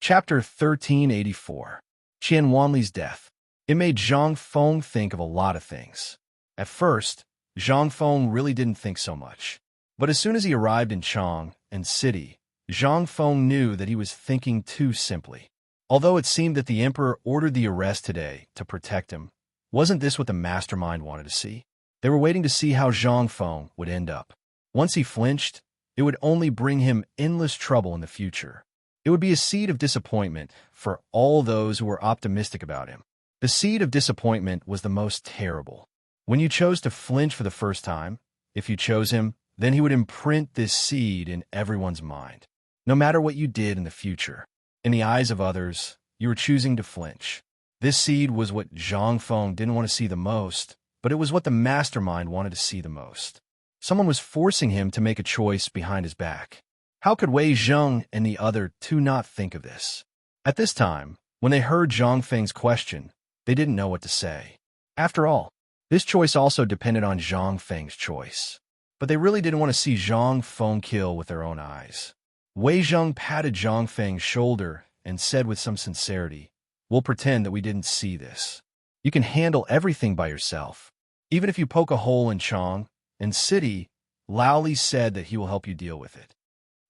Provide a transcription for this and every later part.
Chapter 1384. Qian Wanli's Death. It made Zhang Feng think of a lot of things. At first, Zhang Feng really didn't think so much. But as soon as he arrived in Chang and city, Zhang Feng knew that he was thinking too simply. Although it seemed that the emperor ordered the arrest today to protect him, wasn't this what the mastermind wanted to see? They were waiting to see how Zhang Feng would end up. Once he flinched, it would only bring him endless trouble in the future. It would be a seed of disappointment for all those who were optimistic about him. The seed of disappointment was the most terrible. When you chose to flinch for the first time, if you chose him, then he would imprint this seed in everyone's mind. No matter what you did in the future, in the eyes of others, you were choosing to flinch. This seed was what Zhang Feng didn't want to see the most, but it was what the mastermind wanted to see the most. Someone was forcing him to make a choice behind his back. How could Wei Zheng and the other two not think of this? At this time, when they heard Zhang Feng's question, they didn't know what to say. After all, this choice also depended on Zhang Feng's choice. But they really didn't want to see Zhang Feng kill with their own eyes. Wei Zheng patted Zhang Feng's shoulder and said with some sincerity, "We'll pretend that we didn't see this. You can handle everything by yourself. Even if you poke a hole in Chang and city, Lao Li said that he will help you deal with it."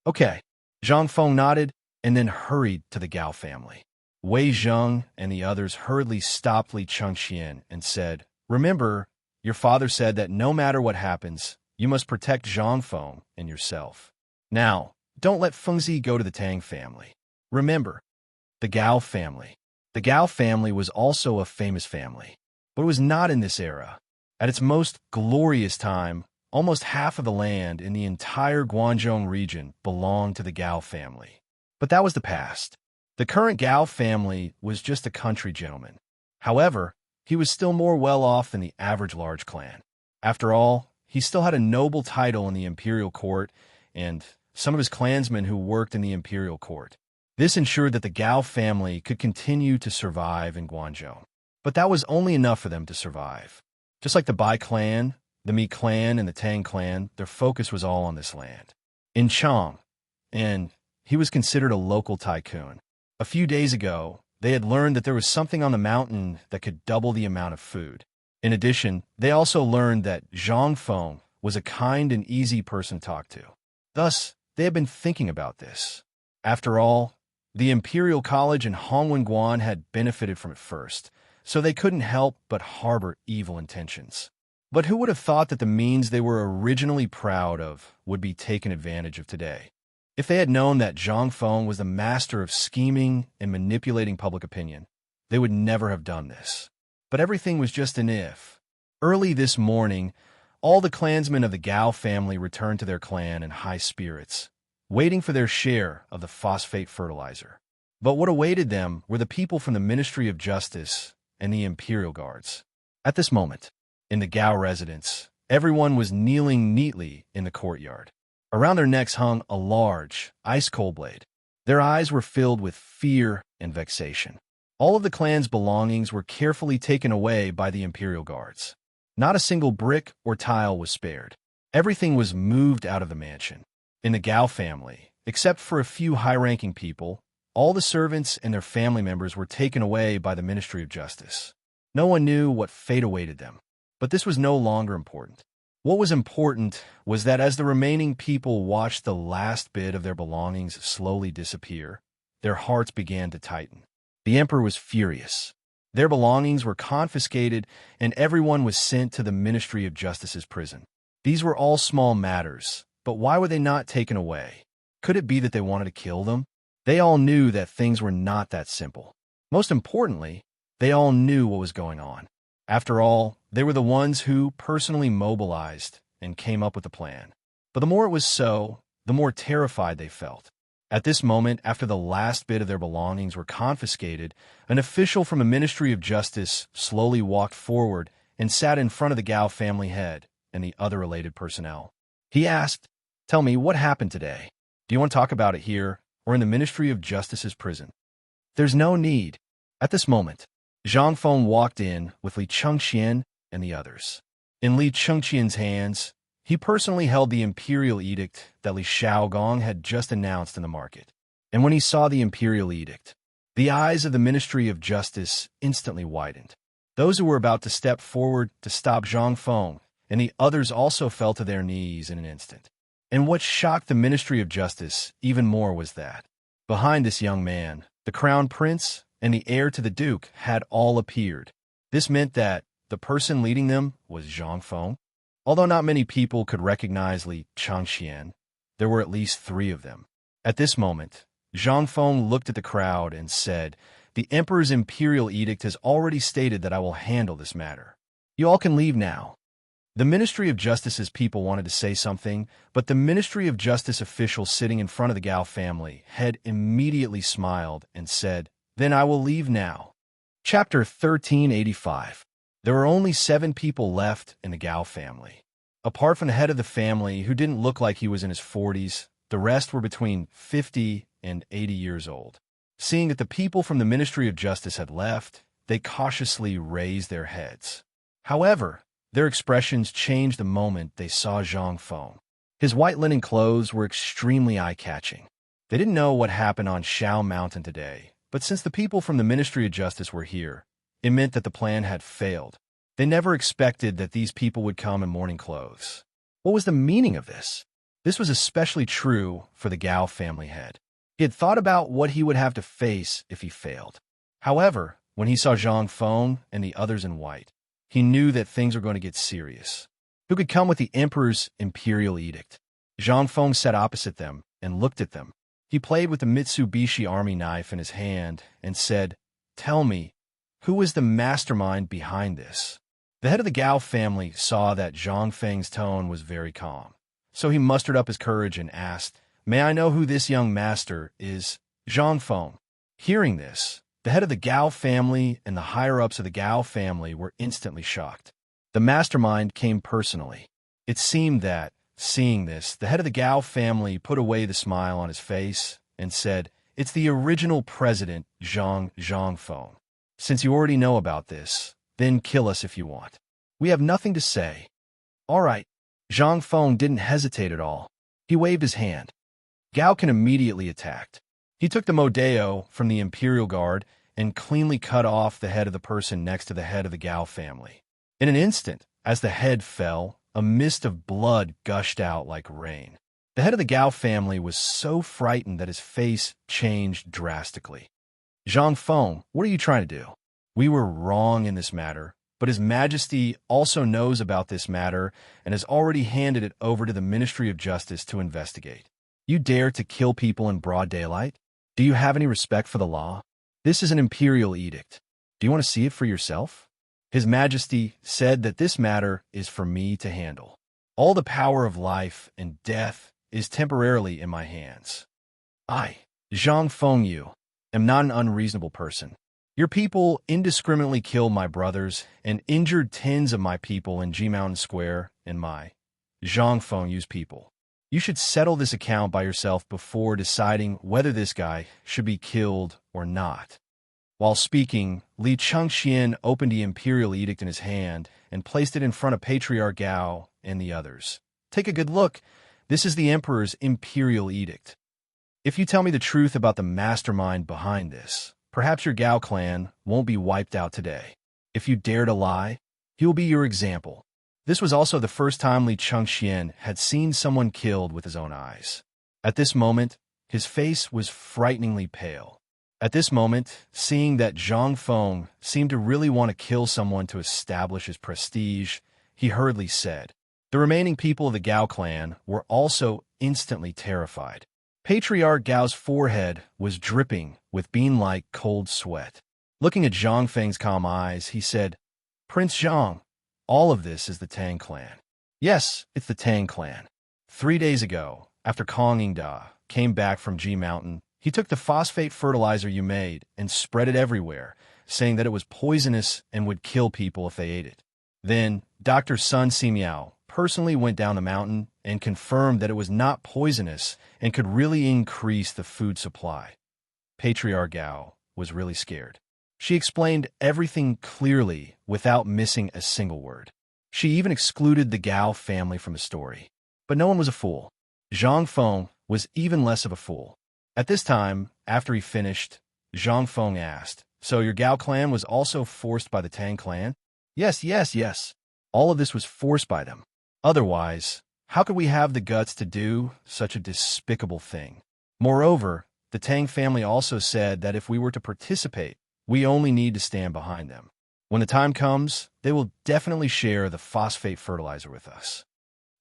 Okay, Zhang Feng nodded and then hurried to the Gao family. Wei Zheng and the others hurriedly stopped Li Chengxian and said, "Remember, your father said that no matter what happens, you must protect Zhang Feng and yourself. Now, don't let Fengzi go to the Tang family. Remember, the Gao family." The Gao family was also a famous family, but it was not in this era. At its most glorious time, almost half of the land in the entire Guangzhou region belonged to the Gao family. But that was the past. The current Gao family was just a country gentleman. However, he was still more well off than the average large clan. After all, he still had a noble title in the imperial court and some of his clansmen who worked in the imperial court. This ensured that the Gao family could continue to survive in Guangzhou. But that was only enough for them to survive. Just like the Bai clan, the Mi clan, and the Tang clan, their focus was all on this land. In Chang, and he was considered a local tycoon. A few days ago, they had learned that there was something on the mountain that could double the amount of food. In addition, they also learned that Zhang Feng was a kind and easy person to talk to. Thus, they had been thinking about this. After all, the Imperial College in Hongwen had benefited from it first, so they couldn't help but harbor evil intentions. But who would have thought that the means they were originally proud of would be taken advantage of today? If they had known that Zhang Feng was the master of scheming and manipulating public opinion, they would never have done this. But everything was just an if. Early this morning, all the clansmen of the Gao family returned to their clan in high spirits, waiting for their share of the phosphate fertilizer. But what awaited them were the people from the Ministry of Justice and the Imperial Guards. At this moment, in the Gao residence, everyone was kneeling neatly in the courtyard. Around their necks hung a large, ice-cold blade. Their eyes were filled with fear and vexation. All of the clan's belongings were carefully taken away by the Imperial Guards. Not a single brick or tile was spared. Everything was moved out of the mansion. In the Gao family, except for a few high-ranking people, all the servants and their family members were taken away by the Ministry of Justice. No one knew what fate awaited them. But this was no longer important. What was important was that as the remaining people watched the last bit of their belongings slowly disappear, their hearts began to tighten. The emperor was furious. Their belongings were confiscated and everyone was sent to the Ministry of Justice's prison. These were all small matters, but why were they not taken away? Could it be that they wanted to kill them? They all knew that things were not that simple. Most importantly, they all knew what was going on. After all, they were the ones who personally mobilized and came up with the plan. But the more it was so, the more terrified they felt. At this moment, after the last bit of their belongings were confiscated, an official from the Ministry of Justice slowly walked forward and sat in front of the Gao family head and the other related personnel. He asked, "Tell me, what happened today? Do you want to talk about it here or in the Ministry of Justice's prison?" "There's no need." At this moment, Zhang Feng walked in with Li Chengxian and the others. In Li Chengxian's hands, he personally held the imperial edict that Li Shaogong had just announced in the market. And when he saw the imperial edict, the eyes of the Ministry of Justice instantly widened. Those who were about to step forward to stop Zhang Feng and the others also fell to their knees in an instant. And what shocked the Ministry of Justice even more was that, behind this young man, the crown prince and the heir to the duke had all appeared. This meant that the person leading them was Zhang Feng. Although not many people could recognize Li Changxian, there were at least 3 of them. At this moment, Zhang Feng looked at the crowd and said, "The Emperor's imperial edict has already stated that I will handle this matter. You all can leave now." The Ministry of Justice's people wanted to say something, but the Ministry of Justice official sitting in front of the Gao family had immediately smiled and said, "Then I will leave now." Chapter 1385. There were only 7 people left in the Gao family. Apart from the head of the family, who didn't look like he was in his 40s, the rest were between 50 and 80 years old. Seeing that the people from the Ministry of Justice had left, they cautiously raised their heads. However, their expressions changed the moment they saw Zhang Feng. His white linen clothes were extremely eye-catching. They didn't know what happened on Shao Mountain today, but since the people from the Ministry of Justice were here, it meant that the plan had failed. They never expected that these people would come in morning clothes. What was the meaning of this? This was especially true for the Gao family head. He had thought about what he would have to face if he failed. However, when he saw Zhang Feng and the others in white, he knew that things were going to get serious. Who could come with the Emperor's imperial edict? Zhang Feng sat opposite them and looked at them. He played with the Mitsubishi army knife in his hand and said, "Tell me, who is the mastermind behind this?" The head of the Gao family saw that Zhang Feng's tone was very calm, so he mustered up his courage and asked, "May I know who this young master is?" Zhang Feng. Hearing this, the head of the Gao family and the higher-ups of the Gao family were instantly shocked. The mastermind came personally. It seemed that, seeing this, the head of the Gao family put away the smile on his face and said, "It's the original president, Zhang Feng. Since you already know about this, then kill us if you want. We have nothing to say." "All right." Zhang Feng didn't hesitate at all. He waved his hand. Gao Can immediately attacked. He took the Modeo from the Imperial Guard and cleanly cut off the head of the person next to the head of the Gao family. In an instant, as the head fell, a mist of blood gushed out like rain. The head of the Gao family was so frightened that his face changed drastically. "Zhang Feng, what are you trying to do? We were wrong in this matter, but His Majesty also knows about this matter and has already handed it over to the Ministry of Justice to investigate. You dare to kill people in broad daylight? Do you have any respect for the law? This is an imperial edict. Do you want to see it for yourself? His Majesty said that this matter is for me to handle. All the power of life and death is temporarily in my hands. I, Zhang Feng, am not an unreasonable person. Your people indiscriminately killed my brothers and injured tens of my people in G Mountain Square and my, Zhang Feng's people. You should settle this account by yourself before deciding whether this guy should be killed or not." While speaking, Li Changxian opened the imperial edict in his hand and placed it in front of Patriarch Gao and the others. "Take a good look. This is the Emperor's imperial edict. If you tell me the truth about the mastermind behind this, perhaps your Gao clan won't be wiped out today. If you dare to lie, he will be your example." This was also the first time Li Changxian had seen someone killed with his own eyes. At this moment, his face was frighteningly pale. At this moment, seeing that Zhang Feng seemed to really want to kill someone to establish his prestige, he hurriedly said. The remaining people of the Gao clan were also instantly terrified. Patriarch Gao's forehead was dripping with bean-like cold sweat. Looking at Zhang Feng's calm eyes, he said, "Prince Zhang, all of this is the Tang clan." "Yes, it's the Tang clan. 3 days ago, after Kong Yingda came back from G Mountain, he took the phosphate fertilizer you made and spread it everywhere, saying that it was poisonous and would kill people if they ate it. Then, Dr. Sun Simiao personally went down the mountain and confirmed that it was not poisonous and could really increase the food supply." Patriarch Gao was really scared. She explained everything clearly without missing a single word. She even excluded the Gao family from the story. But no one was a fool. Zhang Feng was even less of a fool. At this time, after he finished, Zhang Feng asked, "So your Gao clan was also forced by the Tang clan?" "Yes, yes, yes. All of this was forced by them. Otherwise, how could we have the guts to do such a despicable thing? Moreover, the Tang family also said that if we were to participate, we only need to stand behind them. When the time comes, they will definitely share the phosphate fertilizer with us.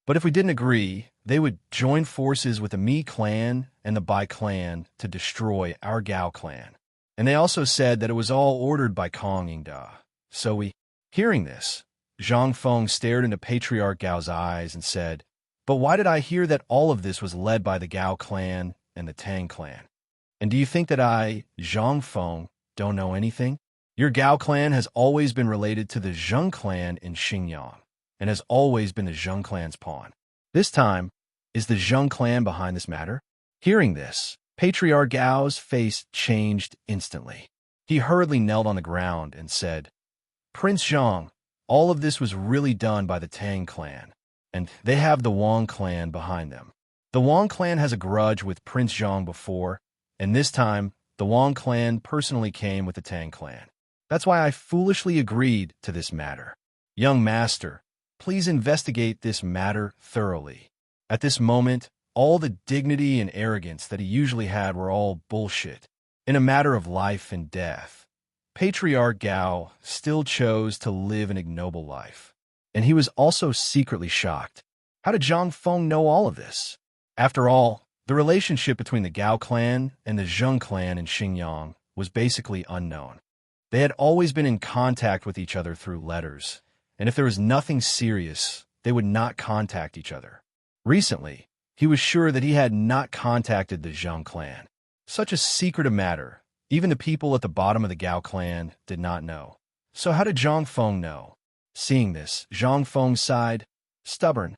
But if we didn't agree, they would join forces with the Mi clan and the Bai clan to destroy our Gao clan. And they also said that it was all ordered by Kong Yingda. So we..." Hearing this, Zhang Feng stared into Patriarch Gao's eyes and said, "But why did I hear that all of this was led by the Gao clan and the Tang clan? And do you think that I, Zhang Feng, don't know anything? Your Gao clan has always been related to the Zheng clan in Xinjiang, and has always been the Zheng clan's pawn. This time, is the Zheng clan behind this matter?" Hearing this, Patriarch Gao's face changed instantly. He hurriedly knelt on the ground and said, "Prince Zhang, all of this was really done by the Tang clan, and they have the Wang clan behind them. The Wang clan has a grudge with Prince Zhang before, and this time, the Wang clan personally came with the Tang clan. That's why I foolishly agreed to this matter. Young master, please investigate this matter thoroughly." At this moment, all the dignity and arrogance that he usually had were all bullshit. In a matter of life and death, Patriarch Gao still chose to live an ignoble life. And he was also secretly shocked. How did Zhang Feng know all of this? After all, the relationship between the Gao clan and the Zheng clan in Xinjiang was basically unknown. They had always been in contact with each other through letters, and if there was nothing serious, they would not contact each other. Recently, he was sure that he had not contacted the Zheng clan. Such a secretive matter, even the people at the bottom of the Gao clan did not know. So how did Zhang Feng know? Seeing this, Zhang Feng sighed, "Stubborn.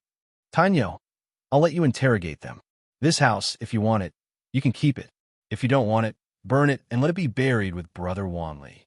Tanyo, I'll let you interrogate them. This house, if you want it, you can keep it. If you don't want it, burn it and let it be buried with Brother Wanli."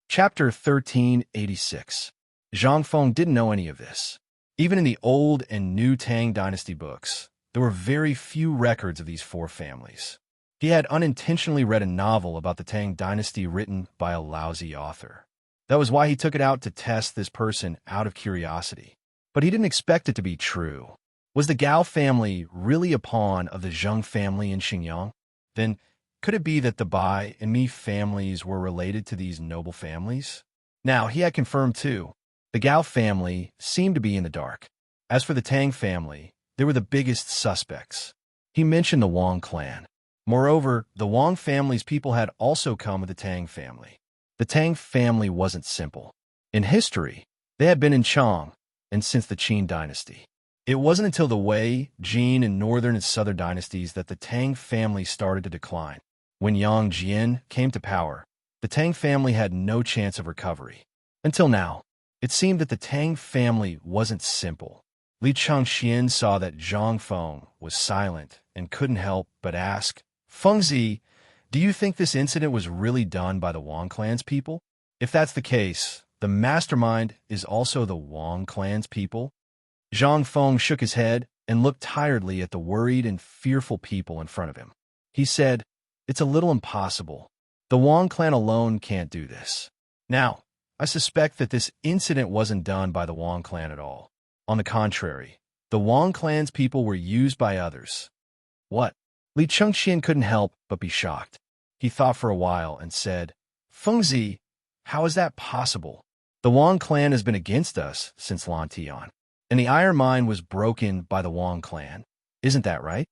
Chapter 1386. Zhang Feng didn't know any of this. Even in the old and new Tang dynasty books, there were very few records of these four families. He had unintentionally read a novel about the Tang dynasty written by a lousy author. That was why he took it out to test this person out of curiosity. But he didn't expect it to be true. Was the Gao family really a pawn of the Zheng family in Xinjiang? Then, could it be that the Bai and Mi families were related to these noble families? Now, he had confirmed too. The Gao family seemed to be in the dark. As for the Tang family, they were the biggest suspects. He mentioned the Wang clan. Moreover, the Wang family's people had also come with the Tang family. The Tang family wasn't simple. In history, they had been in Chang, and since the Qin dynasty. It wasn't until the Wei, Jin, and northern and southern dynasties that the Tang family started to decline. When Yang Jian came to power, the Tang family had no chance of recovery. Until now, it seemed that the Tang family wasn't simple. Li Changxian saw that Zhang Feng was silent and couldn't help but ask, "Fengzi, do you think this incident was really done by the Wang clan's people? If that's the case, the mastermind is also the Wang clan's people?" Zhang Feng shook his head and looked tiredly at the worried and fearful people in front of him. He said, "It's a little impossible. The Wang clan alone can't do this. Now, I suspect that this incident wasn't done by the Wang clan at all. On the contrary, the Wang clan's people were used by others." "What?" Li Chengxian couldn't help but be shocked. He thought for a while and said, "Fengzi, how is that possible? The Wang clan has been against us since Lan Tian, and the iron mine was broken by the Wang clan. Isn't that right?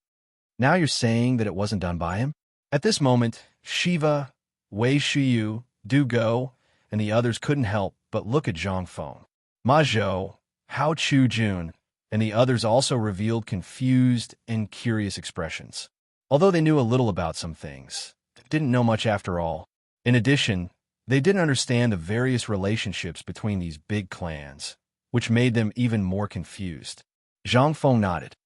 Now you're saying that it wasn't done by him?" At this moment, Shiva, Wei Shiyu, Du Go, and the others couldn't help but look at Zhang Feng. Ma Zhou, Hao Chu Jun, and the others also revealed confused and curious expressions. Although they knew a little about some things, they didn't know much after all. In addition, they didn't understand the various relationships between these big clans, which made them even more confused. Zhang Feng nodded.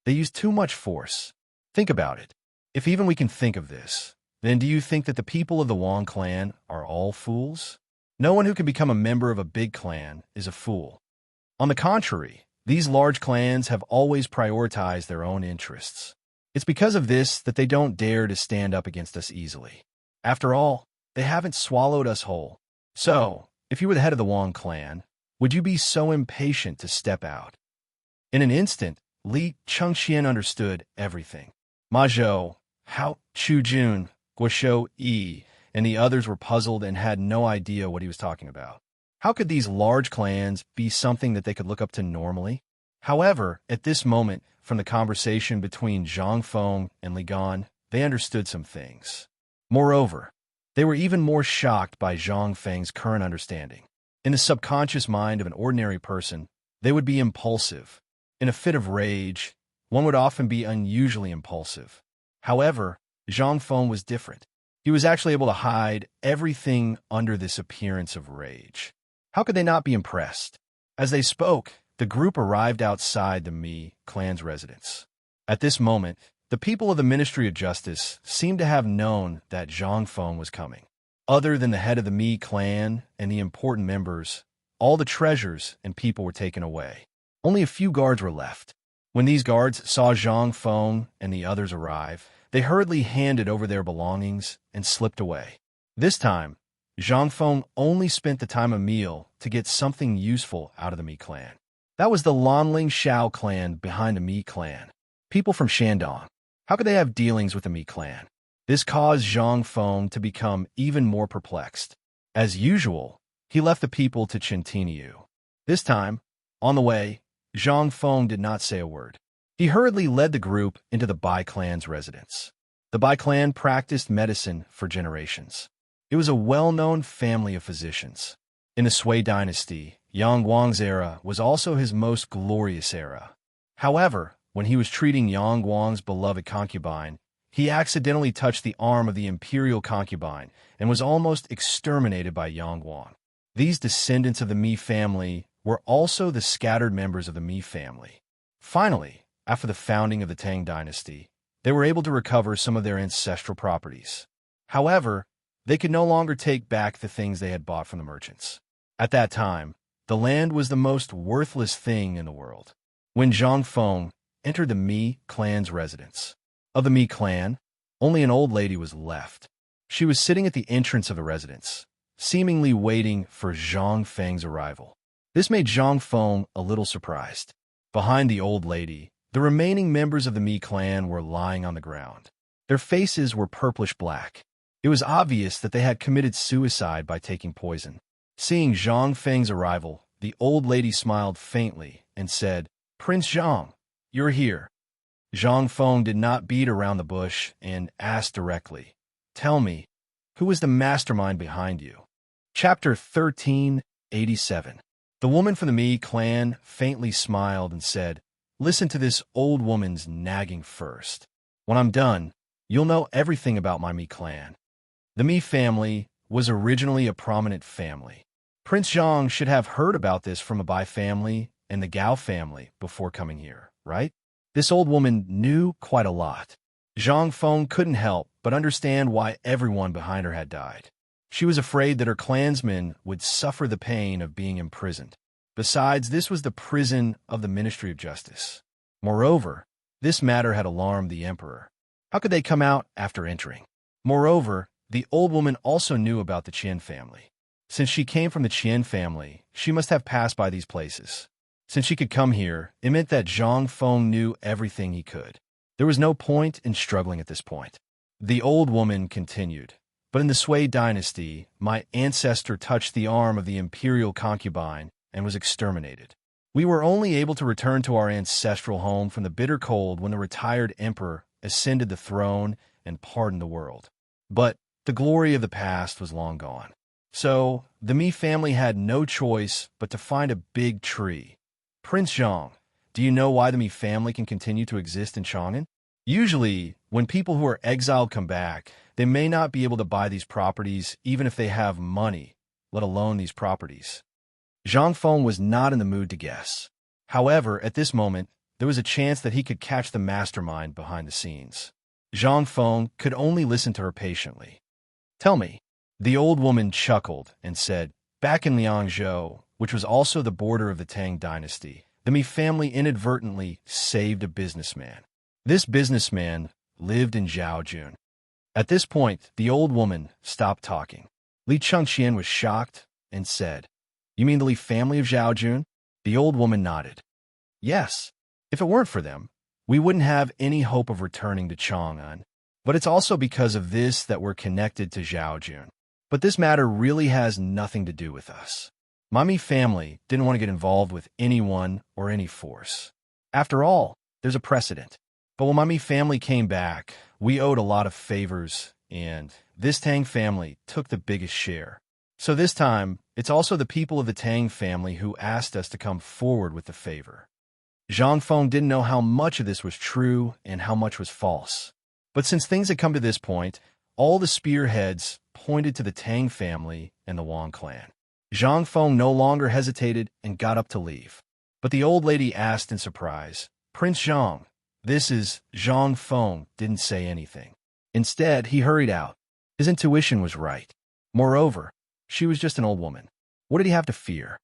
They used too much force. Think about it. If even we can think of this, then do you think that the people of the Wang clan are all fools? No one who can become a member of a big clan is a fool. On the contrary, these large clans have always prioritized their own interests. It's because of this that they don't dare to stand up against us easily. After all, they haven't swallowed us whole. So, if you were the head of the Wong clan, would you be so impatient to step out? In an instant, Li Chengxian understood everything. Ma Zhou, Hao Chujun, Guo Yi, and the others were puzzled and had no idea what he was talking about. How could these large clans be something that they could look up to normally? However, at this moment, from the conversation between Zhang Feng and Li Gan, they understood some things. Moreover, they were even more shocked by Zhang Feng's current understanding. In the subconscious mind of an ordinary person, they would be impulsive. In a fit of rage, one would often be unusually impulsive. However, Zhang Feng was different. He was actually able to hide everything under this appearance of rage. How could they not be impressed? As they spoke, the group arrived outside the Mi clan's residence. At this moment, the people of the Ministry of Justice seemed to have known that Zhang Feng was coming. Other than the head of the Mi clan and the important members, all the treasures and people were taken away. Only a few guards were left. When these guards saw Zhang Feng and the others arrive, they hurriedly handed over their belongings and slipped away. This time, Zhang Feng only spent the time of meal to get something useful out of the Mi clan. That was the Lanling Shao clan behind the Mi clan. People from Shandong. How could they have dealings with the Mi clan? This caused Zhang Feng to become even more perplexed. As usual, he left the people to Chintinyu. This time, on the way, Zhang Feng did not say a word. He hurriedly led the group into the Bai clan's residence. The Bai clan practiced medicine for generations. It was a well-known family of physicians. In the Sui dynasty, Yang Guang's era was also his most glorious era. However, when he was treating Yang Guang's beloved concubine, he accidentally touched the arm of the imperial concubine and was almost exterminated by Yang Guang. These descendants of the Mi family were also the scattered members of the Mi family. Finally, after the founding of the Tang dynasty, they were able to recover some of their ancestral properties. However, they could no longer take back the things they had bought from the merchants. At that time, the land was the most worthless thing in the world. When Zhang Feng entered the Mi clan's residence. Of the Mi clan, only an old lady was left. She was sitting at the entrance of the residence, seemingly waiting for Zhang Feng's arrival. This made Zhang Feng a little surprised. Behind the old lady, the remaining members of the Mi clan were lying on the ground. Their faces were purplish-black. It was obvious that they had committed suicide by taking poison. Seeing Zhang Feng's arrival, the old lady smiled faintly and said, "Prince Zhang, you're here." Zhang Feng did not beat around the bush and asked directly, "Tell me, who is the mastermind behind you?" Chapter 1387. The woman from the Mi clan faintly smiled and said, "Listen to this old woman's nagging first. When I'm done, you'll know everything about my Mi clan." The Mi family was originally a prominent family. Prince Zhang should have heard about this from a Bai family and the Gao family before coming here, right? This old woman knew quite a lot. Zhang Feng couldn't help but understand why everyone behind her had died. She was afraid that her clansmen would suffer the pain of being imprisoned. Besides, this was the prison of the Ministry of Justice. Moreover, this matter had alarmed the emperor. How could they come out after entering? Moreover, the old woman also knew about the Qian family. Since she came from the Qian family, she must have passed by these places. Since she could come here, it meant that Zhang Feng knew everything he could. There was no point in struggling at this point. The old woman continued, "But in the Sui dynasty, my ancestor touched the arm of the imperial concubine and was exterminated. We were only able to return to our ancestral home from the bitter cold when the retired emperor ascended the throne and pardoned the world. But the glory of the past was long gone. So, the Mi family had no choice but to find a big tree. Prince Zhang, do you know why the Mi family can continue to exist in Chang'an? Usually, when people who are exiled come back, they may not be able to buy these properties even if they have money, let alone these properties." Zhang Feng was not in the mood to guess. However, at this moment, there was a chance that he could catch the mastermind behind the scenes. Zhang Feng could only listen to her patiently. "Tell me." The old woman chuckled and said, "Back in Liangzhou, which was also the border of the Tang dynasty, the Mi family inadvertently saved a businessman. This businessman lived in Zhaojun. At this point, the old woman stopped talking. Li Chengqian was shocked and said, "You mean the Li family of Zhaojun?" The old woman nodded. "Yes. If it weren't for them, we wouldn't have any hope of returning to Chang'an. But it's also because of this that we're connected to Zhaojun. But this matter really has nothing to do with us. My Mi family didn't want to get involved with anyone or any force. After all, there's a precedent. But when my Mi family came back, we owed a lot of favors, and this Tang family took the biggest share. So this time, it's also the people of the Tang family who asked us to come forward with the favor." Zhang Feng didn't know how much of this was true and how much was false. But since things had come to this point, all the spearheads pointed to the Tang family and the Wang clan. Zhang Feng no longer hesitated and got up to leave. But the old lady asked in surprise, "Prince Zhang." Zhang Feng didn't say anything. Instead, he hurried out. His intuition was right. Moreover, she was just an old woman. What did he have to fear?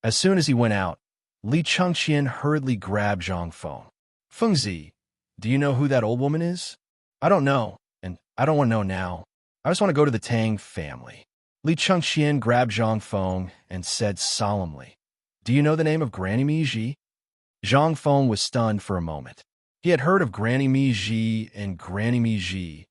As soon as he went out, Li Chengqian hurriedly grabbed Zhang Feng. "Fengzi, do you know who that old woman is?" "I don't know, and I don't want to know now. I just want to go to the Tang family." Li Chengqian grabbed Zhang Feng and said solemnly, "Do you know the name of Granny Mi Ji?" Zhang Feng was stunned for a moment. He had heard of Granny Mi Ji and Granny Mi Ji,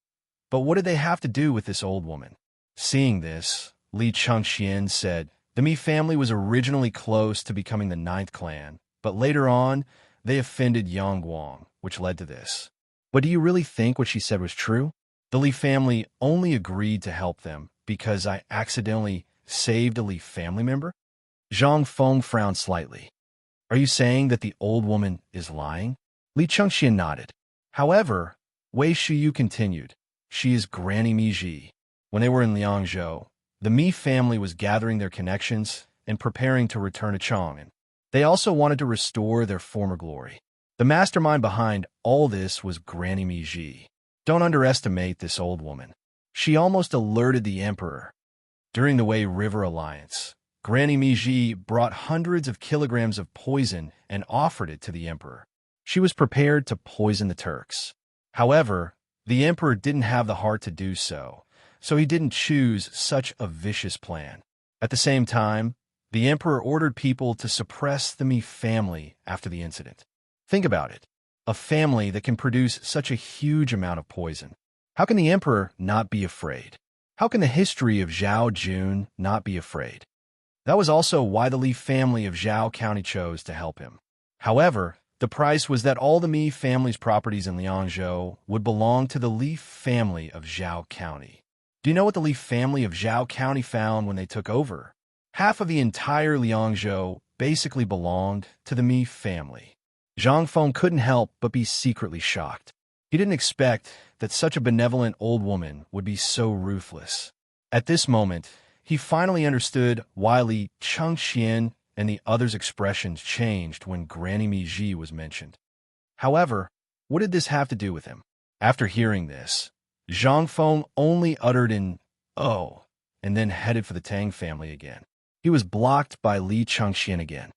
but what did they have to do with this old woman? Seeing this, Li Chengqian said, "The Mi family was originally close to becoming the 9th clan, but later on, they offended Yang Guang, which led to this." "But do you really think what she said was true? The Li family only agreed to help them because I accidentally saved a Li family member?" Zhang Feng frowned slightly. "Are you saying that the old woman is lying?" Li Chengqian nodded. However, Wei Shiyu continued, "She is Granny Mi Ji." When they were in Liangzhou, the Mi family was gathering their connections and preparing to return to Chang'an. They also wanted to restore their former glory. The mastermind behind all this was Granny Mi Ji. Don't underestimate this old woman. She almost alerted the emperor. During the Wei River Alliance, Granny Mi Ji brought hundreds of kilograms of poison and offered it to the emperor. She was prepared to poison the Turks. However, the emperor didn't have the heart to do so, so he didn't choose such a vicious plan. At the same time, the emperor ordered people to suppress the Mi family after the incident. Think about it. A family that can produce such a huge amount of poison. How can the emperor not be afraid? How can the history of Zhao Jun not be afraid? That was also why the Li family of Zhao County chose to help him. However, the price was that all the Mi family's properties in Liangzhou would belong to the Li family of Zhao County. Do you know what the Li family of Zhao County found when they took over? Half of the entire Liangzhou basically belonged to the Mi family. Zhang Feng couldn't help but be secretly shocked. He didn't expect that such a benevolent old woman would be so ruthless. At this moment, he finally understood why Li Chengqian and the others' expressions changed when Granny Mi Ji was mentioned. However, what did this have to do with him? After hearing this, Zhang Feng only uttered an "oh," and then headed for the Tang family again. He was blocked by Li Chengqian again.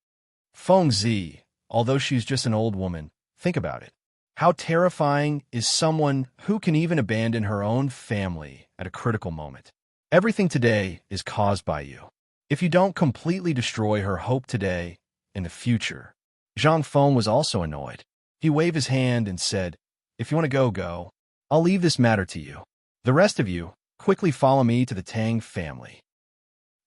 "Fengzi, although she's just an old woman, think about it. How terrifying is someone who can even abandon her own family at a critical moment? Everything today is caused by you. If you don't completely destroy her hope today, in the future." Zhang Feng was also annoyed. He waved his hand and said, "If you want to go, go. I'll leave this matter to you. The rest of you, quickly follow me to the Tang family."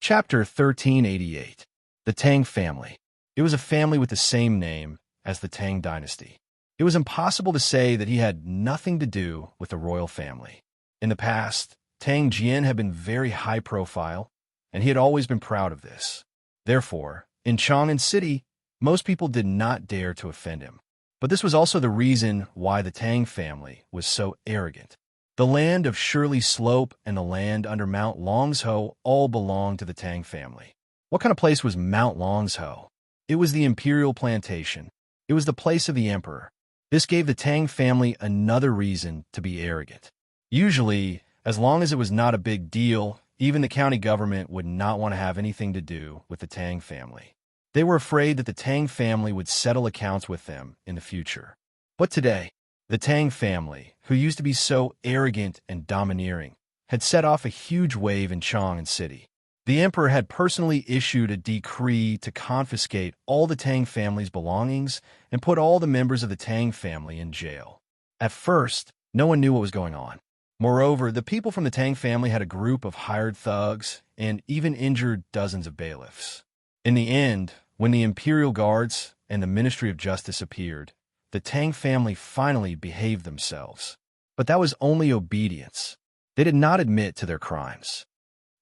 Chapter 1388. The Tang family. It was a family with the same name as the Tang dynasty. It was impossible to say that he had nothing to do with the royal family. In the past, Tang Jian had been very high profile, and he had always been proud of this. Therefore, in Chang'an City, most people did not dare to offend him. But this was also the reason why the Tang family was so arrogant. The land of Shirley Slope and the land under Mount Longsho all belonged to the Tang family. What kind of place was Mount Longsho? It was the imperial plantation. It was the place of the emperor. This gave the Tang family another reason to be arrogant. Usually, as long as it was not a big deal, even the county government would not want to have anything to do with the Tang family. They were afraid that the Tang family would settle accounts with them in the future. But today, The Tang family, who used to be so arrogant and domineering, had set off a huge wave in Chang'an City. The emperor had personally issued a decree to confiscate all the Tang family's belongings and put all the members of the Tang family in jail. At first, no one knew what was going on. Moreover, the people from the Tang family had a group of hired thugs and even injured dozens of bailiffs. In the end, when the imperial guards and the Ministry of Justice appeared, the Tang family finally behaved themselves. But that was only obedience. They did not admit to their crimes.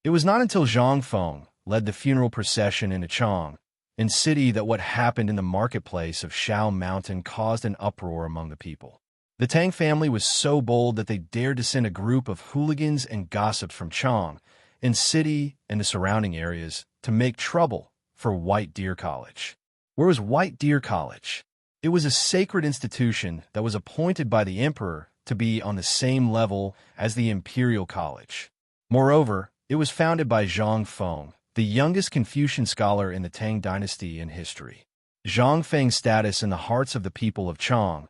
It was not until Zhang Feng led the funeral procession into Chang'an City that what happened in the marketplace of Shao Mountain caused an uproar among the people. The Tang family was so bold that they dared to send a group of hooligans and gossips from Chang'an City and the surrounding areas to make trouble for White Deer College. Where was White Deer College? It was a sacred institution that was appointed by the emperor to be on the same level as the Imperial College. Moreover, it was founded by Zhang Feng, the youngest Confucian scholar in the Tang dynasty in history. Zhang Feng's status in the hearts of the people of Chang'an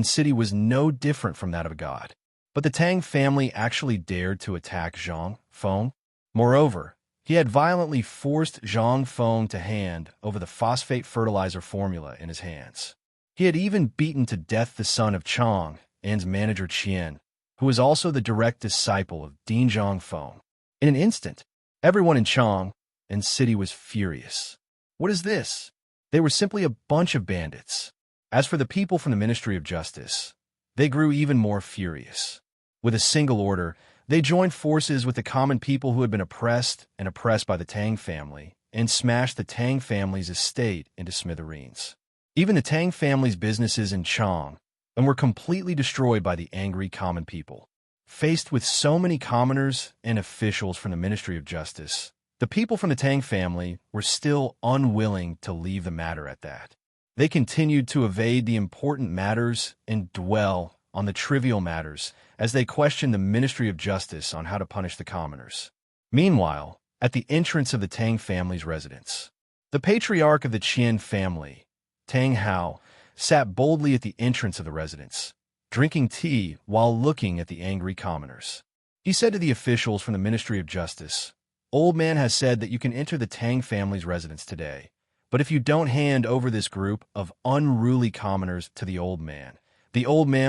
City was no different from that of a god. But the Tang family actually dared to attack Zhang Feng. Moreover, he had violently forced Zhang Feng to hand over the phosphate fertilizer formula in his hands. He had even beaten to death the son of Chang'an's manager Qian, who was also the direct disciple of Dean Zhang Feng. In an instant, everyone in Chang'an City was furious. What is this? They were simply a bunch of bandits. As for the people from the Ministry of Justice, they grew even more furious. With a single order, they joined forces with the common people who had been oppressed by the Tang family and smashed the Tang family's estate into smithereens. Even the Tang family's businesses in Chang'an were completely destroyed by the angry common people. Faced with so many commoners and officials from the Ministry of Justice, the people from the Tang family were still unwilling to leave the matter at that. They continued to evade the important matters and dwell on the trivial matters as they questioned the Ministry of Justice on how to punish the commoners. Meanwhile, at the entrance of the Tang family's residence, the patriarch of the Qian family, Tang Hao, sat boldly at the entrance of the residence, drinking tea while looking at the angry commoners. He said to the officials from the Ministry of Justice, "Old man has said that you can enter the Tang family's residence today, but if you don't hand over this group of unruly commoners to the old man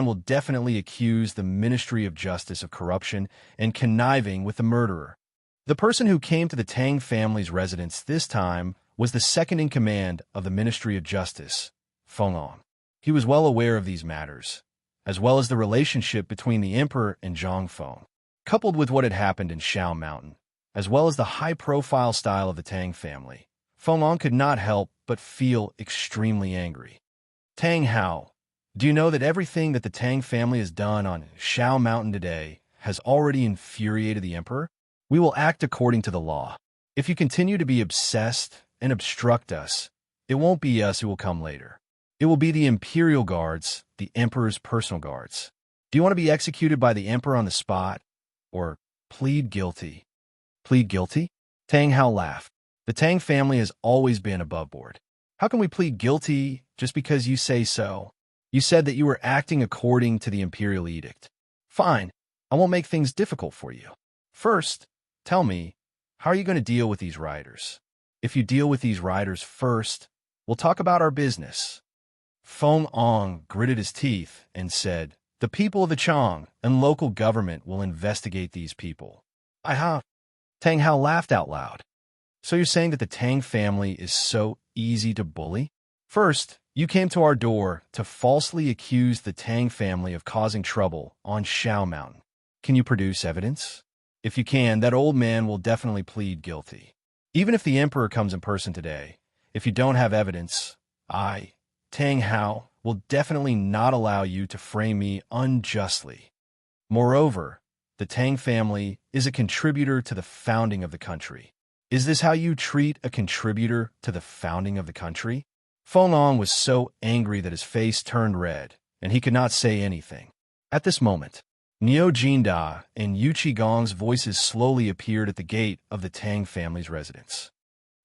will definitely accuse the Ministry of Justice of corruption and conniving with the murderer." The person who came to the Tang family's residence this time was the second in command of the Ministry of Justice, Feng On. He was well aware of these matters, as well as the relationship between the emperor and Zhang Feng, coupled with what had happened in Shao Mountain, as well as the high-profile style of the Tang family. Feng On could not help but feel extremely angry. "Tang Hao, do you know that everything that the Tang family has done on Shao Mountain today has already infuriated the emperor? We will act according to the law. If you continue to be obsessed and obstruct us, it won't be us who will come later. It will be the imperial guards, the emperor's personal guards. Do you want to be executed by the emperor on the spot, or plead guilty?" "Plead guilty?" Tang Hao laughed. "The Tang family has always been above board. How can we plead guilty just because you say so? You said that you were acting according to the imperial edict. Fine, I won't make things difficult for you. First, tell me, how are you going to deal with these riders? If you deal with these riders first, we'll talk about our business." Feng On gritted his teeth and said, "The people of the Chang and local government will investigate these people." "Aha!" Tang Hao laughed out loud. "So you're saying that the Tang family is so easy to bully? First, you came to our door to falsely accuse the Tang family of causing trouble on Shao Mountain. Can you produce evidence? If you can, that old man will definitely plead guilty. Even if the emperor comes in person today, if you don't have evidence, I, Tang Hao, will definitely not allow you to frame me unjustly. Moreover, the Tang family is a contributor to the founding of the country. Is this how you treat a contributor to the founding of the country?" Feng On was so angry that his face turned red, and he could not say anything. At this moment, Niu Jinda and Yu Qigong's voices slowly appeared at the gate of the Tang family's residence.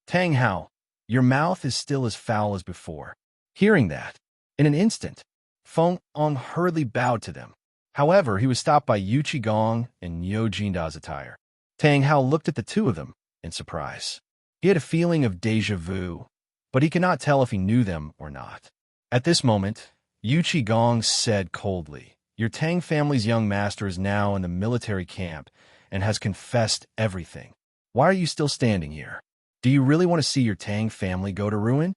"Tang Hao, your mouth is still as foul as before." Hearing that, in an instant, Feng Ong hurriedly bowed to them. However, he was stopped by Yu Qigong and Niu Jinda's attire. Tang Hao looked at the two of them in surprise. He had a feeling of déjà vu, but he could not tell if he knew them or not. At this moment, Yu Qigong said coldly, "Your Tang family's young master is now in the military camp and has confessed everything. Why are you still standing here? Do you really want to see your Tang family go to ruin?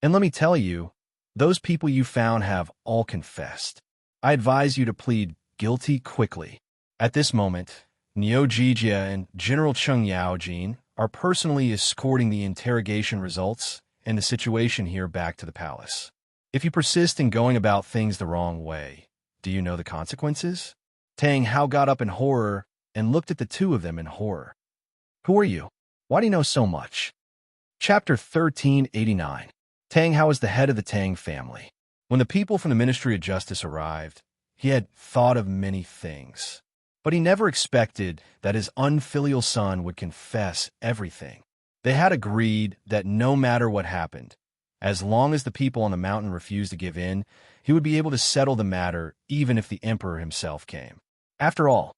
And let me tell you, those people you found have all confessed. I advise you to plead guilty quickly." At this moment, Niu Jijia and General Cheng Yaojin are personally escorting the interrogation results and the situation here back to the palace. If you persist in going about things the wrong way, do you know the consequences? Tang Hao got up in horror and looked at the two of them in horror. Who are you? Why do you know so much? Chapter 1389. Tang Hao is the head of the Tang family. When the people from the Ministry of Justice arrived, he had thought of many things. But he never expected that his unfilial son would confess everything. They had agreed that no matter what happened, as long as the people on the mountain refused to give in, he would be able to settle the matter even if the emperor himself came. After all,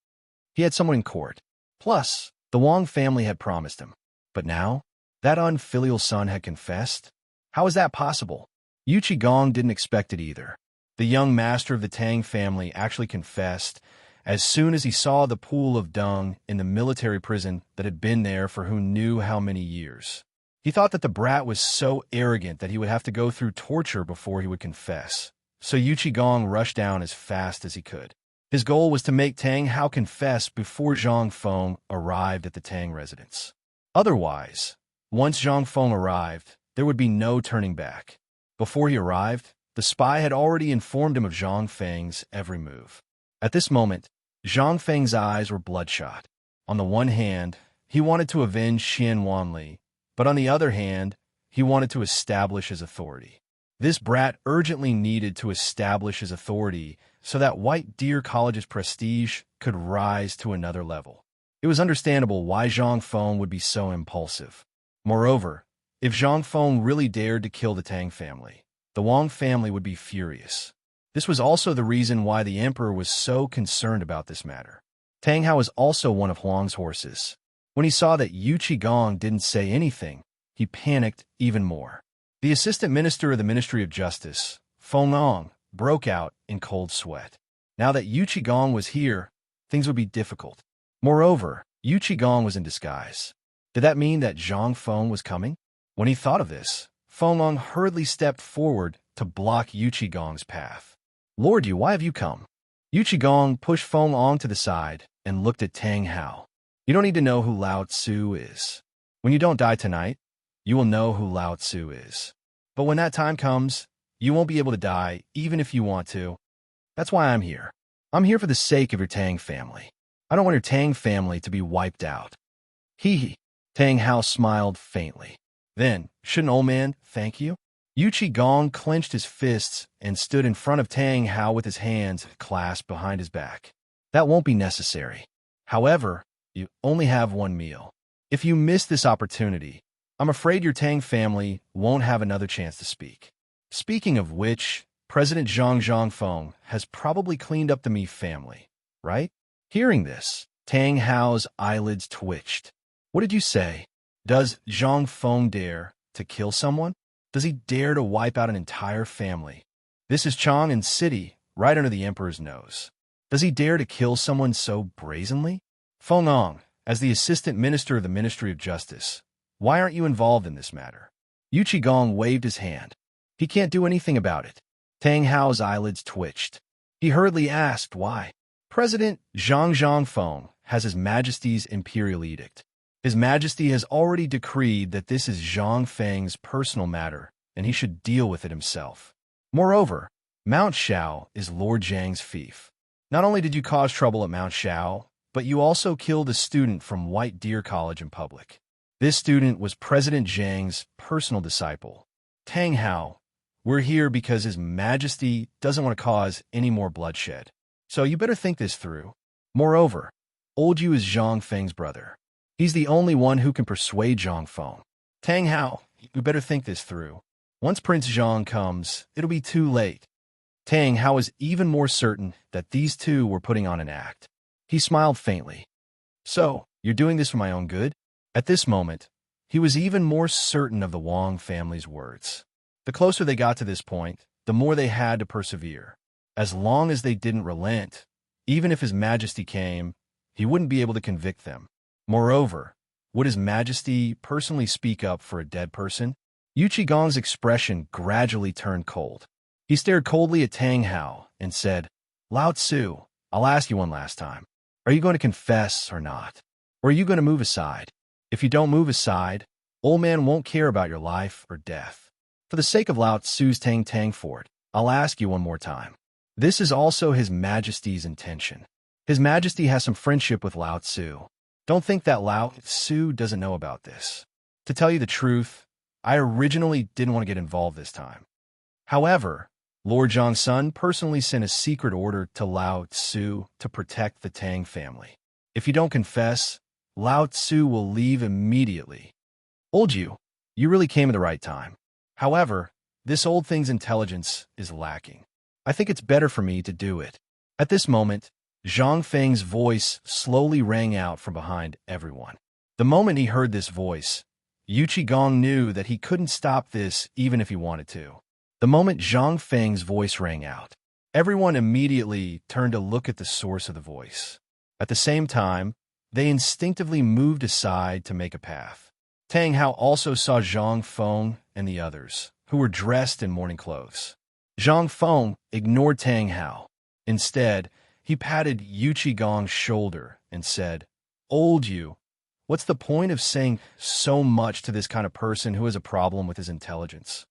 he had someone in court. Plus, the Wang family had promised him. But now, that unfilial son had confessed? How is that possible? Yu Qigong didn't expect it either. The young master of the Tang family actually confessed as soon as he saw the pool of dung in the military prison that had been there for who knew how many years. He thought that the brat was so arrogant that he would have to go through torture before he would confess. So Yu Qigong rushed down as fast as he could. His goal was to make Tang Hao confess before Zhang Feng arrived at the Tang residence. Otherwise, once Zhang Feng arrived, there would be no turning back. Before he arrived, the spy had already informed him of Zhang Feng's every move. At this moment, Zhang Feng's eyes were bloodshot. On the one hand, he wanted to avenge Xian Wanli, but on the other hand, he wanted to establish his authority. This brat urgently needed to establish his authority so that White Deer College's prestige could rise to another level. It was understandable why Zhang Feng would be so impulsive. Moreover, if Zhang Feng really dared to kill the Tang family, the Wang family would be furious. This was also the reason why the emperor was so concerned about this matter. Tang Hao is also one of Huang's horses. When he saw that Yu Qigong didn't say anything, he panicked even more. The assistant minister of the Ministry of Justice, Feng Ong, broke out in cold sweat. Now that Yu Qigong was here, things would be difficult. Moreover, Yu Qigong was in disguise. Did that mean that Zhang Feng was coming? When he thought of this, Feng Ong hurriedly stepped forward to block Yu Qigong's path. Lord Yu, why have you come? Yu Qigong pushed Feng Ong to the side and looked at Tang Hao. You don't need to know who Lao Tzu is. When you don't die tonight, you will know who Lao Tzu is. But when that time comes, you won't be able to die even if you want to. That's why I'm here. I'm here for the sake of your Tang family. I don't want your Tang family to be wiped out. Hee hee. Tang Hao smiled faintly. Then, should an old man thank you? Yu Qigong clenched his fists and stood in front of Tang Hao with his hands clasped behind his back. That won't be necessary. However, you only have one meal. If you miss this opportunity, I'm afraid your Tang family won't have another chance to speak. Speaking of which, President Zhang Feng has probably cleaned up the Mi family, right? Hearing this, Tang Hao's eyelids twitched. What did you say? Does Zhang Feng dare to kill someone? Does he dare to wipe out an entire family? This is Chang'an City, right under the emperor's nose. Does he dare to kill someone so brazenly? Feng Ong, as the assistant minister of the Ministry of Justice, why aren't you involved in this matter? Yu Qigong waved his hand. He can't do anything about it. Tang Hao's eyelids twitched. He hurriedly asked why. President Zhang Feng has His Majesty's imperial edict. His Majesty has already decreed that this is Zhang Feng's personal matter, and he should deal with it himself. Moreover, Mount Shao is Lord Zhang's fief. Not only did you cause trouble at Mount Shao, but you also killed a student from White Deer College in public. This student was President Zhang's personal disciple. Tang Hao, we're here because His Majesty doesn't want to cause any more bloodshed. So you better think this through. Moreover, Old Yu is Zhang Feng's brother. He's the only one who can persuade Zhang Feng. Tang Hao, you better think this through. Once Prince Zhang comes, it'll be too late. Tang Hao was even more certain that these two were putting on an act. He smiled faintly. So, you're doing this for my own good? At this moment, he was even more certain of the Wang family's words. The closer they got to this point, the more they had to persevere. As long as they didn't relent, even if His Majesty came, he wouldn't be able to convict them. Moreover, would His Majesty personally speak up for a dead person? Yu Qigong's expression gradually turned cold. He stared coldly at Tang Hao and said, Lao Tzu, I'll ask you one last time. Are you going to confess or not? Or are you going to move aside? If you don't move aside, old man won't care about your life or death. For the sake of Lao Tzu's Tang Fort, I'll ask you one more time. This is also His Majesty's intention. His Majesty has some friendship with Lao Tzu. Don't think that Lao Tzu doesn't know about this. To tell you the truth, I originally didn't want to get involved this time. However, Lord Zhongsun personally sent a secret order to Lao Tzu to protect the Tang family. If you don't confess, Lao Tzu will leave immediately. Old you really came at the right time. However, this old thing's intelligence is lacking. I think it's better for me to do it. At this moment, Zhang Feng's voice slowly rang out from behind everyone. The moment he heard this voice, Yu Qigong knew that he couldn't stop this even if he wanted to. The moment Zhang Feng's voice rang out, everyone immediately turned to look at the source of the voice. At the same time, they instinctively moved aside to make a path. Tang Hao also saw Zhang Feng and the others, who were dressed in mourning clothes. Zhang Feng ignored Tang Hao. Instead, he patted Yu Qigong's shoulder and said, Old you, what's the point of saying so much to this kind of person who has a problem with his intelligence?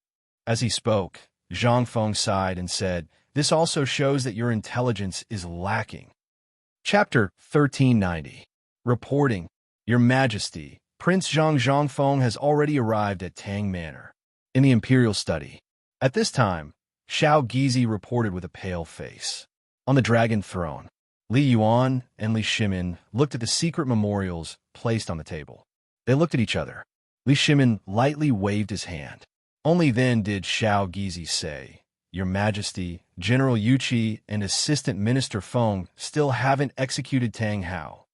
As he spoke, Zhang Feng sighed and said, This also shows that your intelligence is lacking. Chapter 1390. Reporting. Your Majesty, Prince Zhang Feng has already arrived at Tang Manor, in the imperial study. At this time, Xiao Gizi reported with a pale face. On the dragon throne, Li Yuan and Li Shimin looked at the secret memorials placed on the table. They looked at each other. Li Shimin lightly waved his hand. Only then did Xiao Gizi say, Your Majesty, General Yu Qi and Assistant Minister Feng still haven't executed Tang Hao.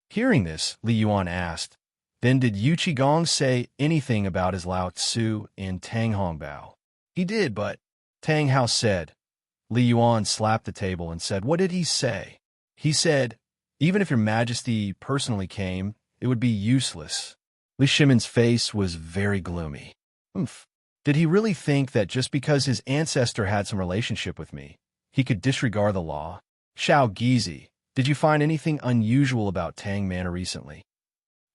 Hearing this, Li Yuan asked, Then did Yu Qigong say anything about his Lao Tzu and Tang Hongbao? He did, but Tang Hao said. Li Yuan slapped the table and said, What did he say? He said, Even if your Majesty personally came, it would be useless. Li Shimin's face was very gloomy. Did he really think that just because his ancestor had some relationship with me, he could disregard the law? Xiao Gizi, did you find anything unusual about Tang Manor recently?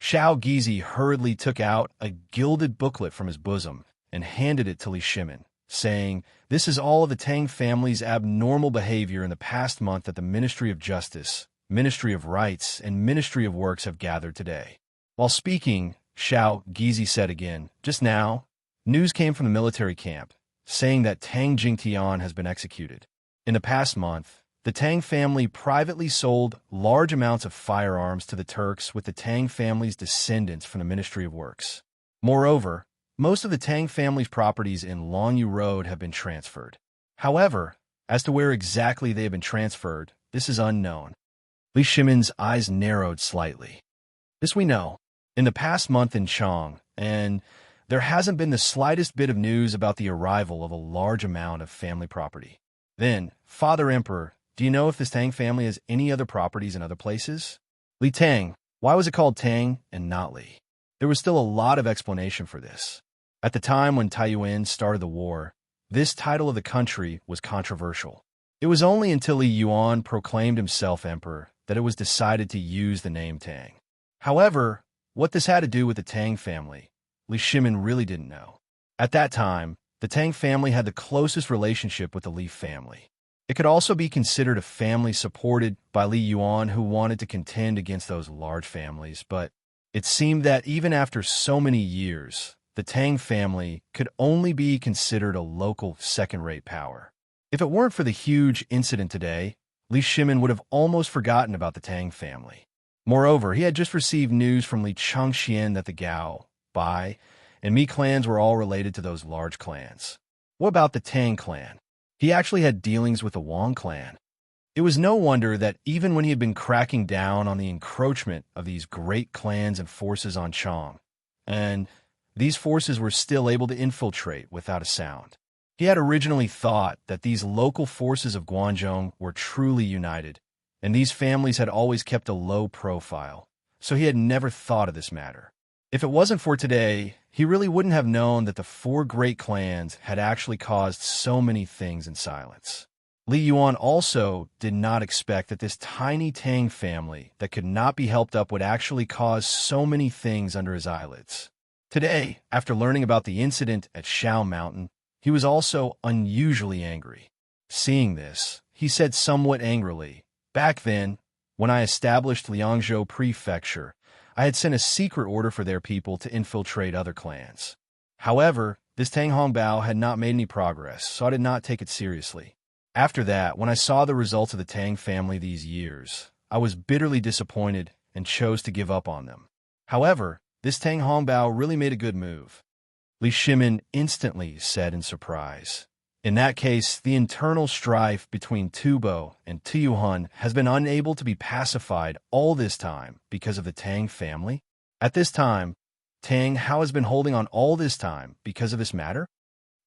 Xiao Gizi hurriedly took out a gilded booklet from his bosom and handed it to Li Shimin, saying, This is all of the Tang family's abnormal behavior in the past month that the Ministry of Justice, Ministry of Rights, and Ministry of Works have gathered today. While speaking, Xiao Gizi said again, Just now, news came from the military camp, saying that Tang Jingtian has been executed. In the past month, the Tang family privately sold large amounts of firearms to the Turks with the Tang family's descendants from the Ministry of Works. Moreover, most of the Tang family's properties in Longyu Road have been transferred. However, as to where exactly they have been transferred, this is unknown. Li Shimin's eyes narrowed slightly. This we know. In the past month in Chang, and there hasn't been the slightest bit of news about the arrival of a large amount of family property. Then, Father Emperor, do you know if this Tang family has any other properties in other places? Li Tang, why was it called Tang and not Li? There was still a lot of explanation for this. At the time when Taiyuan started the war, this title of the country was controversial. It was only until Li Yuan proclaimed himself emperor that it was decided to use the name Tang. However, what this had to do with the Tang family, Li Shimin really didn't know. At that time, the Tang family had the closest relationship with the Li family. It could also be considered a family supported by Li Yuan who wanted to contend against those large families, but it seemed that even after so many years, the Tang family could only be considered a local second-rate power. If it weren't for the huge incident today, Li Shimin would have almost forgotten about the Tang family. Moreover, he had just received news from Li Changxian that the Gao, Bai, and Mi clans were all related to those large clans. What about the Tang clan? He actually had dealings with the Wang clan. It was no wonder that even when he had been cracking down on the encroachment of these great clans and forces on Chang, and these forces were still able to infiltrate without a sound. He had originally thought that these local forces of Guangzhou were truly united, and these families had always kept a low profile, so he had never thought of this matter. If it wasn't for today, he really wouldn't have known that the four great clans had actually caused so many things in silence. Li Yuan also did not expect that this tiny Tang family that could not be helped up would actually cause so many things under his eyelids. Today, after learning about the incident at Shao Mountain, he was also unusually angry. Seeing this, he said somewhat angrily, "Back then, when I established Liangzhou Prefecture, I had sent a secret order for their people to infiltrate other clans. However, this Tang Hongbao had not made any progress, so I did not take it seriously. After that, when I saw the results of the Tang family these years, I was bitterly disappointed and chose to give up on them. However, this Tang Hongbao really made a good move." Li Shimin instantly said in surprise, "In that case, the internal strife between Tubo and Tuyuhun has been unable to be pacified all this time because of the Tang family? At this time, Tang Hao has been holding on all this time because of this matter?"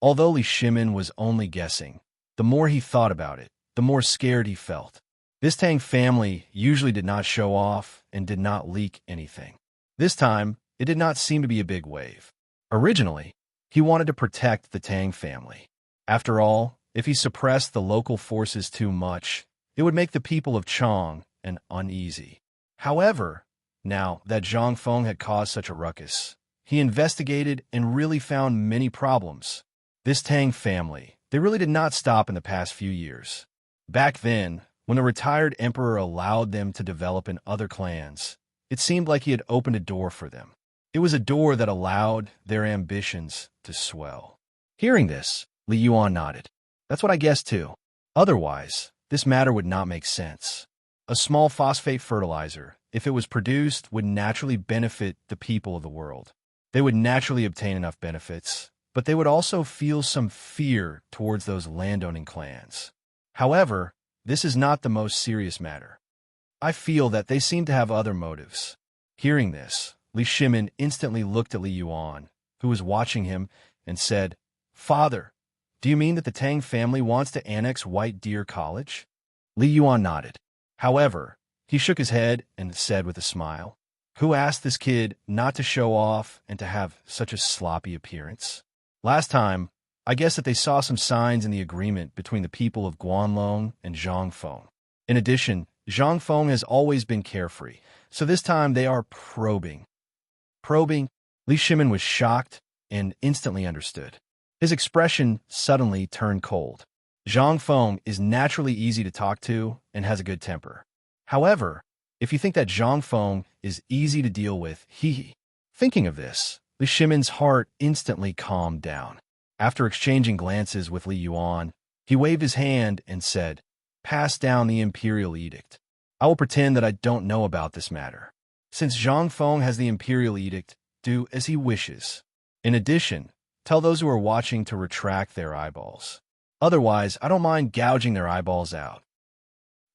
Although Li Shimin was only guessing, the more he thought about it, the more scared he felt. This Tang family usually did not show off and did not leak anything. This time, it did not seem to be a big wave. Originally, he wanted to protect the Tang family. After all, if he suppressed the local forces too much, it would make the people of Chang uneasy. However, now that Zhang Feng had caused such a ruckus, he investigated and really found many problems. This Tang family, they really did not stop in the past few years. Back then, when the retired emperor allowed them to develop in other clans, it seemed like he had opened a door for them. It was a door that allowed their ambitions to swell. Hearing this, Li Yuan nodded. "That's what I guessed too. Otherwise, this matter would not make sense. A small phosphate fertilizer, if it was produced, would naturally benefit the people of the world. They would naturally obtain enough benefits, but they would also feel some fear towards those landowning clans. However, this is not the most serious matter. I feel that they seem to have other motives." Hearing this, Li Shimin instantly looked at Li Yuan, who was watching him, and said, "Father, do you mean that the Tang family wants to annex White Deer College?" Li Yuan nodded. However, he shook his head and said with a smile, "Who asked this kid not to show off and to have such a sloppy appearance? Last time, I guess that they saw some signs in the agreement between the people of Guanlong and Zhang Feng. In addition, Zhang Feng has always been carefree, so this time they are probing." Probing? Li Shimin was shocked and instantly understood. His expression suddenly turned cold. Zhang Feng is naturally easy to talk to and has a good temper. However, if you think that Zhang Feng is easy to deal with, Thinking of this, Li Shimin's heart instantly calmed down. After exchanging glances with Li Yuan, he waved his hand and said, "Pass down the imperial edict. I will pretend that I don't know about this matter. Since Zhang Feng has the imperial edict, do as he wishes. In addition, tell those who are watching to retract their eyeballs. Otherwise, I don't mind gouging their eyeballs out."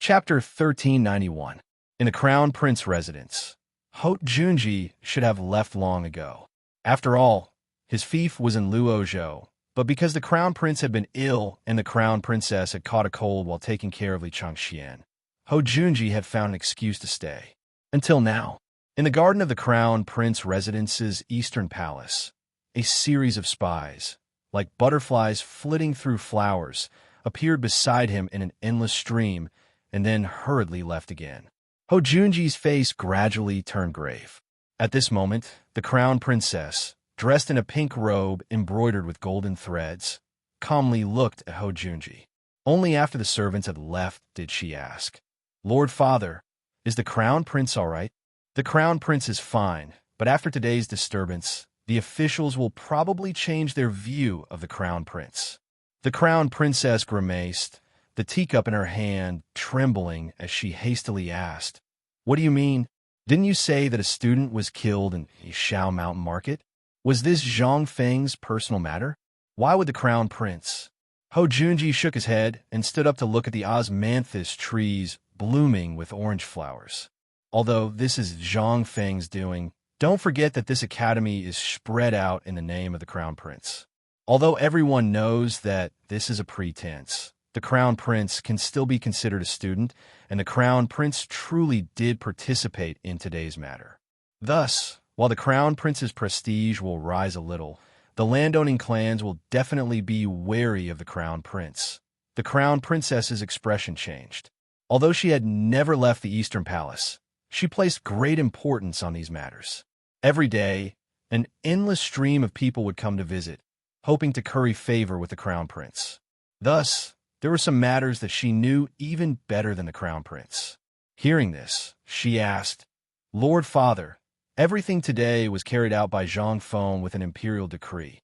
Chapter 1391. In the Crown Prince residence, Ho Junji should have left long ago. After all, his fief was in Luozhou, but because the Crown Prince had been ill and the Crown Princess had caught a cold while taking care of Li Changxian, Ho Junji had found an excuse to stay. Until now. In the garden of the Crown Prince Residence's Eastern Palace, a series of spies, like butterflies flitting through flowers, appeared beside him in an endless stream and then hurriedly left again. Ho Junji's face gradually turned grave. At this moment, the Crown Princess, dressed in a pink robe embroidered with golden threads, calmly looked at Ho Junji. Only after the servants had left did she ask, "Lord Father, is the Crown Prince all right?" "The Crown Prince is fine, but after today's disturbance, the officials will probably change their view of the Crown Prince." The Crown Princess grimaced, the teacup in her hand trembling as she hastily asked, "What do you mean? Didn't you say that a student was killed in Shao Mountain Market? Was this Zhang Feng's personal matter? Why would the Crown Prince?" Ho Junji shook his head and stood up to look at the osmanthus trees blooming with orange flowers. Although this is Zhang Feng's doing, don't forget that this academy is spread out in the name of the Crown Prince. Although everyone knows that this is a pretense, the Crown Prince can still be considered a student, and the Crown Prince truly did participate in today's matter. Thus, while the Crown Prince's prestige will rise a little, the landowning clans will definitely be wary of the Crown Prince. The Crown Princess's expression changed. Although she had never left the Eastern Palace, she placed great importance on these matters. Every day, an endless stream of people would come to visit, hoping to curry favor with the Crown Prince. Thus, there were some matters that she knew even better than the Crown Prince. Hearing this, she asked, "Lord Father, everything today was carried out by Zhang Feng with an imperial decree.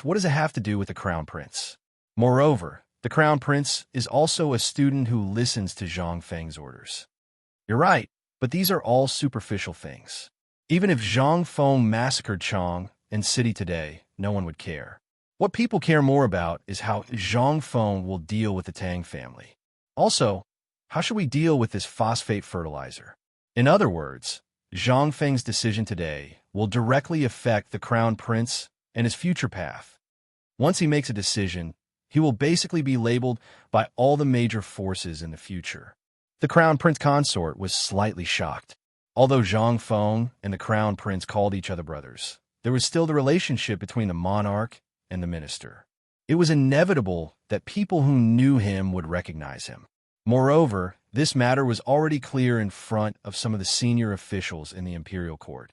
What does it have to do with the Crown Prince? Moreover, the Crown Prince is also a student who listens to Zhang Feng's orders." "You're right, but these are all superficial things. Even if Zhang Feng massacred Chang and city today, no one would care. What people care more about is how Zhang Feng will deal with the Tang family. Also, how should we deal with this phosphate fertilizer?" In other words, Zhang Feng's decision today will directly affect the Crown Prince and his future path. Once he makes a decision, he will basically be labeled by all the major forces in the future. The Crown Prince consort was slightly shocked. Although Zhang Feng and the Crown Prince called each other brothers, there was still the relationship between the monarch and the minister. It was inevitable that people who knew him would recognize him. Moreover, this matter was already clear in front of some of the senior officials in the imperial court.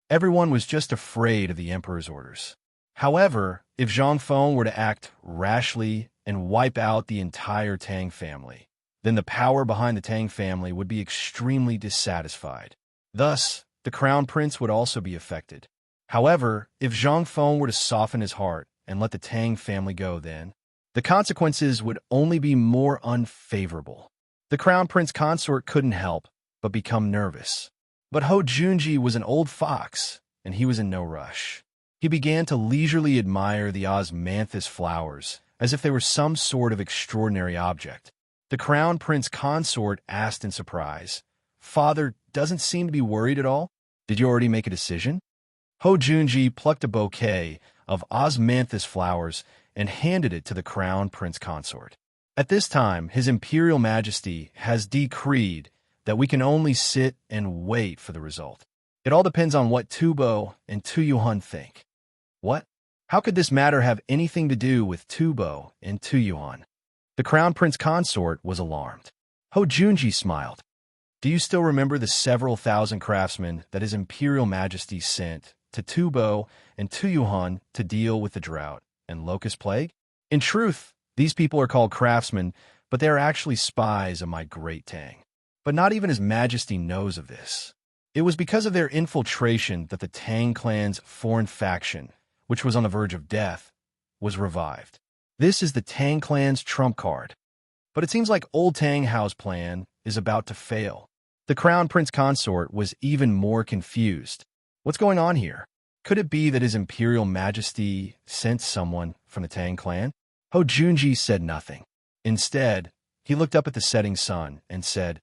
Everyone was just afraid of the emperor's orders. However, if Zhang Feng were to act rashly and wipe out the entire Tang family, then the power behind the Tang family would be extremely dissatisfied. Thus, the Crown Prince would also be affected. However, if Zhang Feng were to soften his heart and let the Tang family go, then the consequences would only be more unfavorable. The Crown Prince consort couldn't help but become nervous. But Ho Junji was an old fox, and he was in no rush. He began to leisurely admire the osmanthus flowers as if they were some sort of extraordinary object. The Crown Prince consort asked in surprise, "Father doesn't seem to be worried at all? Did you already make a decision?" Ho Junji plucked a bouquet of osmanthus flowers and handed it to the Crown Prince consort. "At this time, His Imperial Majesty has decreed that we can only sit and wait for the result. It all depends on what Tubo and Tuyuhan think." "What? How could this matter have anything to do with Tubo and Tuyuhan?" The Crown Prince consort was alarmed. Ho Junji smiled. "Do you still remember the several thousand craftsmen that His Imperial Majesty sent to Tubo and Tuyuhan to deal with the drought and locust plague? In truth, these people are called craftsmen, but they are actually spies of my great Tang. But not even His Majesty knows of this. It was because of their infiltration that the Tang clan's foreign faction, which was on the verge of death, was revived. This is the Tang clan's trump card. But it seems like old Tang Hao's plan is about to fail." The Crown Prince consort was even more confused. What's going on here? Could it be that His Imperial Majesty sent someone from the Tang clan? Ho Junji said nothing. Instead, he looked up at the setting sun and said,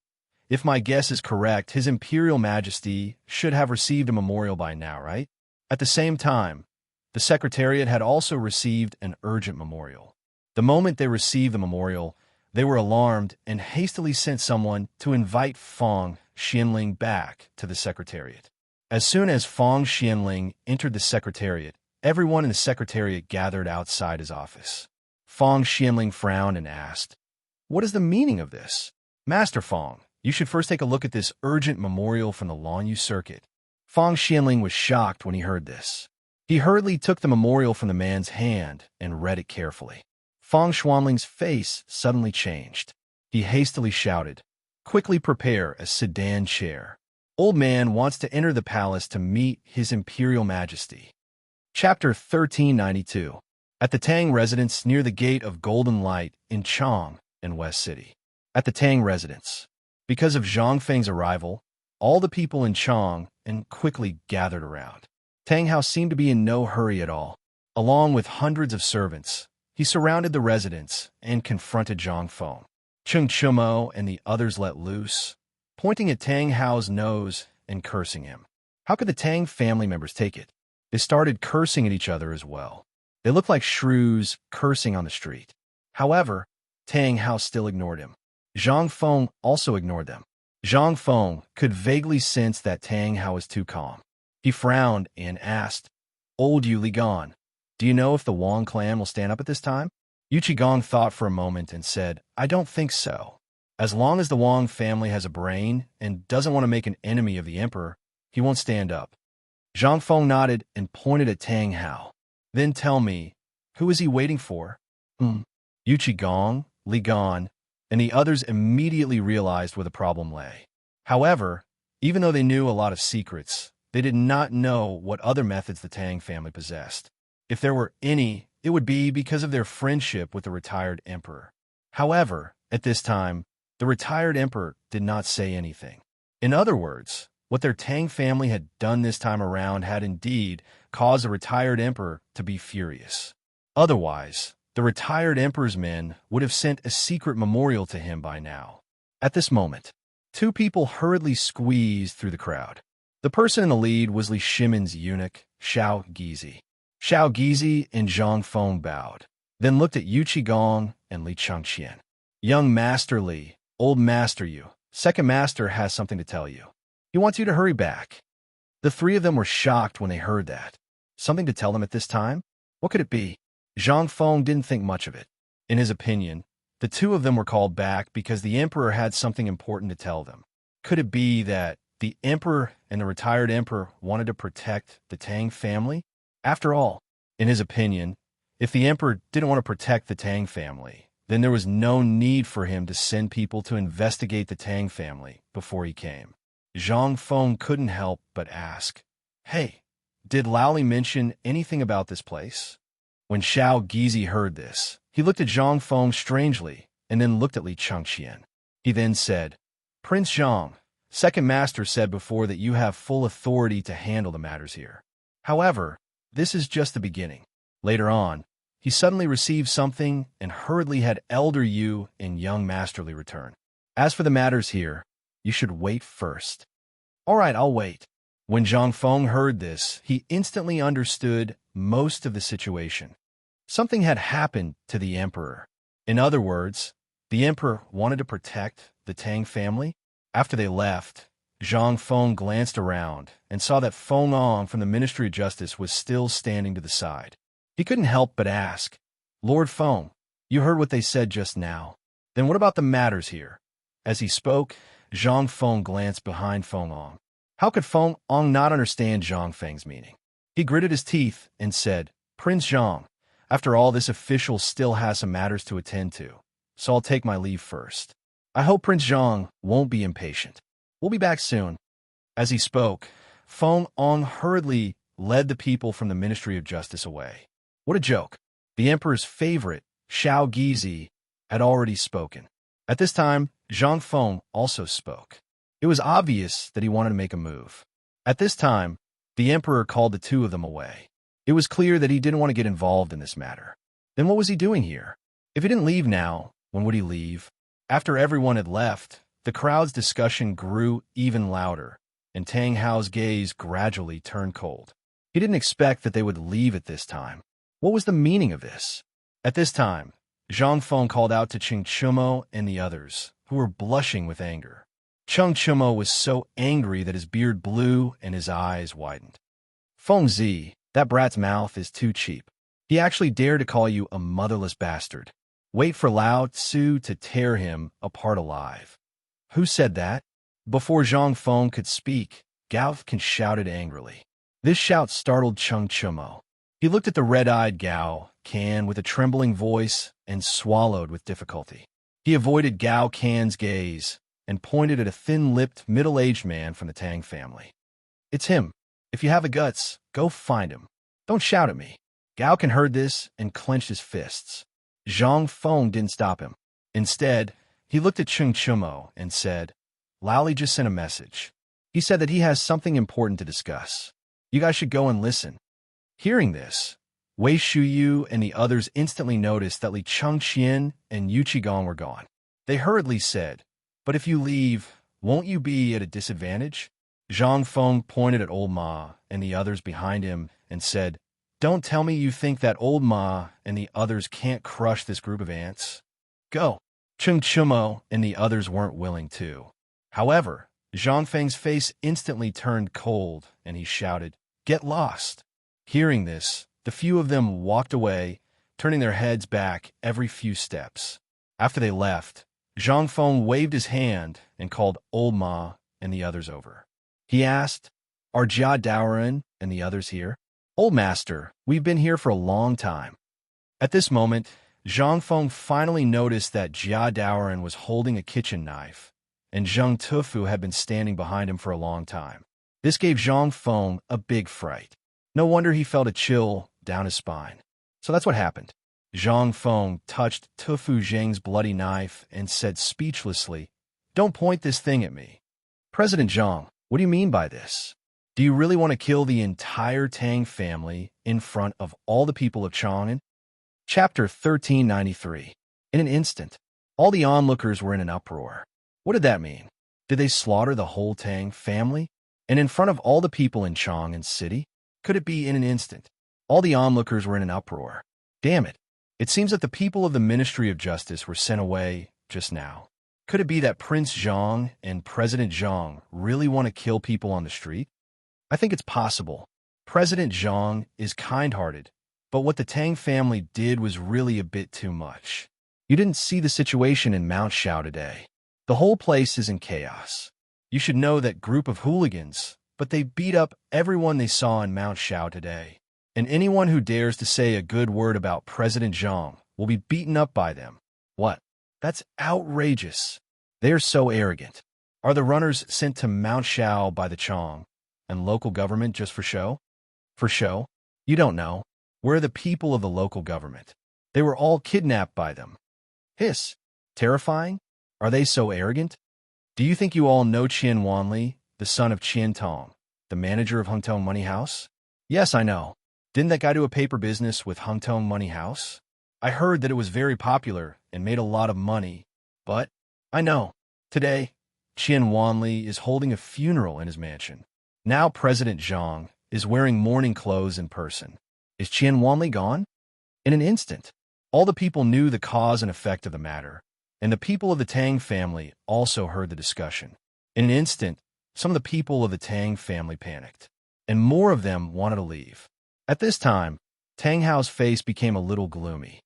"If my guess is correct, His Imperial Majesty should have received a memorial by now, right?" At the same time, the Secretariat had also received an urgent memorial. The moment they received the memorial, they were alarmed and hastily sent someone to invite Feng Xianling back to the Secretariat. As soon as Feng Xianling entered the Secretariat, everyone in the Secretariat gathered outside his office. Feng Xianling frowned and asked, "What is the meaning of this?" "Master Feng, you should first take a look at this urgent memorial from the Lanyu Circuit." Feng Xianling was shocked when he heard this. He hurriedly took the memorial from the man's hand and read it carefully. Feng Xianling's face suddenly changed. He hastily shouted, "Quickly prepare a sedan chair. Old man wants to enter the palace to meet His Imperial Majesty." Chapter 1392. At the Tang residence near the Gate of Golden Light in Chang and West City. At the Tang residence. Because of Zhang Feng's arrival, all the people in Chang and quickly gathered around. Tang Hao seemed to be in no hurry at all. Along with hundreds of servants, he surrounded the residence and confronted Zhang Feng. Cheng Chumo and the others let loose, pointing at Tang Hao's nose and cursing him. How could the Tang family members take it? They started cursing at each other as well. They looked like shrews cursing on the street. However, Tang Hao still ignored him. Zhang Feng also ignored them. Zhang Feng could vaguely sense that Tang Hao was too calm. He frowned and asked, "Old Yu Ligon, do you know if the Wang clan will stand up at this time?" Yu Qigong thought for a moment and said, "I don't think so. As long as the Wang family has a brain and doesn't want to make an enemy of the emperor, he won't stand up." Zhang Feng nodded and pointed at Tang Hao. "Then tell me, who is he waiting for?" Yu Qigong, Li Gan, and the others immediately realized where the problem lay. However, even though they knew a lot of secrets, they did not know what other methods the Tang family possessed. If there were any, it would be because of their friendship with the retired emperor. However, at this time, the retired emperor did not say anything. In other words, what their Tang family had done this time around had indeed caused the retired emperor to be furious. Otherwise, the retired emperor's men would have sent a secret memorial to him by now. At this moment, two people hurriedly squeezed through the crowd. The person in the lead was Li Shimon's eunuch, Xiao Gizi. Xiao Gizi and Zhang Feng bowed, then looked at Yu Qigong and Li Chengqian. "Young Master Li, old Master Yu, second master has something to tell you. He wants you to hurry back." The three of them were shocked when they heard that. Something to tell them at this time? What could it be? Zhang Feng didn't think much of it. In his opinion, the two of them were called back because the emperor had something important to tell them. Could it be that the emperor and the retired emperor wanted to protect the Tang family? After all, in his opinion, if the emperor didn't want to protect the Tang family, then there was no need for him to send people to investigate the Tang family before he came. Zhang Feng couldn't help but ask, "Hey, did Laoli mention anything about this place?" When Xiao Gizi heard this, he looked at Zhang Feng strangely and then looked at Li Chengqian. He then said, "Prince Zhang, second master said before that you have full authority to handle the matters here. However, this is just the beginning." Later on, he suddenly received something and hurriedly had Elder Yu and young Master Li return. "As for the matters here, you should wait first." "All right, I'll wait." When Zhang Feng heard this, he instantly understood most of the situation. Something had happened to the emperor. In other words, the emperor wanted to protect the Tang family. After they left, Zhang Feng glanced around and saw that Feng Ong from the Ministry of Justice was still standing to the side. He couldn't help but ask, "Lord Feng, you heard what they said just now. Then what about the matters here?" As he spoke, Zhang Feng glanced behind Feng Ong. How could Feng Ong not understand Zhang Feng's meaning? He gritted his teeth and said, "Prince Zhang, after all, this official still has some matters to attend to, so I'll take my leave first. I hope Prince Zhang won't be impatient. We'll be back soon." As he spoke, Feng Ong hurriedly led the people from the Ministry of Justice away. What a joke. The emperor's favorite, Xiao Gizi, had already spoken. At this time, Zhang Feng also spoke. It was obvious that he wanted to make a move. At this time, the emperor called the two of them away. It was clear that he didn't want to get involved in this matter. Then what was he doing here? If he didn't leave now, when would he leave? After everyone had left, the crowd's discussion grew even louder, and Tang Hao's gaze gradually turned cold. He didn't expect that they would leave at this time. What was the meaning of this? At this time, Zhang Feng called out to Cheng Chumo and the others, who were blushing with anger. Cheng Chumo was so angry that his beard blew and his eyes widened. "Feng Zi, that brat's mouth is too cheap. He actually dared to call you a motherless bastard. Wait for Lao Tzu to tear him apart alive." "Who said that?" Before Zhang Feng could speak, Gao Can shouted angrily. This shout startled Cheng Chumo. He looked at the red-eyed Gao Can with a trembling voice and swallowed with difficulty. He avoided Gao Can's gaze and pointed at a thin-lipped, middle-aged man from the Tang family. "It's him. If you have the guts, go find him. Don't shout at me." Gao Can heard this and clenched his fists. Zhang Feng didn't stop him. Instead, he looked at Cheng Chumo and said, "Laoli just sent a message. He said that he has something important to discuss. You guys should go and listen." Hearing this, Wei Shuyu and the others instantly noticed that Li Chengqian and Yu Qigong were gone. They hurriedly said, "But if you leave, won't you be at a disadvantage?" Zhang Feng pointed at old Ma and the others behind him and said, "Don't tell me you think that old Ma and the others can't crush this group of ants. Go." Chung Chumo and the others weren't willing to. However, Zhang Feng's face instantly turned cold, and he shouted, "Get lost!" Hearing this, the few of them walked away, turning their heads back every few steps. After they left, Zhang Feng waved his hand and called old Ma and the others over. He asked, "Are Jia Daoren and the others here?" "Old master, we've been here for a long time." At this moment, Zhang Feng finally noticed that Jia Daoren was holding a kitchen knife, and Zheng Tufu had been standing behind him for a long time. This gave Zhang Feng a big fright. No wonder he felt a chill down his spine. So that's what happened. Zhang Feng touched Tufu Zheng's bloody knife and said speechlessly, "Don't point this thing at me." "President Zhang, what do you mean by this? Do you really want to kill the entire Tang family in front of all the people of Chang'an?" Chapter 1393. In an instant, all the onlookers were in an uproar. What did that mean? Did they slaughter the whole Tang family? And in front of all the people in Chang'an City? Could it be in an instant? All the onlookers were in an uproar. Damn it. It seems that the people of the Ministry of Justice were sent away just now. Could it be that Prince Zhang and President Zhang really want to kill people on the street? I think it's possible. President Zhang is kind-hearted, but what the Tang family did was really a bit too much. You didn't see the situation in Mount Shao today. The whole place is in chaos. You should know that group of hooligans, but they beat up everyone they saw in Mount Shao today. And anyone who dares to say a good word about President Zhang will be beaten up by them. What? That's outrageous. They are so arrogant. Are the runners sent to Mount Shao by the Chong and local government just for show? For show? You don't know. Where are the people of the local government? They were all kidnapped by them. Hiss. Terrifying? Are they so arrogant? Do you think you all know Qian Wanli, the son of Qian Tong, the manager of Hungtong Money House? Yes, I know. Didn't that guy do a paper business with Hungtong Money House? I heard that it was very popular and made a lot of money, but I know. Today, Qian Wanli is holding a funeral in his mansion. Now President Zhang is wearing mourning clothes in person. Is Qian Wanli gone? In an instant, all the people knew the cause and effect of the matter, and the people of the Tang family also heard the discussion. In an instant, some of the people of the Tang family panicked, and more of them wanted to leave. At this time, Tang Hao's face became a little gloomy.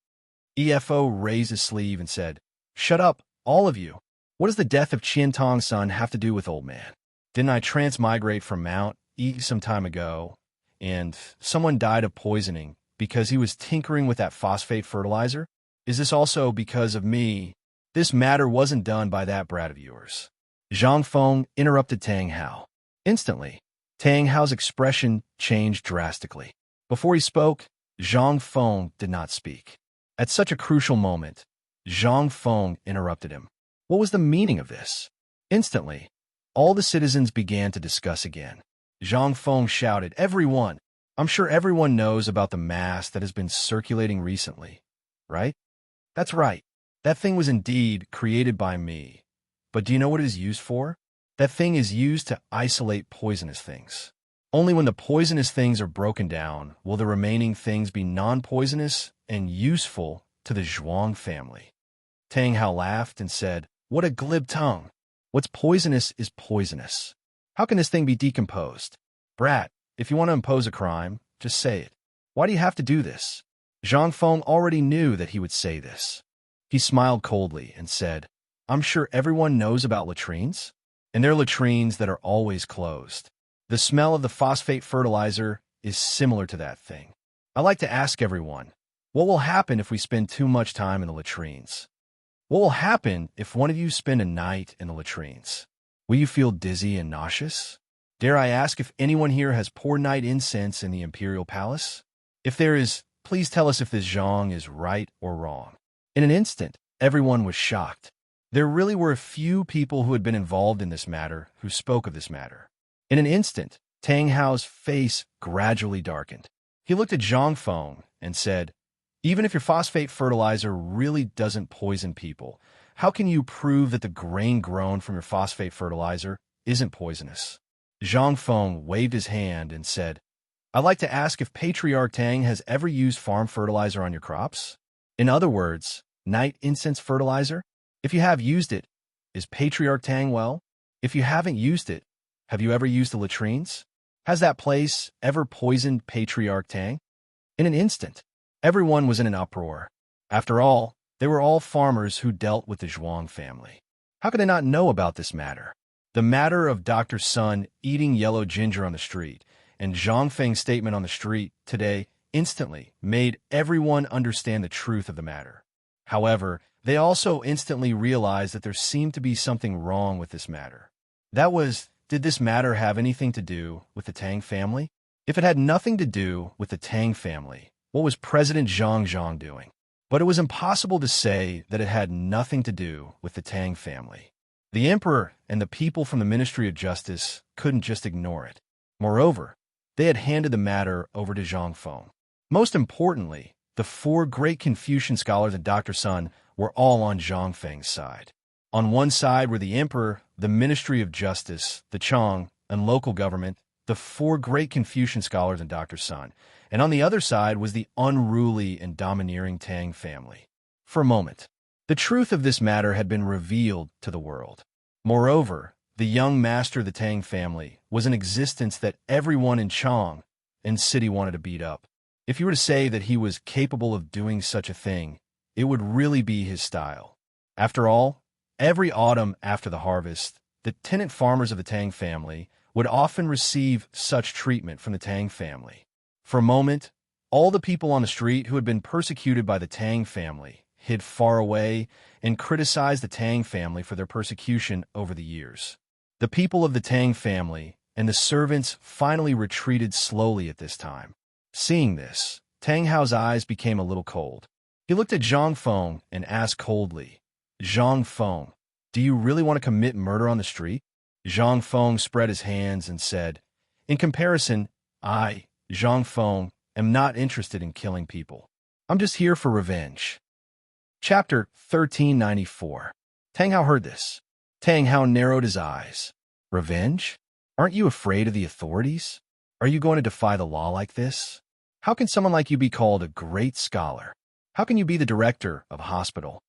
EFO raised his sleeve and said, "Shut up, all of you. What does the death of Qian Tong's son have to do with old man? Didn't I transmigrate from Mount E some time ago, and someone died of poisoning because he was tinkering with that phosphate fertilizer? Is this also because of me? This matter wasn't done by that brat of yours." Zhang Feng interrupted Tang Hao. Instantly, Tang Hao's expression changed drastically. Before he spoke, Zhang Feng did not speak. At such a crucial moment, Zhang Feng interrupted him. What was the meaning of this? Instantly, all the citizens began to discuss again. Zhang Feng shouted, "Everyone! I'm sure everyone knows about the mask that has been circulating recently, right? That's right. That thing was indeed created by me. But do you know what it is used for? That thing is used to isolate poisonous things. Only when the poisonous things are broken down will the remaining things be non-poisonous and useful to the Zhuang family." Tang Hao laughed and said, "What a glib tongue. What's poisonous is poisonous. How can this thing be decomposed? Brat, if you want to impose a crime, just say it. Why do you have to do this?" Zhang Feng already knew that he would say this. He smiled coldly and said, "I'm sure everyone knows about latrines, and they're latrines that are always closed. The smell of the phosphate fertilizer is similar to that thing. I like to ask everyone, what will happen if we spend too much time in the latrines? What will happen if one of you spend a night in the latrines? Will you feel dizzy and nauseous? Dare I ask if anyone here has poured night incense in the Imperial Palace? If there is, please tell us if this Zhang is right or wrong." In an instant, everyone was shocked. There really were a few people who had been involved in this matter who spoke of this matter. In an instant, Tang Hao's face gradually darkened. He looked at Zhang Feng and said, even if your phosphate fertilizer really doesn't poison people, how can you prove that the grain grown from your phosphate fertilizer isn't poisonous? Zhang Feng waved his hand and said, I'd like to ask if Patriarch Tang has ever used farm fertilizer on your crops? In other words, night incense fertilizer? If you have used it, is Patriarch Tang well? If you haven't used it, have you ever used the latrines? Has that place ever poisoned Patriarch Tang? In an instant, everyone was in an uproar. After all, they were all farmers who dealt with the Zhuang family. How could they not know about this matter? The matter of Dr. Sun eating yellow ginger on the street and Zhang Feng's statement on the street today instantly made everyone understand the truth of the matter. However, they also instantly realized that there seemed to be something wrong with this matter. That was, did this matter have anything to do with the Tang family? If it had nothing to do with the Tang family, what was President Zhang doing? But it was impossible to say that it had nothing to do with the Tang family. The emperor and the people from the Ministry of Justice couldn't just ignore it. Moreover, they had handed the matter over to Zhang Feng. Most importantly, the four great Confucian scholars and Dr. Sun were all on Zhang Feng's side. On one side were the emperor, the Ministry of Justice, the Chang, and local government, the four great Confucian scholars and Dr. Sun, and on the other side was the unruly and domineering Tang family. For a moment, the truth of this matter had been revealed to the world. Moreover, the young master of the Tang family was an existence that everyone in Chang and city wanted to beat up. If you were to say that he was capable of doing such a thing, it would really be his style. After all, every autumn after the harvest, the tenant farmers of the Tang family would often receive such treatment from the Tang family. For a moment, all the people on the street who had been persecuted by the Tang family hid far away and criticized the Tang family for their persecution over the years. The people of the Tang family and the servants finally retreated slowly at this time. Seeing this, Tang Hao's eyes became a little cold. He looked at Zhang Feng and asked coldly, Zhang Feng, do you really want to commit murder on the street? Zhang Feng spread his hands and said, in comparison, I, Zhang Feng, am not interested in killing people. I'm just here for revenge. Chapter 1394. Tang Hao heard this. Tang Hao narrowed his eyes. Revenge? Aren't you afraid of the authorities? Are you going to defy the law like this? How can someone like you be called a great scholar? How can you be the director of a hospital?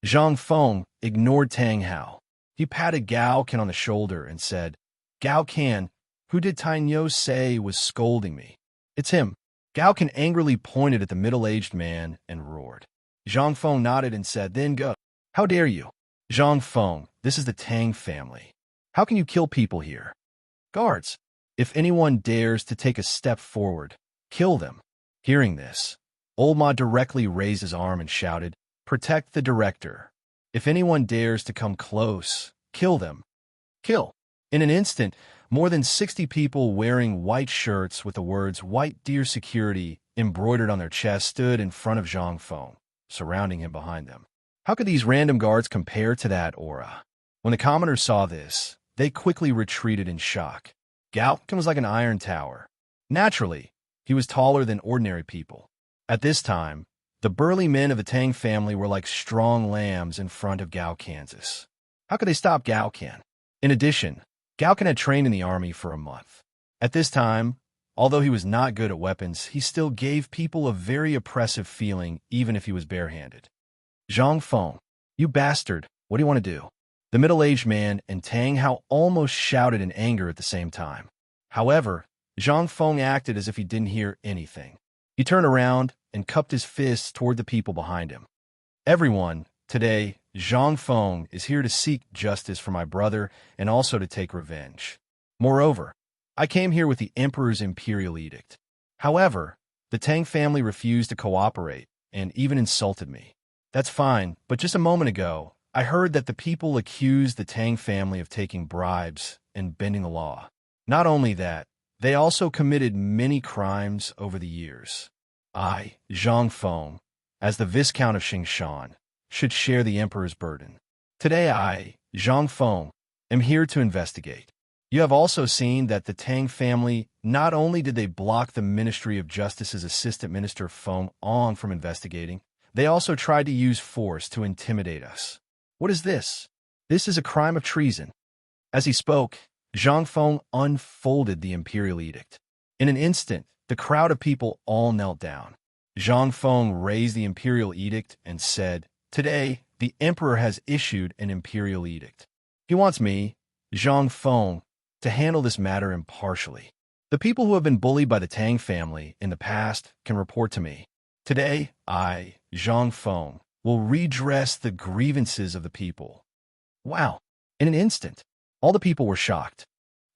Zhang Feng ignored Tang Hao. He patted Gao Ken on the shoulder and said, Gao Ken, who did Tainyo say was scolding me? It's him. Gao Ken angrily pointed at the middle-aged man and roared. Zhang Feng nodded and said, then go. How dare you? Zhang Feng, this is the Tang family. How can you kill people here? Guards, if anyone dares to take a step forward, kill them. Hearing this, Old Ma directly raised his arm and shouted, protect the director. If anyone dares to come close, kill them. Kill. In an instant, more than 60 people wearing white shirts with the words White Deer Security embroidered on their chests stood in front of Zhang Feng, surrounding him behind them. How could these random guards compare to that aura? When the commoners saw this, they quickly retreated in shock. Gao Ken was like an iron tower. Naturally, he was taller than ordinary people. At this time, the burly men of the Tang family were like strong lambs in front of Gao Kansas. How could they stop Gao Ken? In addition, Gao Ken had trained in the army for a month. At this time, although he was not good at weapons, he still gave people a very oppressive feeling even if he was barehanded. Zhang Feng, you bastard, what do you want to do? The middle-aged man and Tang Hao almost shouted in anger at the same time. However, Zhang Feng acted as if he didn't hear anything. He turned around and cupped his fists toward the people behind him. Everyone, today, Zhang Feng is here to seek justice for my brother and also to take revenge. Moreover, I came here with the Emperor's imperial edict. However, the Tang family refused to cooperate and even insulted me. That's fine, but just a moment ago, I heard that the people accused the Tang family of taking bribes and bending the law. Not only that, they also committed many crimes over the years. I, Zhang Feng, as the Viscount of Xingshan, should share the Emperor's burden. Today I, Zhang Feng, am here to investigate. You have also seen that the Tang family, not only did they block the Ministry of Justice's Assistant Minister Feng Ong from investigating, they also tried to use force to intimidate us. What is this? This is a crime of treason. As he spoke, Zhang Feng unfolded the imperial edict. In an instant, the crowd of people all knelt down. Zhang Feng raised the imperial edict and said, "Today, the emperor has issued an imperial edict. He wants me, Zhang Feng, to handle this matter impartially. The people who have been bullied by the Tang family in the past can report to me. Today, I, Zhang Feng, will redress the grievances of the people." Wow! In an instant, all the people were shocked.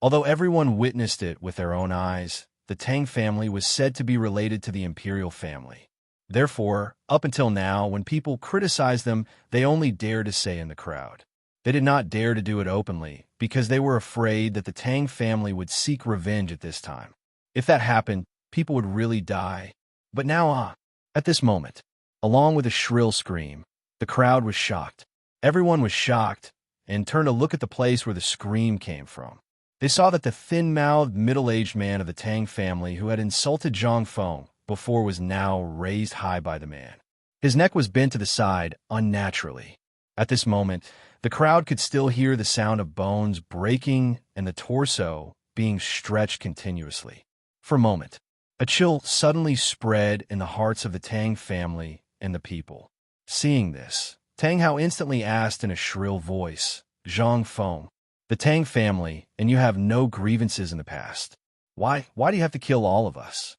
Although everyone witnessed it with their own eyes, the Tang family was said to be related to the imperial family. Therefore, up until now, when people criticized them, they only dared to say in the crowd. They did not dare to do it openly because they were afraid that the Tang family would seek revenge at this time. If that happened, people would really die. But now, at this moment, along with a shrill scream, the crowd was shocked. Everyone was shocked and turned to look at the place where the scream came from. They saw that the thin-mouthed, middle-aged man of the Tang family who had insulted Zhang Feng before was now raised high by the man. His neck was bent to the side unnaturally. At this moment, the crowd could still hear the sound of bones breaking and the torso being stretched continuously. For a moment, a chill suddenly spread in the hearts of the Tang family and the people. Seeing this, Tang Hao instantly asked in a shrill voice, "Zhang Feng, the Tang family, and you have no grievances in the past. Why do you have to kill all of us?"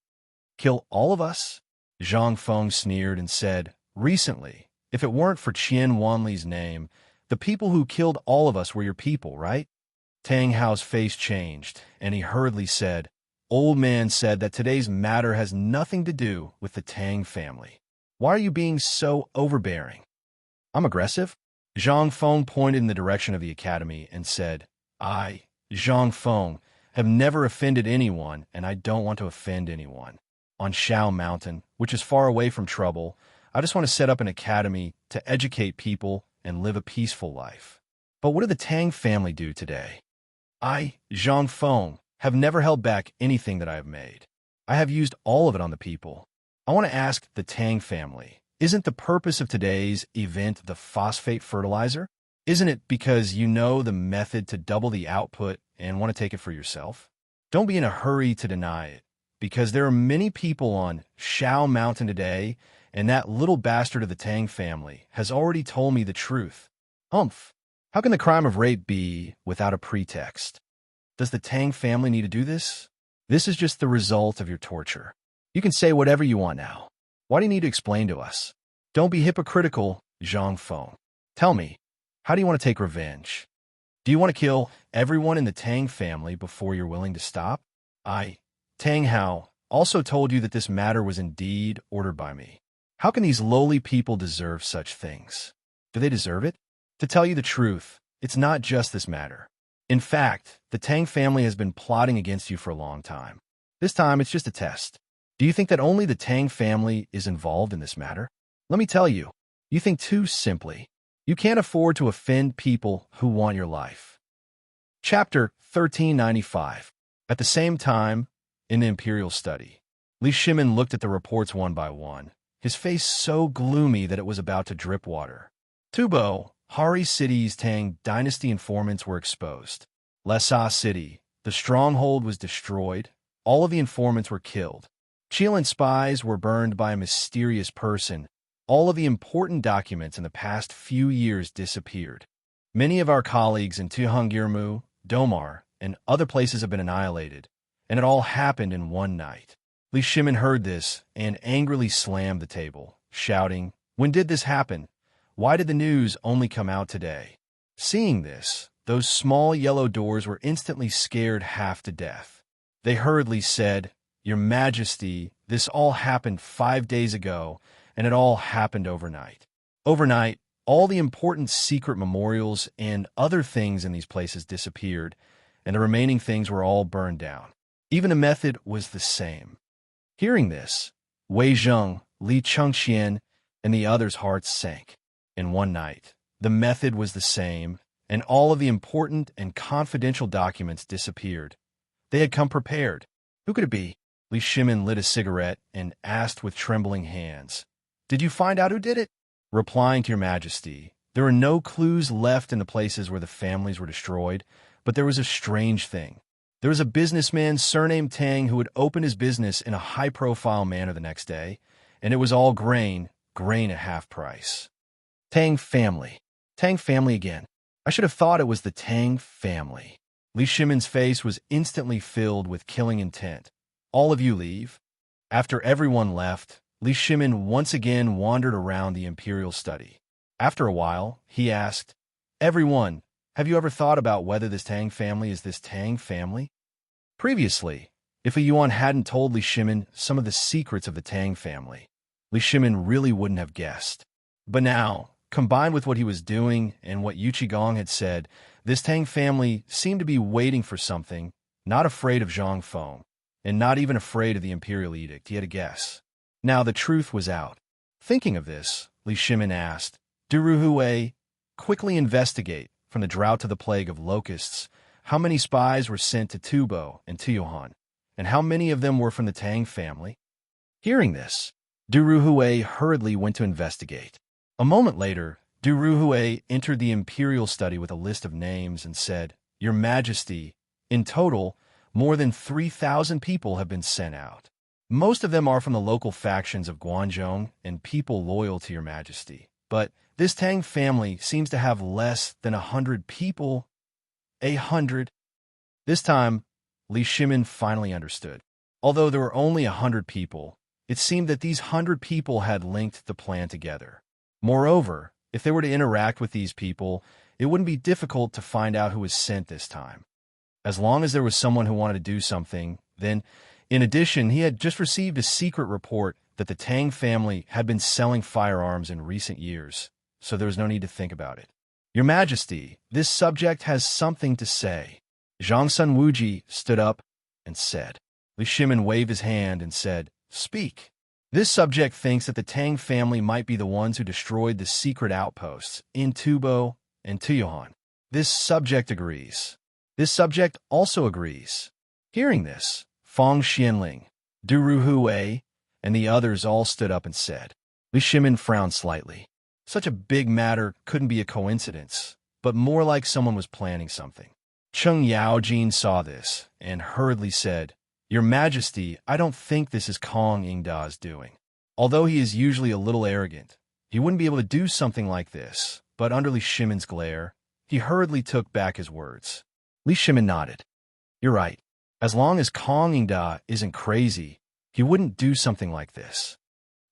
"Kill all of us?" Zhang Feng sneered and said, "Recently, if it weren't for Qian Wanli's name, the people who killed all of us were your people, right?" Tang Hao's face changed, and he hurriedly said, "Old man said that today's matter has nothing to do with the Tang family. Why are you being so overbearing?" "I'm aggressive?" Zhang Feng pointed in the direction of the academy and said, "I, Zhang Feng, have never offended anyone, and I don't want to offend anyone. On Shao Mountain, which is far away from trouble, I just want to set up an academy to educate people and live a peaceful life. But what did the Tang family do today? I, Zhang Feng, have never held back anything that I have made. I have used all of it on the people. I want to ask the Tang family, isn't the purpose of today's event the phosphate fertilizer? Isn't it because you know the method to double the output and want to take it for yourself? Don't be in a hurry to deny it, because there are many people on Shao Mountain today, and that little bastard of the Tang family has already told me the truth. Humph! How can the crime of rape be without a pretext? Does the Tang family need to do this? This is just the result of your torture. You can say whatever you want now. Why do you need to explain to us? Don't be hypocritical, Zhang Feng. Tell me, how do you want to take revenge? Do you want to kill everyone in the Tang family before you're willing to stop? I, Tang Hao, also told you that this matter was indeed ordered by me. How can these lowly people deserve such things? Do they deserve it? To tell you the truth, it's not just this matter. In fact, the Tang family has been plotting against you for a long time. This time, it's just a test. Do you think that only the Tang family is involved in this matter? Let me tell you, you think too simply. You can't afford to offend people who want your life. Chapter 1395. At the same time, in the Imperial Study, Li Shimin looked at the reports one by one, his face so gloomy that it was about to drip water. Tubo, Hari City's Tang dynasty informants were exposed. Lessa City, the stronghold was destroyed. All of the informants were killed. Chilean spies were burned by a mysterious person. All of the important documents in the past few years disappeared. Many of our colleagues in Tuhangirmu, Domar, and other places have been annihilated, and it all happened in one night. Li Shimin heard this and angrily slammed the table, shouting, "When did this happen? Why did the news only come out today?" Seeing this, those small yellow doors were instantly scared half to death. They hurriedly said, "Your Majesty, this all happened 5 days ago, and it all happened overnight." Overnight, all the important secret memorials and other things in these places disappeared, and the remaining things were all burned down. Even the method was the same. Hearing this, Wei Zheng, Li Chengxian, and the others' hearts sank. In one night, the method was the same, and all of the important and confidential documents disappeared. They had come prepared. Who could it be? Li Shimin lit a cigarette and asked with trembling hands. Did you find out who did it? Replying to your majesty, there were no clues left in the places where the families were destroyed, but there was a strange thing. There was a businessman surnamed Tang who had opened his business in a high-profile manner the next day, and it was all grain at half price. Tang family. Tang family again. I should have thought it was the Tang family. Li Shimin's face was instantly filled with killing intent. All of you leave. After everyone left, Li Shimin once again wandered around the imperial study. After a while, he asked, Everyone, have you ever thought about whether this Tang family is this Tang family? Previously, if a Yuan hadn't told Li Shimin some of the secrets of the Tang family, Li Shimin really wouldn't have guessed. But now, combined with what he was doing and what Yu Qigong had said, this Tang family seemed to be waiting for something, not afraid of Zhang Feng, and not even afraid of the imperial edict. He had a guess. Now the truth was out. Thinking of this, Li Shimin asked, Duruhui, quickly investigate, from the drought to the plague of locusts, how many spies were sent to Tubo and Tuyohan, and how many of them were from the Tang family? Hearing this, Duruhui hurriedly went to investigate. A moment later, Duruhui entered the imperial study with a list of names and said, Your Majesty, in total, more than 3,000 people have been sent out. Most of them are from the local factions of Guanzhong and people loyal to Your Majesty. But this Tang family seems to have less than 100 people. 100. This time, Li Shimin finally understood. Although there were only 100 people, it seemed that these 100 people had linked the plan together. Moreover, if they were to interact with these people, it wouldn't be difficult to find out who was sent this time. As long as there was someone who wanted to do something, then, in addition, he had just received a secret report that the Tang family had been selling firearms in recent years, so there was no need to think about it. Your Majesty, this subject has something to say. Zhang Sun Wuji stood up and said. Li Shimin waved his hand and said, Speak. This subject thinks that the Tang family might be the ones who destroyed the secret outposts in Tubo and Tuyohan. This subject agrees. This subject also agrees. Hearing this, Fang Xianling, Duruhui, and the others all stood up and said. Li Shimin frowned slightly. Such a big matter couldn't be a coincidence, but more like someone was planning something. Cheng Yaojin saw this and hurriedly said, Your Majesty, I don't think this is Kong Ingda's doing. Although he is usually a little arrogant, he wouldn't be able to do something like this, but under Li Shimin's glare, he hurriedly took back his words. Li Shimin nodded. You're right. As long as Kong Ingda isn't crazy, he wouldn't do something like this.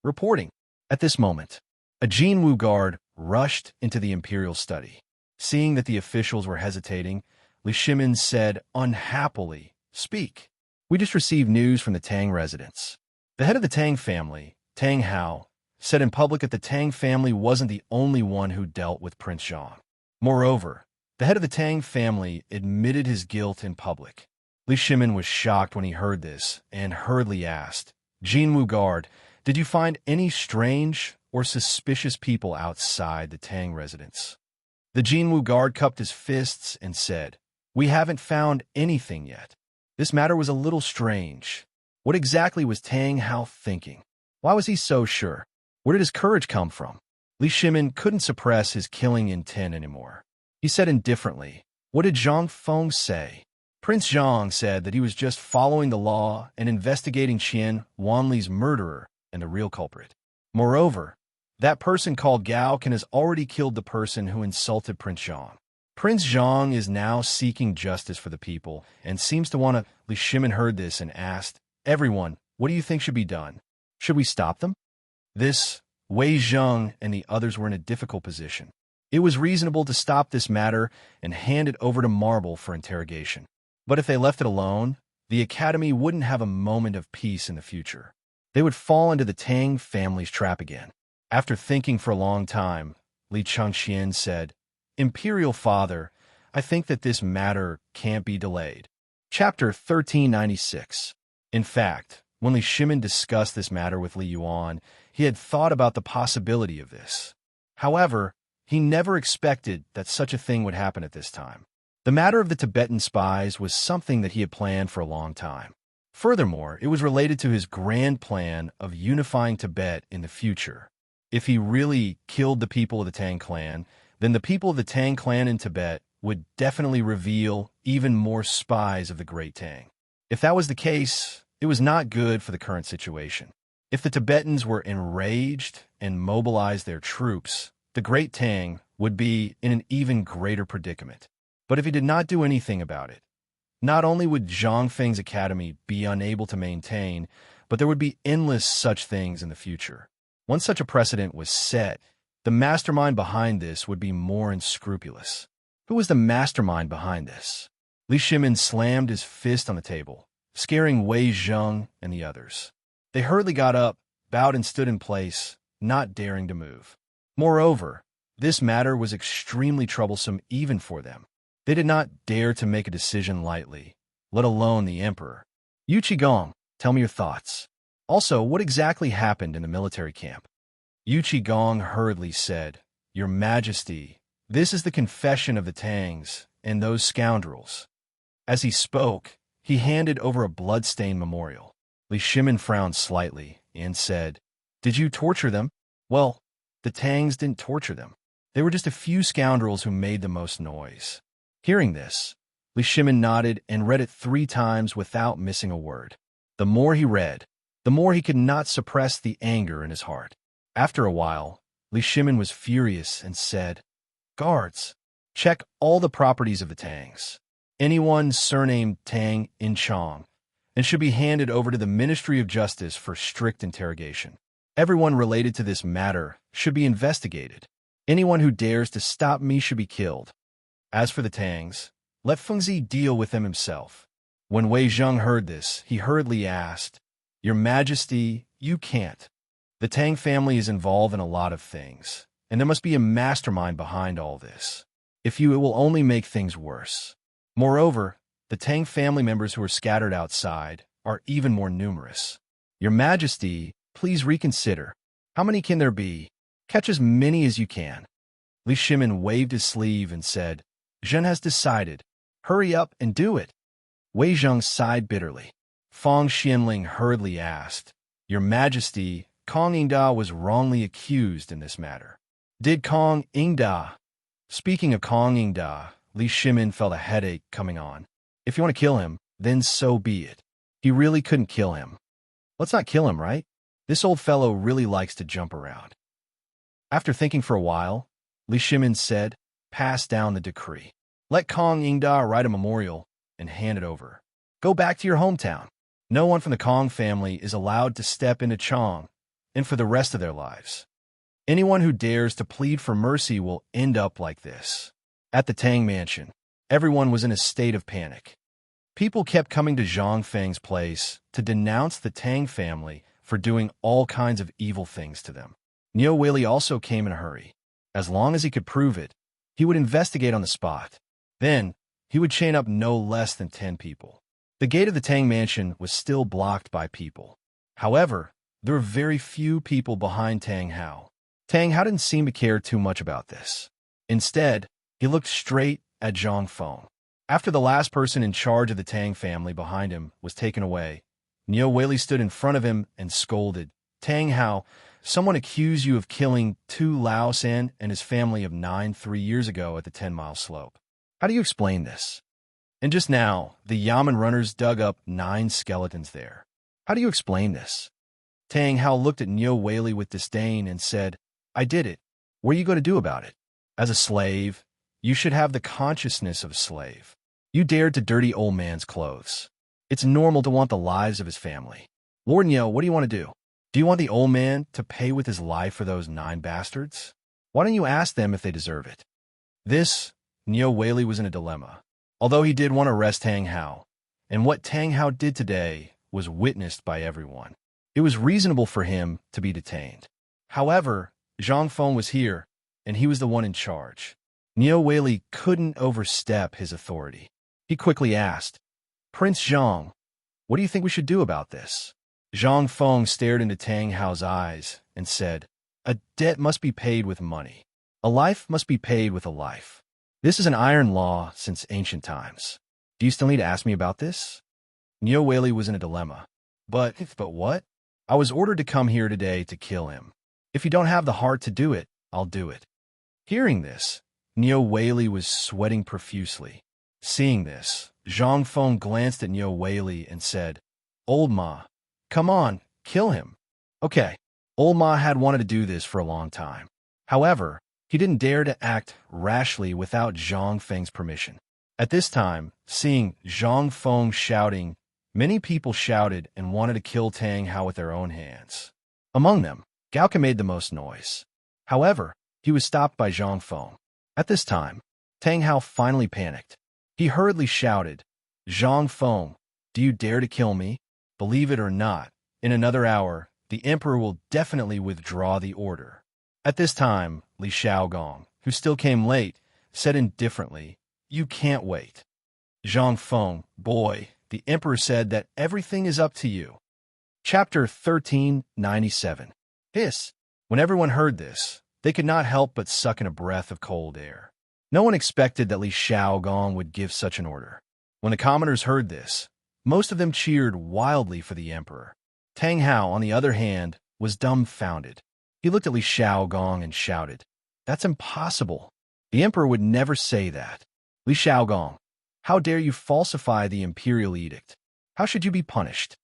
Reporting. At this moment, a Jinwu guard rushed into the imperial study. Seeing that the officials were hesitating, Li Shimin said unhappily, Speak. We just received news from the Tang residents. The head of the Tang family, Tang Hao, said in public that the Tang family wasn't the only one who dealt with Prince Zhang. Moreover, the head of the Tang family admitted his guilt in public. Li Shimin was shocked when he heard this and hurriedly asked, Jinwu guard, did you find any strange or suspicious people outside the Tang residence? The Jinwu guard cupped his fists and said, We haven't found anything yet. This matter was a little strange. What exactly was Tang Hao thinking? Why was he so sure? Where did his courage come from? Li Shimin couldn't suppress his killing intent anymore. He said indifferently, What did Zhang Feng say? Prince Zhang said that he was just following the law and investigating Qian Wanli's murderer and the real culprit. Moreover, that person called Gao Can has already killed the person who insulted Prince Zhang. Prince Zhang is now seeking justice for the people and seems to want to. Li Shimin heard this and asked, Everyone, what do you think should be done? Should we stop them? This, Wei Zheng and the others were in a difficult position. It was reasonable to stop this matter and hand it over to Marble for interrogation. But if they left it alone, the Academy wouldn't have a moment of peace in the future. They would fall into the Tang family's trap again. After thinking for a long time, Li Changxian said, Imperial Father, I think that this matter can't be delayed. Chapter 1396. In fact, when Li Shimin discussed this matter with Li Yuan, he had thought about the possibility of this. However, He never expected that such a thing would happen at this time. The matter of the Tibetan spies was something that he had planned for a long time. Furthermore, it was related to his grand plan of unifying Tibet in the future. If he really killed the people of the Tang clan, then the people of the Tang clan in Tibet would definitely reveal even more spies of the Great Tang. If that was the case, it was not good for the current situation. If the Tibetans were enraged and mobilized their troops, the Great Tang would be in an even greater predicament. But if he did not do anything about it, not only would Zhang Feng's academy be unable to maintain, but there would be endless such things in the future. Once such a precedent was set, the mastermind behind this would be more unscrupulous. Who was the mastermind behind this? Li Shimin slammed his fist on the table, scaring Wei Zheng and the others. They hurriedly got up, bowed and stood in place, not daring to move. Moreover, this matter was extremely troublesome even for them. They did not dare to make a decision lightly, let alone the emperor. Yu Qigong, tell me your thoughts. Also, what exactly happened in the military camp? Yu Qigong hurriedly said, Your Majesty, this is the confession of the Tangs and those scoundrels. As he spoke, he handed over a blood-stained memorial. Li Shimin frowned slightly and said, Did you torture them? Well, the Tangs didn't torture them. They were just a few scoundrels who made the most noise. Hearing this, Li Shimin nodded and read it 3 times without missing a word. The more he read, the more he could not suppress the anger in his heart. After a while, Li Shimin was furious and said, Guards, check all the properties of the Tangs. Anyone surnamed Tang in Chong, and should be handed over to the Ministry of Justice for strict interrogation. Everyone related to this matter should be investigated. Anyone who dares to stop me should be killed. As for the Tangs, let Fengzi deal with them himself. When Wei Zheng heard this, he hurriedly asked, Your Majesty, you can't. The Tang family is involved in a lot of things, and there must be a mastermind behind all this. If you, it will only make things worse. Moreover, the Tang family members who are scattered outside are even more numerous. Your Majesty, please reconsider. How many can there be? Catch as many as you can. Li Shimin waved his sleeve and said, Zhen has decided. Hurry up and do it. Wei Zheng sighed bitterly. Fang Xianling hurriedly asked, Your Majesty, Kong Yingda was wrongly accused in this matter. Did Kong Yingda? Speaking of Kong Yingda, Li Shimin felt a headache coming on. If you want to kill him, then so be it. He really couldn't kill him. Let's not kill him, right? This old fellow really likes to jump around. After thinking for a while, Li Shimin said, Pass down the decree. Let Kong Yingda write a memorial and hand it over. Go back to your hometown. No one from the Kong family is allowed to step into Chong, and for the rest of their lives. Anyone who dares to plead for mercy will end up like this. At the Tang mansion, everyone was in a state of panic. People kept coming to Zhang Feng's place to denounce the Tang family for doing all kinds of evil things to them. Niu Weili also came in a hurry. As long as he could prove it, he would investigate on the spot. Then, he would chain up no less than 10 people. The gate of the Tang mansion was still blocked by people. However, there were very few people behind Tang Hao. Tang Hao didn't seem to care too much about this. Instead, he looked straight at Zhang Feng. After the last person in charge of the Tang family behind him was taken away, Niu Weili stood in front of him and scolded, Tang Hao, someone accused you of killing Tu Lao San and his family of 9 3 years ago at the 10-mile slope. How do you explain this? And just now, the Yamen runners dug up 9 skeletons there. How do you explain this? Tang Hao looked at Niu Weili with disdain and said, I did it. What are you going to do about it? As a slave, you should have the consciousness of a slave. You dared to dirty old man's clothes. It's normal to want the lives of his family. Lord Niu, what do you want to do? Do you want the old man to pay with his life for those 9 bastards? Why don't you ask them if they deserve it? Niu Weili was in a dilemma. Although he did want to arrest Tang Hao, and what Tang Hao did today was witnessed by everyone. It was reasonable for him to be detained. However, Zhang Feng was here, and he was the one in charge. Niu Weili couldn't overstep his authority. He quickly asked, Prince Zhang, what do you think we should do about this? Zhang Feng stared into Tang Hao's eyes and said, A debt must be paid with money. A life must be paid with a life. This is an iron law since ancient times. Do you still need to ask me about this? Neo Whaley was in a dilemma. But what? I was ordered to come here today to kill him. If you don't have the heart to do it, I'll do it. Hearing this, Neo Whaley was sweating profusely. Seeing this, Zhang Feng glanced at Neo Whaley and said, Old Ma, come on, kill him. Okay, Old Ma had wanted to do this for a long time. However, he didn't dare to act rashly without Zhang Feng's permission. At this time, seeing Zhang Feng shouting, many people shouted and wanted to kill Tang Hao with their own hands. Among them, Gao Ke made the most noise. However, he was stopped by Zhang Feng. At this time, Tang Hao finally panicked. He hurriedly shouted, Zhang Feng, do you dare to kill me? Believe it or not, in another hour, the emperor will definitely withdraw the order. At this time, Li Shaogong, who still came late, said indifferently, You can't wait. Zhang Feng, boy, the emperor said that everything is up to you. Chapter 1397. Hiss. When everyone heard this, they could not help but suck in a breath of cold air. No one expected that Li Shaogong would give such an order. When the commoners heard this, most of them cheered wildly for the emperor. Tang Hao, on the other hand, was dumbfounded. He looked at Li Shaogong and shouted, That's impossible. The emperor would never say that. Li Shaogong, how dare you falsify the imperial edict? How should you be punished?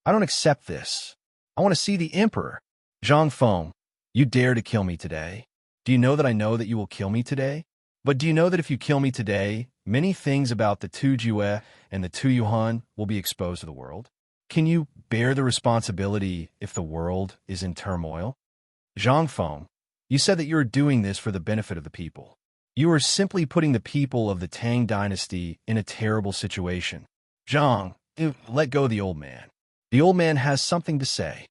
I don't accept this. I want to see the emperor. Zhang Feng, you dare to kill me today? Do you know that I know that you will kill me today? But do you know that if you kill me today, many things about the Tu Jue and the Tu Yuan will be exposed to the world? Can you bear the responsibility if the world is in turmoil? Zhang Feng, you said that you are doing this for the benefit of the people. You are simply putting the people of the Tang dynasty in a terrible situation. Zhang, let go of the old man. The old man has something to say.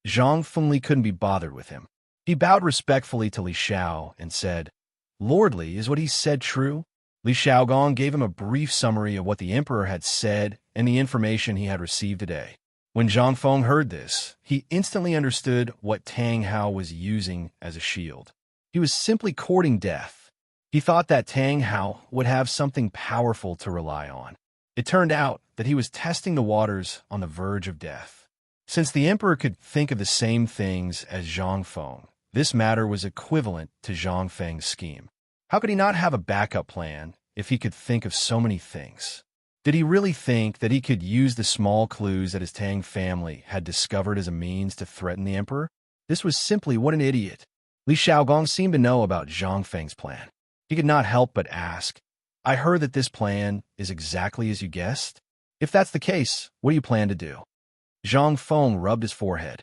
Zhang Fengli couldn't be bothered with him. He bowed respectfully to Li Xiao and said, Lordly, is what he said true? Li Shaogong gave him a brief summary of what the emperor had said and the information he had received today. When Zhang Feng heard this, he instantly understood what Tang Hao was using as a shield. He was simply courting death. He thought that Tang Hao would have something powerful to rely on. It turned out that he was testing the waters on the verge of death. Since the emperor could think of the same things as Zhang Feng, this matter was equivalent to Zhang Feng's scheme. How could he not have a backup plan if he could think of so many things? Did he really think that he could use the small clues that his Tang family had discovered as a means to threaten the emperor? This was simply what an idiot. Li Shaogong seemed to know about Zhang Feng's plan. He could not help but ask, I heard that this plan is exactly as you guessed. If that's the case, what do you plan to do? Zhang Feng rubbed his forehead.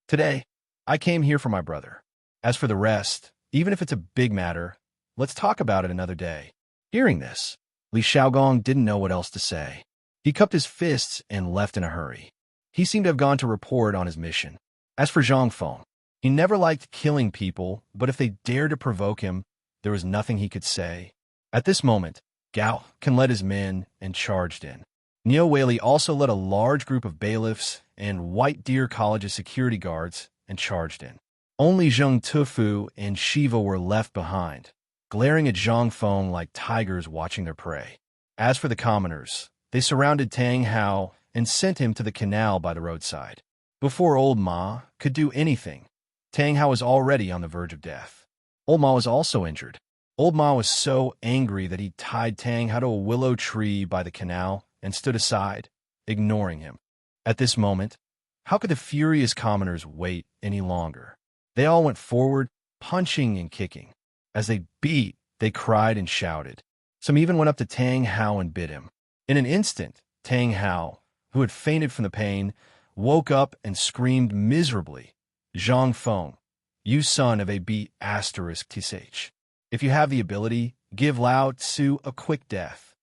Today, I came here for my brother. As for the rest, even if it's a big matter, let's talk about it another day. Hearing this, Li Shaogong didn't know what else to say. He cupped his fists and left in a hurry. He seemed to have gone to report on his mission. As for Zhang Feng, he never liked killing people, but if they dared to provoke him, there was nothing he could say. At this moment, Gao Ke led his men and charged in. Neo Whaley also led a large group of bailiffs and White Deer College's security guards and charged in. Only Zheng Tufu and Shiva were left behind, glaring at Zhang Feng like tigers watching their prey. As for the commoners, they surrounded Tang Hao and sent him to the canal by the roadside. Before old Ma could do anything, Tang Hao was already on the verge of death. Old Ma was also injured. Old Ma was so angry that he tied Tang Hao to a willow tree by the canal and stood aside, ignoring him. At this moment, how could the furious commoners wait any longer? They all went forward, punching and kicking. As they beat, they cried and shouted. Some even went up to Tang Hao and bit him. In an instant, Tang Hao, who had fainted from the pain, woke up and screamed miserably, Zhang Feng, you son of a B****sh. If you have the ability, give Lao Tzu a quick death.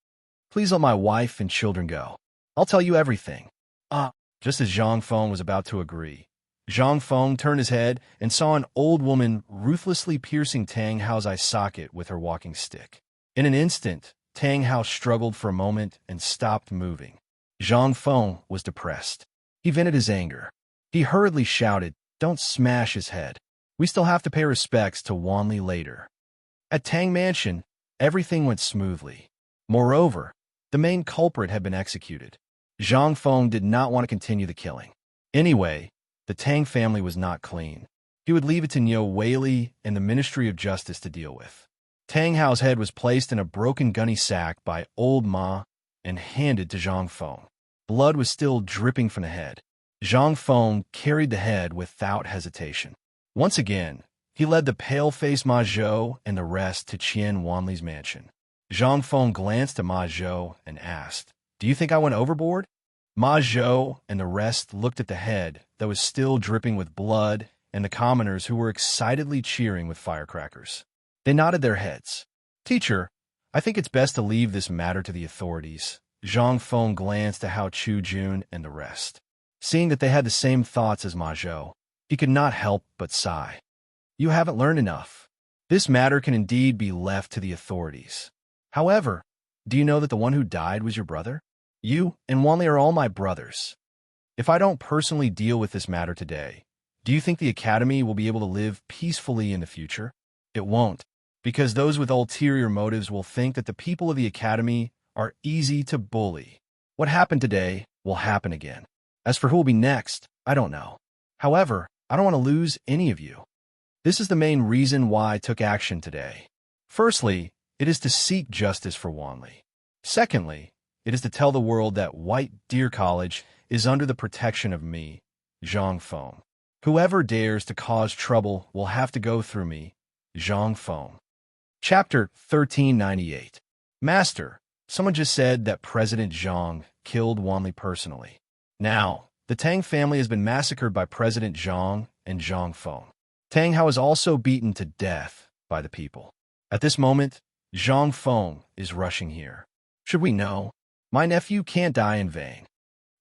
Please let my wife and children go. I'll tell you everything. Just as Zhang Feng was about to agree, Zhang Feng turned his head and saw an old woman ruthlessly piercing Tang Hao's eye socket with her walking stick. In an instant, Tang Hao struggled for a moment and stopped moving. Zhang Feng was depressed. He vented his anger. He hurriedly shouted, Don't smash his head. We still have to pay respects to Wanli later. At Tang Mansion, everything went smoothly. Moreover, the main culprit had been executed. Zhang Feng did not want to continue the killing. Anyway, the Tang family was not clean. He would leave it to Niu Weili and the Ministry of Justice to deal with. Tang Hao's head was placed in a broken gunny sack by old Ma and handed to Zhang Feng. Blood was still dripping from the head. Zhang Feng carried the head without hesitation. Once again, he led the pale-faced Ma Zhou and the rest to Qian Wanli's mansion. Zhang Feng glanced at Ma Zhou and asked, "Do you think I went overboard?" Ma Zhou and the rest looked at the head that was still dripping with blood and the commoners who were excitedly cheering with firecrackers. They nodded their heads. "Teacher, I think it's best to leave this matter to the authorities." Zhang Feng glanced at Hao Chu-jun and the rest. Seeing that they had the same thoughts as Ma Zhou, he could not help but sigh. "You haven't learned enough. This matter can indeed be left to the authorities. However, do you know that the one who died was your brother? You and Wanli are all my brothers. If I don't personally deal with this matter today, do you think the Academy will be able to live peacefully in the future? It won't, because those with ulterior motives will think that the people of the Academy are easy to bully. What happened today will happen again. As for who will be next, I don't know. However, I don't want to lose any of you. This is the main reason why I took action today. Firstly, it is to seek justice for Wanli. Secondly, it is to tell the world that White Deer College is under the protection of me, Zhang Feng. Whoever dares to cause trouble will have to go through me, Zhang Feng. Chapter 1398. Master, someone just said that President Zhang killed Wanli personally. Now, the Tang family has been massacred by President Zhang and Zhang Feng. Tang Hao is also beaten to death by the people. At this moment, Zhang Feng is rushing here. Should we know? My nephew can't die in vain.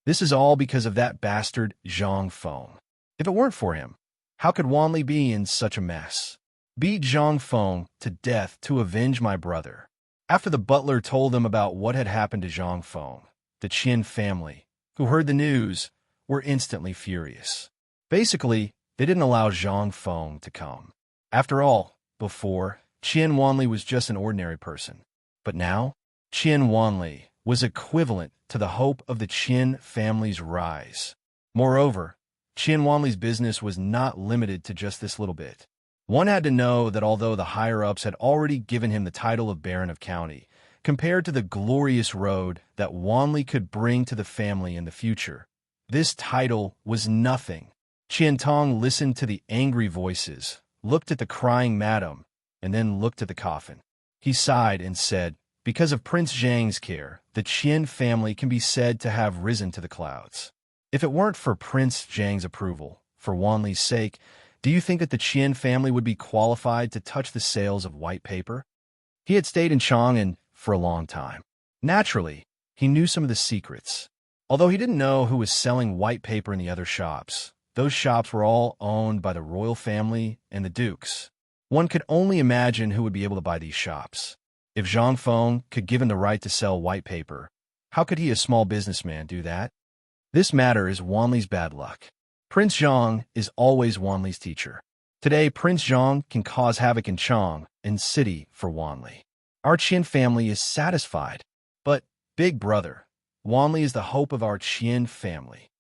This is all because of that bastard Zhang Feng. If it weren't for him, how could Wanli be in such a mess? Beat Zhang Feng to death to avenge my brother. After the butler told them about what had happened to Zhang Feng, the Qin family, who heard the news, were instantly furious. Basically, they didn't allow Zhang Feng to come. After all, before, Qian Wanli was just an ordinary person. But now, Qian Wanli was equivalent to the hope of the Qin family's rise. Moreover, Qian Wanli's business was not limited to just this little bit. One had to know that although the higher-ups had already given him the title of Baron of County, compared to the glorious road that Wanli could bring to the family in the future, this title was nothing. Qian Tong listened to the angry voices, looked at the crying madam, and then looked at the coffin. He sighed and said, "Because of Prince Zhang's care, the Qian family can be said to have risen to the clouds. If it weren't for Prince Zhang's approval, for Wanli's sake, do you think that the Qian family would be qualified to touch the sales of white paper?" He had stayed in Chang'an for a long time. Naturally, he knew some of the secrets. Although he didn't know who was selling white paper in the other shops, those shops were all owned by the royal family and the dukes. One could only imagine who would be able to buy these shops. If Zhang Feng could give him the right to sell white paper, how could he, a small businessman, do that? This matter is Wanli's bad luck. Prince Zhang is always Wanli's teacher. Today, Prince Zhang can cause havoc in Chang and city for Wanli. Our Qin family is satisfied. But, big brother, Wanli is the hope of our Qin family.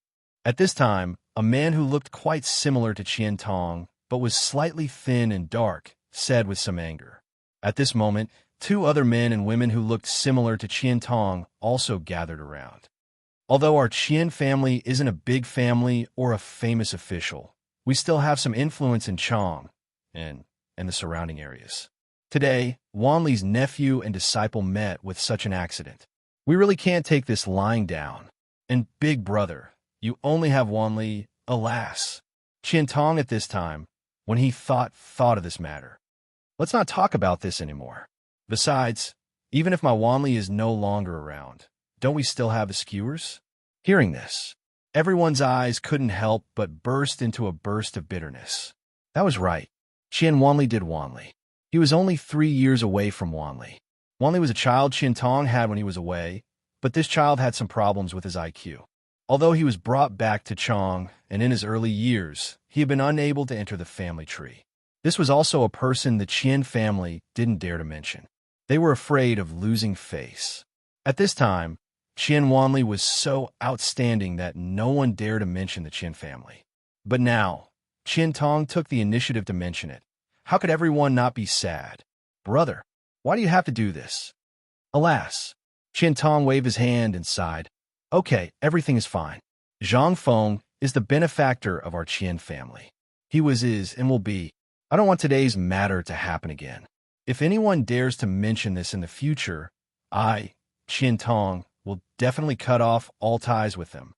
At this time, a man who looked quite similar to Qian Tong, but was slightly thin and dark, said with some anger. At this moment, two other men and women who looked similar to Qian Tong also gathered around. Although our Qian family isn't a big family or a famous official, we still have some influence in Chang and the surrounding areas. Today, Wanli's nephew and disciple met with such an accident. We really can't take this lying down. And big brother, you only have Wanli, alas. Qian Tong at this time, when he thought of this matter. Let's not talk about this anymore. Besides, even if my Wanli is no longer around, don't we still have the skewers? Hearing this, everyone's eyes couldn't help but burst into a burst of bitterness. That was right. Qian Wanli did Wanli. He was only 3 years away from Wanli. Wanli was a child Qian Tong had when he was away, but this child had some problems with his IQ. Although he was brought back to Chang, and in his early years, he had been unable to enter the family tree. This was also a person the Qian family didn't dare to mention. They were afraid of losing face. At this time, Qian Wanli was so outstanding that no one dared to mention the Qian family. But now, Qian Tong took the initiative to mention it. How could everyone not be sad? Brother, why do you have to do this? Alas, Qian Tong waved his hand and sighed. Okay, everything is fine. Zhang Feng is the benefactor of our Qian family. He is, and will be. I don't want today's matter to happen again. If anyone dares to mention this in the future, I, Qian Tong, will definitely cut off all ties with them.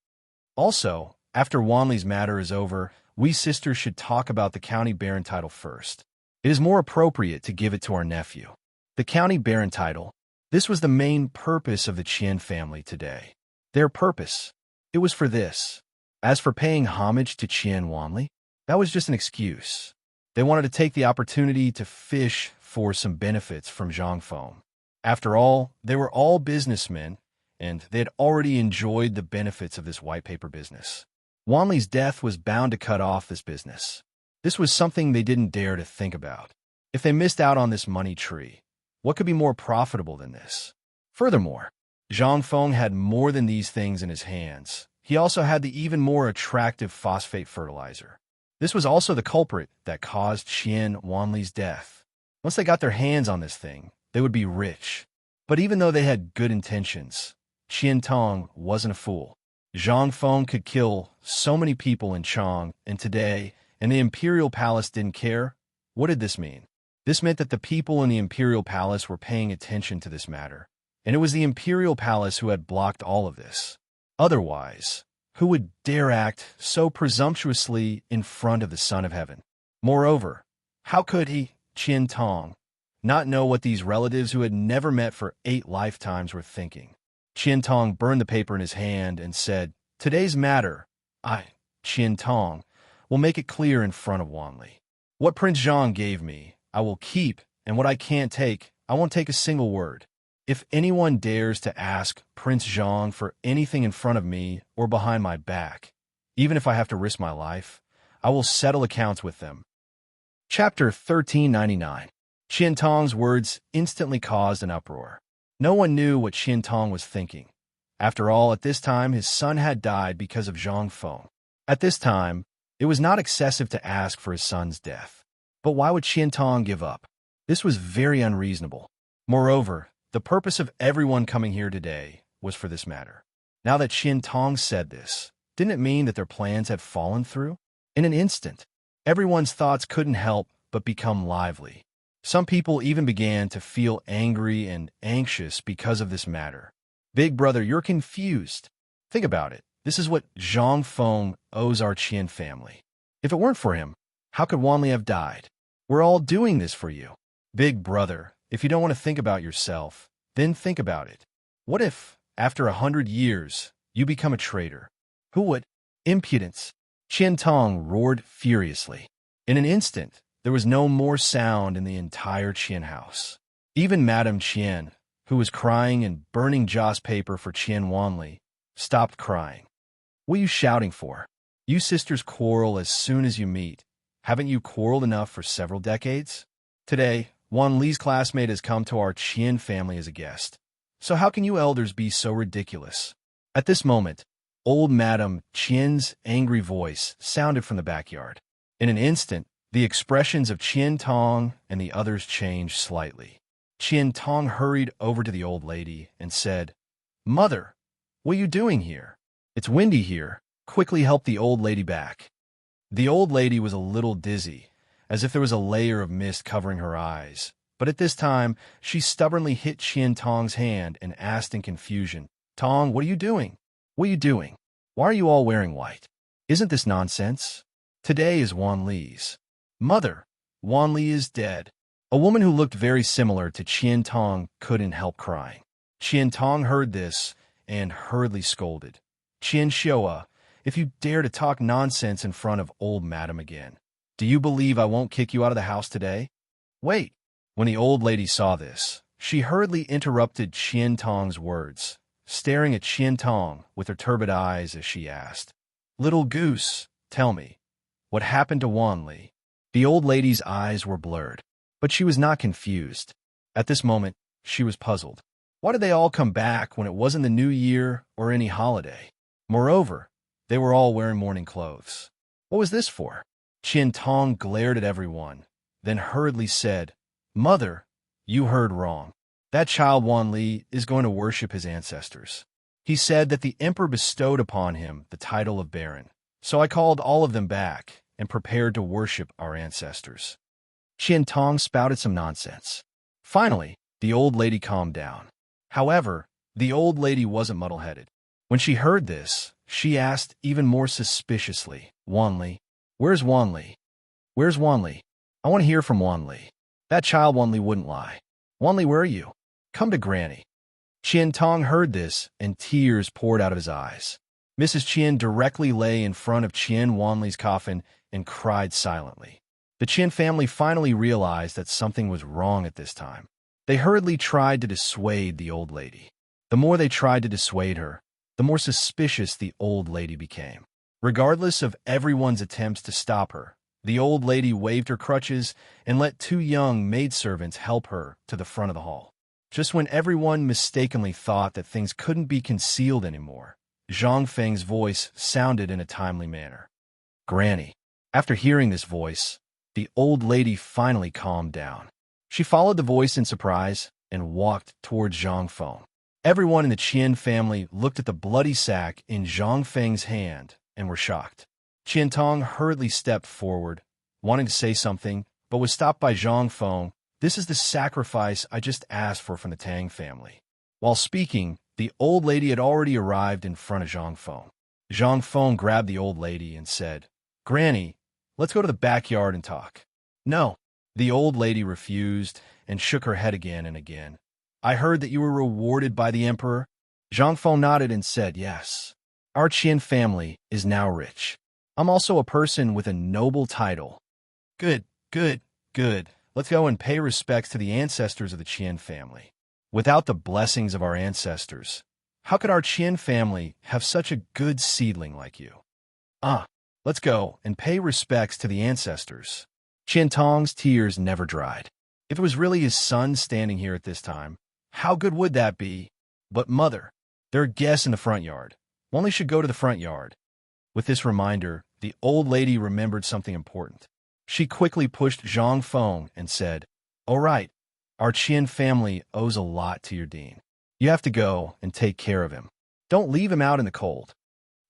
Also, after Wanli's matter is over, we sisters should talk about the county baron title first. It is more appropriate to give it to our nephew. The county baron title. This was the main purpose of the Qian family today. Their purpose. It was for this. As for paying homage to Qian Wanli, that was just an excuse. They wanted to take the opportunity to fish for some benefits from Zhang Feng. After all, they were all businessmen, and they had already enjoyed the benefits of this white paper business. Wanli's death was bound to cut off this business. This was something they didn't dare to think about. If they missed out on this money tree, what could be more profitable than this? Furthermore, Zhang Feng had more than these things in his hands. He also had the even more attractive phosphate fertilizer. This was also the culprit that caused Qian Wanli's death. Once they got their hands on this thing, they would be rich. But even though they had good intentions, Qian Tong wasn't a fool. Zhang Feng could kill so many people in Chang, and today, and the Imperial Palace didn't care. What did this mean? This meant that the people in the Imperial Palace were paying attention to this matter, and it was the Imperial Palace who had blocked all of this. Otherwise, who would dare act so presumptuously in front of the Son of Heaven? Moreover, how could he, Qian Tong, not know what these relatives who had never met for 8 lifetimes were thinking? Qian Tong burned the paper in his hand and said, Today's matter, I, Qian Tong, will make it clear in front of Wanli. What Prince Zhang gave me, I will keep, and what I can't take, I won't take a single word. If anyone dares to ask Prince Zhang for anything in front of me or behind my back, even if I have to risk my life, I will settle accounts with them. Chapter 1399. Qian Tong's words instantly caused an uproar. No one knew what Qian Tong was thinking. After all, at this time, his son had died because of Zhang Feng. At this time, it was not excessive to ask for his son's death. But why would Qian Tong give up? This was very unreasonable. Moreover, the purpose of everyone coming here today was for this matter. Now that Qian Tong said this, didn't it mean that their plans had fallen through? In an instant, everyone's thoughts couldn't help but become lively. Some people even began to feel angry and anxious because of this matter. Big brother, you're confused. Think about it. This is what Zhang Feng owes our Qian family. If it weren't for him, how could Wanli have died? We're all doing this for you. Big brother, if you don't want to think about yourself, then think about it. What if, after 100 years, you become a traitor? Who would? Impudence! Qian Tong roared furiously. In an instant, there was no more sound in the entire Qian house. Even Madame Qian, who was crying and burning joss paper for Qian Wanli, stopped crying. What are you shouting for? You sisters quarrel as soon as you meet. Haven't you quarreled enough for several decades? Today, Wanli's classmate has come to our Qian family as a guest. So how can you elders be so ridiculous? At this moment, old Madame Qian's angry voice sounded from the backyard. In an instant, the expressions of Qian Tong and the others changed slightly. Qian Tong hurried over to the old lady and said, Mother, what are you doing here? It's windy here. Quickly help the old lady back. The old lady was a little dizzy, as if there was a layer of mist covering her eyes. But at this time, she stubbornly hit Qian Tong's hand and asked in confusion, Tong, what are you doing? What are you doing? Why are you all wearing white? Isn't this nonsense? Today is Wanli's. Mother, Wanli is dead. A woman who looked very similar to Qian Tong couldn't help crying. Qian Tong heard this and hurriedly scolded. Qian Xiaoa, if you dare to talk nonsense in front of old madam again, do you believe I won't kick you out of the house today? Wait. When the old lady saw this, she hurriedly interrupted Qian Tong's words, staring at Qian Tong with her turbid eyes as she asked, Little goose, tell me, what happened to Wanli? The old lady's eyes were blurred, but she was not confused. At this moment, she was puzzled. Why did they all come back when it wasn't the New Year or any holiday? Moreover, they were all wearing mourning clothes. What was this for? Qian Tong glared at everyone, then hurriedly said, "Mother, you heard wrong. That child Wan Li is going to worship his ancestors. He said that the emperor bestowed upon him the title of Baron, so I called all of them back and prepared to worship our ancestors." Qian Tong spouted some nonsense. Finally, the old lady calmed down. However, the old lady wasn't muddle-headed. When she heard this, she asked even more suspiciously, "Wan Li? Where's Wan Li? Where's Wan Li? I want to hear from Wan Li. That child Wan Li wouldn't lie. Wan Li, where are you? Come to Granny." Qian Tong heard this, and tears poured out of his eyes. Mrs. Qian directly lay in front of Qian Wanli's coffin and cried silently. The Qian family finally realized that something was wrong at this time. They hurriedly tried to dissuade the old lady. The more they tried to dissuade her, the more suspicious the old lady became. Regardless of everyone's attempts to stop her, the old lady waved her crutches and let two young maidservants help her to the front of the hall. Just when everyone mistakenly thought that things couldn't be concealed anymore, Zhang Feng's voice sounded in a timely manner. "Granny." After hearing this voice, the old lady finally calmed down. She followed the voice in surprise and walked towards Zhang Feng. Everyone in the Qian family looked at the bloody sack in Zhang Feng's hand and were shocked. Qian Tong hurriedly stepped forward, wanting to say something, but was stopped by Zhang Feng. "This is the sacrifice I just asked for from the Tang family." While speaking, the old lady had already arrived in front of Zhang Feng. Zhang Feng grabbed the old lady and said, "Granny, let's go to the backyard and talk." "No." The old lady refused and shook her head again and again. "I heard that you were rewarded by the emperor." Zhang Feng nodded and said, "Yes. Our Qian family is now rich. I'm also a person with a noble title." Good, good, good. Let's go and pay respects to the ancestors of the Qian family. Without the blessings of our ancestors, how could our Qian family have such a good seedling like you? Let's go and pay respects to the ancestors. Qian Tong's tears never dried. If it was really his son standing here at this time, how good would that be? But mother, there are guests in the front yard. One only should go to the front yard. With this reminder, the old lady remembered something important. She quickly pushed Zhang Feng and said, "All right, our Qian family owes a lot to your dean. You have to go and take care of him. Don't leave him out in the cold.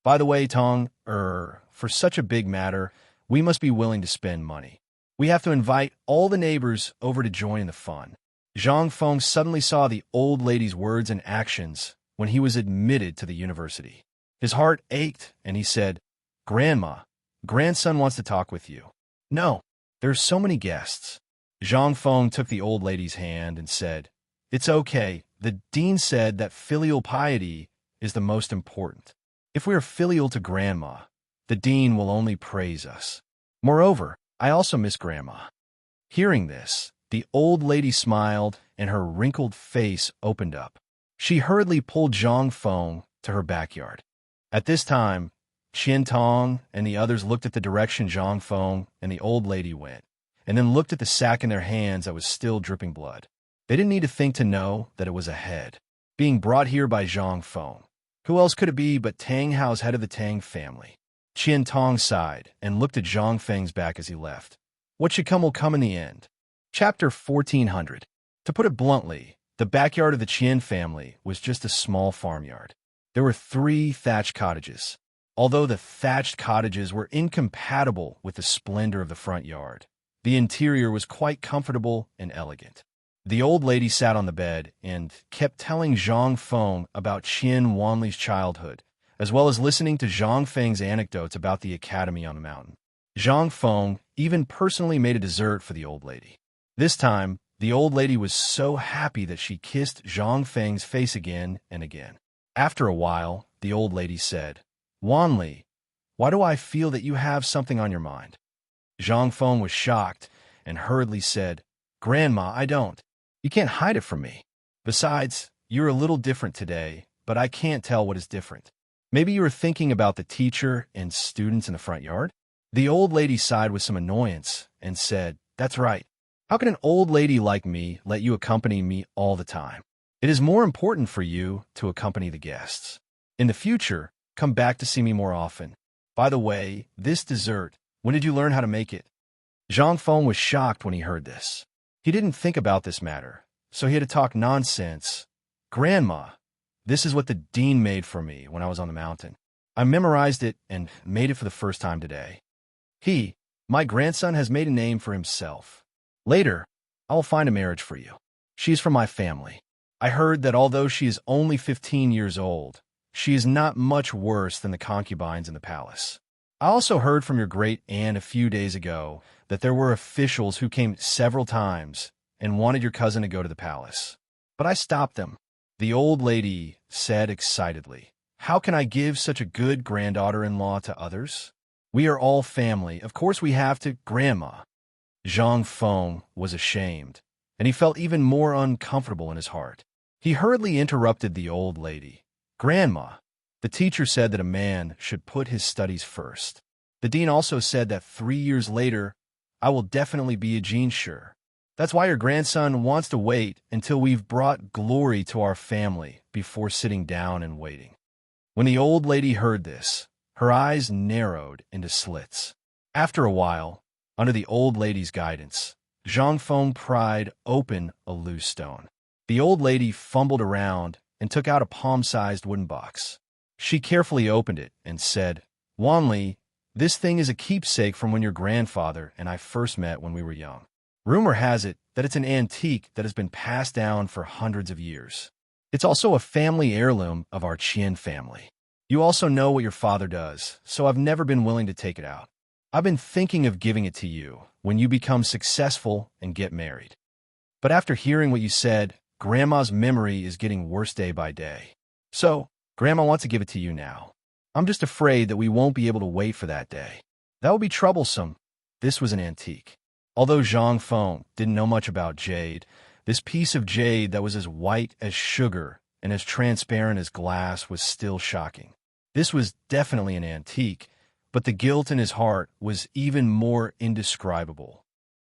By the way, Tong, for such a big matter, we must be willing to spend money. We have to invite all the neighbors over to join in the fun." Zhang Feng suddenly saw the old lady's words and actions when he was admitted to the university. His heart ached, and he said, "Grandma, grandson wants to talk with you." "No, there's so many guests." Zhang Feng took the old lady's hand and said, "It's okay. The dean said that filial piety is the most important. If we are filial to Grandma, the dean will only praise us. Moreover, I also miss Grandma." Hearing this, the old lady smiled and her wrinkled face opened up. She hurriedly pulled Zhang Feng to her backyard. At this time, Qian Tong and the others looked at the direction Zhang Feng and the old lady went, and then looked at the sack in their hands that was still dripping blood. They didn't need to think to know that it was a head, being brought here by Zhang Feng. Who else could it be but Tang Hao's head of the Tang family? Qian Tong sighed and looked at Zhang Feng's back as he left. What should come will come in the end. Chapter 1400. To put it bluntly, the backyard of the Qian family was just a small farmyard. There were 3 thatched cottages. Although the thatched cottages were incompatible with the splendor of the front yard, the interior was quite comfortable and elegant. The old lady sat on the bed and kept telling Zhang Feng about Qian Wanli's childhood, as well as listening to Zhang Feng's anecdotes about the academy on the mountain. Zhang Feng even personally made a dessert for the old lady. This time, the old lady was so happy that she kissed Zhang Feng's face again and again. After a while, the old lady said, "Wan Li, why do I feel that you have something on your mind?" Zhang Feng was shocked and hurriedly said, "Grandma, I don't. You can't hide it from me. Besides, you're a little different today, but I can't tell what is different. Maybe you were thinking about the teacher and students in the front yard?" The old lady sighed with some annoyance and said, "That's right. How can an old lady like me let you accompany me all the time? It is more important for you to accompany the guests. In the future, come back to see me more often. By the way, this dessert, when did you learn how to make it?" Zhang Feng was shocked when he heard this. He didn't think about this matter, so he had to talk nonsense. "Grandma, this is what the dean made for me when I was on the mountain. I memorized it and made it for the first time today. My grandson, has made a name for himself. Later, I will find a marriage for you. She is from my family. I heard that although she is only 15 years old, she is not much worse than the concubines in the palace. I also heard from your great-aunt a few days ago that there were officials who came several times and wanted your cousin to go to the palace. But I stopped them," the old lady said excitedly. "How can I give such a good granddaughter-in-law to others? We are all family. Of course we have to, Grandma." Zhang Feng was ashamed, and he felt even more uncomfortable in his heart. He hurriedly interrupted the old lady. "Grandma, the teacher said that a man should put his studies first. The dean also said that 3 years later, I will definitely be a genshur. That's why your grandson wants to wait until we've brought glory to our family before sitting down and waiting." When the old lady heard this, her eyes narrowed into slits. After a while, under the old lady's guidance, Zhang Feng pried open a loose stone. The old lady fumbled around and took out a palm-sized wooden box. She carefully opened it and said, "Wanli, this thing is a keepsake from when your grandfather and I first met when we were young. Rumor has it that it's an antique that has been passed down for hundreds of years. It's also a family heirloom of our Qian family. You also know what your father does, so I've never been willing to take it out. I've been thinking of giving it to you when you become successful and get married. But after hearing what you said, Grandma's memory is getting worse day by day. So, Grandma wants to give it to you now. I'm just afraid that we won't be able to wait for that day. That would be troublesome." This was an antique. Although Zhang Feng didn't know much about jade, this piece of jade that was as white as sugar and as transparent as glass was still shocking. This was definitely an antique, but the guilt in his heart was even more indescribable.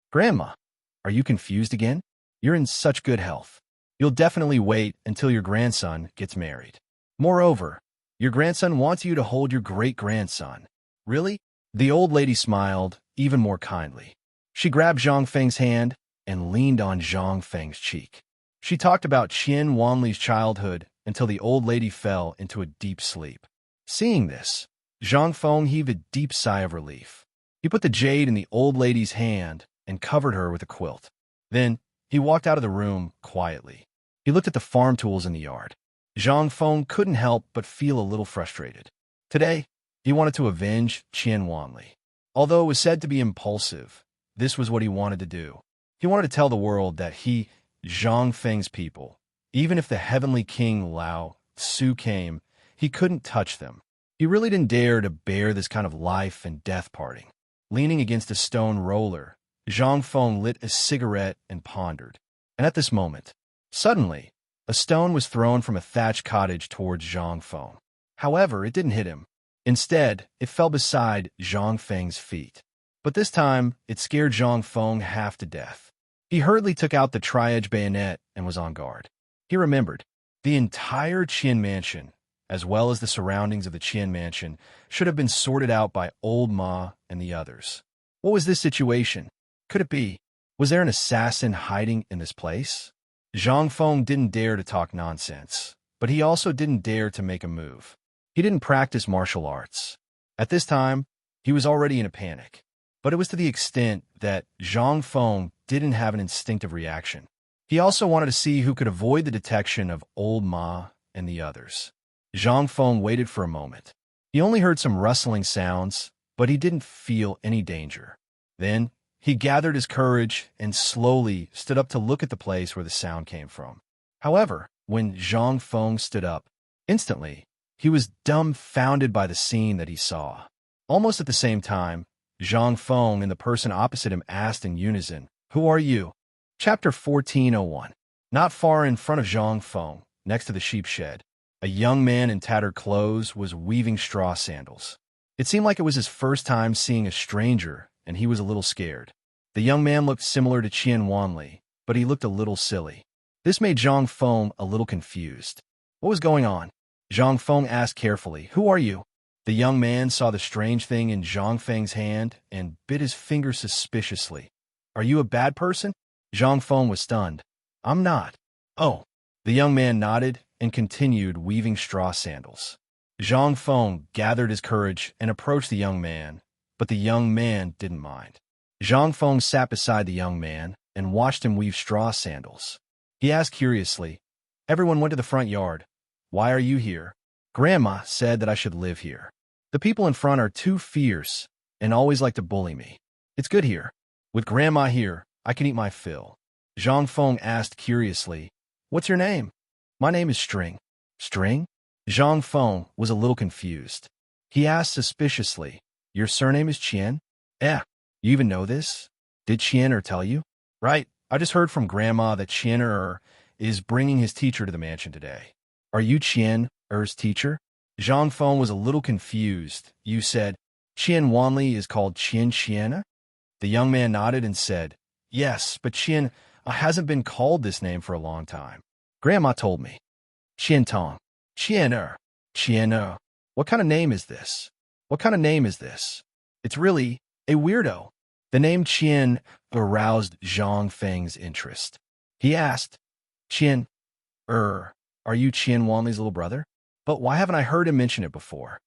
"Grandma, are you confused again? You're in such good health. You'll definitely wait until your grandson gets married. Moreover, your grandson wants you to hold your great-grandson." "Really?" The old lady smiled even more kindly. She grabbed Zhang Feng's hand and leaned on Zhang Feng's cheek. She talked about Qian Wanli's childhood until the old lady fell into a deep sleep. Seeing this, Zhang Feng heaved a deep sigh of relief. He put the jade in the old lady's hand and covered her with a quilt. Then, he walked out of the room quietly. He looked at the farm tools in the yard. Zhang Feng couldn't help but feel a little frustrated. Today, he wanted to avenge Qian Wanli. Although it was said to be impulsive, this was what he wanted to do. He wanted to tell the world that he, Zhang Feng's people, even if the heavenly king Lao Tzu came, he couldn't touch them. He really didn't dare to bear this kind of life and death parting. Leaning against a stone roller, Zhang Feng lit a cigarette and pondered. And at this moment, suddenly, a stone was thrown from a thatched cottage towards Zhang Feng. However, it didn't hit him. Instead, it fell beside Zhang Feng's feet. But this time, it scared Zhang Feng half to death. He hurriedly took out the tri-edge bayonet and was on guard. He remembered, the entire Qian mansion, as well as the surroundings of the Qian mansion, should have been sorted out by old Ma and the others. What was this situation? Could it be? Was there an assassin hiding in this place? Zhang Feng didn't dare to talk nonsense, but he also didn't dare to make a move. He didn't practice martial arts. At this time, he was already in a panic. But it was to the extent that Zhang Feng didn't have an instinctive reaction. He also wanted to see who could avoid the detection of old Ma and the others. Zhang Feng waited for a moment. He only heard some rustling sounds, but he didn't feel any danger. Then, he gathered his courage and slowly stood up to look at the place where the sound came from. However, when Zhang Feng stood up, instantly, he was dumbfounded by the scene that he saw. Almost at the same time, Zhang Feng and the person opposite him asked in unison, "Who are you?" Chapter 1401. Not far in front of Zhang Feng, next to the sheep shed, a young man in tattered clothes was weaving straw sandals. It seemed like it was his first time seeing a stranger, and he was a little scared. The young man looked similar to Qian Wanli, but he looked a little silly. This made Zhang Feng a little confused. What was going on? Zhang Feng asked carefully, "Who are you?" The young man saw the strange thing in Zhang Feng's hand and bit his finger suspiciously. "Are you a bad person?" Zhang Feng was stunned. "I'm not." "Oh." The young man nodded and continued weaving straw sandals. Zhang Feng gathered his courage and approached the young man, but the young man didn't mind. Zhang Feng sat beside the young man and watched him weave straw sandals. He asked curiously, "Everyone went to the front yard. Why are you here?" "Grandma said that I should live here. The people in front are too fierce and always like to bully me. It's good here. With Grandma here, I can eat my fill." Zhang Feng asked curiously, "What's your name?" "My name is String." "String?" Zhang Feng was a little confused. He asked suspiciously, "Your surname is Qian?" "Eh, you even know this? Did Qian tell you?" "Right, I just heard from Grandma that Qian is bringing his teacher to the mansion today." "Are you Qian's teacher?" Zhang Feng was a little confused. "You said Qian Wanli is called Qian?" The young man nodded and said, "Yes, but Qian hasn't been called this name for a long time. Grandma told me." "Qian Tong. Qian. What kind of name is this? What kind of name is this? It's really a weirdo." The name Qian aroused Zhang Feng's interest. He asked, "Qian, are you Qian Wanli's little brother? But why haven't I heard him mention it before?"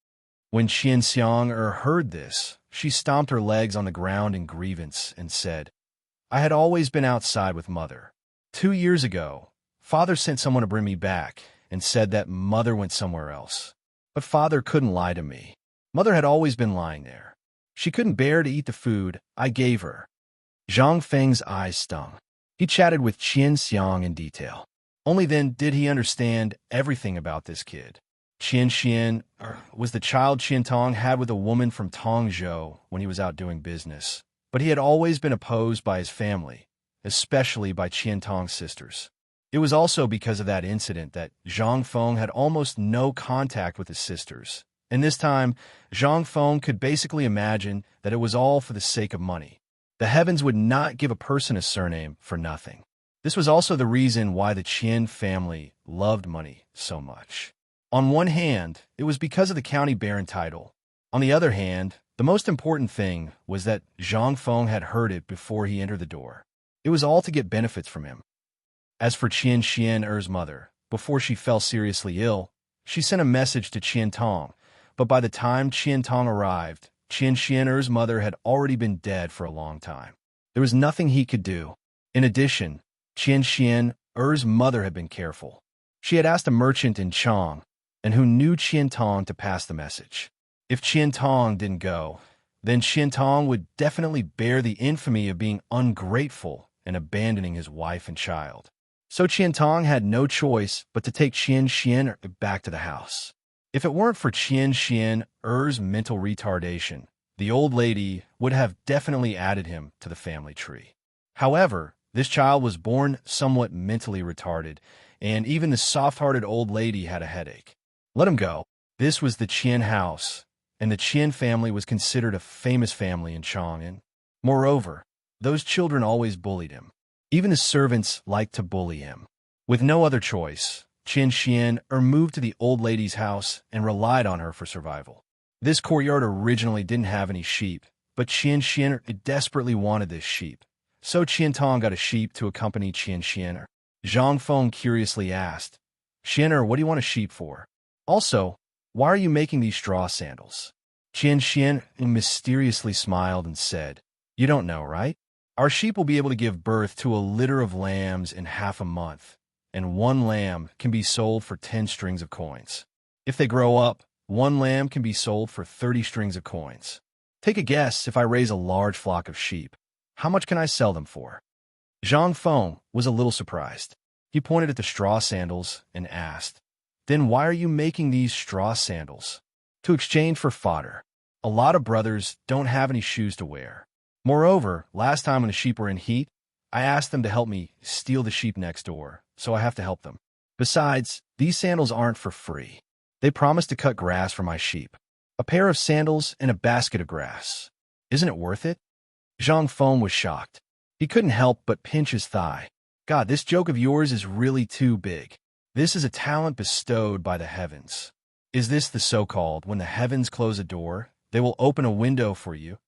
When Qian Xiang heard this, she stomped her legs on the ground in grievance and said, "I had always been outside with Mother. 2 years ago, Father sent someone to bring me back and said that Mother went somewhere else. But Father couldn't lie to me. Mother had always been lying there. She couldn't bear to eat the food I gave her." Zhang Feng's eyes stung. He chatted with Qian Xiang in detail. Only then did he understand everything about this kid. Qian was the child Qian Tong had with a woman from Tongzhou when he was out doing business. But he had always been opposed by his family, especially by Qian Tong's sisters. It was also because of that incident that Zhang Feng had almost no contact with his sisters. And this time, Zhang Feng could basically imagine that it was all for the sake of money. The heavens would not give a person a surname for nothing. This was also the reason why the Qian family loved money so much. On one hand, it was because of the county baron title. On the other hand, the most important thing was that Zhang Feng had heard it before he entered the door. It was all to get benefits from him. As for Qian's mother, before she fell seriously ill, she sent a message to Qian Tong, but by the time Qian Tong arrived, Qian's mother had already been dead for a long time. There was nothing he could do. In addition, Qian's mother had been careful. She had asked a merchant in Chang, and who knew Qian Tong to pass the message. If Qian Tong didn't go, then Qian Tong would definitely bear the infamy of being ungrateful and abandoning his wife and child. So Qian Tong had no choice but to take Qian back to the house. If it weren't for Qian's mental retardation, the old lady would have definitely added him to the family tree. However, this child was born somewhat mentally retarded, and even the soft-hearted old lady had a headache. Let him go. This was the Qian house, and the Qian family was considered a famous family in Chang'an. Moreover, those children always bullied him. Even his servants liked to bully him. With no other choice, Qian moved to the old lady's house and relied on her for survival. This courtyard originally didn't have any sheep, but Qian desperately wanted this sheep. So Qian Tong got a sheep to accompany Qian. Zhang Feng curiously asked, "Qian, what do you want a sheep for? Also, why are you making these straw sandals?" Qian mysteriously smiled and said, "You don't know, right? Our sheep will be able to give birth to a litter of lambs in half a month, and one lamb can be sold for 10 strings of coins. If they grow up, one lamb can be sold for 30 strings of coins. Take a guess if I raise a large flock of sheep. How much can I sell them for?" Zhang Feng was a little surprised. He pointed at the straw sandals and asked, "Then why are you making these straw sandals?" "To exchange for fodder. A lot of brothers don't have any shoes to wear. Moreover, last time when the sheep were in heat, I asked them to help me steal the sheep next door, so I have to help them. Besides, these sandals aren't for free. They promised to cut grass for my sheep." A pair of sandals and a basket of grass. Isn't it worth it? Zhang Feng was shocked. He couldn't help but pinch his thigh. God, this joke of yours is really too big. This is a talent bestowed by the heavens. Is this the so-called, when the heavens close a door, they will open a window for you?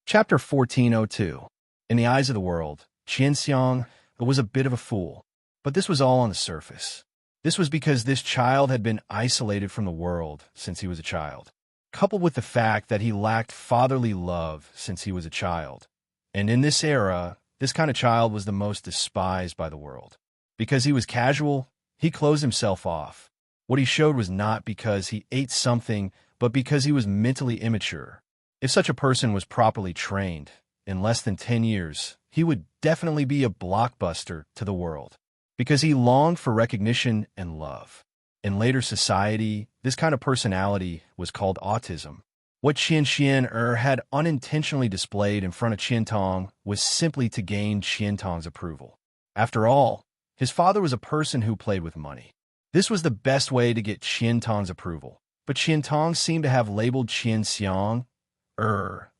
Chapter 1402. In the eyes of the world, Qian Xiang was a bit of a fool. But this was all on the surface. This was because this child had been isolated from the world since he was a child, coupled with the fact that he lacked fatherly love since he was a child. And in this era, this kind of child was the most despised by the world. Because he was casual, he closed himself off. What he showed was not because he ate something, but because he was mentally immature. If such a person was properly trained, in less than 10 years, he would definitely be a blockbuster to the world. Because he longed for recognition and love. In later society, this kind of personality was called autism. What Qian had unintentionally displayed in front of Qian was simply to gain Qian approval. After all, his father was a person who played with money. This was the best way to get Qian approval, but Qian seemed to have labeled Qian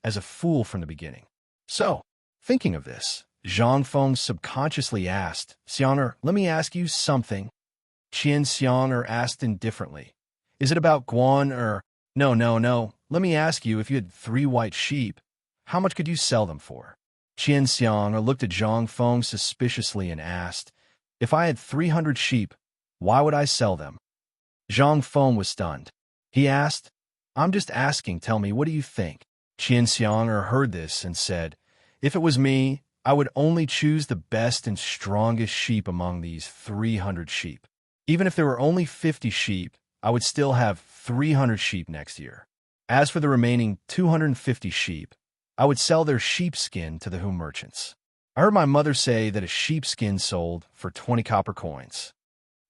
as a fool from the beginning. So, thinking of this, Zhang Feng subconsciously asked, Xiang, let me ask you something. Qian asked indifferently, is it about Guan or... No. Let me ask you, if you had 3 white sheep, how much could you sell them for? Qian looked at Zhang Feng suspiciously and asked, if I had 300 sheep, why would I sell them? Zhang Feng was stunned. He asked, I'm just asking, tell me, what do you think? Qian heard this and said, if it was me, I would only choose the best and strongest sheep among these 300 sheep. Even if there were only 50 sheep, I would still have 300 sheep next year. As for the remaining 250 sheep, I would sell their sheepskin to the Hu merchants. I heard my mother say that a sheepskin sold for 20 copper coins.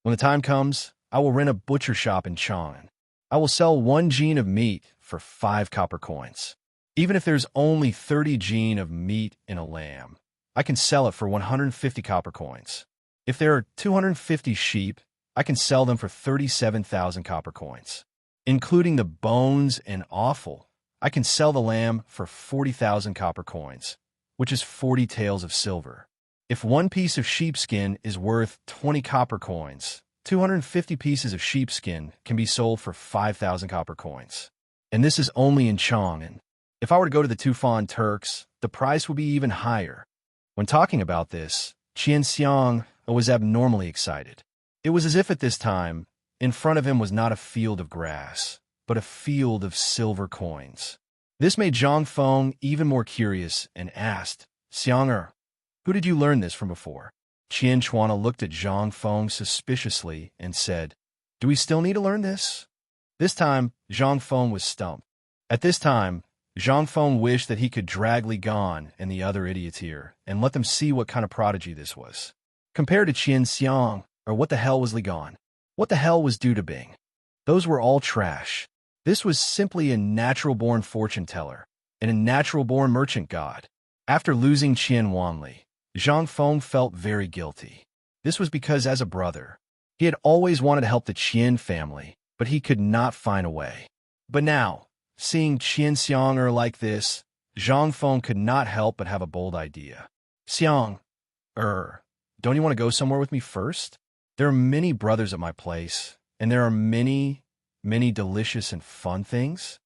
When the time comes, I will rent a butcher shop in Chang'an. I will sell 1 jin of meat for 5 copper coins. Even if there's only 30 jin of meat in a lamb, I can sell it for 150 copper coins. If there are 250 sheep, I can sell them for 37,000 copper coins. Including the bones and offal, I can sell the lamb for 40,000 copper coins, which is 40 taels of silver. If 1 piece of sheepskin is worth 20 copper coins, 250 pieces of sheepskin can be sold for 5,000 copper coins. And this is only in Chang'an. If I were to go to the Tufan Turks, the price would be even higher. When talking about this, Qian was abnormally excited. It was as if at this time, in front of him was not a field of grass, but a field of silver coins. This made Zhang Feng even more curious and asked, Xiang, who did you learn this from before? Qian looked at Zhang Feng suspiciously and said, do we still need to learn this? This time, Zhang Feng was stumped. At this time, Zhang Feng wished that he could drag Li Gan and the other idiots here and let them see what kind of prodigy this was. Compared to Qian, or what the hell was Li Gan? What the hell was Du Bing? Those were all trash. This was simply a natural-born fortune-teller and a natural-born merchant god. After losing Qian Wanli, Zhang Feng felt very guilty. This was because, as a brother, he had always wanted to help the Qian family, but he could not find a way. But now, seeing Qian like this, Zhang Feng could not help but have a bold idea. Xiang, don't you want to go somewhere with me first? There are many brothers at my place, and there are many delicious and fun things.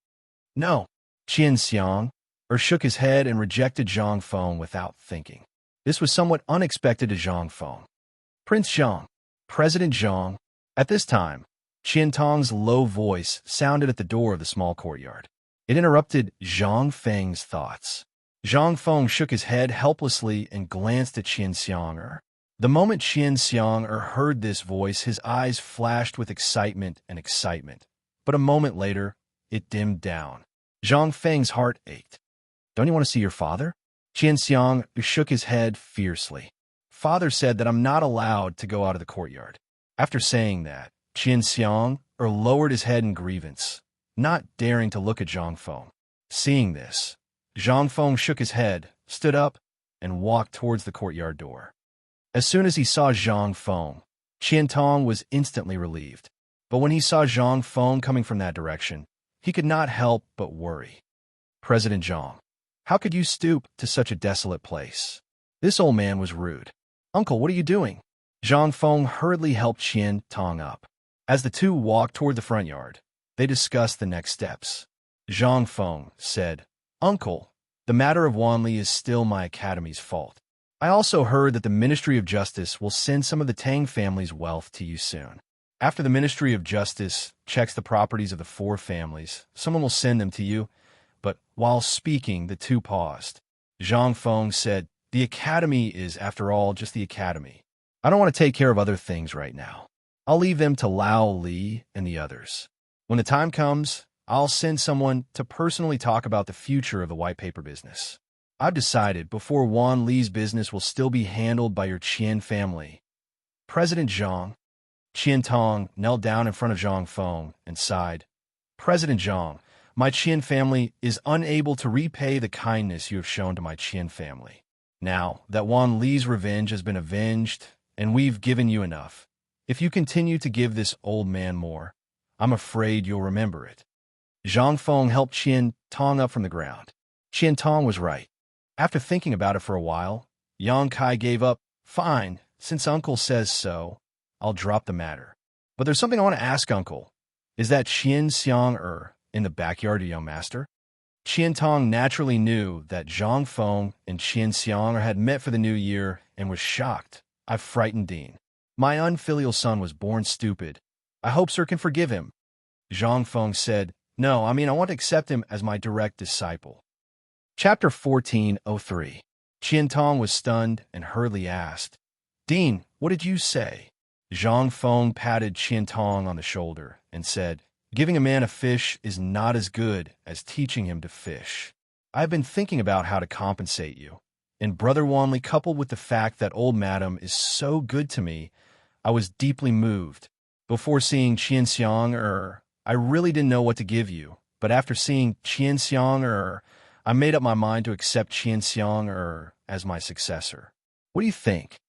No, Qian shook his head and rejected Zhang Feng without thinking. This was somewhat unexpected to Zhang Feng. Prince Zhang, President Zhang. At this time, Qian low voice sounded at the door of the small courtyard. It interrupted Zhang Feng's thoughts. Zhang Feng shook his head helplessly and glanced at Qian. The moment Qian heard this voice, his eyes flashed with excitement. But a moment later, it dimmed down. Zhang Feng's heart ached. Don't you want to see your father? Qian shook his head fiercely. Father said that I'm not allowed to go out of the courtyard. After saying that, Qian lowered his head in grievance, not daring to look at Zhang Feng. Seeing this, Zhang Feng shook his head, stood up, and walked towards the courtyard door. As soon as he saw Zhang Feng, Qian was instantly relieved. But when he saw Zhang Feng coming from that direction, he could not help but worry. President Zhang, how could you stoop to such a desolate place? This old man was rude. Uncle, what are you doing? Zhang Feng hurriedly helped Qian Tong up. As the two walked toward the front yard, they discussed the next steps. Zhang Feng said, Uncle, the matter of Wanli is still my academy's fault. I also heard that the Ministry of Justice will send some of the Tang family's wealth to you soon. After the Ministry of Justice checks the properties of the 4 families, someone will send them to you. But while speaking, the two paused. Zhang Feng said, the academy is, after all, just the academy. I don't want to take care of other things right now. I'll leave them to Lao Li and the others. When the time comes, I'll send someone to personally talk about the future of the white paper business. I've decided before Wan Li's business will still be handled by your Qian family. President Zhang. Qian Tong knelt down in front of Zhang Feng and sighed. President Zhang, my Qian family is unable to repay the kindness you have shown to my Qian family. Now that Wan Li's revenge has been avenged, and we've given you enough, if you continue to give this old man more, I'm afraid you'll remember it. Zhang Feng helped Qian Tong up from the ground. Qian Tong was right. After thinking about it for a while, Yang Kai gave up. Fine, since Uncle says so, I'll drop the matter. But there's something I want to ask, Uncle. Is that Qian Xiang in the backyard, young master? Qian Tong naturally knew that Zhang Feng and Qian Xiang had met for the new year and was shocked. I've frightened Dean. My unfilial son was born stupid. I hope sir can forgive him. Zhang Feng said, No, I want to accept him as my direct disciple. Chapter 1403. Qian Tong was stunned and hurriedly asked, Dean, what did you say? Zhang Feng patted Qian Tong on the shoulder and said, Giving a man a fish is not as good as teaching him to fish. I've been thinking about how to compensate you. And Brother Wanli, coupled with the fact that old madam is so good to me, I was deeply moved. Before seeing Qian Xiang I really didn't know what to give you. But after seeing Qian Xiang I made up my mind to accept Qian Xiang as my successor. What do you think?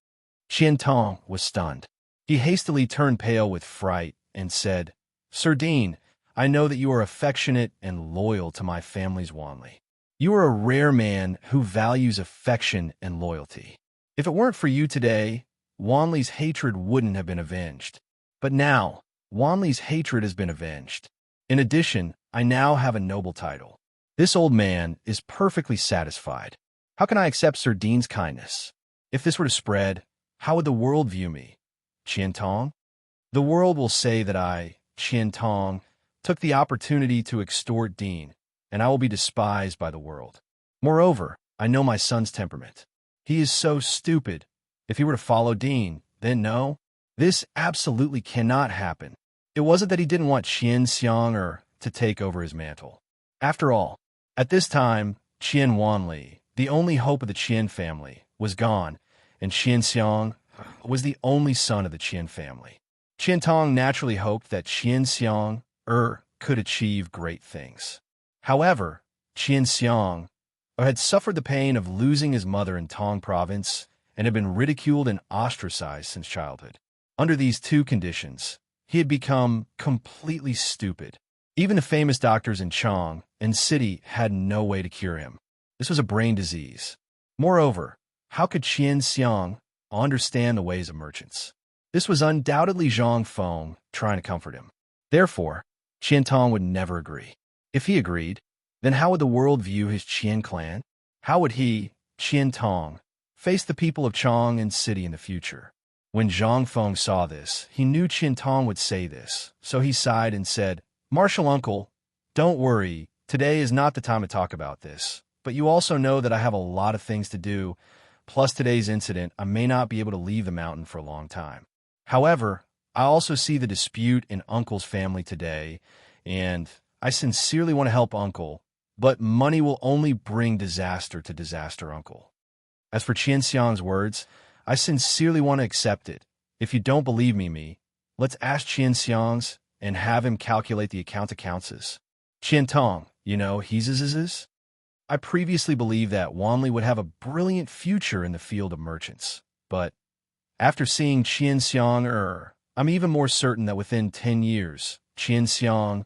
Qian Tong was stunned. He hastily turned pale with fright and said, Sir Dean, I know that you are affectionate and loyal to my family's Wanli. You are a rare man who values affection and loyalty. If it weren't for you today, Wanli's hatred wouldn't have been avenged. But now, Wanli's hatred has been avenged. In addition, I now have a noble title. This old man is perfectly satisfied. How can I accept Sir Dean's kindness? If this were to spread, how would the world view me? Qian Tong? The world will say that I, Qian Tong, took the opportunity to extort Dean, and I will be despised by the world. Moreover, I know my son's temperament. He is so stupid. If he were to follow Dean, then no. This absolutely cannot happen. It wasn't that he didn't want Qian Xiang to take over his mantle. After all, at this time, Qian Wanli, the only hope of the Qian family, was gone, and Qian Xiang was the only son of the Qian family. Qian Tong naturally hoped that Qian Xiang could achieve great things. However, Qian Xiang had suffered the pain of losing his mother in Tong province and had been ridiculed and ostracized since childhood. Under these two conditions, he had become completely stupid. Even the famous doctors in Chang and city had no way to cure him. This was a brain disease. Moreover, how could Qian Xiang understand the ways of merchants? This was undoubtedly Zhang Feng trying to comfort him. Therefore, Qian Tong would never agree. If he agreed, then how would the world view his Qian clan? How would he, Qian Tong, face the people of Chang and city in the future? When Zhang Feng saw this, he knew Qian Tong would say this, so he sighed and said, Martial uncle, don't worry, today is not the time to talk about this, but you also know that I have a lot of things to do, plus today's incident, I may not be able to leave the mountain for a long time. However, I also see the dispute in Uncle's family today, and I sincerely want to help Uncle, but money will only bring disaster to disaster, Uncle. As for Qian Xiang's words, I sincerely want to accept it. If you don't believe me, let's ask Qian Xiang's and have him calculate the accounts. Qian Tong, he's I previously believed that Wanli would have a brilliant future in the field of merchants, but after seeing Qian Xiang I'm even more certain that within 10 years, Qian Xiang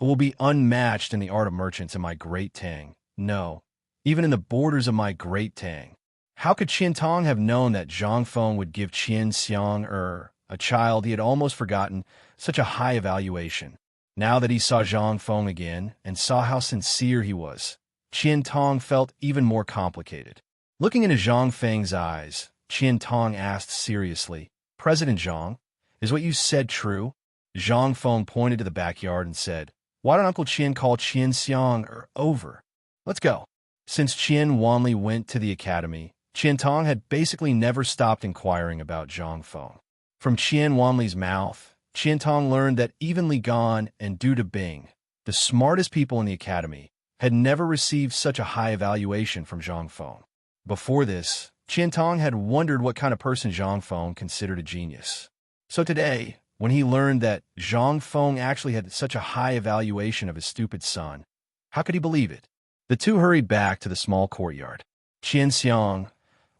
who will be unmatched in the art of merchants in my great Tang. No, even in the borders of my great Tang. How could Qian Tong have known that Zhang Feng would give Qian Xiang, a child he had almost forgotten, such a high evaluation? Now that he saw Zhang Feng again and saw how sincere he was, Qian Tong felt even more complicated. Looking into Zhang Feng's eyes, Qian Tong asked seriously, "President Zhang, is what you said true?" Zhang Feng pointed to the backyard and said, "Why don't Uncle Qian call Qian Xiang over? Let's go." Since Qian Wanli went to the academy, Qian Tong had basically never stopped inquiring about Zhang Feng. From Qian Wanli's mouth, Qian Tong learned that even Li Gan and Du Bing, the smartest people in the academy, had never received such a high evaluation from Zhang Feng. Before this, Qian Tong had wondered what kind of person Zhang Feng considered a genius. So today, when he learned that Zhang Feng actually had such a high evaluation of his stupid son, how could he believe it? The two hurried back to the small courtyard. Qian Xiang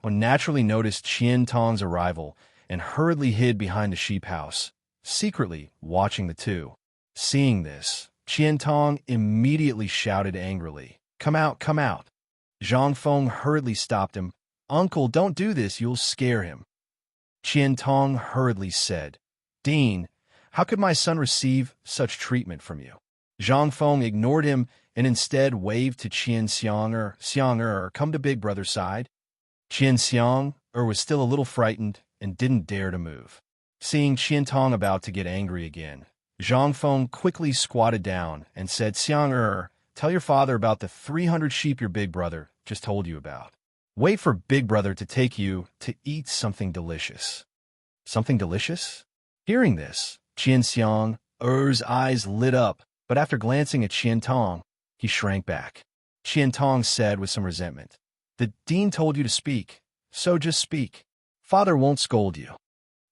naturally noticed Qian Tong's arrival and hurriedly hid behind the sheep house, secretly watching the two. Seeing this, Qian Tong immediately shouted angrily, "Come out, come out!" Zhang Feng hurriedly stopped him. "Uncle, don't do this, you'll scare him." Qian Tong hurriedly said, "Dean, how could my son receive such treatment from you?" Zhang Feng ignored him and instead waved to Qian Xiang, "Come to Big Brother's side." Qian Xiang was still a little frightened and didn't dare to move. Seeing Qian Tong about to get angry again, Zhang Feng quickly squatted down and said, "Xiang, tell your father about the 300 sheep your big brother just told you about. Wait for Big Brother to take you to eat something delicious." Something delicious? Hearing this, Qian Xiang's eyes lit up, but after glancing at Qian Tong, he shrank back. Qian Tong said with some resentment, "The dean told you to speak, so just speak. Father won't scold you."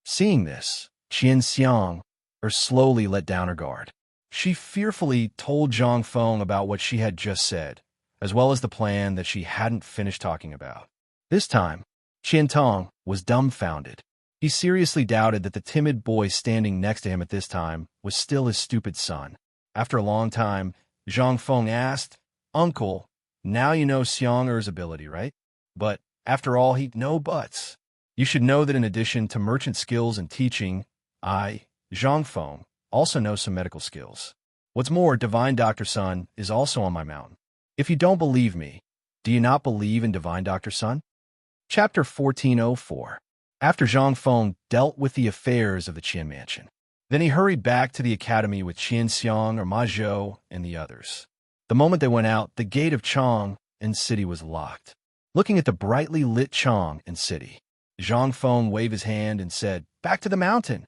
Seeing this, Qian Xiang slowly let down her guard. She fearfully told Zhang Feng about what she had just said, as well as the plan that she hadn't finished talking about. This time, Qian Tong was dumbfounded. He seriously doubted that the timid boy standing next to him at this time was still his stupid son. After a long time, Zhang Feng asked, "Uncle, now you know Xiang's ability, right? But after all, no buts. You should know that in addition to merchant skills and teaching, I, Zhang Feng, also know some medical skills. What's more, Divine Doctor Sun is also on my mountain. If you don't believe me, do you not believe in Divine Doctor Sun?" Chapter 1404. After Zhang Feng dealt with the affairs of the Qian mansion, then he hurried back to the academy with Qian Xiang Ma Zhou and the others. The moment they went out, the gate of Chong and city was locked. Looking at the brightly lit Chong and city, Zhang Feng waved his hand and said, "Back to the mountain."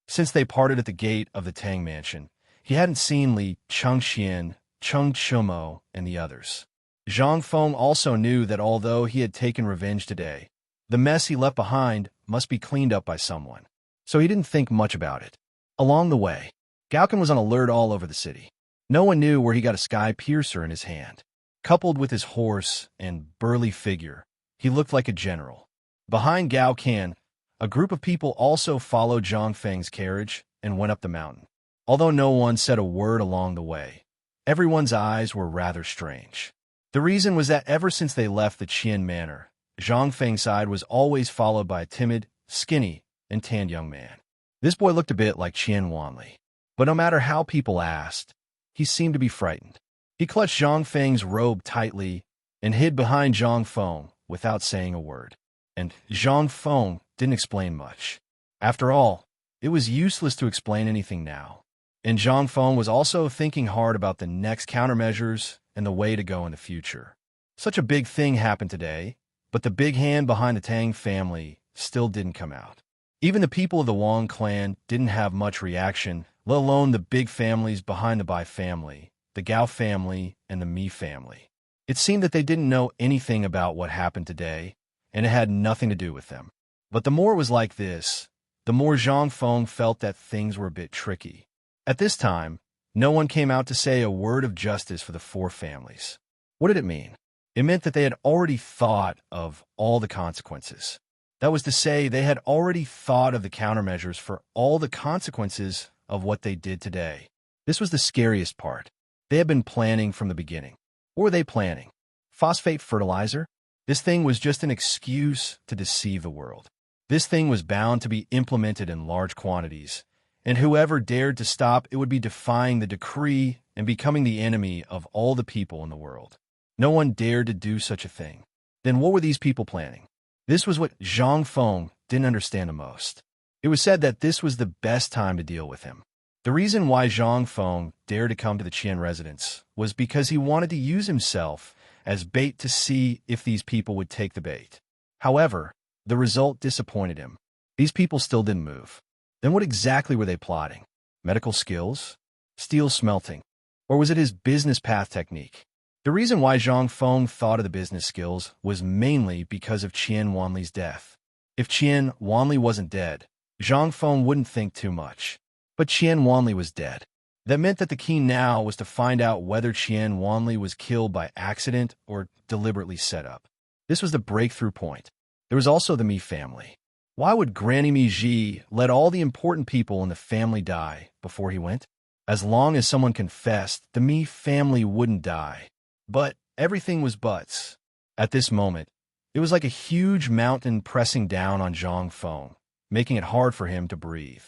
Since they parted at the gate of the Tang mansion, he hadn't seen Li Chengxian, Cheng Chumo, and the others. Zhang Feng also knew that although he had taken revenge today, the mess he left behind must be cleaned up by someone, so he didn't think much about it. Along the way, Gaoken was on alert all over the city. No one knew where he got a sky piercer in his hand. Coupled with his horse and burly figure, he looked like a general. Behind Gaoken, a group of people also followed Zhang Feng's carriage and went up the mountain. Although no one said a word along the way, everyone's eyes were rather strange. The reason was that ever since they left the Qian manor, Zhang Feng's side was always followed by a timid, skinny, and tanned young man. This boy looked a bit like Qian Wanli, but no matter how people asked, he seemed to be frightened. He clutched Zhang Feng's robe tightly and hid behind Zhang Feng without saying a word. And Zhang Feng didn't explain much. After all, it was useless to explain anything now. And Zhang Feng was also thinking hard about the next countermeasures and the way to go in the future. Such a big thing happened today, but the big hand behind the Tang family still didn't come out. Even the people of the Wang clan didn't have much reaction, let alone the big families behind the Bai family, the Gao family, and the Mi family. It seemed that they didn't know anything about what happened today, and it had nothing to do with them. But the more it was like this, the more Zhang Feng felt that things were a bit tricky. At this time, no one came out to say a word of justice for the four families. What did it mean? It meant that they had already thought of all the consequences. That was to say, they had already thought of the countermeasures for all the consequences of what they did today. This was the scariest part. They had been planning from the beginning. What were they planning? Phosphate fertilizer? This thing was just an excuse to deceive the world. This thing was bound to be implemented in large quantities, and whoever dared to stop it would be defying the decree and becoming the enemy of all the people in the world. No one dared to do such a thing. Then what were these people planning? This was what Zhang Feng didn't understand the most. It was said that this was the best time to deal with him. The reason why Zhang Feng dared to come to the Qian residence was because he wanted to use himself as bait to see if these people would take the bait. However, the result disappointed him. These people still didn't move. Then what exactly were they plotting? Medical skills? Steel smelting? Or was it his business path technique? The reason why Zhang Feng thought of the business skills was mainly because of Qian Wanli's death. If Qian Wanli wasn't dead, Zhang Feng wouldn't think too much. But Qian Wanli was dead. That meant that the key now was to find out whether Qian Wanli was killed by accident or deliberately set up. This was the breakthrough point. There was also the Mi family. Why would Granny Mi Ji let all the important people in the family die before he went? As long as someone confessed, the Mi family wouldn't die. But everything was buts. At this moment, it was like a huge mountain pressing down on Zhang Feng, making it hard for him to breathe.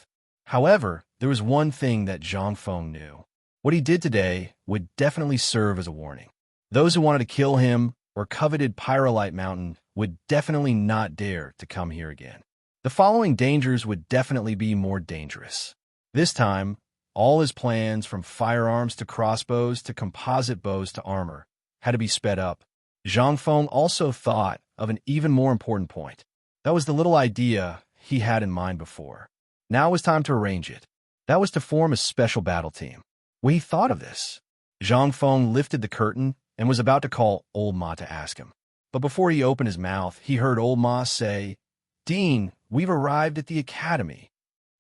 However, there was one thing that Zhang Feng knew. What he did today would definitely serve as a warning. Those who wanted to kill him or coveted Pyrolite Mountain would definitely not dare to come here again. The following dangers would definitely be more dangerous. This time, all his plans from firearms to crossbows to composite bows to armor had to be sped up. Zhang Feng also thought of an even more important point. That was the little idea he had in mind before. Now it was time to arrange it. That was to form a special battle team. When he thought of this, Zhang Feng lifted the curtain and was about to call Old Ma to ask him. But before he opened his mouth, he heard Old Ma say, "Dean, we've arrived at the academy."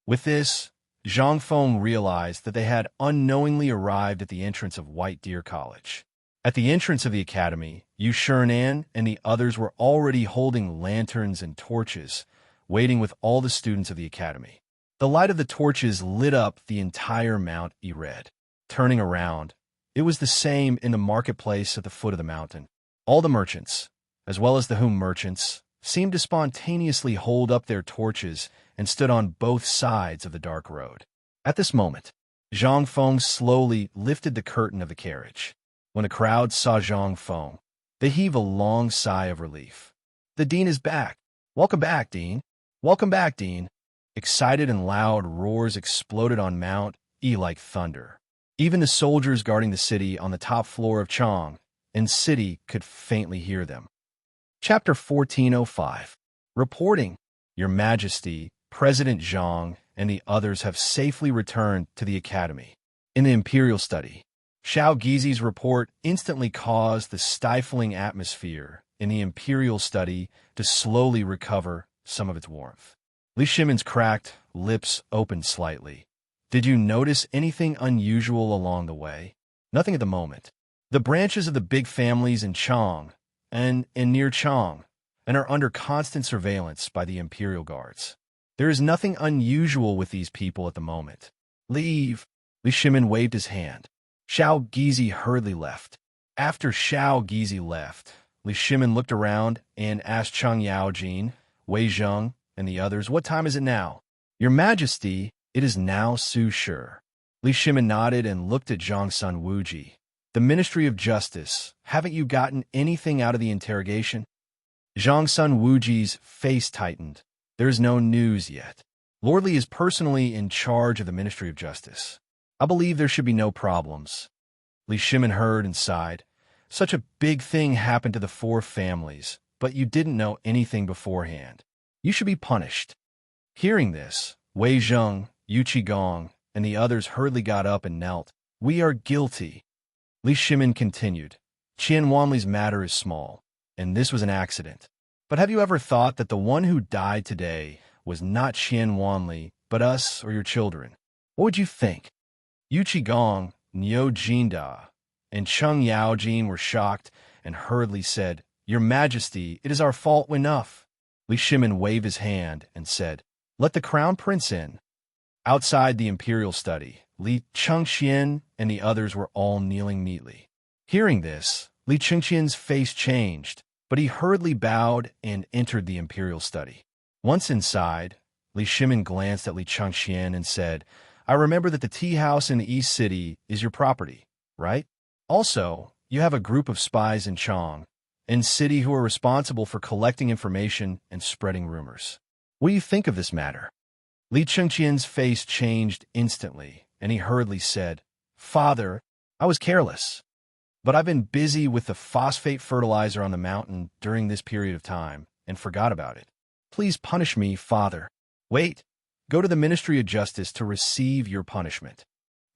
With this, Zhang Feng realized that they had unknowingly arrived at the entrance of White Deer College. At the entrance of the academy, Yu Shernan and the others were already holding lanterns and torches, waiting with all the students of the academy. The light of the torches lit up the entire Mount Ered. Turning around, it was the same in the marketplace at the foot of the mountain. All the merchants, as well as the Hum merchants, seemed to spontaneously hold up their torches and stood on both sides of the dark road. At this moment, Zhang Feng slowly lifted the curtain of the carriage. When the crowd saw Zhang Feng, they heaved a long sigh of relief. "The Dean is back. Welcome back, Dean. Welcome back, Dean." Excited and loud roars exploded on Mount E like thunder. Even the soldiers guarding the city on the top floor of Chang and City could faintly hear them. Chapter 1405. Reporting, Your Majesty, President Zhang and the others have safely returned to the academy. In the imperial study, Xiao Gizi's report instantly caused the stifling atmosphere in the imperial study to slowly recover some of its warmth. Li Shimon's cracked lips opened slightly. "Did you notice anything unusual along the way?" "Nothing at the moment. The branches of the big families in Chang and near Chang and are under constant surveillance by the imperial guards. There is nothing unusual with these people at the moment." "Leave." Li Shimon waved his hand. Xiao Gizi hurriedly left. After Xiao Gizi left, Li Shimon looked around and asked Cheng Yaojin, Wei Zheng, and the others, "What time is it now?" "Your Majesty, it is now Su Shi." Li Shimon nodded and looked at Zhang Sun Wuji. "The Ministry of Justice, haven't you gotten anything out of the interrogation?" Zhang Sun Wuji's face tightened. "There is no news yet. Lord Li is personally in charge of the Ministry of Justice. I believe there should be no problems." Li Shimon heard and sighed. "Such a big thing happened to the four families, but you didn't know anything beforehand. You should be punished." Hearing this, Wei Zheng, Yu Qigong, and the others hurriedly got up and knelt. "We are guilty." Li Shimon continued, "Qian Wanli's matter is small, and this was an accident. But have you ever thought that the one who died today was not Qian Wanli, but us or your children? What would you think?" Yu Qigong, Niu Jinda, and Cheng Yaojin were shocked and hurriedly said, "Your Majesty, it is our fault enough." Li Shimon waved his hand and said, "Let the crown prince in." Outside the imperial study, Li Chengxian and the others were all kneeling neatly. Hearing this, Li Chengxian's face changed, but he hurriedly bowed and entered the imperial study. Once inside, Li Shimin glanced at Li Chengxian and said, "I remember that the tea house in the East City is your property, right? Also, you have a group of spies in Chong and City who are responsible for collecting information and spreading rumors. What do you think of this matter?" Li Chengqian's face changed instantly, and he hurriedly said, "Father, I was careless, but I've been busy with the phosphate fertilizer on the mountain during this period of time and forgot about it. Please punish me, Father." "Wait, go to the Ministry of Justice to receive your punishment."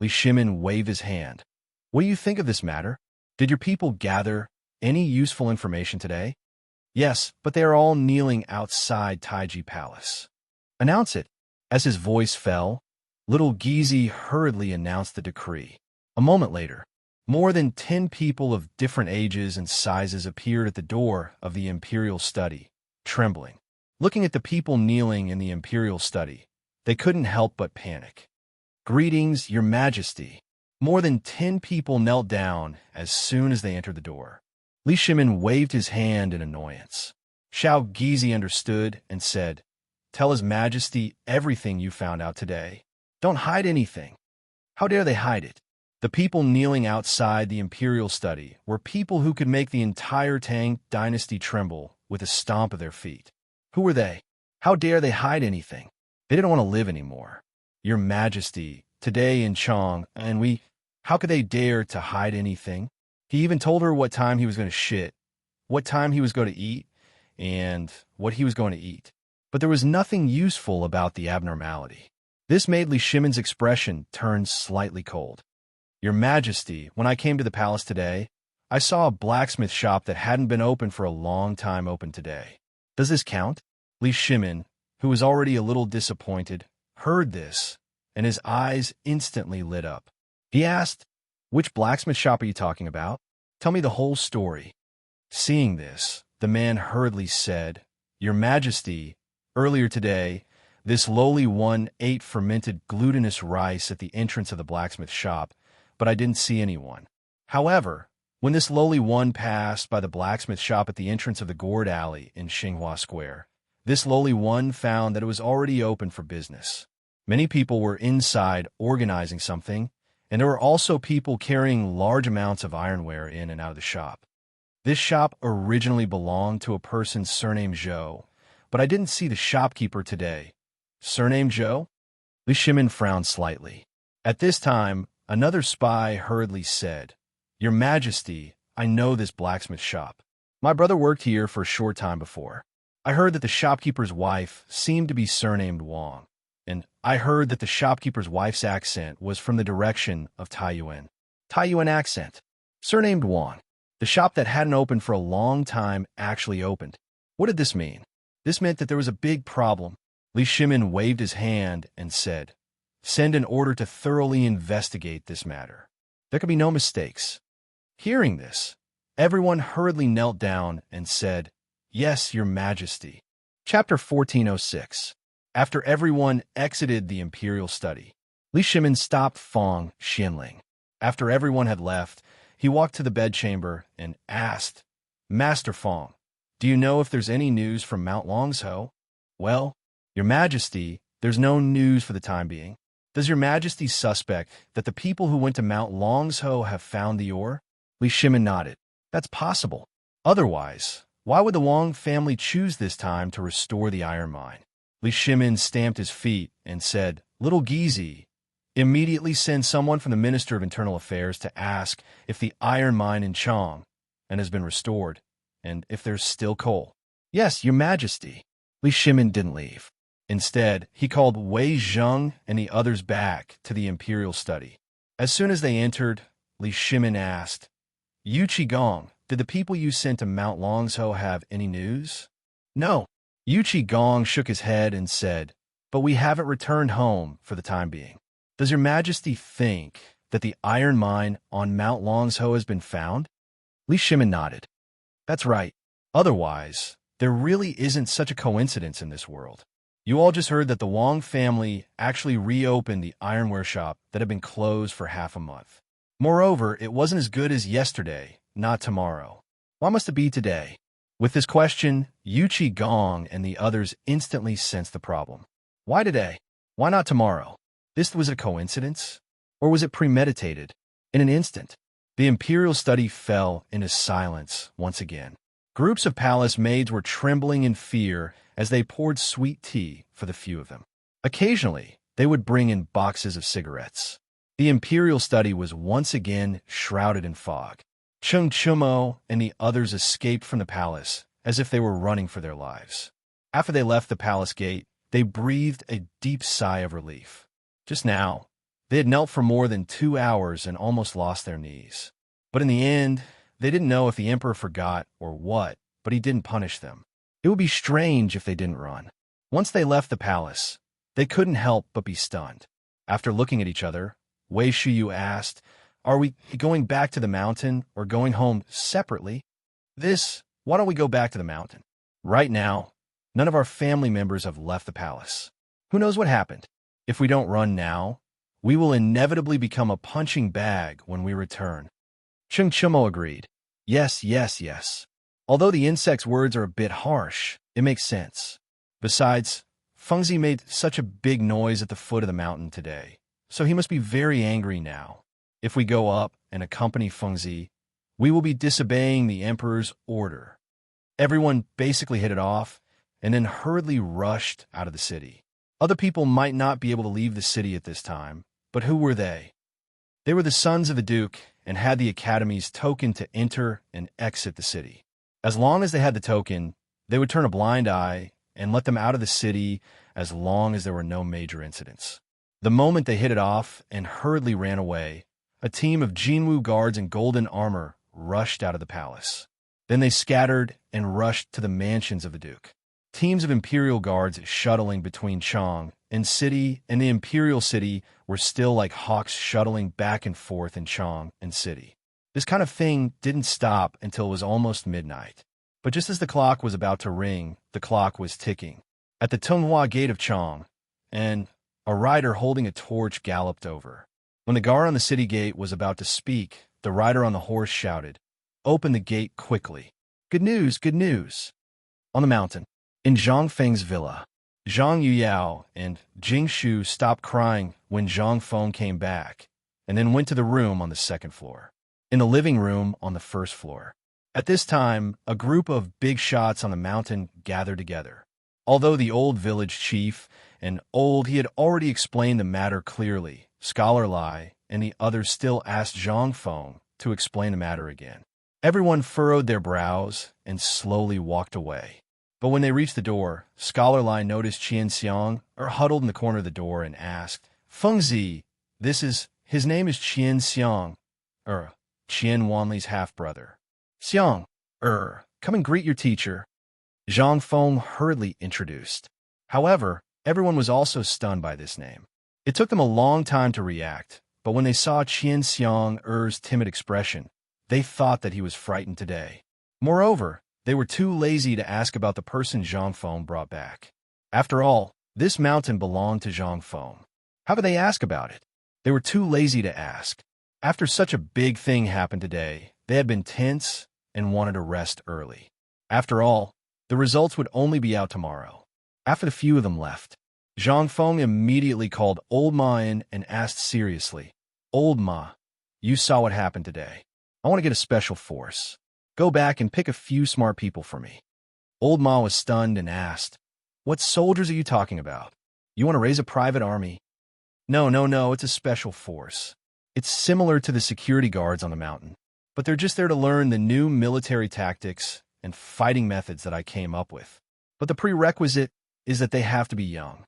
Li Shimin waved his hand. "What do you think of this matter? Did your people gather any useful information today?" "Yes, but they are all kneeling outside Taiji Palace." "Announce it." As his voice fell, little Gizi hurriedly announced the decree. A moment later, more than 10 people of different ages and sizes appeared at the door of the imperial study, trembling. Looking at the people kneeling in the imperial study, they couldn't help but panic. "Greetings, Your Majesty." More than 10 people knelt down as soon as they entered the door. Li Shimin waved his hand in annoyance. Xiao Gizi understood and said, "Tell His Majesty everything you found out today. Don't hide anything." "How dare they hide it?" The people kneeling outside the imperial study were people who could make the entire Tang dynasty tremble with a stomp of their feet. Who were they? How dare they hide anything? They didn't want to live anymore. "Your Majesty, today in Chong, and how could they dare to hide anything?" He even told her what time he was going to shit, what time he was going to eat, and what he was going to eat. But there was nothing useful about the abnormality. This made Li Shimin's expression turn slightly cold. "Your Majesty, when I came to the palace today, I saw a blacksmith shop that hadn't been open for a long time open today. Does this count?" Li Shimin, who was already a little disappointed, heard this, and his eyes instantly lit up. He asked, "Which blacksmith shop are you talking about? Tell me the whole story." Seeing this, the man hurriedly said, "Your Majesty, earlier today, this lowly one ate fermented glutinous rice at the entrance of the blacksmith shop, but I didn't see anyone. However, when this lowly one passed by the blacksmith shop at the entrance of the gourd alley in Xinghua Square, this lowly one found that it was already open for business. Many people were inside organizing something, and there were also people carrying large amounts of ironware in and out of the shop. This shop originally belonged to a person surnamed Zhou, but I didn't see the shopkeeper today." "Surname Zhou?" Li Shimin frowned slightly. At this time, another spy hurriedly said, "Your Majesty, I know this blacksmith shop. My brother worked here for a short time before. I heard that the shopkeeper's wife seemed to be surnamed Wang, and I heard that the shopkeeper's wife's accent was from the direction of Taiyuan. Taiyuan accent. Surnamed Wang. The shop that hadn't opened for a long time actually opened. What did this mean? This meant that there was a big problem." Li Shimin waved his hand and said, "Send an order to thoroughly investigate this matter. There could be no mistakes." Hearing this, everyone hurriedly knelt down and said, "Yes, Your Majesty." Chapter 1406. After everyone exited the imperial study, Li Shimin stopped Feng Xianling. After everyone had left, he walked to the bedchamber and asked, "Master Feng, do you know if there's any news from Mount Longsho?" "Well, Your Majesty, there's no news for the time being. Does Your Majesty suspect that the people who went to Mount Longsho have found the ore?" Li Shimin nodded. "That's possible. Otherwise, why would the Wang family choose this time to restore the iron mine?" Li Shimin stamped his feet and said, "Little Gizi, immediately send someone from the Minister of Internal Affairs to ask if the iron mine in Chong and has been restored, and if there's still coal." "Yes, Your Majesty." Li Shimin didn't leave. Instead, he called Wei Zheng and the others back to the imperial study. As soon as they entered, Li Shimin asked, "Yu Qigong, did the people you sent to Mount Longsho have any news?" "No." Yu Qigong shook his head and said, "But we haven't returned home for the time being. Does Your Majesty think that the iron mine on Mount Longsho has been found?" Li Shimin nodded. "That's right. Otherwise, there really isn't such a coincidence in this world. You all just heard that the Wang family actually reopened the ironware shop that had been closed for half a month. Moreover, it wasn't as good as yesterday, not tomorrow. Why must it be today? With this question, Yuchi Gong and the others instantly sensed the problem. Why today? Why not tomorrow? This was a coincidence? Or was it premeditated? In an instant, the imperial study fell into silence once again. Groups of palace maids were trembling in fear as they poured sweet tea for the few of them. Occasionally, they would bring in boxes of cigarettes. The imperial study was once again shrouded in fog. Chung Chumo and the others escaped from the palace as if they were running for their lives. After they left the palace gate, they breathed a deep sigh of relief. Just now, they had knelt for more than 2 hours and almost lost their knees. But in the end, they didn't know if the emperor forgot or what, but he didn't punish them. It would be strange if they didn't run. Once they left the palace, they couldn't help but be stunned. After looking at each other, Wei Shuyu asked, "Are we going back to the mountain or going home separately?" Why don't we go back to the mountain? Right now, none of our family members have left the palace. Who knows what happened? If we don't run now, we will inevitably become a punching bag when we return. Chung Chumo agreed. Yes. Although the insect's words are a bit harsh, it makes sense. Besides, Fengzi made such a big noise at the foot of the mountain today, so he must be very angry now. If we go up and accompany Fengzi, we will be disobeying the emperor's order. Everyone basically hit it off and then hurriedly rushed out of the city. Other people might not be able to leave the city at this time, but who were they? They were the sons of the Duke and had the Academy's token to enter and exit the city. As long as they had the token, they would turn a blind eye and let them out of the city as long as there were no major incidents. The moment they hit it off and hurriedly ran away, a team of Jinwu guards in golden armor rushed out of the palace. Then they scattered and rushed to the mansions of the Duke. Teams of imperial guards shuttling between Chang and city and the imperial city were still like hawks shuttling back and forth in Chang and city. This kind of thing didn't stop until it was almost midnight. But just as the clock was about to ring, the clock was ticking. At the Tunghua gate of Chang, and a rider holding a torch galloped over. When the guard on the city gate was about to speak, the rider on the horse shouted, "Open the gate quickly. Good news, good news." On the mountain, in Zhang Feng's villa, Zhang Yuyao and Jing Shu stopped crying when Zhang Feng came back, and then went to the room on the second floor. In the living room on the first floor. At this time, a group of big shots on the mountain gathered together. Although the old village chief he had already explained the matter clearly, Scholar Lai and the others still asked Zhang Feng to explain the matter again. Everyone furrowed their brows and slowly walked away. But when they reached the door, Scholar Lai noticed Qian Xiang huddled in the corner of the door and asked, "Fengzi, his name is Qian Xiang, Qian Wanli's half-brother. Xiang, come and greet your teacher." Zhang Feng hurriedly introduced. However, everyone was also stunned by this name. It took them a long time to react, but when they saw Qian Xiang's timid expression, they thought that he was frightened today. Moreover, they were too lazy to ask about the person Zhang Feng brought back. After all, this mountain belonged to Zhang Feng. How could they ask about it? They were too lazy to ask. After such a big thing happened today, they had been tense and wanted to rest early. After all, the results would only be out tomorrow. After the few of them left, Zhang Feng immediately called Old Ma in and asked seriously, "Old Ma, you saw what happened today. I want to get a special force. Go back and pick a few smart people for me." Old Ma was stunned and asked, "What soldiers are you talking about? You want to raise a private army?" No, it's a special force. It's similar to the security guards on the mountain, but they're just there to learn the new military tactics and fighting methods that I came up with. But the prerequisite is that they have to be young.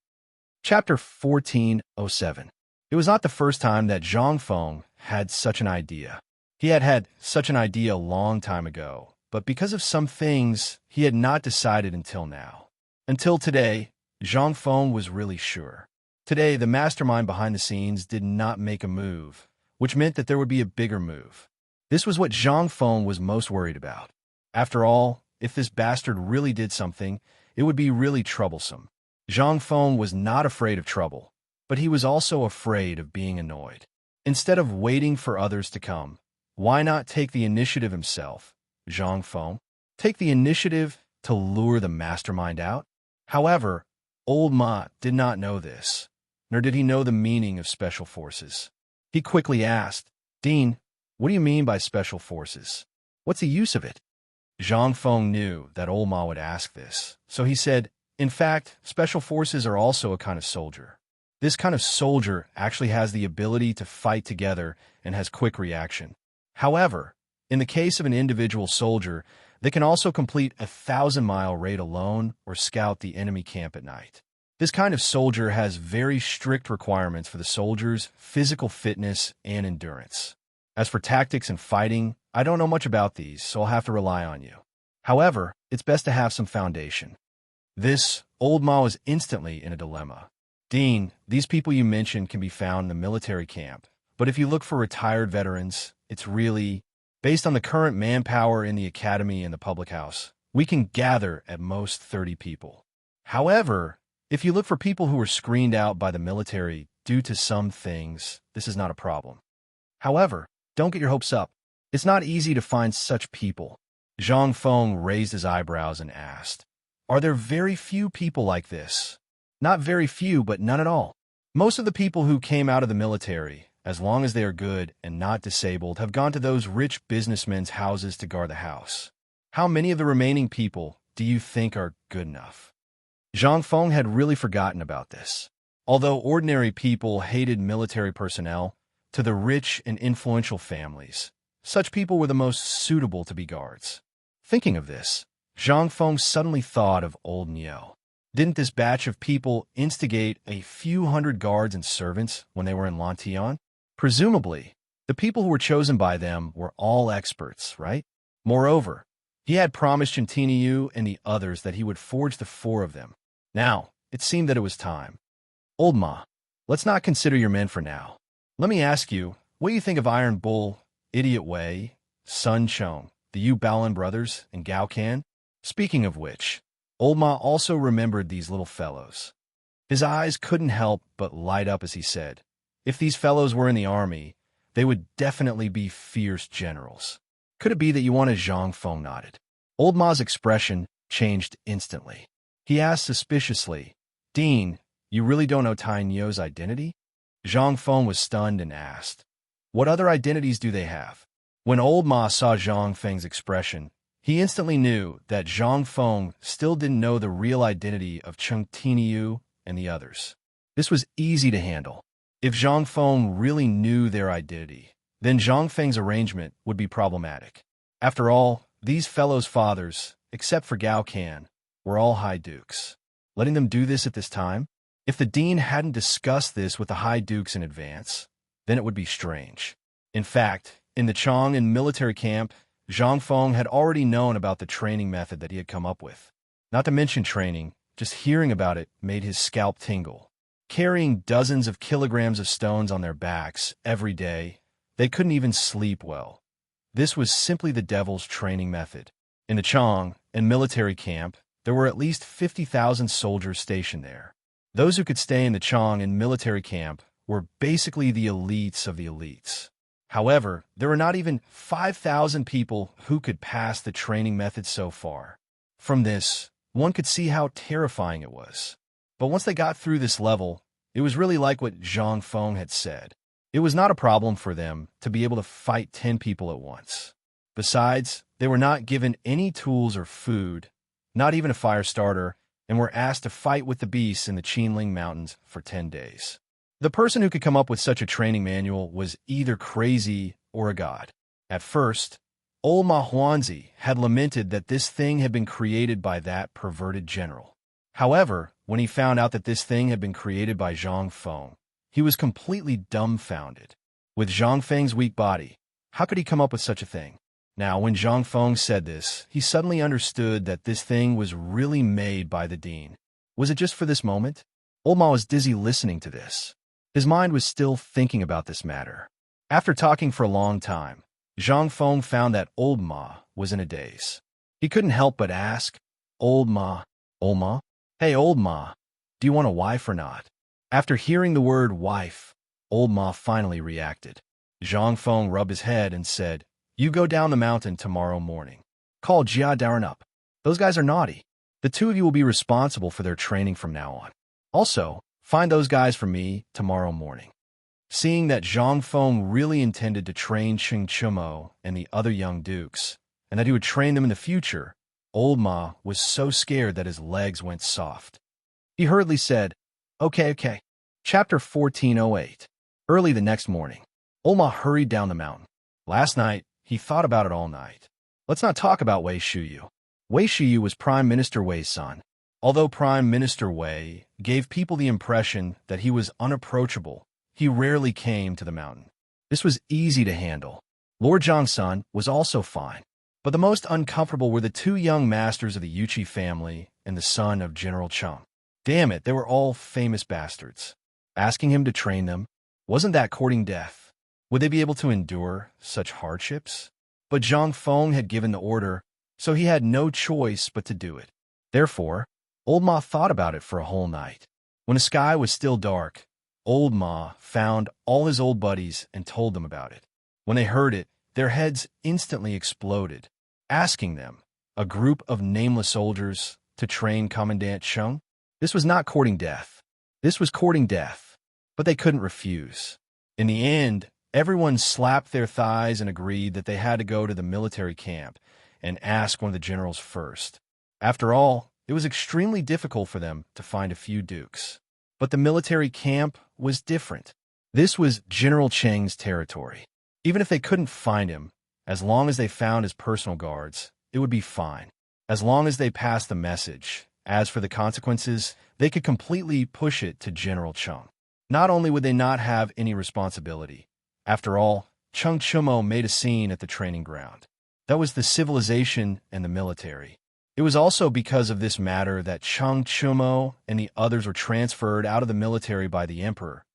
Chapter 1407. It was not the first time that Zhang Feng had such an idea. He had had such an idea a long time ago, but because of some things, he had not decided until now. Until today, Zhang Feng was really sure. Today, the mastermind behind the scenes did not make a move, which meant that there would be a bigger move. This was what Zhang Feng was most worried about. After all, if this bastard really did something, it would be really troublesome. Zhang Feng was not afraid of trouble, but he was also afraid of being annoyed. Instead of waiting for others to come, why not take the initiative himself? Zhang Feng, take the initiative to lure the mastermind out? However, old Ma did not know this, nor did he know the meaning of special forces. He quickly asked, Dean, what do you mean by special forces? What's the use of it? Zhang Feng knew that old Ma would ask this, so he said, in fact, special forces are also a kind of soldier. This kind of soldier actually has the ability to fight together and has quick reaction. However, in the case of an individual soldier, they can also complete a 1,000-mile raid alone or scout the enemy camp at night. This kind of soldier has very strict requirements for the soldier's physical fitness and endurance. As for tactics and fighting, I don't know much about these, so I'll have to rely on you. However, it's best to have some foundation. This old Ma was instantly in a dilemma. Dean, these people you mentioned can be found in the military camp, but if you look for retired veterans, it's really, based on the current manpower in the academy and the public house, we can gather at most 30 people. However, if you look for people who were screened out by the military due to some things, this is not a problem. However, don't get your hopes up. It's not easy to find such people. Zhang Feng raised his eyebrows and asked, are there very few people like this? Not very few, but none at all. Most of the people who came out of the military, as long as they are good and not disabled, have gone to those rich businessmen's houses to guard the house. How many of the remaining people do you think are good enough? Zhang Feng had really forgotten about this. Although ordinary people hated military personnel, to the rich and influential families, such people were the most suitable to be guards. Thinking of this, Zhang Feng suddenly thought of old Niu. Didn't this batch of people instigate a few hundred guards and servants when they were in Lantian? Presumably, the people who were chosen by them were all experts, right? Moreover, he had promised Yu and the others that he would forge the 4 of them. Now, it seemed that it was time. Old Ma, let's not consider your men for now. Let me ask you, what do you think of Iron Bull, Idiot Wei, Sun Chong, the Yu Baolin brothers, and Gao Can? Speaking of which, old Ma also remembered these little fellows. His eyes couldn't help but light up as he said, if these fellows were in the army, they would definitely be fierce generals. Could it be that you wanted? Zhang Feng nodded. Old Ma's expression changed instantly. He asked suspiciously, Dean, you really don't know Tai Niu's identity? Zhang Feng was stunned and asked, what other identities do they have? When old Ma saw Zhang Feng's expression, he instantly knew that Zhang Feng still didn't know the real identity of Cheng Tiniu and the others. This was easy to handle. If Zhang Feng really knew their identity, then Zhang Feng's arrangement would be problematic. After all, these fellows' fathers, except for Gao Can, were all high dukes. Letting them do this at this time? If the dean hadn't discussed this with the high dukes in advance, then it would be strange. In fact, in the Chong and military camp, Zhang Feng had already known about the training method that he had come up with. Not to mention training, just hearing about it made his scalp tingle. Carrying dozens of kilograms of stones on their backs every day, they couldn't even sleep well. This was simply the devil's training method. In the Chong and military camp, there were at least 50,000 soldiers stationed there. Those who could stay in the Chong and military camp were basically the elites of the elites. However, there were not even 5,000 people who could pass the training method so far. From this, one could see how terrifying it was. But once they got through this level, it was really like what Zhang Feng had said. It was not a problem for them to be able to fight 10 people at once. Besides, they were not given any tools or food, not even a fire starter, and were asked to fight with the beasts in the Qinling Mountains for 10 days. The person who could come up with such a training manual was either crazy or a god. At first, old Ma Huanzi had lamented that this thing had been created by that perverted general. However, when he found out that this thing had been created by Zhang Feng, he was completely dumbfounded. With Zhang Feng's weak body, how could he come up with such a thing? Now, when Zhang Feng said this, he suddenly understood that this thing was really made by the dean. Was it just for this moment? Old Ma was dizzy listening to this. His mind was still thinking about this matter. After talking for a long time, Zhang Feng found that old Ma was in a daze. He couldn't help but ask, Old Ma, hey old Ma, Do you want a wife or not? After hearing the word wife, old Ma finally reacted. Zhang Feng rubbed his head and said, "You go down the mountain tomorrow morning. Call Jia Darren up. Those guys are naughty. The two of you will be responsible for their training from now on. Also, find those guys for me tomorrow morning." Seeing that Zhang Feng really intended to train Cheng Chumo and the other young dukes, and that he would train them in the future, old Ma was so scared that his legs went soft. He hurriedly said, Okay. Chapter 1408. Early the next morning, old Ma hurried down the mountain. Last night, he thought about it all night. Let's not talk about Wei Shuyu. Wei Shuyu was Prime Minister Wei's son. Although Prime Minister Wei gave people the impression that he was unapproachable, he rarely came to the mountain. This was easy to handle. Lord Zhangsun was also fine, but the most uncomfortable were the two young masters of the Yuchi family and the son of General Cheng. Damn it, they were all famous bastards. Asking him to train them, wasn't that courting death? Would they be able to endure such hardships? But Zhang Feng had given the order, so he had no choice but to do it. Therefore, old Ma thought about it for a whole night. When the sky was still dark, old Ma found all his old buddies and told them about it. When they heard it, their heads instantly exploded, asking them, a group of nameless soldiers, to train Commandant Cheng? This was not courting death. This was courting death. But they couldn't refuse. In the end, everyone slapped their thighs and agreed that they had to go to the military camp and ask one of the generals first. After all, it was extremely difficult for them to find a few dukes. But the military camp was different. This was General Cheng's territory. Even if they couldn't find him, as long as they found his personal guards, it would be fine. As long as they passed the message. As for the consequences, they could completely push it to General Cheng. Not only would they not have any responsibility. After all, Cheng Chumo made a scene at the training ground. That was the civilization and the military. It was also because of this matter that Cheng Chumo and the others were transferred out of the military by the emperor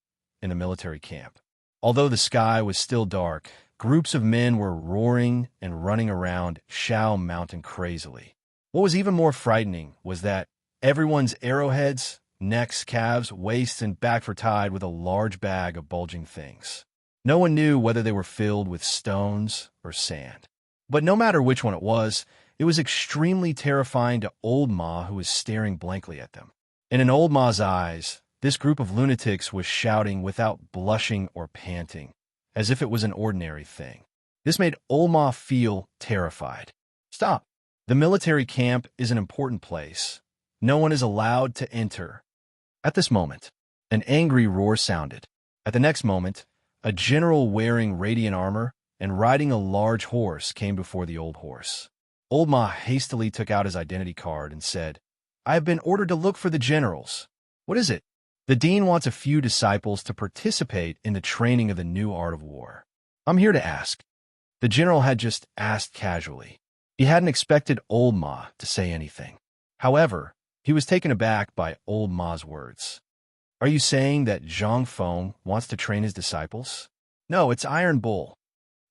in the military camp. Although the sky was still dark, groups of men were roaring and running around Shao Mountain crazily. What was even more frightening was that everyone's arrowheads, necks, calves, waists, and back were tied with a large bag of bulging things. No one knew whether they were filled with stones or sand. But no matter which one it was extremely terrifying to old Ma, who was staring blankly at them. And in old Ma's eyes, this group of lunatics was shouting without blushing or panting, as if it was an ordinary thing. This made old Ma feel terrified. Stop. The military camp is an important place. No one is allowed to enter. At this moment, an angry roar sounded. At the next moment, a general wearing radiant armor and riding a large horse came before the old horse. Old Ma hastily took out his identity card and said, "I have been ordered to look for the generals." "What is it?" "The dean wants a few disciples to participate in the training of the new art of war." "I'm here to ask." The general had just asked casually. He hadn't expected old Ma to say anything. However, he was taken aback by old Ma's words. "Are you saying that Zhang Feng wants to train his disciples?" "No, it's Iron Bull.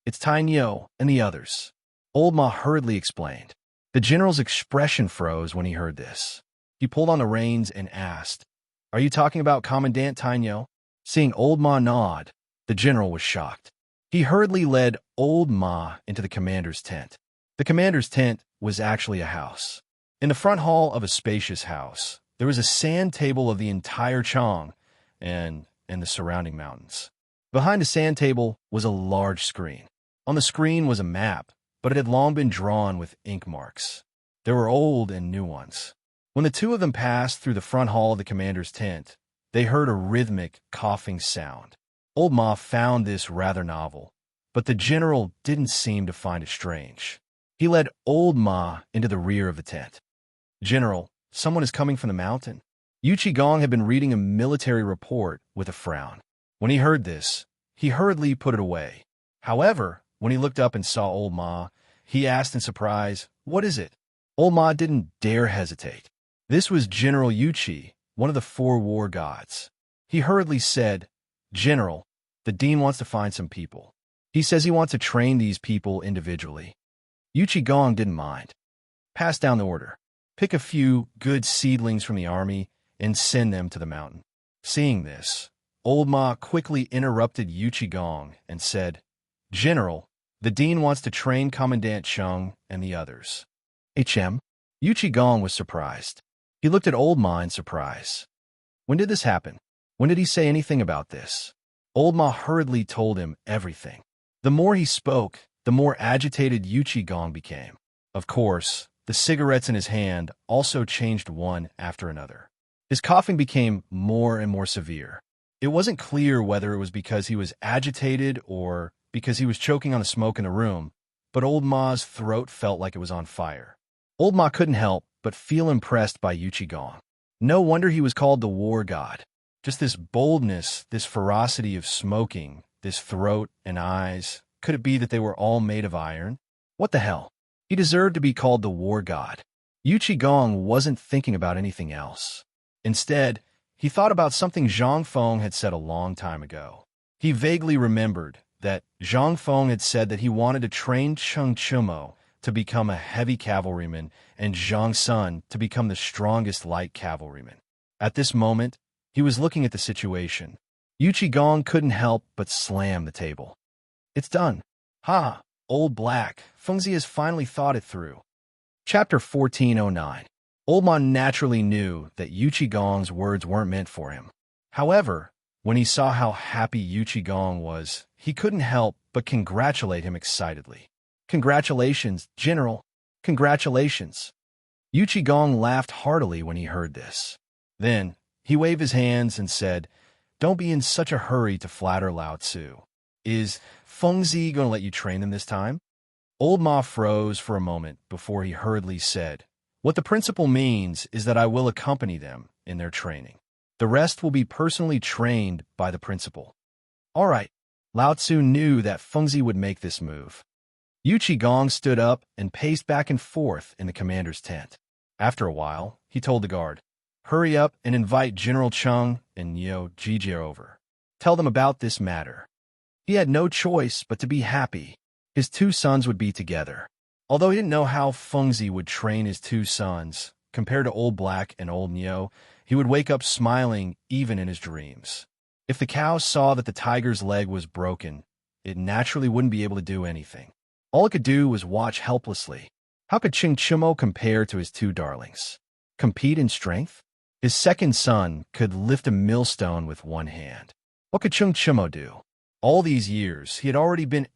It's Tainyo and the others." Old Ma hurriedly explained. The general's expression froze when he heard this. He pulled on the reins and asked, "Are you talking about Commandant Tainyo?" Seeing old Ma nod, the general was shocked. He hurriedly led old Ma into the commander's tent. The commander's tent was actually a house. In the front hall of a spacious house, there was a sand table of the entire Chang and the surrounding mountains. Behind the sand table was a large screen. On the screen was a map, but it had long been drawn with ink marks. There were old and new ones. When the two of them passed through the front hall of the commander's tent, they heard a rhythmic, coughing sound. Old Ma found this rather novel, but the general didn't seem to find it strange. He led old Ma into the rear of the tent. "General, someone is coming from the mountain." Yu Qigong had been reading a military report with a frown. When he heard this, he hurriedly put it away. However, when he looked up and saw old Ma, he asked in surprise, "What is it?" Old Ma didn't dare hesitate. This was General Yuchi, one of the 4 war gods. He hurriedly said, "General, the dean wants to find some people. He says he wants to train these people individually." Yu Qigong didn't mind. "Pass down the order. Pick a few good seedlings from the army and send them to the mountain. Seeing this, Old Ma quickly interrupted Gong and said, "General, the dean wants to train Commandant Chung and the others." HM? Gong was surprised. He looked at Old Ma in surprise. When did this happen? When did he say anything about this? Old Ma hurriedly told him everything. The more he spoke, the more agitated Gong became. Of course, the cigarettes in his hand also changed one after another. His coughing became more and more severe. It wasn't clear whether it was because he was agitated or because he was choking on the smoke in the room, but Old Ma's throat felt like it was on fire. Old Ma couldn't help but feel impressed by Gong. No wonder he was called the war god. Just this boldness, this ferocity of smoking, this throat and eyes. Could it be that they were all made of iron? What the hell? He deserved to be called the war god. Gong wasn't thinking about anything else. Instead, he thought about something Zhang Feng had said a long time ago. He vaguely remembered that Zhang Feng had said that he wanted to train Cheng Chumo to become a heavy cavalryman and Zhang Sun to become the strongest light cavalryman. At this moment, he was looking at the situation. Gong couldn't help but slam the table. "It's done. Ha! Old Black, Fengzi has finally thought it through." Chapter 1409. Old Ma naturally knew that Gong's words weren't meant for him. However, when he saw how happy Gong was, he couldn't help but congratulate him excitedly. "Congratulations, General. Congratulations." Gong laughed heartily when he heard this. Then, he waved his hands and said, "Don't be in such a hurry to flatter Lao Tzu. Is Fengzi going to let you train them this time?" Old Ma froze for a moment before he hurriedly said, "What the principal means is that I will accompany them in their training. The rest will be personally trained by the principal." All right. Lao Tzu knew that Fengzi would make this move. Gong stood up and paced back and forth in the commander's tent. After a while, he told the guard, "Hurry up and invite General Chung and Niu Jijie over. Tell them about this matter." He had no choice but to be happy. His two sons would be together. Although he didn't know how Fengzi would train his two sons, compared to Old Black and Old Niu, he would wake up smiling even in his dreams. If the cow saw that the tiger's leg was broken, it naturally wouldn't be able to do anything. All it could do was watch helplessly. How could Cheng Chumo compare to his two darlings? Compete in strength? His second son could lift a millstone with one hand. What could Cheng Chumo do? All these years, he had already been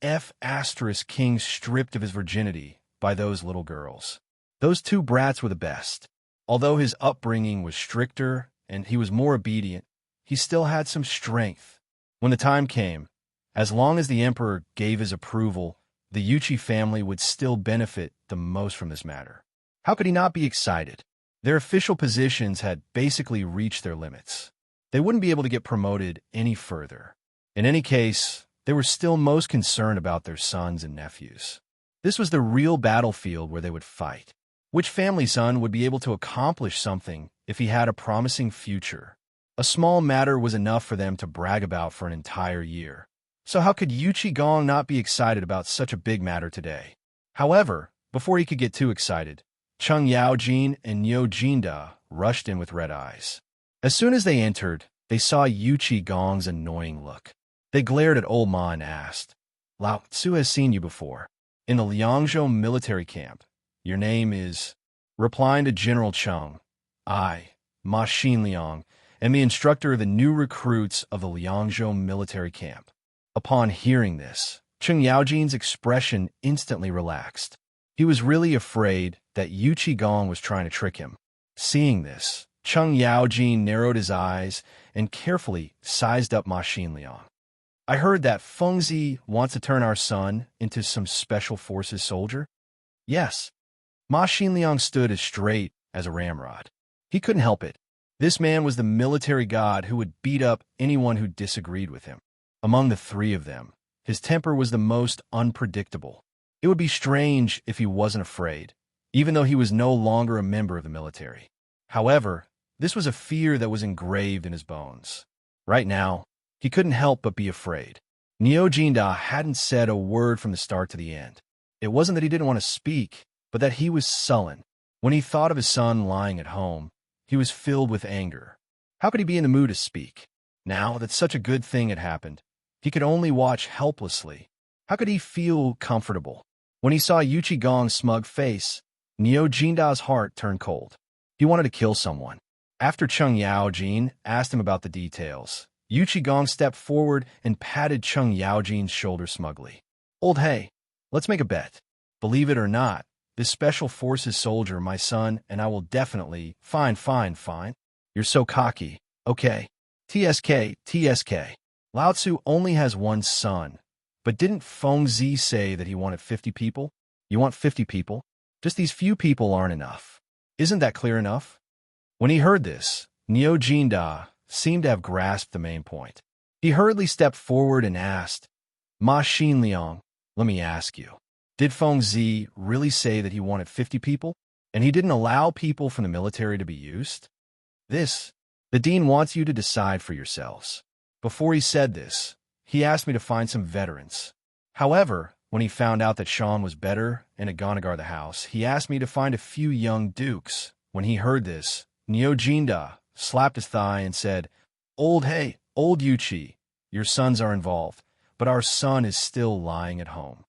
king stripped of his virginity by those little girls. Those two brats were the best. Although his upbringing was stricter and he was more obedient, he still had some strength. When the time came, as long as the emperor gave his approval, the Yuchi family would still benefit the most from this matter. How could he not be excited? Their official positions had basically reached their limits. They wouldn't be able to get promoted any further. In any case, they were still most concerned about their sons and nephews. This was the real battlefield where they would fight. Which family son would be able to accomplish something if he had a promising future? A small matter was enough for them to brag about for an entire year. So how could Gong not be excited about such a big matter today? However, before he could get too excited, Chung Yaojin and Niu Jinda rushed in with red eyes. As soon as they entered, they saw Gong's annoying look. They glared at Old Ma and asked, "Lao Tzu has seen you before. In the Liangzhou military camp. Your name is..." Replying to General Chung, "I, Ma Xinliang, am the instructor of the new recruits of the Liangzhou military camp." Upon hearing this, Chung Yaojin's expression instantly relaxed. He was really afraid that Gong was trying to trick him. Seeing this, Chung Yaojin narrowed his eyes and carefully sized up Ma Xinliang. "I heard that Fengzi wants to turn our son into some special forces soldier?" "Yes." Ma Xinliang stood as straight as a ramrod. He couldn't help it. This man was the military god who would beat up anyone who disagreed with him. Among the three of them, his temper was the most unpredictable. It would be strange if he wasn't afraid, even though he was no longer a member of the military. However, this was a fear that was engraved in his bones. Right now, he couldn't help but be afraid. Niu Jinda hadn't said a word from the start to the end. It wasn't that he didn't want to speak, but that he was sullen. When he thought of his son lying at home, he He was filled with anger. How could he be in the mood to speak? Now that such a good thing had happened, he could only watch helplessly. How could he feel comfortable? When he saw Yuchi Gong's smug face, Neo Jinda's heart turned cold. He wanted to kill someone. After Cheng Yaojin asked him about the details, Yuchi Gong stepped forward and patted Cheng Yaojin's shoulder smugly. Old hey, let's make a bet. Believe it or not, this Special Forces soldier, my son, and I will definitely— Fine. You're so cocky. Okay. TSK. Lao Tzu only has one son. But didn't Feng Zi say that he wanted 50 people? You want 50 people? Just these few people aren't enough. Isn't that clear enough? When he heard this, Neo Jinda seemed to have grasped the main point. He hurriedly stepped forward and asked, Ma Xinliang, let me ask you, did Feng Zi really say that he wanted 50 people? And he didn't allow people from the military to be used? The dean wants you to decide for yourselves. Before he said this, he asked me to find some veterans. However, when he found out that Sean was better and had gone to guard the house, he asked me to find a few young dukes. When he heard this, Neo Jinda slapped his thigh and said, Old Yuchi, your sons are involved, but our son is still lying at home.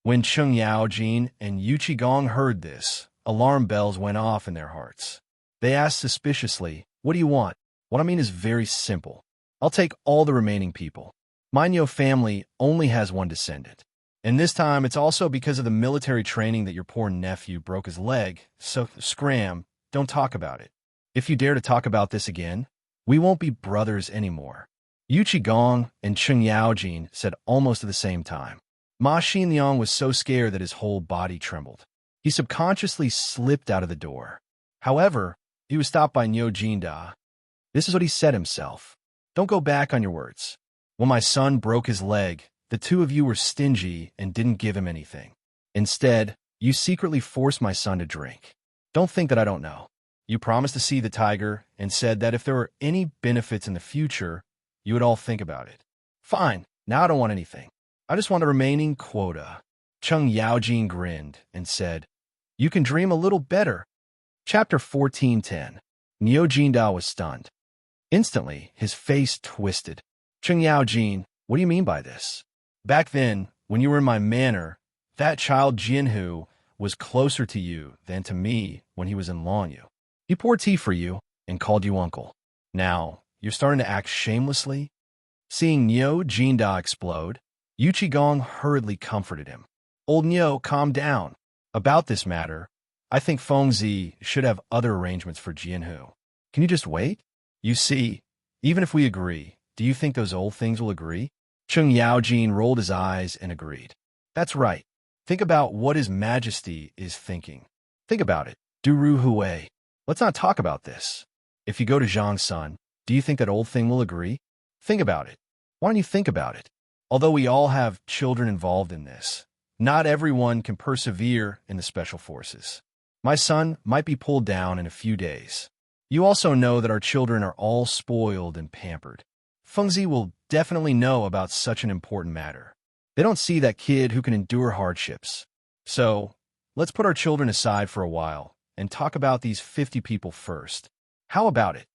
When Cheng Yaojin and Yuchi Gong heard this, alarm bells went off in their hearts. They asked suspiciously, What do you want? What I mean is very simple. I'll take all the remaining people. My Neo family only has one descendant. And this time it's also because of the military training that your poor nephew broke his leg, so scram, don't talk about it. If you dare to talk about this again, we won't be brothers anymore. Yuchi Gong and Cheng Yaojin said almost at the same time. Ma Xinliang was so scared that his whole body trembled. He subconsciously slipped out of the door. However, he was stopped by Neo Jinda. This is what he said himself. Don't go back on your words. When my son broke his leg, the two of you were stingy and didn't give him anything. Instead, you secretly forced my son to drink. Don't think that I don't know. You promised to see the tiger and said that if there were any benefits in the future, you would all think about it. Fine, now I don't want anything. I just want a remaining quota. Cheng Yaojin grinned and said, You can dream a little better. Chapter 14:10. Neo Jinda was stunned. Instantly, his face twisted. Cheng Yaojin, what do you mean by this? Back then, when you were in my manor, that child Jinhu was closer to you than to me when he was in Longyu. He poured tea for you and called you uncle. Now, you're starting to act shamelessly? Seeing Neo Jinda explode, Yuchi Gong hurriedly comforted him. Old Neo, calm down. About this matter, I think Feng Zi should have other arrangements for Jinhu. Can you just wait? You see, even if we agree, do you think those old things will agree? Cheng Yaojin rolled his eyes and agreed. That's right. Think about what His Majesty is thinking. Think about it. Duru Hui. Let's not talk about this. If you go to Zhang's son, do you think that old thing will agree? Think about it. Why don't you think about it? Although we all have children involved in this, not everyone can persevere in the Special Forces. My son might be pulled down in a few days. You also know that our children are all spoiled and pampered. Feng Zi will definitely know about such an important matter. They don't see that kid who can endure hardships. So, let's put our children aside for a while and talk about these 50 people first. How about it?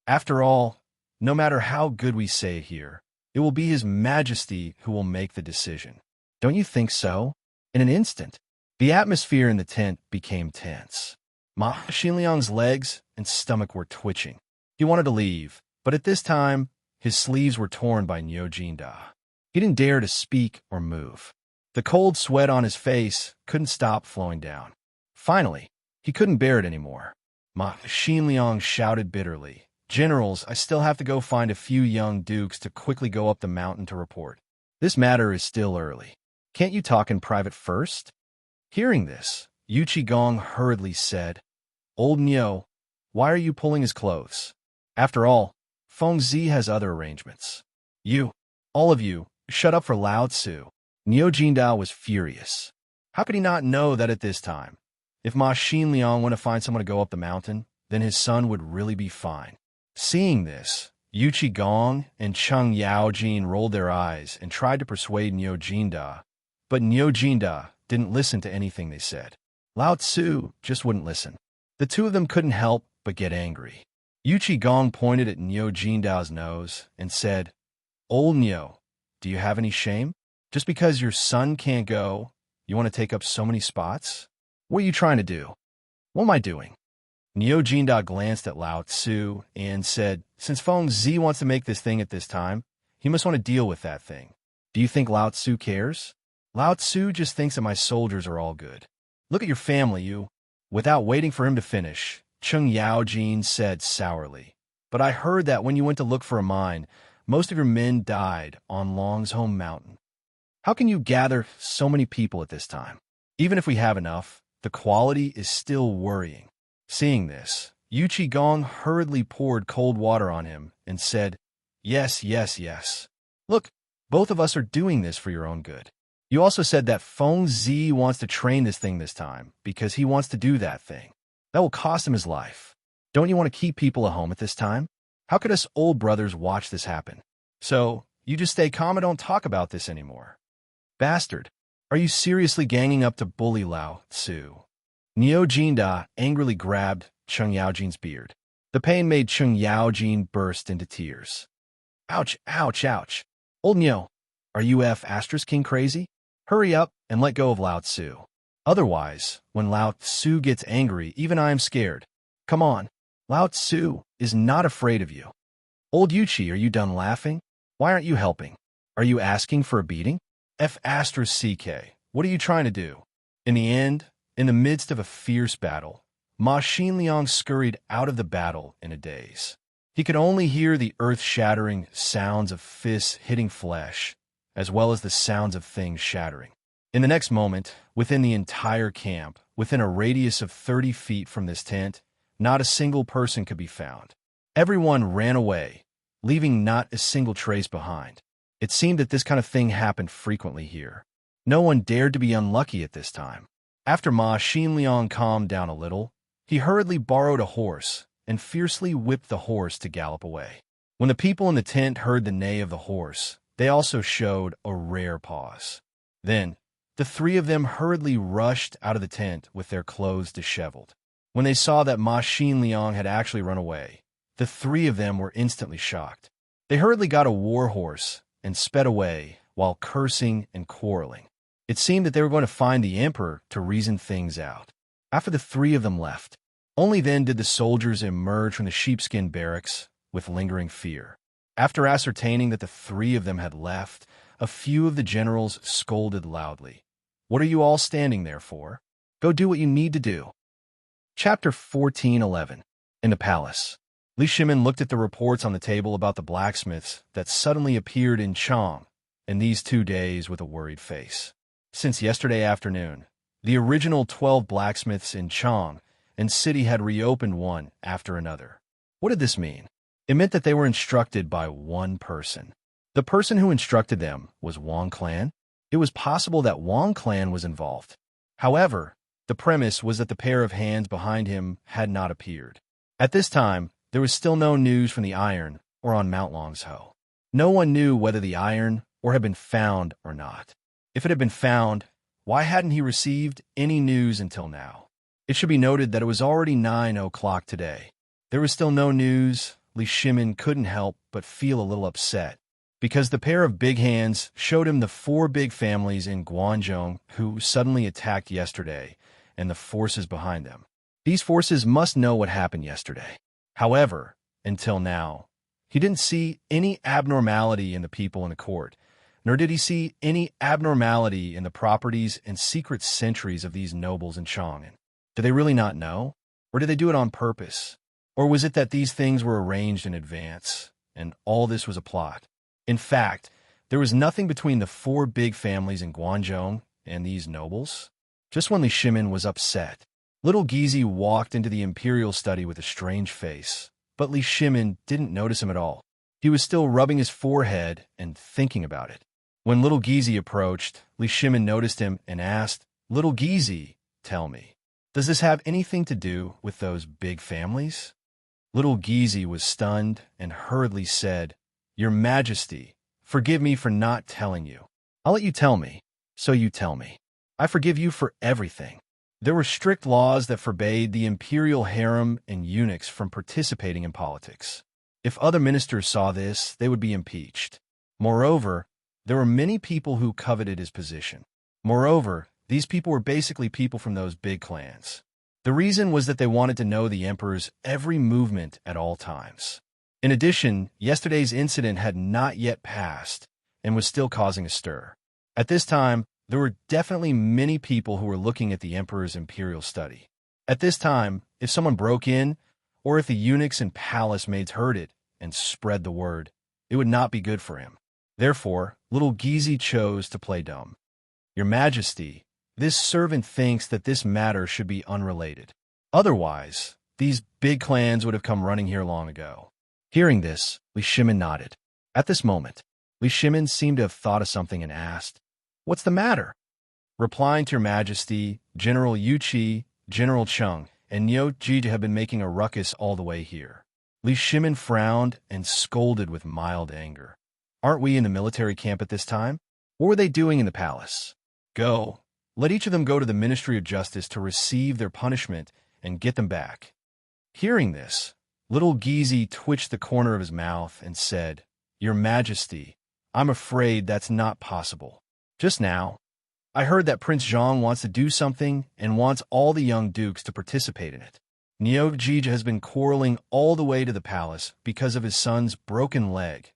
After all, no matter how good we say here, it will be His Majesty who will make the decision. Don't you think so? In an instant, the atmosphere in the tent became tense. Ma Xinliang's legs and stomach were twitching. He wanted to leave, but at this time, his sleeves were torn by Neo Jinda. He didn't dare to speak or move. The cold sweat on his face couldn't stop flowing down. Finally, he couldn't bear it anymore. Ma Xinliang shouted bitterly, Generals, I still have to go find a few young dukes to quickly go up the mountain to report. This matter is still early. Can't you talk in private first? Hearing this, Yuchi Gong hurriedly said, Old Neo, why are you pulling his clothes? After all, Feng Zi has other arrangements. You, all of you, shut up for Lao Tzu. Neo Jinda was furious. How could he not know that at this time, if Ma Xinliang went to find someone to go up the mountain, then his son would really be fine? Seeing this, Yuchi Gong and Cheng Yaojin rolled their eyes and tried to persuade Neo Jinda, but Neo Jinda didn't listen to anything they said. Lao Tzu just wouldn't listen. The two of them couldn't help but get angry. Yu Qigong pointed at Niu Jindao's nose and said, "Old Niu, do you have any shame? Just because your son can't go, you want to take up so many spots? What are you trying to do?" "What am I doing?" Niu Jindao glanced at Lao Tzu and said, "Since Feng Zi wants to make this thing at this time, he must want to deal with that thing. Do you think Lao Tzu cares? Lao Tzu just thinks that my soldiers are all good. Look at your family, you." Without waiting for him to finish, Cheng Yaojin said sourly, "But I heard that when you went to look for a mine, most of your men died on Long's home mountain. How can you gather so many people at this time? Even if we have enough, the quality is still worrying." Seeing this, Yu Qigong hurriedly poured cold water on him and said, "Yes, yes, yes. Look, both of us are doing this for your own good. You also said that Feng Zi wants to train this thing this time because he wants to do that thing. That will cost him his life. Don't you want to keep people at home at this time? How could us old brothers watch this happen? So, you just stay calm and don't talk about this anymore. Bastard, are you seriously ganging up to bully Lao Tzu?" Niu Jinda angrily grabbed Cheng Yaojin's beard. The pain made Cheng Yaojin burst into tears. "Ouch, ouch, ouch. Old Niu, are you **king crazy? Hurry up and let go of Lao Tzu. Otherwise, when Lao Tzu gets angry, even I am scared. Come on, Lao Tzu is not afraid of you. Old Yuchi, are you done laughing? Why aren't you helping? Are you asking for a beating? **CK, what are you trying to do?" In the end, in the midst of a fierce battle, Ma Xinliang scurried out of the battle in a daze. He could only hear the earth-shattering sounds of fists hitting flesh, as well as the sounds of things shattering. In the next moment, within the entire camp, within a radius of 30 feet from this tent, not a single person could be found. Everyone ran away, leaving not a single trace behind. It seemed that this kind of thing happened frequently here. No one dared to be unlucky at this time. After Ma Xinliang calmed down a little, he hurriedly borrowed a horse and fiercely whipped the horse to gallop away. When the people in the tent heard the neigh of the horse, they also showed a rare pause. Then, the three of them hurriedly rushed out of the tent with their clothes disheveled. When they saw that Ma Xinliang had actually run away, the three of them were instantly shocked. They hurriedly got a war horse and sped away while cursing and quarreling. It seemed that they were going to find the emperor to reason things out. After the three of them left, only then did the soldiers emerge from the sheepskin barracks with lingering fear. After ascertaining that the three of them had left, a few of the generals scolded loudly. "What are you all standing there for? Go do what you need to do." Chapter 14:11. In the palace, Li Shimin looked at the reports on the table about the blacksmiths that suddenly appeared in Chang in these 2 days with a worried face. Since yesterday afternoon, the original 12 blacksmiths in Chang and city had reopened one after another. What did this mean? It meant that they were instructed by one person. The person who instructed them was Wang Clan. It was possible that Wang Clan was involved. However, the premise was that the pair of hands behind him had not appeared. At this time, there was still no news from the iron or on Mount Longsho. No one knew whether the iron or had been found or not. If it had been found, why hadn't he received any news until now? It should be noted that it was already 9 o'clock today. There was still no news. Li Shimin couldn't help but feel a little upset, because the pair of big hands showed him the 4 big families in Guangzhou who suddenly attacked yesterday and the forces behind them. These forces must know what happened yesterday. However, until now, he didn't see any abnormality in the people in the court, nor did he see any abnormality in the properties and secret sentries of these nobles in Chang'an. Did they really not know? Or did they do it on purpose? Or was it that these things were arranged in advance, and all this was a plot? In fact, there was nothing between the 4 big families in Guangzhou and these nobles. Just when Li Shimin was upset, little Gizi walked into the imperial study with a strange face, but Li Shimin didn't notice him at all. He was still rubbing his forehead and thinking about it. When little Gizi approached, Li Shimin noticed him and asked, "Little Gizi, tell me, does this have anything to do with those big families?" Little Gizi was stunned and hurriedly said, "Your Majesty, forgive me for not telling you. I'll let you tell me, so you tell me. I forgive you for everything. There were strict laws that forbade the imperial harem and eunuchs from participating in politics. If other ministers saw this, they would be impeached. Moreover, there were many people who coveted his position. Moreover, these people were basically people from those big clans. The reason was that they wanted to know the emperor's every movement at all times. In addition, yesterday's incident had not yet passed and was still causing a stir. At this time, there were definitely many people who were looking at the emperor's imperial study. At this time, if someone broke in, or if the eunuchs and palace maids heard it and spread the word, it would not be good for him. Therefore, little Gizi chose to play dumb. Your Majesty, this servant thinks that this matter should be unrelated. Otherwise, these big clans would have come running here long ago. Hearing this, Li Shimin nodded. At this moment, Li Shimin seemed to have thought of something and asked, "What's the matter?" Replying to Your Majesty, General Yuqi, General Chung, and Niu Jija have been making a ruckus all the way here. Li Shimin frowned and scolded with mild anger. Aren't we in the military camp at this time? What were they doing in the palace? Go. Let each of them go to the Ministry of Justice to receive their punishment and get them back. Hearing this, little Gizi twitched the corner of his mouth and said, Your Majesty, I'm afraid that's not possible. Just now, I heard that Prince Zhang wants to do something and wants all the young dukes to participate in it. Niu Jija has been quarreling all the way to the palace because of his son's broken leg.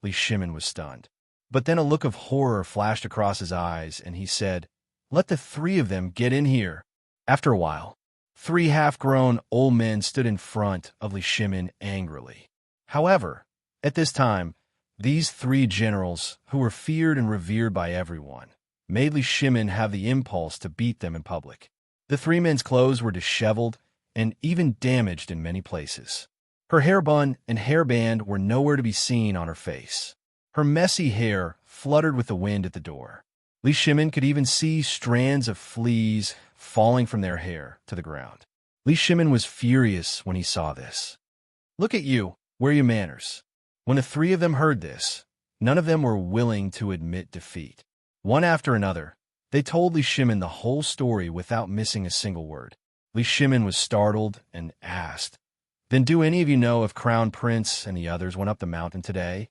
Li Shimin was stunned. But then a look of horror flashed across his eyes, and he said, Let the three of them get in here. After a while, 3 half-grown old men stood in front of Li Shimin angrily. However, at this time, these 3 generals, who were feared and revered by everyone, made Li Shimin have the impulse to beat them in public. The 3 men's clothes were disheveled and even damaged in many places. Her hair bun and hairband were nowhere to be seen on her face. Her messy hair fluttered with the wind at the door. Li Shimin could even see strands of fleas falling from their hair to the ground. Li Shimin was furious when he saw this. Look at you, where are your manners? When the 3 of them heard this, none of them were willing to admit defeat. One after another, they told Li Shimin the whole story without missing a single word. Li Shimin was startled and asked, Then do any of you know if Crown Prince and the others went up the mountain today?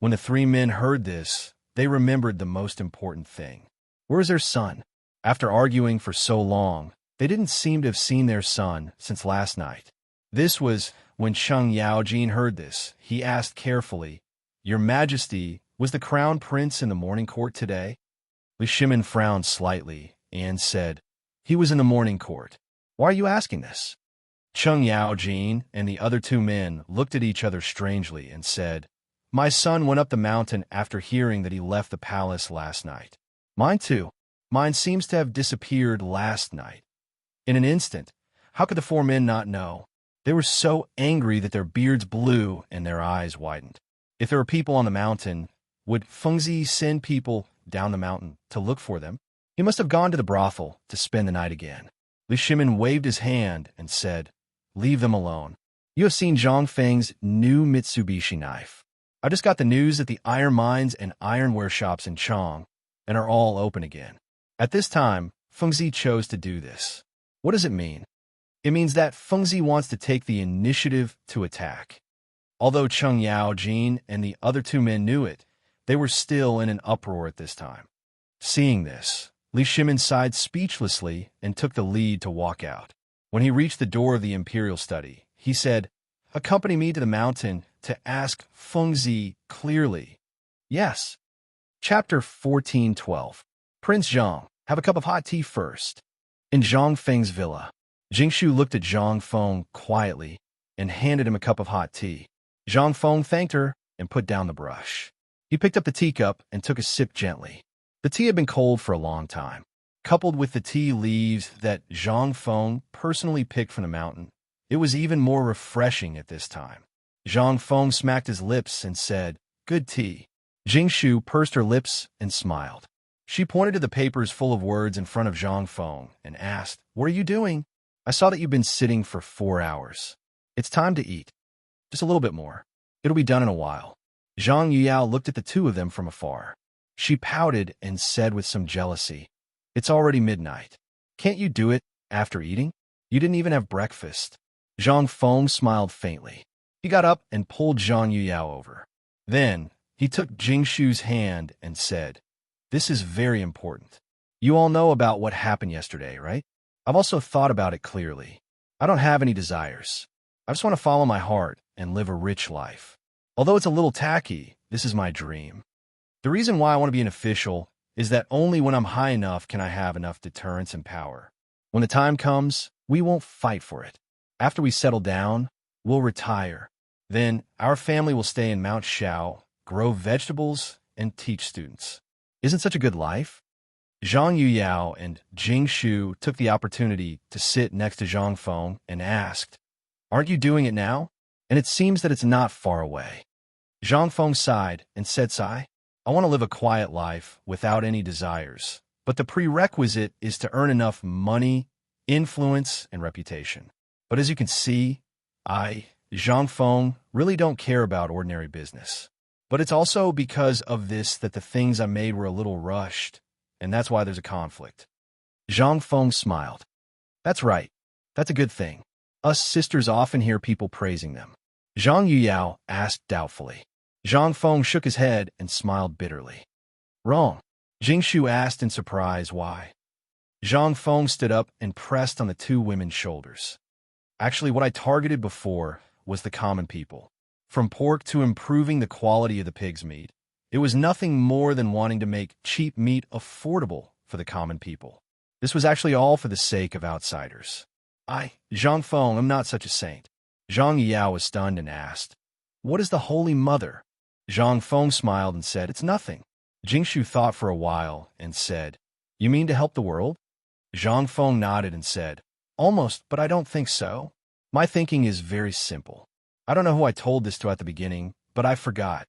When the 3 men heard this, they remembered the most important thing. Where is their son? After arguing for so long, they didn't seem to have seen their son since last night. This was when Sheng Yaojin heard this. He asked carefully, Your Majesty, was the Crown Prince in the morning court today? Li Shimin frowned slightly and said, He was in the morning court. Why are you asking this? Sheng Yaojin and the other 2 men looked at each other strangely and said, My son went up the mountain after hearing that he left the palace last night. Mine too. Mine seems to have disappeared last night. In an instant, how could the 4 men not know? They were so angry that their beards blew and their eyes widened. If there were people on the mountain, would Fengzi send people down the mountain to look for them? He must have gone to the brothel to spend the night again. Li Shimin waved his hand and said, Leave them alone. You have seen Zhang Feng's new Mitsubishi knife. I just got the news that the iron mines and ironware shops in Chong and are all open again. At this time, Fengzi chose to do this. What does it mean? It means that Fengzi wants to take the initiative to attack. Although Cheng Yaojin and the other 2 men knew it, they were still in an uproar at this time. Seeing this, Li Shimin sighed speechlessly and took the lead to walk out. When he reached the door of the imperial study, he said, Accompany me to the mountain to ask Fengzi clearly. Yes. Chapter 14:12. Prince Zhang, have a cup of hot tea first. In Zhang Feng's villa, Jingshu looked at Zhang Feng quietly and handed him a cup of hot tea. Zhang Feng thanked her and put down the brush. He picked up the teacup and took a sip gently. The tea had been cold for a long time. Coupled with the tea leaves that Zhang Feng personally picked from the mountain, it was even more refreshing at this time. Zhang Feng smacked his lips and said, Good tea. Jingshu pursed her lips and smiled. She pointed to the papers full of words in front of Zhang Feng and asked, What are you doing? I saw that you've been sitting for 4 hours. It's time to eat. Just a little bit more. It'll be done in a while. Zhang Yuyao looked at the 2 of them from afar. She pouted and said with some jealousy, It's already midnight. Can't you do it after eating? You didn't even have breakfast. Zhang Feng smiled faintly. He got up and pulled Zhang Yuyao over. Then, he took Jingshu's hand and said, "This is very important. You all know about what happened yesterday, right? I've also thought about it clearly. I don't have any desires. I just want to follow my heart and live a rich life. Although it's a little tacky, this is my dream. The reason why I want to be an official is that only when I'm high enough can I have enough deterrence and power. When the time comes, we won't fight for it. After we settle down, we'll retire. Then our family will stay in Mount Shao, grow vegetables, and teach students. Isn't such a good life?" Zhang Yuyao and Jing Shu took the opportunity to sit next to Zhang Feng and asked, "Aren't you doing it now? And it seems that it's not far away." Zhang Feng sighed and said, "I want to live a quiet life without any desires, but the prerequisite is to earn enough money, influence, and reputation. But as you can see, Zhang Feng, really don't care about ordinary business. But it's also because of this that the things I made were a little rushed, and that's why there's a conflict." Zhang Feng smiled. "That's right. That's a good thing. Us sisters often hear people praising them." Zhang Yuyao asked doubtfully. Zhang Feng shook his head and smiled bitterly. "Wrong." Jingshu asked in surprise why. Zhang Feng stood up and pressed on the two women's shoulders. "Actually, what I targeted before was the common people. From pork to improving the quality of the pig's meat. It was nothing more than wanting to make cheap meat affordable for the common people. This was actually all for the sake of outsiders. Zhang Feng, am not such a saint." Zhang Yao was stunned and asked, "What is the Holy Mother?" Zhang Feng smiled and said, "It's nothing." Jingshu thought for a while and said, "You mean to help the world?" Zhang Feng nodded and said, "Almost, but I don't think so. My thinking is very simple. I don't know who I told this to at the beginning, but I forgot.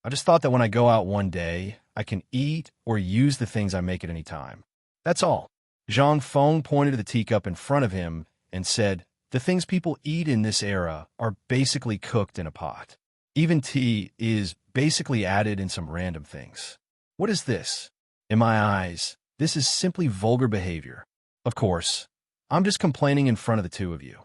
I just thought that when I go out one day, I can eat or use the things I make at any time. That's all." Zhang Feng pointed to the teacup in front of him and said, "The things people eat in this era are basically cooked in a pot. Even tea is basically added in some random things. What is this? In my eyes, this is simply vulgar behavior. Of course, I'm just complaining in front of the two of you."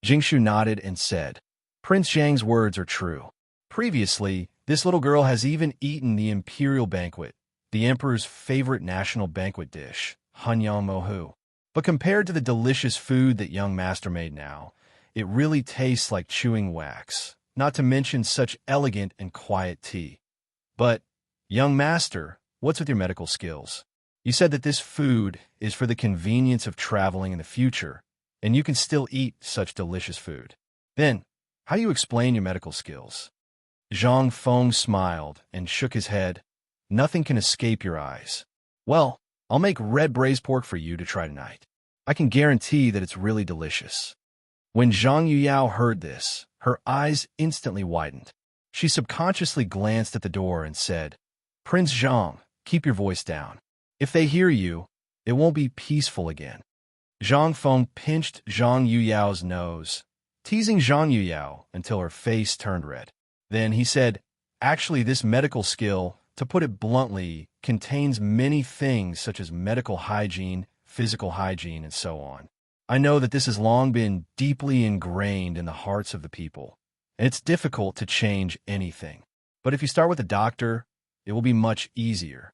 Jingshu nodded and said, "Prince Zhang's words are true. Previously, this little girl has even eaten the imperial banquet, the emperor's favorite national banquet dish, Hanyang Mohu. But compared to the delicious food that young master made now, it really tastes like chewing wax, not to mention such elegant and quiet tea. But, young master, what's with your medical skills? You said that this food is for the convenience of traveling in the future, and you can still eat such delicious food. Then, how do you explain your medical skills?" Zhang Feng smiled and shook his head. "Nothing can escape your eyes. Well, I'll make red braised pork for you to try tonight. I can guarantee that it's really delicious." When Zhang Yuyao heard this, her eyes instantly widened. She subconsciously glanced at the door and said, "Prince Zhang, keep your voice down. If they hear you, it won't be peaceful again." Zhang Feng pinched Zhang Yuyao's nose, teasing Zhang Yuyao until her face turned red. Then he said, "Actually, this medical skill, to put it bluntly, contains many things such as medical hygiene, physical hygiene, and so on. I know that this has long been deeply ingrained in the hearts of the people, and it's difficult to change anything. But if you start with a doctor, it will be much easier.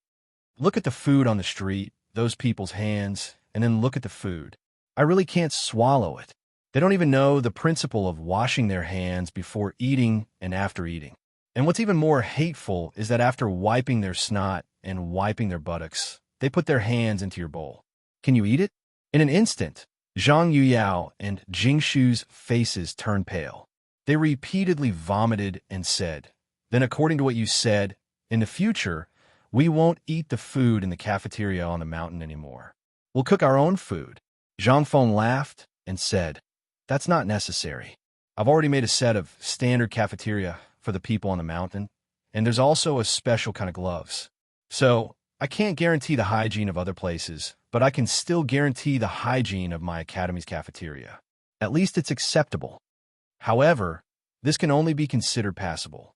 Look at the food on the street, those people's hands, and then look at the food. I really can't swallow it. They don't even know the principle of washing their hands before eating and after eating. And what's even more hateful is that after wiping their snot and wiping their buttocks, they put their hands into your bowl. Can you eat it?" In an instant, Zhang Yuyao and Jingshu's faces turned pale. They repeatedly vomited and said, "Then according to what you said, in the future, we won't eat the food in the cafeteria on the mountain anymore. We'll cook our own food." Zhang Feng laughed and said, "That's not necessary. I've already made a set of standard cafeteria for the people on the mountain, and there's also a special kind of gloves. So, I can't guarantee the hygiene of other places, but I can still guarantee the hygiene of my academy's cafeteria. At least it's acceptable. However, this can only be considered passable."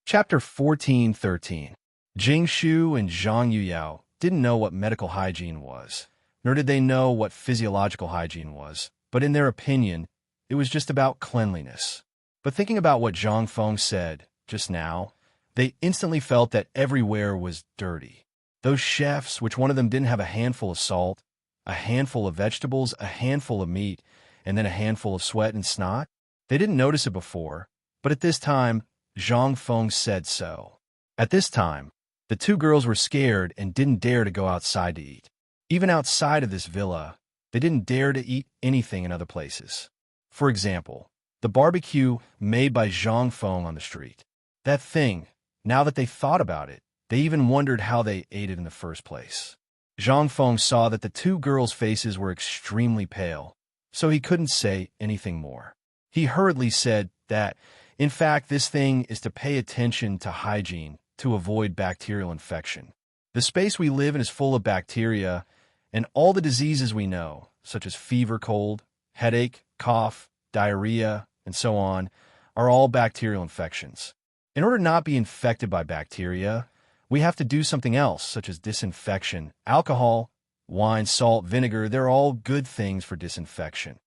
Chapter 14:13. Jing Shu and Zhang Yuyao didn't know what medical hygiene was, nor did they know what physiological hygiene was, but in their opinion, it was just about cleanliness. But thinking about what Zhang Feng said just now, they instantly felt that everywhere was dirty. Those chefs, which one of them didn't have a handful of salt, a handful of vegetables, a handful of meat, and then a handful of sweat and snot? They didn't notice it before, but at this time, Zhang Feng said so. At this time, the two girls were scared and didn't dare to go outside to eat. Even outside of this villa, they didn't dare to eat anything in other places. For example, the barbecue made by Zhang Feng on the street. That thing, now that they thought about it, they even wondered how they ate it in the first place. Zhang Feng saw that the two girls' faces were extremely pale, so he couldn't say anything more. He hurriedly said that, in fact, this thing is to pay attention to hygiene to avoid bacterial infection. The space we live in is full of bacteria, and all the diseases we know, such as fever, cold, headache, cough, diarrhea, and so on, are all bacterial infections. In order not to be infected by bacteria, we have to do something else, such as disinfection. Alcohol, wine, salt, vinegar, they're all good things for disinfection.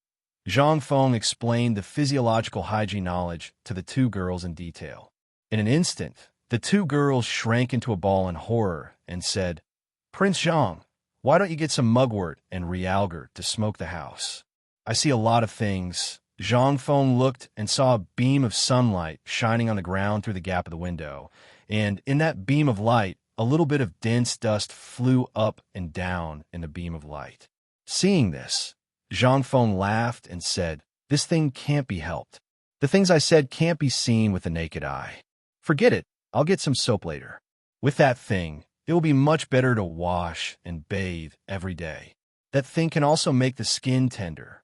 Zhang Feng explained the physiological hygiene knowledge to the two girls in detail. In an instant, the two girls shrank into a ball in horror and said, "Prince Zhang, why don't you get some mugwort and realgar to smoke the house?" "I see a lot of things." Zhang Feng looked and saw a beam of sunlight shining on the ground through the gap of the window, and in that beam of light, a little bit of dense dust flew up and down in the beam of light. Seeing this, Zhang Feng laughed and said, "This thing can't be helped. The things I said can't be seen with the naked eye. Forget it, I'll get some soap later. With that thing, it will be much better to wash and bathe every day. That thing can also make the skin tender."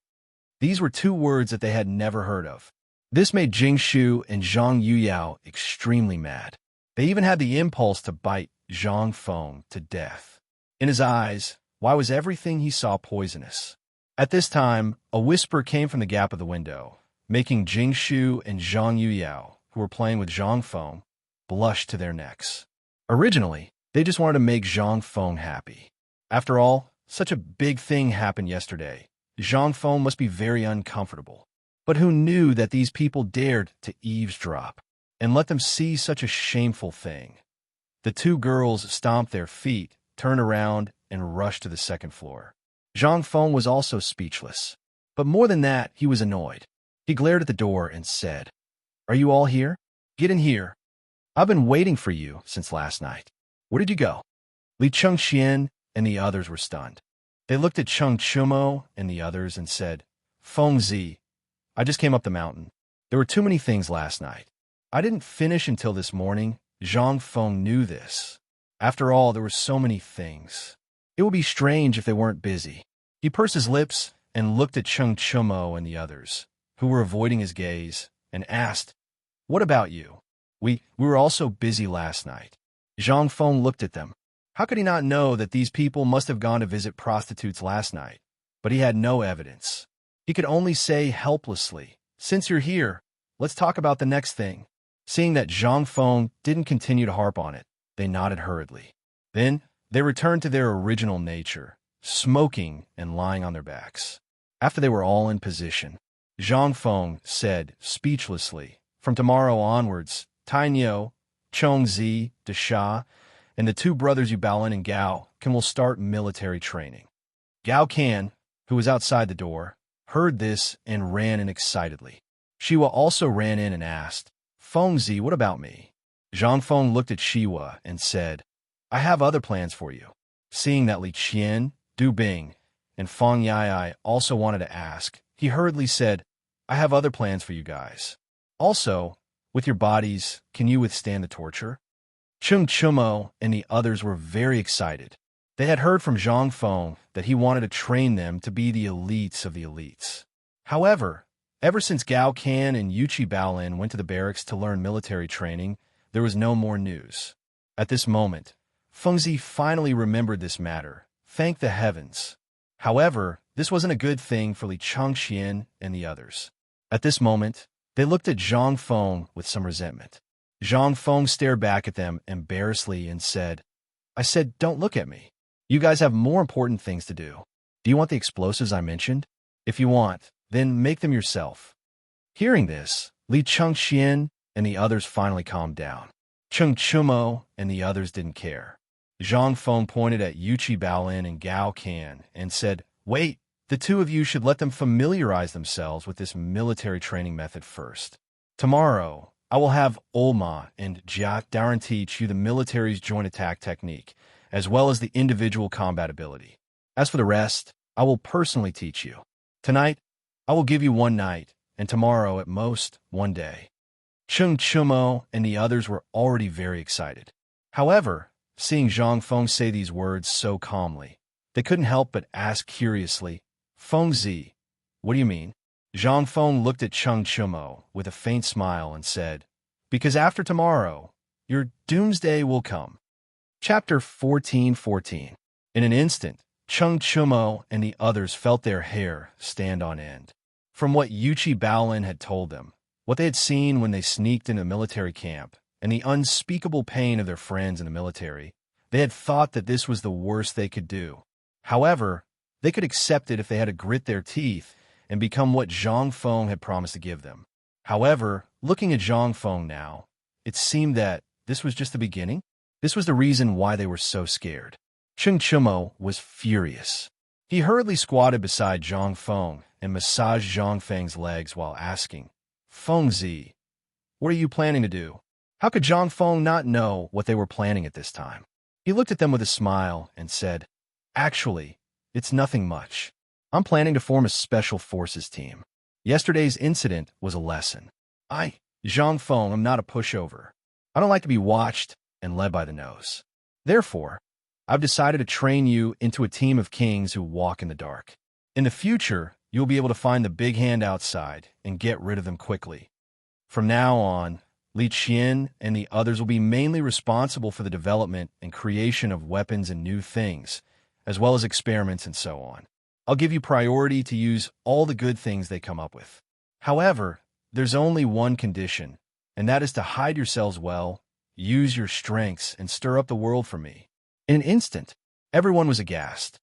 These were two words that they had never heard of. This made Jing Shu and Zhang Yuyao extremely mad. They even had the impulse to bite Zhang Feng to death. In his eyes, why was everything he saw poisonous? At this time, a whisper came from the gap of the window, making Jing Shu and Zhang Yuyao, who were playing with Zhang Feng, blush to their necks. Originally, they just wanted to make Zhang Feng happy. After all, such a big thing happened yesterday. Zhang Feng must be very uncomfortable. But who knew that these people dared to eavesdrop and let them see such a shameful thing? The two girls stomped their feet, turned around, and rushed to the second floor. Zhang Feng was also speechless. But more than that, he was annoyed. He glared at the door and said, "Are you all here? Get in here. I've been waiting for you since last night. Where did you go?" Li Chengxian and the others were stunned. They looked at Cheng Chumo and the others and said, "Feng Zi, I just came up the mountain. There were too many things last night. I didn't finish until this morning." Zhang Feng knew this. After all, there were so many things. It would be strange if they weren't busy. He pursed his lips and looked at Cheng Chumo and the others, who were avoiding his gaze, and asked, "What about you?" We were also busy last night." Zhang Feng looked at them. How could he not know that these people must have gone to visit prostitutes last night? But he had no evidence. He could only say helplessly, "Since you're here, let's talk about the next thing." Seeing that Zhang Feng didn't continue to harp on it, they nodded hurriedly. Then they returned to their original nature, smoking and lying on their backs. After they were all in position, Zhang Feng said speechlessly, "From tomorrow onwards, Tainyo, Chongzi, Desha, and the two brothers Yubaolin and Gao Can will start military training." Gao Can, who was outside the door, heard this and ran in excitedly. Shiwa also ran in and asked, "Fengzi, what about me?" Zhang Feng looked at Shiwa and said, "I have other plans for you." Seeing that Li Qian, Du Bing, and Feng Yai also wanted to ask, he hurriedly said, "I have other plans for you guys. Also, with your bodies, can you withstand the torture?" Chung Chumo and the others were very excited. They had heard from Zhang Feng that he wanted to train them to be the elites of the elites. However, ever since Gao Can and Yuchi Baolin went to the barracks to learn military training, there was no more news. At this moment, Fengzi finally remembered this matter. Thank the heavens. However, this wasn't a good thing for Li Chengxian and the others. At this moment, they looked at Zhang Feng with some resentment. Zhang Feng stared back at them embarrassedly and said, "I said, don't look at me. You guys have more important things to do." Do you want the explosives I mentioned? If you want, then make them yourself. Hearing this, Li Chengxian and the others finally calmed down. Cheng Chumo and the others didn't care. Zhang Feng pointed at Yuchi Baolin and Gao Can and said, "Wait, the two of you should let them familiarize themselves with this military training method first. Tomorrow, I will have Olma and Jia Darren teach you the military's joint attack technique, as well as the individual combat ability. As for the rest, I will personally teach you. Tonight, I will give you one night, and tomorrow, at most, one day." Cheng Chumo and the others were already very excited. However, seeing Zhang Feng say these words so calmly, they couldn't help but ask curiously, "Fengzi, what do you mean?" Zhang Feng looked at Cheng Chumo with a faint smile and said, "Because after tomorrow, your doomsday will come." Chapter 14:14. In an instant, Cheng Chumo and the others felt their hair stand on end. From what Yuchi Baolin had told them, what they had seen when they sneaked into a military camp, and the unspeakable pain of their friends in the military, they had thought that this was the worst they could do. However, they could accept it if they had to grit their teeth and become what Zhang Feng had promised to give them. However, looking at Zhang Feng now, it seemed that this was just the beginning. This was the reason why they were so scared. Cheng Chumo was furious. He hurriedly squatted beside Zhang Feng and massaged Zhang Feng's legs while asking, "Fengzi, what are you planning to do?" How could Zhang Feng not know what they were planning at this time? He looked at them with a smile and said, "Actually, it's nothing much. I'm planning to form a special forces team. Yesterday's incident was a lesson. Zhang Feng, am not a pushover. I don't like to be watched and led by the nose. Therefore, I've decided to train you into a team of kings who walk in the dark. In the future, you'll be able to find the big hand outside and get rid of them quickly. From now on, Li Qian and the others will be mainly responsible for the development and creation of weapons and new things, as well as experiments and so on. I'll give you priority to use all the good things they come up with. However, there's only one condition, and that is to hide yourselves well, use your strengths, and stir up the world for me." In an instant, everyone was aghast.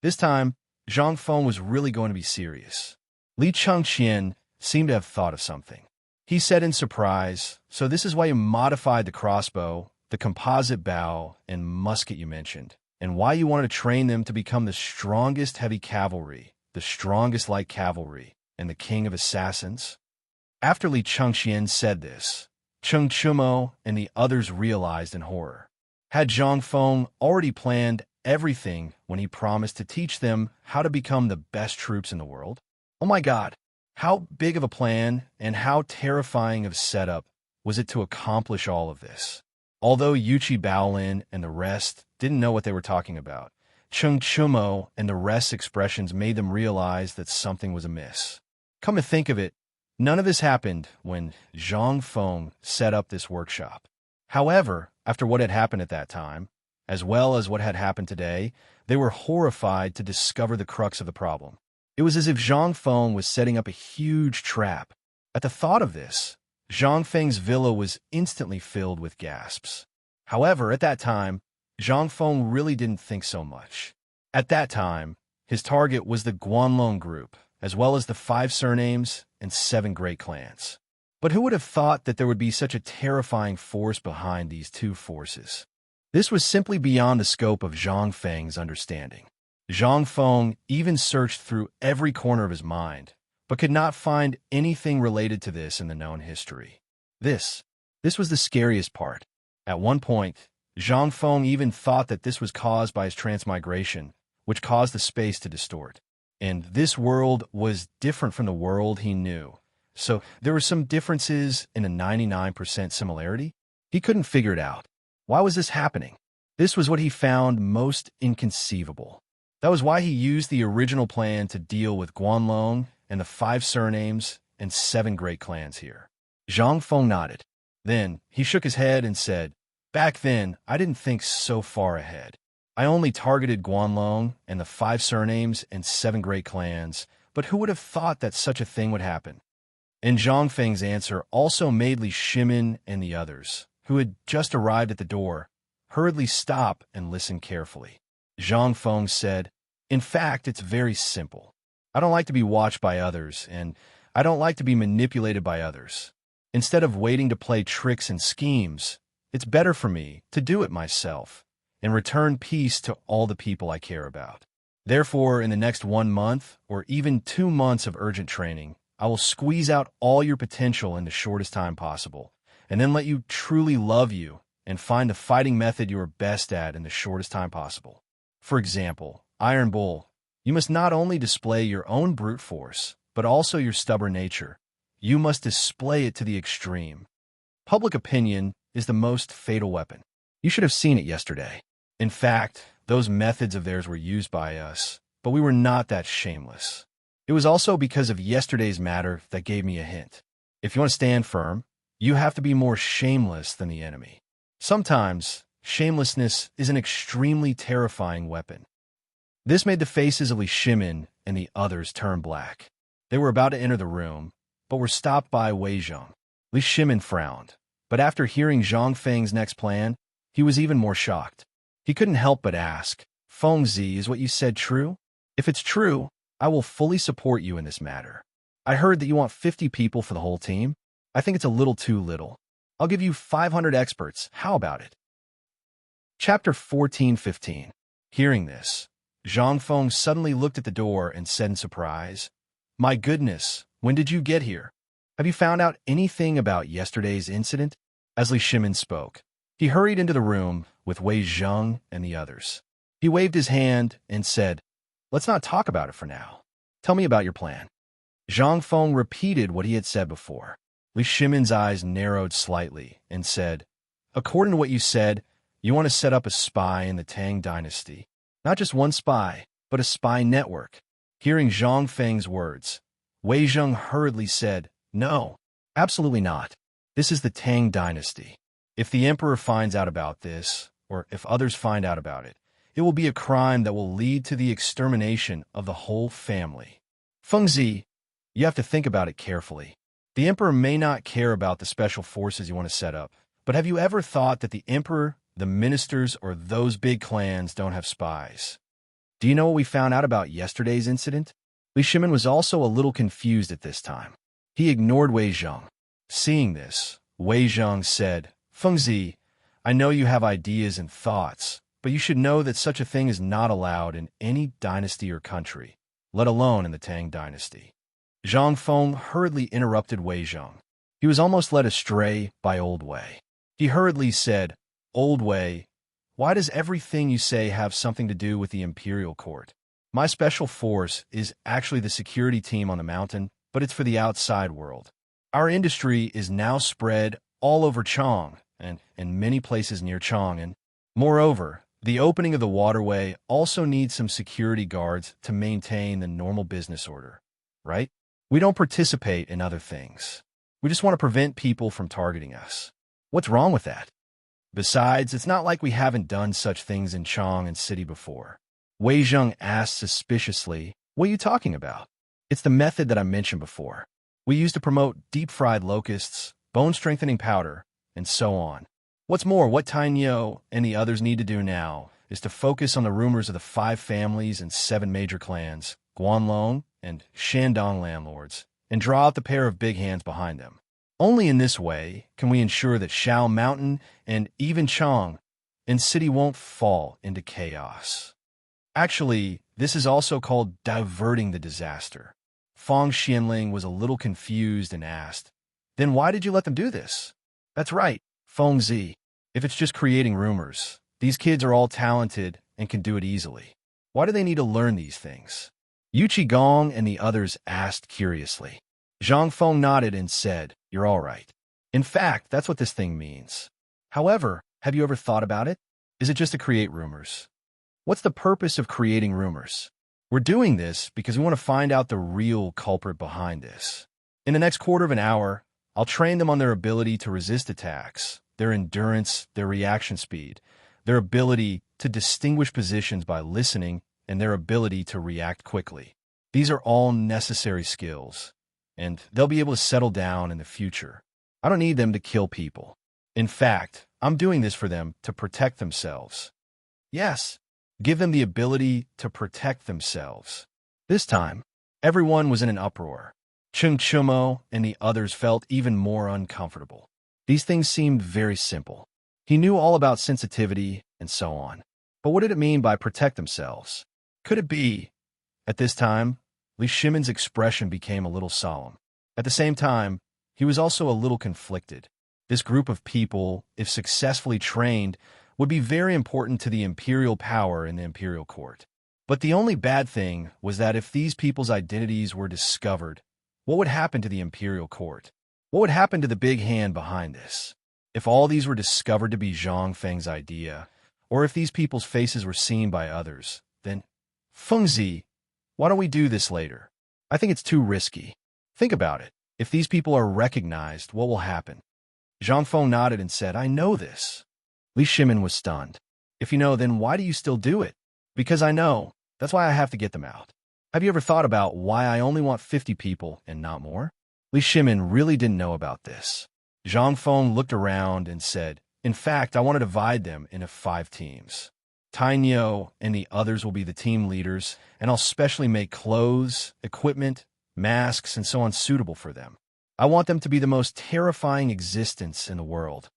This time, Zhang Feng was really going to be serious. Li Chengxian seemed to have thought of something. He said in surprise, "So this is why you modified the crossbow, the composite bow, and musket you mentioned, and why you wanted to train them to become the strongest heavy cavalry, the strongest light cavalry, and the king of assassins?" After Li Chengxian said this, Cheng Chumo and the others realized in horror. Had Zhang Feng already planned everything when he promised to teach them how to become the best troops in the world? Oh my God, how big of a plan and how terrifying of a setup was it to accomplish all of this? Although Yuchi Baolin and the rest didn't know what they were talking about, Cheng Chumo and the rest's expressions made them realize that something was amiss. Come to think of it, none of this happened when Zhang Feng set up this workshop. However, after what had happened at that time, as well as what had happened today, they were horrified to discover the crux of the problem. It was as if Zhang Feng was setting up a huge trap. At the thought of this, Zhang Feng's villa was instantly filled with gasps. However, at that time, Zhang Feng really didn't think so much. At that time, his target was the Guanlong group, as well as the 5 surnames and 7 great clans. But who would have thought that there would be such a terrifying force behind these two forces? This was simply beyond the scope of Zhang Feng's understanding. Zhang Feng even searched through every corner of his mind, but could not find anything related to this in the known history. This was the scariest part. At one point, Zhang Feng even thought that this was caused by his transmigration, which caused the space to distort. And this world was different from the world he knew. So there were some differences in a 99% similarity. He couldn't figure it out. Why was this happening? This was what he found most inconceivable. That was why he used the original plan to deal with Guanlong and the 5 surnames and 7 great clans here. Zhang Feng nodded. Then he shook his head and said, "Back then, I didn't think so far ahead. I only targeted Guanlong and the 5 surnames and 7 great clans, but who would have thought that such a thing would happen?" And Zhang Feng's answer also made Li Shimin and the others, who had just arrived at the door, hurriedly stop and listen carefully. Zhang Feng said, In fact, it's very simple. I don't like to be watched by others, and I don't like to be manipulated by others. Instead of waiting to play tricks and schemes, it's better for me to do it myself and return peace to all the people I care about. Therefore, in the next 1 month or even 2 months of urgent training, I will squeeze out all your potential in the shortest time possible, and then let you truly love you and find the fighting method you are best at in the shortest time possible. For example, Iron Bull, you must not only display your own brute force, but also your stubborn nature. You must display it to the extreme. Public opinion is the most fatal weapon. You should have seen it yesterday. In fact, those methods of theirs were used by us, but we were not that shameless. It was also because of yesterday's matter that gave me a hint. If you want to stand firm, you have to be more shameless than the enemy. Sometimes, shamelessness is an extremely terrifying weapon. This made the faces of Li Shimin and the others turn black. They were about to enter the room, but were stopped by Wei Zheng. Li Shimin frowned, but after hearing Zhang Feng's next plan, he was even more shocked. He couldn't help but ask, "Fengzi, is what you said true? If it's true, I will fully support you in this matter. I heard that you want 50 people for the whole team. I think it's a little too little. I'll give you 500 experts. How about it?" Chapter 14-15. Hearing this, Zhang Feng suddenly looked at the door and said in surprise, "My goodness, when did you get here? Have you found out anything about yesterday's incident?" As Li Shimin spoke, he hurried into the room with Wei Zheng and the others. He waved his hand and said, "Let's not talk about it for now. Tell me about your plan." Zhang Feng repeated what he had said before. Li Shimin's eyes narrowed slightly and said, "According to what you said, you want to set up a spy in the Tang dynasty. Not just one spy, but a spy network." Hearing Zhang Feng's words, Wei Zheng hurriedly said, "No, absolutely not. This is the Tang dynasty. If the emperor finds out about this, or if others find out about it, it will be a crime that will lead to the extermination of the whole family. Fengzi, you have to think about it carefully. The emperor may not care about the special forces you want to set up, but have you ever thought that the emperor, the ministers, or those big clans don't have spies? Do you know what we found out about yesterday's incident?" Li Shimin was also a little confused at this time. He ignored Wei Zheng. Seeing this, Wei Zheng said, "Fengzi, I know you have ideas and thoughts, but you should know that such a thing is not allowed in any dynasty or country, let alone in the Tang dynasty." Zhang Feng hurriedly interrupted Wei Zheng. He was almost led astray by Old Wei. He hurriedly said, "Old Wei, why does everything you say have something to do with the imperial court? My special force is actually the security team on the mountain, but it's for the outside world. Our industry is now spread all over Chang and in many places near Chang'an. Moreover, the opening of the waterway also needs some security guards to maintain the normal business order, right? We don't participate in other things. We just want to prevent people from targeting us. What's wrong with that? Besides, it's not like we haven't done such things in Chang'an City before." Wei Zheng asked suspiciously, "What are you talking about?" "It's the method that I mentioned before. We used to promote deep-fried locusts, bone-strengthening powder, and so on. What's more, what Tainyo and the others need to do now is to focus on the rumors of the 5 families and 7 major clans, Guanlong and Shandong landlords, and draw out the pair of big hands behind them. Only in this way can we ensure that Shao Mountain and even Chang and City won't fall into chaos. Actually, this is also called diverting the disaster." Fang Xianling was a little confused and asked, "Then why did you let them do this?" "That's right, Fengzi. If it's just creating rumors, these kids are all talented and can do it easily. Why do they need to learn these things?" Yu Qigong and the others asked curiously. Zhang Feng nodded and said, "You're all right. In fact, that's what this thing means. However, have you ever thought about it? Is it just to create rumors? What's the purpose of creating rumors? We're doing this because we want to find out the real culprit behind this. In the next quarter of an hour, I'll train them on their ability to resist attacks, their endurance, their reaction speed, their ability to distinguish positions by listening, and their ability to react quickly. These are all necessary skills, and they'll be able to settle down in the future. I don't need them to kill people. In fact, I'm doing this for them to protect themselves. Yes, give them the ability to protect themselves. This time, everyone was in an uproar. Chung Chumo and the others felt even more uncomfortable. These things seemed very simple. He knew all about sensitivity and so on. But what did it mean by protect themselves? Could it be? At this time, Li Shimon's expression became a little solemn. At the same time, he was also a little conflicted. This group of people, if successfully trained, would be very important to the imperial power in the imperial court. But the only bad thing was that if these people's identities were discovered, what would happen to the imperial court? What would happen to the big hand behind this? If all these were discovered to be Zhang Feng's idea, or if these people's faces were seen by others, then, Fengzi, why don't we do this later? I think it's too risky. Think about it. If these people are recognized, what will happen? Zhang Feng nodded and said, I know this. Li Shimin was stunned. If you know, then why do you still do it? Because I know. That's why I have to get them out. Have you ever thought about why I only want 50 people and not more? Li Shimin really didn't know about this. Zhang Feng looked around and said, in fact, I want to divide them into 5 teams. Tai Niu and the others will be the team leaders, and I'll specially make clothes, equipment, masks, and so on suitable for them. I want them to be the most terrifying existence in the world.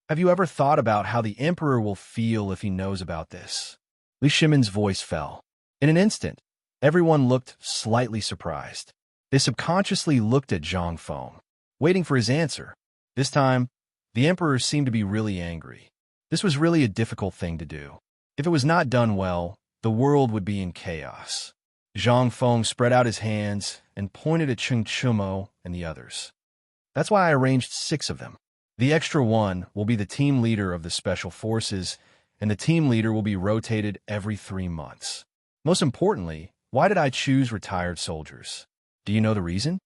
Have you ever thought about how the Emperor will feel if he knows about this? Li Shimin's voice fell. In an instant, everyone looked slightly surprised. They subconsciously looked at Zhang Feng, waiting for his answer. This time, the Emperor seemed to be really angry. This was really a difficult thing to do. If it was not done well, the world would be in chaos. Zhang Feng spread out his hands and pointed at Chung Chumo and the others. That's why I arranged 6 of them. The extra one will be the team leader of the special forces, and the team leader will be rotated every 3 months. Most importantly, why did I choose retired soldiers? Do you know the reason?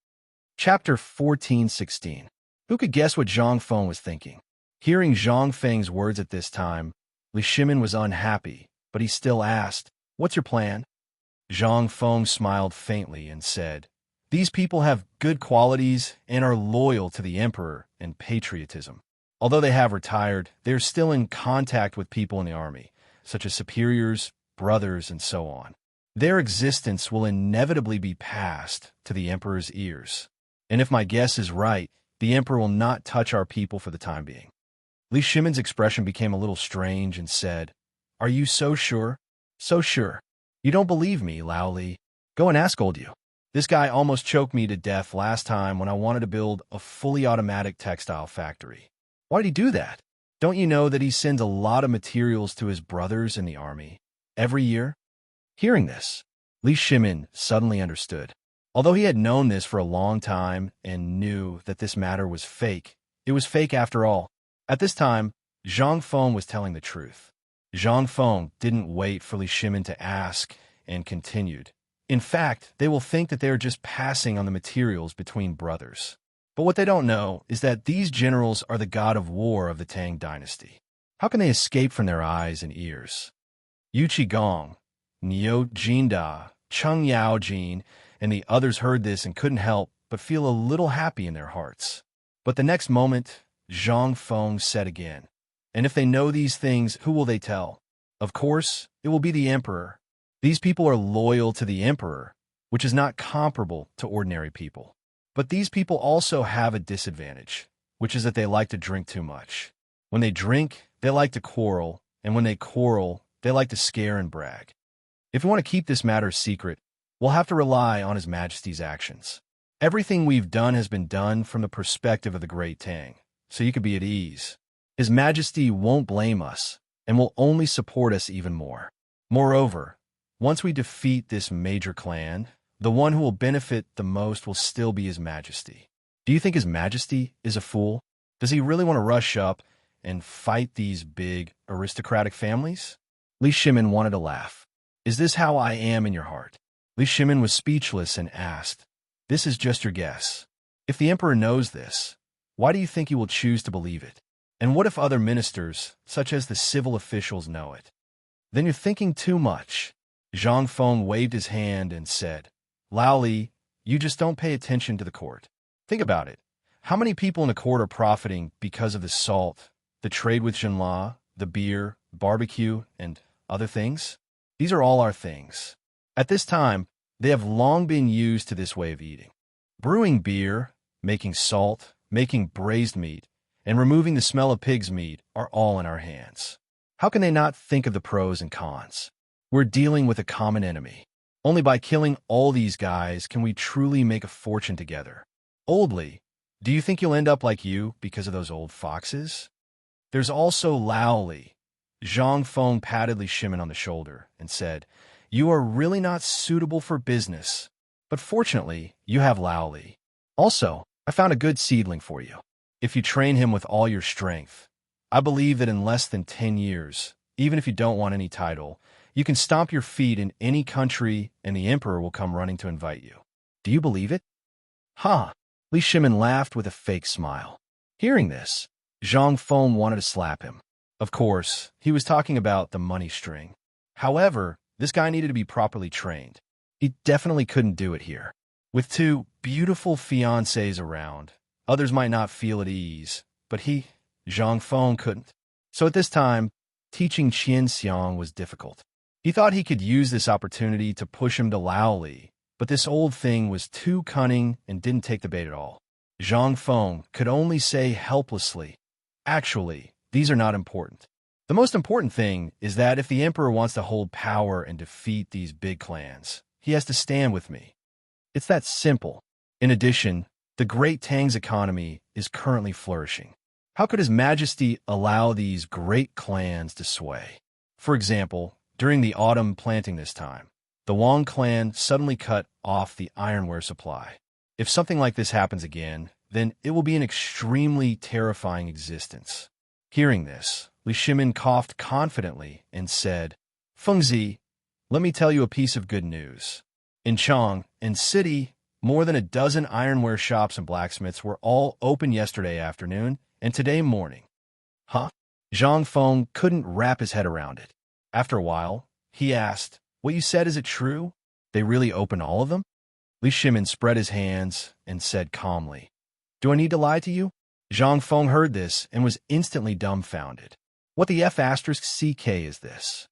Chapter 14:16. Who could guess what Zhang Feng was thinking? Hearing Zhang Feng's words at this time, Li Shimin was unhappy, but he still asked, what's your plan? Zhang Feng smiled faintly and said, these people have good qualities and are loyal to the emperor and patriotism. Although they have retired, they're still in contact with people in the army, such as superiors, brothers, and so on. Their existence will inevitably be passed to the emperor's ears. And if my guess is right, the emperor will not touch our people for the time being. Li Shimin's expression became a little strange and said, are you so sure? So sure. You don't believe me, Lao Li. Go and ask old you. This guy almost choked me to death last time when I wanted to build a fully automatic textile factory. Why did he do that? Don't you know that he sends a lot of materials to his brothers in the army every year? Hearing this, Li Shimin suddenly understood. Although he had known this for a long time and knew that this matter was fake, it was fake after all. At this time, Zhang Feng was telling the truth. Zhang Feng didn't wait for Li Shimin to ask and continued. In fact, they will think that they are just passing on the materials between brothers. But what they don't know is that these generals are the god of war of the Tang dynasty. How can they escape from their eyes and ears? Yu Qigong, Niu Jinda, Cheng Yaojin, and the others heard this and couldn't help but feel a little happy in their hearts. But the next moment, Zhang Feng said again, and if they know these things, who will they tell? Of course, it will be the emperor. These people are loyal to the emperor, which is not comparable to ordinary people. But these people also have a disadvantage, which is that they like to drink too much. When they drink, they like to quarrel, and when they quarrel, they like to scare and brag. If we want to keep this matter secret, we'll have to rely on His Majesty's actions. Everything we've done has been done from the perspective of the Great Tang, so you can be at ease. His Majesty won't blame us, and will only support us even more. Moreover, once we defeat this major clan, the one who will benefit the most will still be His Majesty. Do you think His Majesty is a fool? Does he really want to rush up and fight these big aristocratic families? Li Shimin wanted to laugh. Is this how I am in your heart? Li Shimin was speechless and asked, this is just your guess. If the emperor knows this, why do you think he will choose to believe it? And what if other ministers, such as the civil officials, know it? Then you're thinking too much. Zhang Feng waved his hand and said, Lao Li, you just don't pay attention to the court. Think about it. How many people in the court are profiting because of the salt, the trade with Jinla, the beer, barbecue, and other things? These are all our things. At this time, they have long been used to this way of eating. Brewing beer, making salt, making braised meat, and removing the smell of pig's meat are all in our hands. How can they not think of the pros and cons? We're dealing with a common enemy. Only by killing all these guys can we truly make a fortune together. Oldly, do you think you'll end up like you because of those old foxes? There's also Laoli. Zhang Feng patted Li Shimin on the shoulder and said, "You are really not suitable for business. But fortunately, you have Laoli. Also, I found a good seedling for you. If you train him with all your strength, I believe that in less than 10 years, even if you don't want any title, you can stomp your feet in any country and the emperor will come running to invite you. Do you believe it?" "Huh." Li Shimin laughed with a fake smile. Hearing this, Zhang Feng wanted to slap him. Of course, he was talking about the money string. However, this guy needed to be properly trained. He definitely couldn't do it here. With two beautiful fiancées around, others might not feel at ease, but he, Zhang Feng, couldn't. So at this time, teaching Qian Xiang was difficult. He thought he could use this opportunity to push him to Laoli, but this old thing was too cunning and didn't take the bait at all. Zhang Feng could only say helplessly, "Actually, these are not important. The most important thing is that if the emperor wants to hold power and defeat these big clans, he has to stand with me. It's that simple. In addition, the Great Tang's economy is currently flourishing. How could His Majesty allow these great clans to sway? For example, during the autumn planting this time, the Wang clan suddenly cut off the ironware supply. If something like this happens again, then it will be an extremely terrifying existence." Hearing this, Li Shimin coughed confidently and said, "Fengzi, let me tell you a piece of good news. In Chang and City, more than a dozen ironware shops and blacksmiths were all open yesterday afternoon and today morning." "Huh?" Zhang Feng couldn't wrap his head around it. After a while, he asked, "What you said, is it true? They really open all of them?" Li Shimin spread his hands and said calmly, "Do I need to lie to you?" Zhang Feng heard this and was instantly dumbfounded. What the F***CK is this?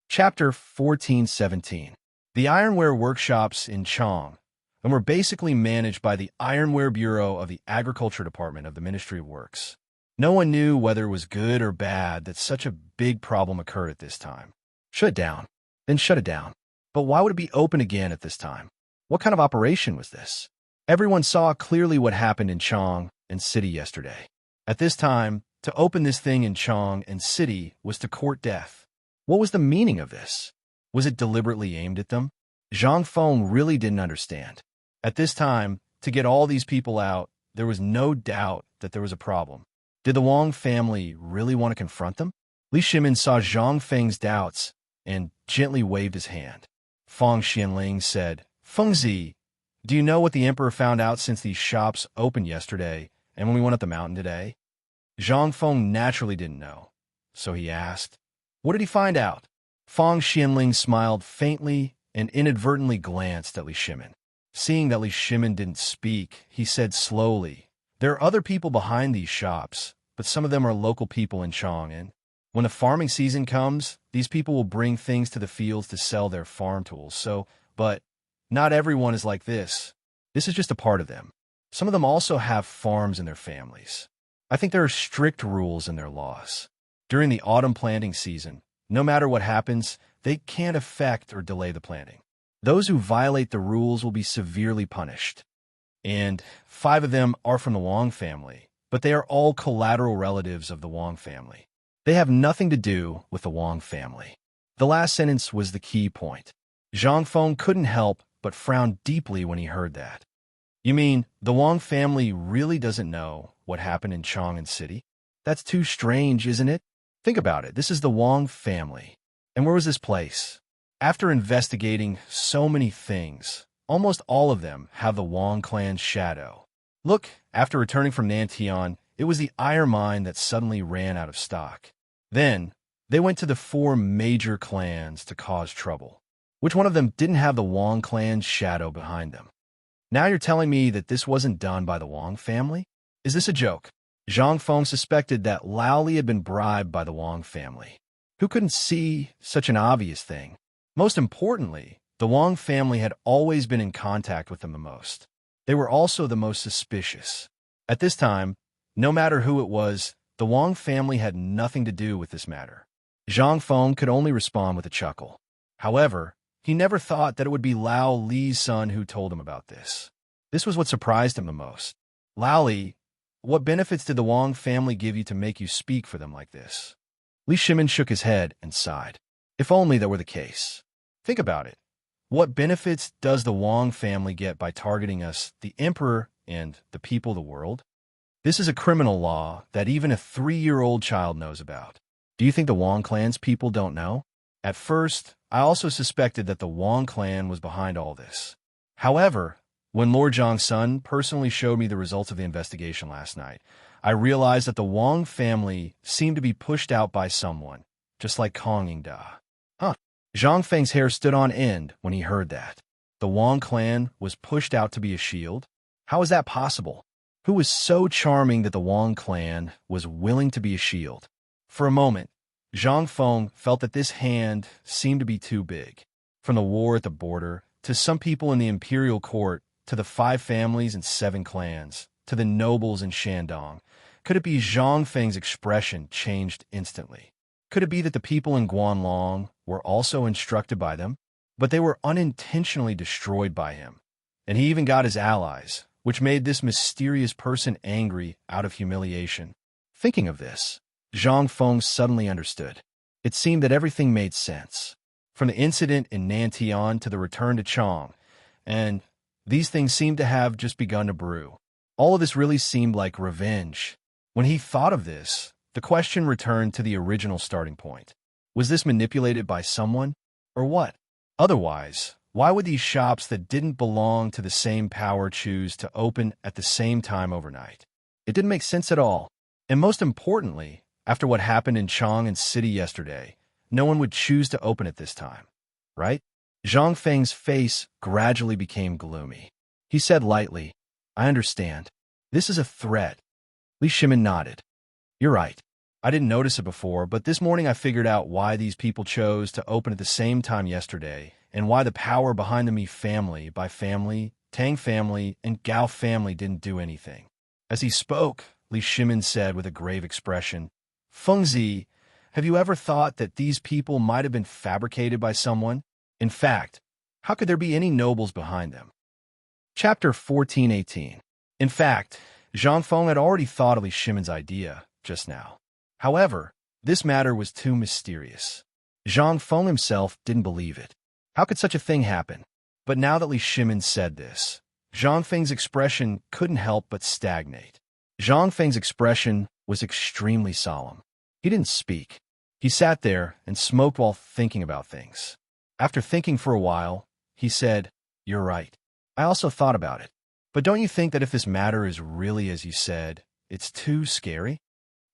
Chapter 1417. The ironware workshops in Chang and were basically managed by the Ironware Bureau of the Agriculture Department of the Ministry of Works. No one knew whether it was good or bad that such a big problem occurred at this time. Shut it down. Then shut it down. But why would it be open again at this time? What kind of operation was this? Everyone saw clearly what happened in Chang and City yesterday. At this time, to open this thing in Chang and City was to court death. What was the meaning of this? Was it deliberately aimed at them? Zhang Feng really didn't understand. At this time, to get all these people out, there was no doubt that there was a problem. Did the Wang family really want to confront them? Li Shimin saw Zhang Feng's doubts and gently waved his hand. Feng Xianling said, "Fengzi, do you know what the emperor found out since these shops opened yesterday and when we went up the mountain today?" Zhang Feng naturally didn't know, so he asked, "What did he find out?" Feng Xianling smiled faintly and inadvertently glanced at Li Shimin. Seeing that Li Shimin didn't speak, he said slowly, "There are other people behind these shops, but some of them are local people in Chang'an. When the farming season comes, these people will bring things to the fields to sell their farm tools, but not everyone is like this. This is just a part of them. Some of them also have farms in their families. I think there are strict rules in their laws. During the autumn planting season, no matter what happens, they can't affect or delay the planting. Those who violate the rules will be severely punished. And 5 of them are from the Wang family, but they are all collateral relatives of the Wang family. They have nothing to do with the Wang family." The last sentence was the key point. Zhang Feng couldn't help but frown deeply when he heard that. "You mean the Wang family really doesn't know what happened in Chang'an City? That's too strange, isn't it? Think about it. This is the Wang family. And where was this place? After investigating so many things, almost all of them have the Wang clan's shadow. Look, after returning from Nantian, it was the iron mine that suddenly ran out of stock. Then, they went to the 4 major clans to cause trouble. Which one of them didn't have the Wang clan's shadow behind them? Now you're telling me that this wasn't done by the Wang family? Is this a joke?" Zhang Feng suspected that Lao Li had been bribed by the Wang family. Who couldn't see such an obvious thing? Most importantly, the Wang family had always been in contact with them the most. They were also the most suspicious. At this time, no matter who it was, the Wang family had nothing to do with this matter. Zhang Feng could only respond with a chuckle. However, he never thought that it would be Lao Li's son who told him about this. This was what surprised him the most. Lao Li, what benefits did the Wang family give you to make you speak for them like this? Li Shimin shook his head and sighed. If only that were the case. Think about it. What benefits does the Wang family get by targeting us, the emperor, and the people of the world? This is a criminal law that even a 3-year-old child knows about. Do you think the Wang clan's people don't know? At first, I also suspected that the Wang clan was behind all this. However, when Lord Zhang's son personally showed me the results of the investigation last night, I realized that the Wang family seemed to be pushed out by someone, just like Kong Yingda. Huh. Zhang Feng's hair stood on end when he heard that. The Wang clan was pushed out to be a shield? How is that possible? Who was so charming that the Wang clan was willing to be a shield? For a moment, Zhang Feng felt that this hand seemed to be too big. From the war at the border, to some people in the imperial court, to the 5 families and 7 clans, to the nobles in Shandong, could it be Zhang Feng's expression changed instantly? Could it be that the people in Guanlong were also instructed by them? But they were unintentionally destroyed by him. And he even got his allies, which made this mysterious person angry out of humiliation. Thinking of this, Zhang Feng suddenly understood. It seemed that everything made sense. From the incident in Nantian to the return to Chong, and these things seemed to have just begun to brew. All of this really seemed like revenge. When he thought of this, the question returned to the original starting point. Was this manipulated by someone, or what? Otherwise, why would these shops that didn't belong to the same power choose to open at the same time overnight? It didn't make sense at all. And most importantly, after what happened in Chong City yesterday, no one would choose to open at this time, right? Zhang Feng's face gradually became gloomy. He said lightly, I understand. This is a threat. Li Shimin nodded. You're right. I didn't notice it before, but this morning I figured out why these people chose to open at the same time yesterday, and why the power behind the Mi family, Bai family, Tang family, and Gao family didn't do anything. As he spoke, Li Shimin said with a grave expression, Fengzi, have you ever thought that these people might have been fabricated by someone? In fact, how could there be any nobles behind them? Chapter 1418. In fact, Zhang Feng had already thought of Li Shimin's idea just now. However, this matter was too mysterious. Zhang Feng himself didn't believe it. How could such a thing happen? But now that Li Shimin said this, Zhang Feng's expression couldn't help but stagnate. Zhang Feng's expression was extremely solemn. He didn't speak. He sat there and smoked while thinking about things. After thinking for a while, he said, You're right. I also thought about it. But don't you think that if this matter is really as you said, it's too scary?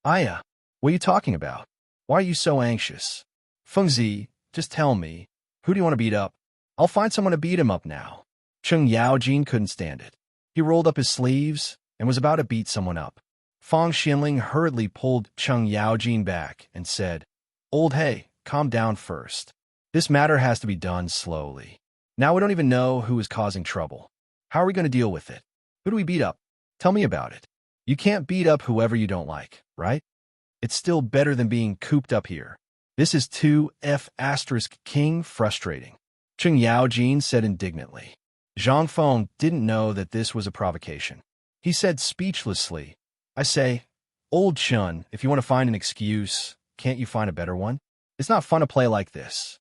Aya, what are you talking about? Why are you so anxious? Fengzi, just tell me, who do you want to beat up? I'll find someone to beat him up now. Cheng Yaojin couldn't stand it. He rolled up his sleeves and was about to beat someone up. Fang Xinling hurriedly pulled Cheng Yaojin back and said, Old Hey, calm down first. This matter has to be done slowly. Now we don't even know who is causing trouble. How are we going to deal with it? Who do we beat up? Tell me about it. You can't beat up whoever you don't like, right? It's still better than being cooped up here. This is too King frustrating. Cheng Yaojin said indignantly. Zhang Feng didn't know that this was a provocation. He said speechlessly, I say, Old Chun, if you want to find an excuse, can't you find a better one? It's not fun to play like this.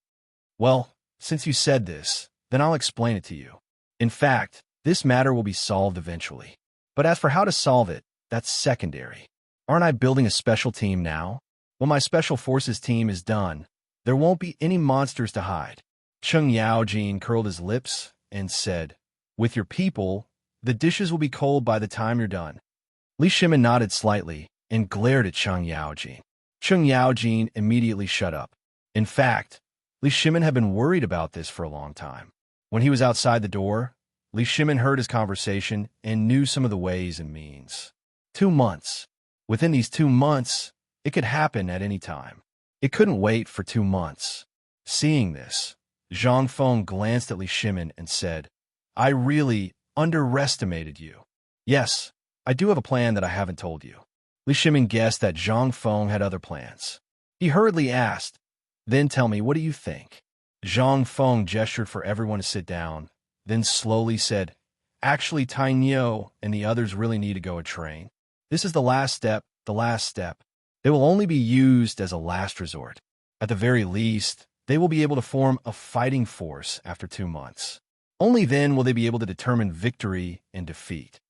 Well, since you said this, then I'll explain it to you. In fact, this matter will be solved eventually. But as for how to solve it, that's secondary. Aren't I building a special team now? When my special forces team is done, there won't be any monsters to hide. Cheng Yaojin curled his lips and said, With your people, the dishes will be cold by the time you're done. Li Shimin nodded slightly and glared at Cheng Yaojin. Cheng Yaojin immediately shut up. In fact, Li Shimin had been worried about this for a long time. When he was outside the door, Li Shimin heard his conversation and knew some of the ways and means. 2 months. Within these 2 months, it could happen at any time. It couldn't wait for 2 months. Seeing this, Zhang Feng glanced at Li Shimin and said, I really underestimated you. Yes, I do have a plan that I haven't told you. Li Shimin guessed that Zhang Feng had other plans. He hurriedly asked, Then tell me, what do you think? Zhang Feng gestured for everyone to sit down, then slowly said, Actually, Tai Niu and the others really need to go a train. This is the last step, the last step. They will only be used as a last resort. At the very least, they will be able to form a fighting force after 2 months. Only then will they be able to determine victory and defeat.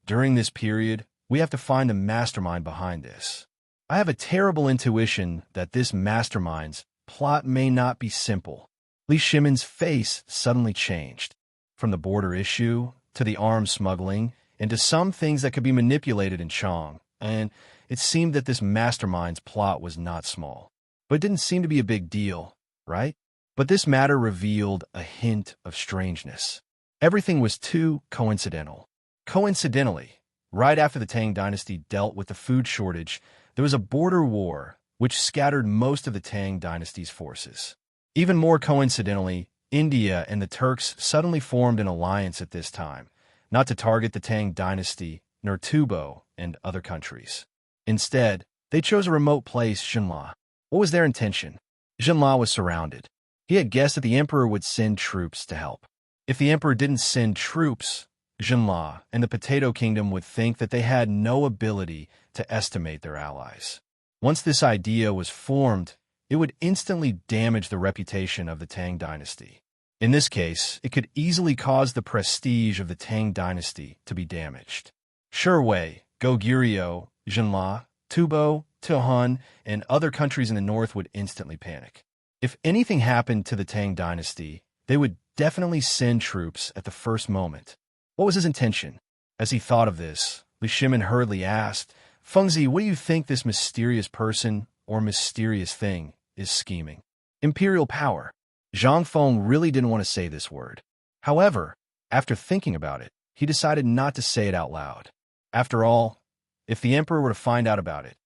During this period, we have to find the mastermind behind this. I have a terrible intuition that this mastermind's plot may not be simple. Li Shimin's face suddenly changed. From the border issue, to the arms smuggling, and to some things that could be manipulated in Chong, and it seemed that this mastermind's plot was not small. But it didn't seem to be a big deal, right? But this matter revealed a hint of strangeness. Everything was too coincidental. Coincidentally, right after the Tang dynasty dealt with the food shortage, there was a border war which scattered most of the Tang dynasty's forces. Even more coincidentally, India and the Turks suddenly formed an alliance at this time, not to target the Tang dynasty, nor Tubo and other countries. Instead, they chose a remote place, Xinla. What was their intention? Xinla was surrounded. He had guessed that the emperor would send troops to help. If the emperor didn't send troops, Xinla and the Potato Kingdom would think that they had no ability to estimate their allies. Once this idea was formed, it would instantly damage the reputation of the Tang dynasty. In this case, it could easily cause the prestige of the Tang dynasty to be damaged. Sherwei, Goguryeo, Xinla, Tubo, Tuhun, and other countries in the north would instantly panic. If anything happened to the Tang dynasty, they would definitely send troops at the first moment. What was his intention? As he thought of this, Li Shimin hurriedly asked, Fengzi, what do you think this mysterious person or mysterious thing is scheming? Imperial power. Zhang Feng really didn't want to say this word. However, after thinking about it, he decided not to say it out loud. After all, if the emperor were to find out about it,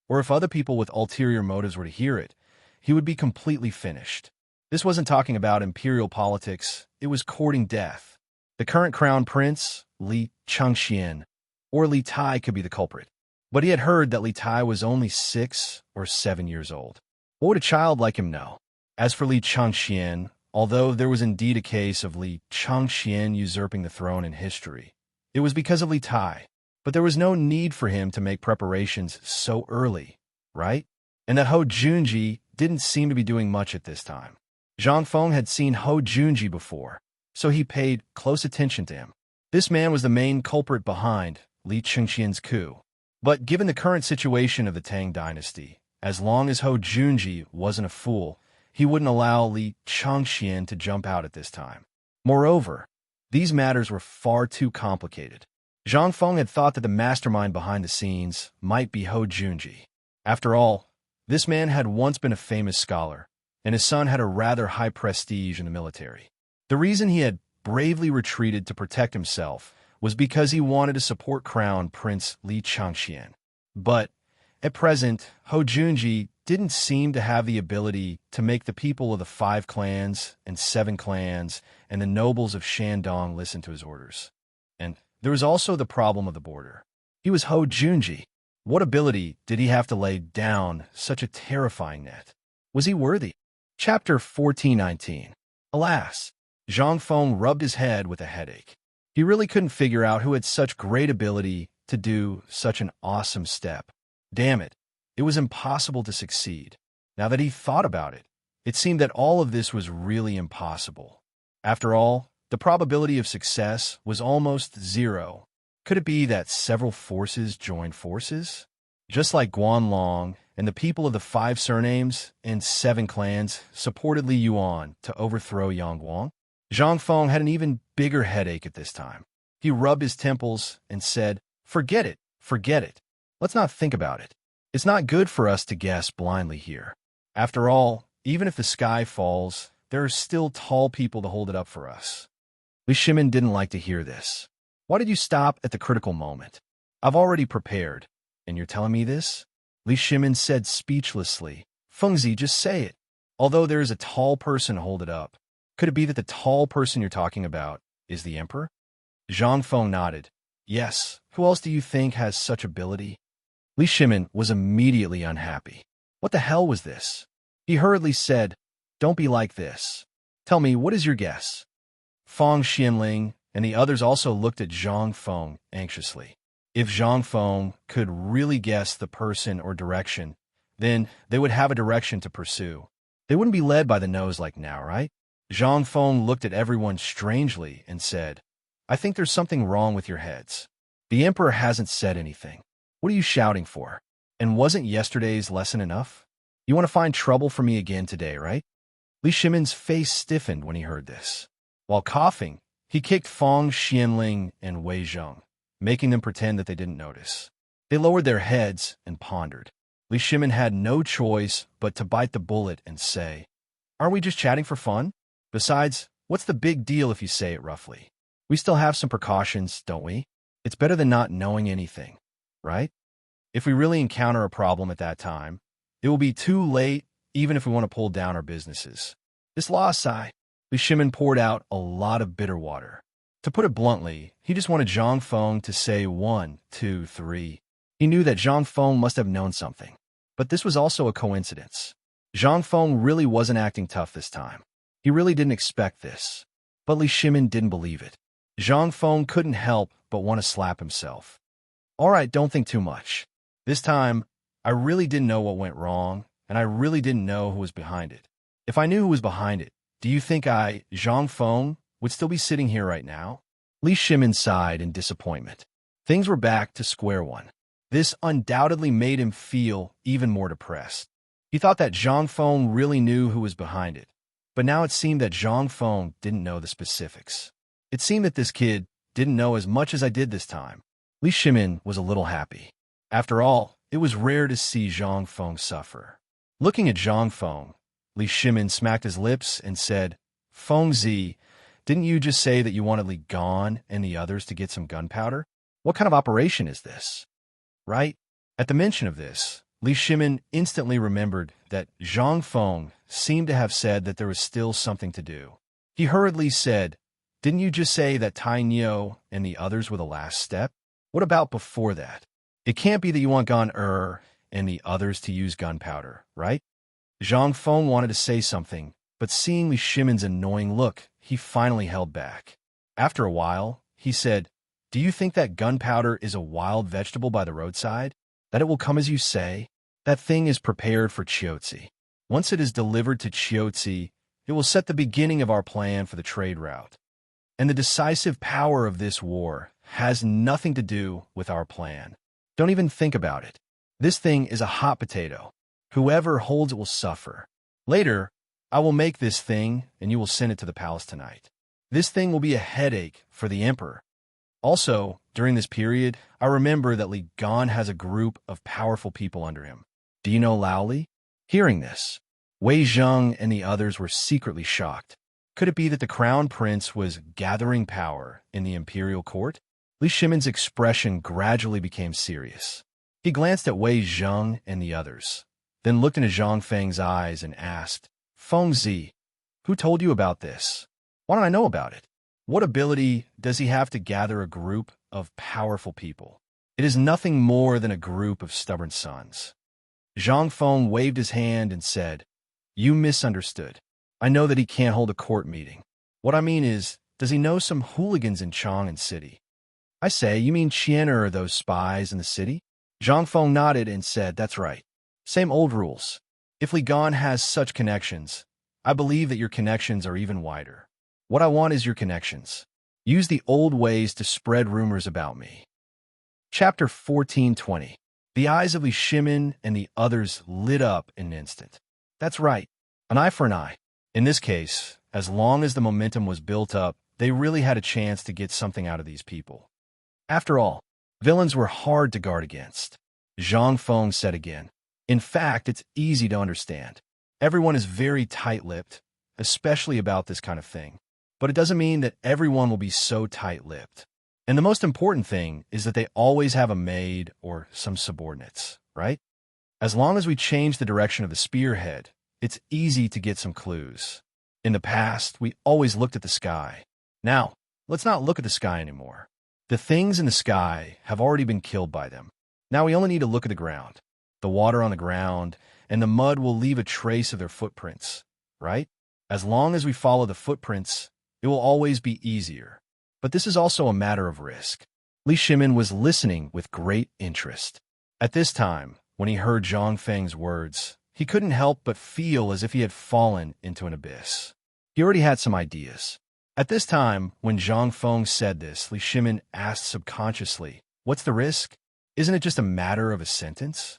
or if other people with ulterior motives were to hear it, he would be completely finished. This wasn't talking about imperial politics, it was courting death. The current crown prince, Li Changxian, or Li Tai could be the culprit. But he had heard that Li Tai was only 6 or 7 years old. What would a child like him know? As for Li Changxian, although there was indeed a case of Li Changxian usurping the throne in history, it was because of Li Tai. But there was no need for him to make preparations so early, right? And that Ho Junji didn't seem to be doing much at this time. Zhang Feng had seen Ho Junji before, so he paid close attention to him. This man was the main culprit behind Li Changxian's coup. But given the current situation of the Tang dynasty, as long as Ho Junji wasn't a fool, he wouldn't allow Li Changxian to jump out at this time. Moreover, these matters were far too complicated. Zhang Feng had thought that the mastermind behind the scenes might be Ho Junji. After all, this man had once been a famous scholar, and his son had a rather high prestige in the military. The reason he had bravely retreated to protect himself was because he wanted to support Crown Prince Li Changxian. But at present, Ho Junji didn't seem to have the ability to make the people of the 5 clans and 7 clans and the nobles of Shandong listen to his orders. And there was also the problem of the border. He was Ho Junji. What ability did he have to lay down such a terrifying net? Was he worthy? Chapter 1419. Alas, Zhang Feng rubbed his head with a headache. He really couldn't figure out who had such great ability to do such an awesome step. Damn it, it was impossible to succeed. Now that he thought about it, it seemed that all of this was really impossible. After all, the probability of success was almost 0. Could it be that several forces joined forces? Just like Guanlong and the people of the 5 surnames and 7 clans supported Li Yuan to overthrow Yang Guang? Zhang Feng had an even bigger headache at this time. He rubbed his temples and said, Forget it, forget it. Let's not think about it. It's not good for us to guess blindly here. After all, even if the sky falls, there are still tall people to hold it up for us. Li Shimin didn't like to hear this. Why did you stop at the critical moment? I've already prepared, and you're telling me this? Li Shimin said speechlessly. Fengzi, just say it. Although there is a tall person to hold it up, Could it be that the tall person you're talking about is the emperor? Zhang Feng nodded. Yes, who else do you think has such ability? Li Shimin was immediately unhappy. What the hell was this? He hurriedly said, Don't be like this. Tell me, what is your guess? Feng Xianling and the others also looked at Zhang Feng anxiously. If Zhang Feng could really guess the person or direction, then they would have a direction to pursue. They wouldn't be led by the nose like now, right? Zhang Feng looked at everyone strangely and said, I think there's something wrong with your heads. The emperor hasn't said anything. What are you shouting for? And wasn't yesterday's lesson enough? You want to find trouble for me again today, right? Li Shimin's face stiffened when he heard this. While coughing, he kicked Feng Xianling and Wei Zheng, making them pretend that they didn't notice. They lowered their heads and pondered. Li Shimin had no choice but to bite the bullet and say, Aren't we just chatting for fun? Besides, what's the big deal if you say it roughly? We still have some precautions, don't we? It's better than not knowing anything, right? If we really encounter a problem at that time, it will be too late even if we want to pull down our businesses. This law aside, Li Shimin poured out a lot of bitter water. To put it bluntly, he just wanted Zhang Feng to say 1, 2, 3. He knew that Zhang Feng must have known something. But this was also a coincidence. Zhang Feng really wasn't acting tough this time. He really didn't expect this. But Li Shimin didn't believe it. Zhang Feng couldn't help but want to slap himself. All right, don't think too much. This time, I really didn't know what went wrong, and I really didn't know who was behind it. If I knew who was behind it, do you think I, Zhang Feng, would still be sitting here right now? Li Shimin sighed in disappointment. Things were back to square one. This undoubtedly made him feel even more depressed. He thought that Zhang Feng really knew who was behind it, but now it seemed that Zhang Feng didn't know the specifics. It seemed that this kid didn't know as much as I did this time. Li Shimin was a little happy. After all, it was rare to see Zhang Feng suffer. Looking at Zhang Feng, Li Shimin smacked his lips and said, Feng Zi, didn't you just say that you wanted Li Gan and the others to get some gunpowder? What kind of operation is this? Right? At the mention of this, Li Shimin instantly remembered that Zhang Feng seemed to have said that there was still something to do. He hurriedly said, Didn't you just say that Tai Nio and the others were the last step? What about before that? It can't be that you want Gan and the others to use gunpowder, right? Zhang Feng wanted to say something, but seeing Li Shimin's annoying look, he finally held back. After a while, he said, Do you think that gunpowder is a wild vegetable by the roadside? That it will come as you say? That thing is prepared for Chiotzi. Once it is delivered to Chiotzi, it will set the beginning of our plan for the trade route. And the decisive power of this war has nothing to do with our plan. Don't even think about it. This thing is a hot potato. Whoever holds it will suffer. Later, I will make this thing, and you will send it to the palace tonight. This thing will be a headache for the emperor. Also, during this period, I remember that Li Gan has a group of powerful people under him. Do you know Lao Li? Hearing this, Wei Zheng and the others were secretly shocked. Could it be that the crown prince was gathering power in the imperial court? Li Shimin's expression gradually became serious. He glanced at Wei Zheng and the others, then looked into Zhang Feng's eyes and asked, Feng Zi, who told you about this? Why don't I know about it? What ability does he have to gather a group of powerful people? It is nothing more than a group of stubborn sons. Zhang Feng waved his hand and said, You misunderstood. I know that he can't hold a court meeting. What I mean is, does he know some hooligans in Chang'an City? I say, you mean Qian or those spies in the city? Zhang Feng nodded and said, That's right. Same old rules. If Li Gan has such connections, I believe that your connections are even wider. What I want is your connections. Use the old ways to spread rumors about me. Chapter 1420. The eyes of Li Shimin and the others lit up in an instant. That's right. An eye for an eye. In this case, as long as the momentum was built up, they really had a chance to get something out of these people. After all, villains were hard to guard against. Zhang Feng said again. In fact, it's easy to understand. Everyone is very tight-lipped, especially about this kind of thing. But it doesn't mean that everyone will be so tight-lipped. And the most important thing is that they always have a maid or some subordinates, right? As long as we change the direction of the spearhead, it's easy to get some clues. In the past, we always looked at the sky. Now, let's not look at the sky anymore. The things in the sky have already been killed by them. Now we only need to look at the ground. The water on the ground and the mud will leave a trace of their footprints, right? As long as we follow the footprints, it will always be easier. But this is also a matter of risk. Li Shimin was listening with great interest. At this time, when he heard Zhang Feng's words, he couldn't help but feel as if he had fallen into an abyss. He already had some ideas. At this time, when Zhang Feng said this, Li Shimin asked subconsciously, "What's the risk? Isn't it just a matter of a sentence?"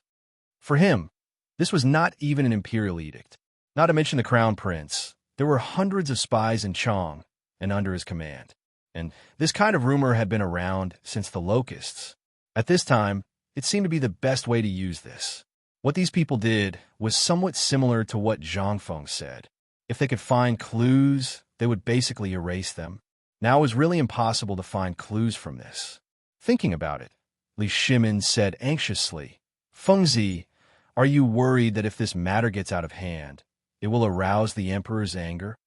For him, this was not even an imperial edict. Not to mention the crown prince. There were hundreds of spies in Chong and under his command. And this kind of rumor had been around since the locusts. At this time, it seemed to be the best way to use this. What these people did was somewhat similar to what Zhang Feng said. If they could find clues, they would basically erase them. Now it was really impossible to find clues from this. Thinking about it, Li Shimin said anxiously, "Fengzi, are you worried that if this matter gets out of hand, it will arouse the emperor's anger?"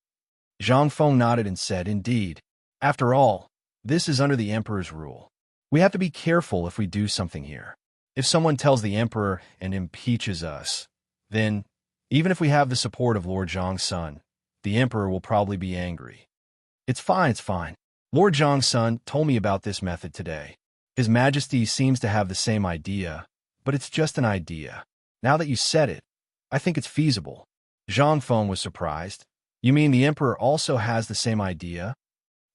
Zhang Feng nodded and said, "Indeed. After all, this is under the emperor's rule. We have to be careful if we do something here. If someone tells the emperor and impeaches us, then, even if we have the support of Lord Zhang's son, the emperor will probably be angry." It's fine. Lord Zhang's son told me about this method today. His Majesty seems to have the same idea, but it's just an idea. Now that you said it, I think it's feasible." Zhang Feng was surprised. "You mean the emperor also has the same idea?"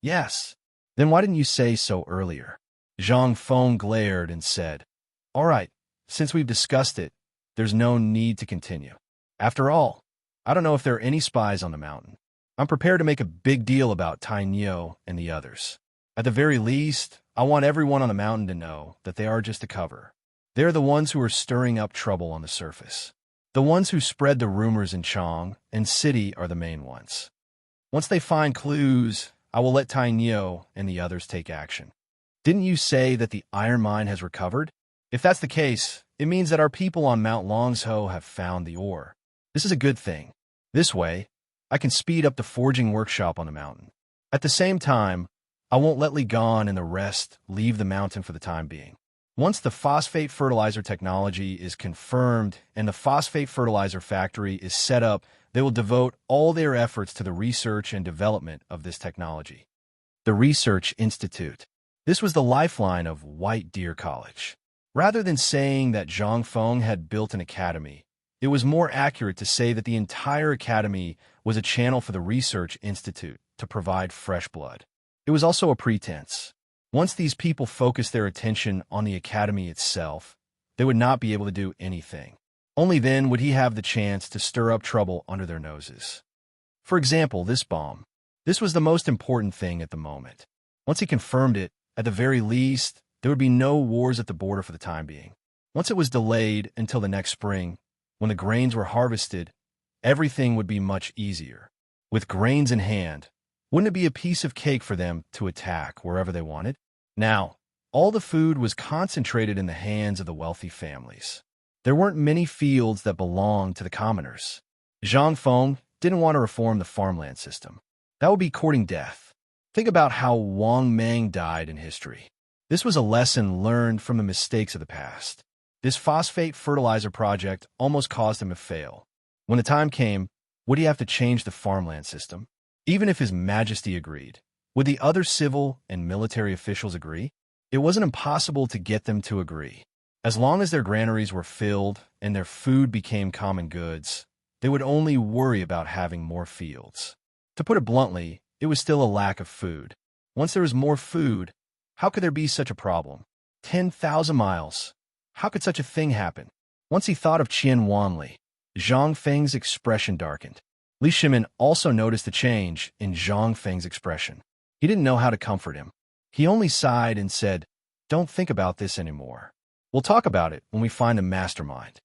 "Yes. Then why didn't you say so earlier?" Zhang Feng glared and said, "All right, since we've discussed it, there's no need to continue. After all, I don't know if there are any spies on the mountain. I'm prepared to make a big deal about Tai Nio and the others. At the very least, I want everyone on the mountain to know that they are just a cover. They're the ones who are stirring up trouble on the surface. The ones who spread the rumors in Chong and City are the main ones. Once they find clues, I will let Tai Nio and the others take action. Didn't you say that the iron mine has recovered? If that's the case, it means that our people on Mount Longsho have found the ore. This is a good thing. This way, I can speed up the forging workshop on the mountain. At the same time, I won't let Li Gan and the rest leave the mountain for the time being. Once the phosphate fertilizer technology is confirmed and the phosphate fertilizer factory is set up, they will devote all their efforts to the research and development of this technology." The Research Institute. This was the lifeline of White Deer College. Rather than saying that Zhang Feng had built an academy, it was more accurate to say that the entire academy was a channel for the Research Institute to provide fresh blood. It was also a pretense. Once these people focused their attention on the academy itself, they would not be able to do anything. Only then would he have the chance to stir up trouble under their noses. For example, this bomb. This was the most important thing at the moment. Once he confirmed it, at the very least, there would be no wars at the border for the time being. Once it was delayed until the next spring, when the grains were harvested, everything would be much easier. With grains in hand, wouldn't it be a piece of cake for them to attack wherever they wanted? Now, all the food was concentrated in the hands of the wealthy families. There weren't many fields that belonged to the commoners. Zhang Feng didn't want to reform the farmland system. That would be courting death. Think about how Wang Meng died in history. This was a lesson learned from the mistakes of the past. This phosphate fertilizer project almost caused him to fail. When the time came, would he have to change the farmland system? Even if His Majesty agreed, would the other civil and military officials agree? It wasn't impossible to get them to agree. As long as their granaries were filled and their food became common goods, they would only worry about having more fields. To put it bluntly, it was still a lack of food. Once there was more food, how could there be such a problem? 10,000 miles. How could such a thing happen? Once he thought of Qian Wanli, Zhang Feng's expression darkened. Li Shimin also noticed the change in Zhang Feng's expression. He didn't know how to comfort him. He only sighed and said, "Don't think about this anymore. We'll talk about it when we find a mastermind."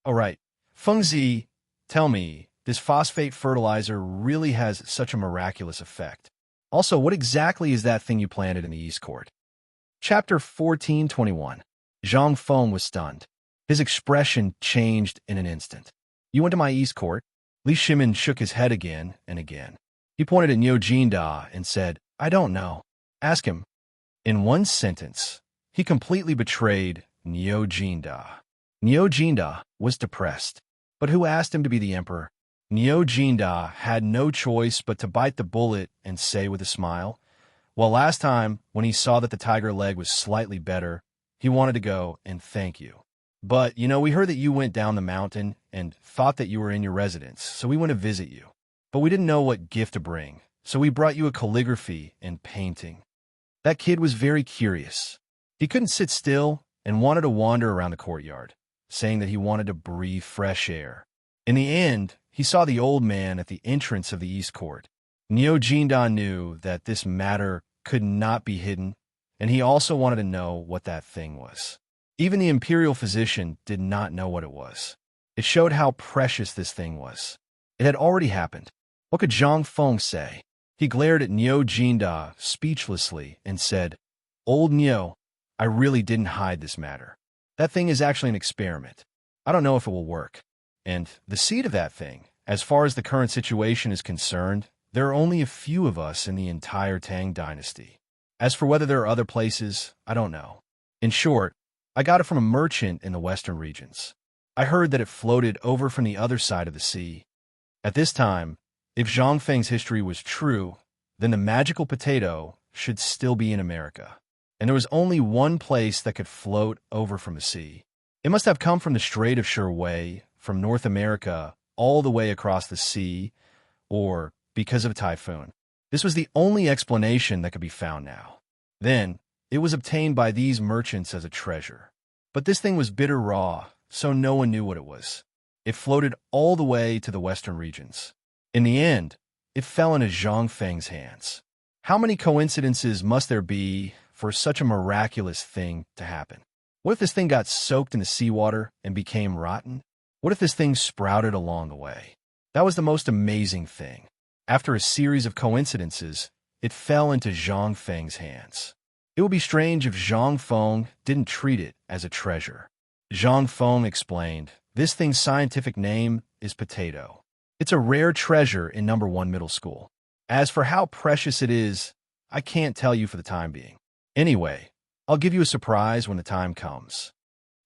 "All right, Fengzi, tell me, this phosphate fertilizer really has such a miraculous effect. Also, what exactly is that thing you planted in the East Court?" Chapter 1421. Zhang Feng was stunned. His expression changed in an instant. "You went to my East Court?" Li Shimin shook his head again and again. He pointed at Niu Jinda and said, I don't know. Ask him. In one sentence, he completely betrayed Niu Jinda. Niu Jinda was depressed. But who asked him to be the emperor? Niu Jinda had no choice but to bite the bullet and say with a smile, well, last time, when he saw that the tiger leg was slightly better, he wanted to go and thank you. But, we heard that you went down the mountain and thought that you were in your residence, so we went to visit you. But we didn't know what gift to bring, so we brought you a calligraphy and painting. That kid was very curious. He couldn't sit still and wanted to wander around the courtyard, saying that he wanted to breathe fresh air. In the end, he saw the old man at the entrance of the East Court. Niu Jinda knew that this matter could not be hidden, and he also wanted to know what that thing was. Even the imperial physician did not know what it was. It showed how precious this thing was. It had already happened. What could Zhang Feng say? He glared at Niu Jinda speechlessly and said, Old Niu, I really didn't hide this matter. That thing is actually an experiment. I don't know if it will work. And the seed of that thing, as far as the current situation is concerned, there are only a few of us in the entire Tang dynasty. As for whether there are other places, I don't know. In short, I got it from a merchant in the western regions. I heard that it floated over from the other side of the sea. At this time, if Zhang Feng's history was true, then the magical potato should still be in America. And there was only one place that could float over from the sea. It must have come from the Strait of Sherway, from North America, all the way across the sea, or because of a typhoon. This was the only explanation that could be found now. Then, it was obtained by these merchants as a treasure. But this thing was bitter raw, so no one knew what it was. It floated all the way to the western regions. In the end, it fell into Zhang Feng's hands. How many coincidences must there be for such a miraculous thing to happen? What if this thing got soaked in the seawater and became rotten? What if this thing sprouted along the way? That was the most amazing thing. After a series of coincidences, it fell into Zhang Feng's hands. It would be strange if Zhang Feng didn't treat it as a treasure. Zhang Feng explained, this thing's scientific name is potato. It's a rare treasure in No. 1 middle school. As for how precious it is, I can't tell you for the time being. Anyway, I'll give you a surprise when the time comes.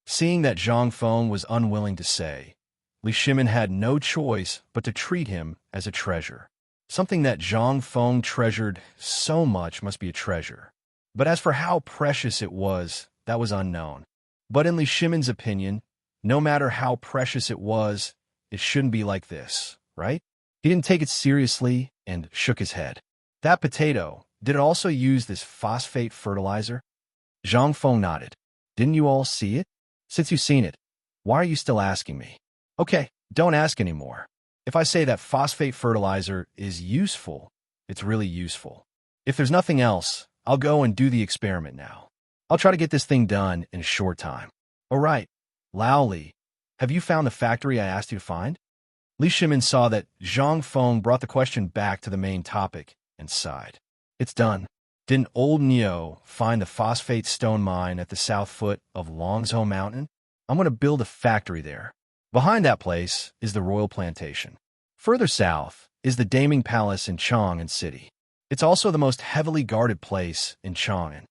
Seeing that Zhang Feng was unwilling to say, Li Shimin had no choice but to treat him as a treasure. Something that Zhang Feng treasured so much must be a treasure. But as for how precious it was, that was unknown. But in Li Shimin's opinion, no matter how precious it was, it shouldn't be like this, right? He didn't take it seriously and shook his head. That potato, did it also use this phosphate fertilizer? Zhang Feng nodded. Didn't you all see it? Since you've seen it, why are you still asking me? Okay, don't ask anymore. If I say that phosphate fertilizer is useful, it's really useful. If there's nothing else, I'll go and do the experiment now. I'll try to get this thing done in a short time. All right, Lao Li, have you found the factory I asked you to find? Li Shimin saw that Zhang Feng brought the question back to the main topic and sighed. It's done. Didn't old Niu find the phosphate stone mine at the south foot of Longzhou Mountain? I'm going to build a factory there. Behind that place is the royal plantation. Further south is the Daming Palace in Chang'an City. It's also the most heavily guarded place in Chang'an.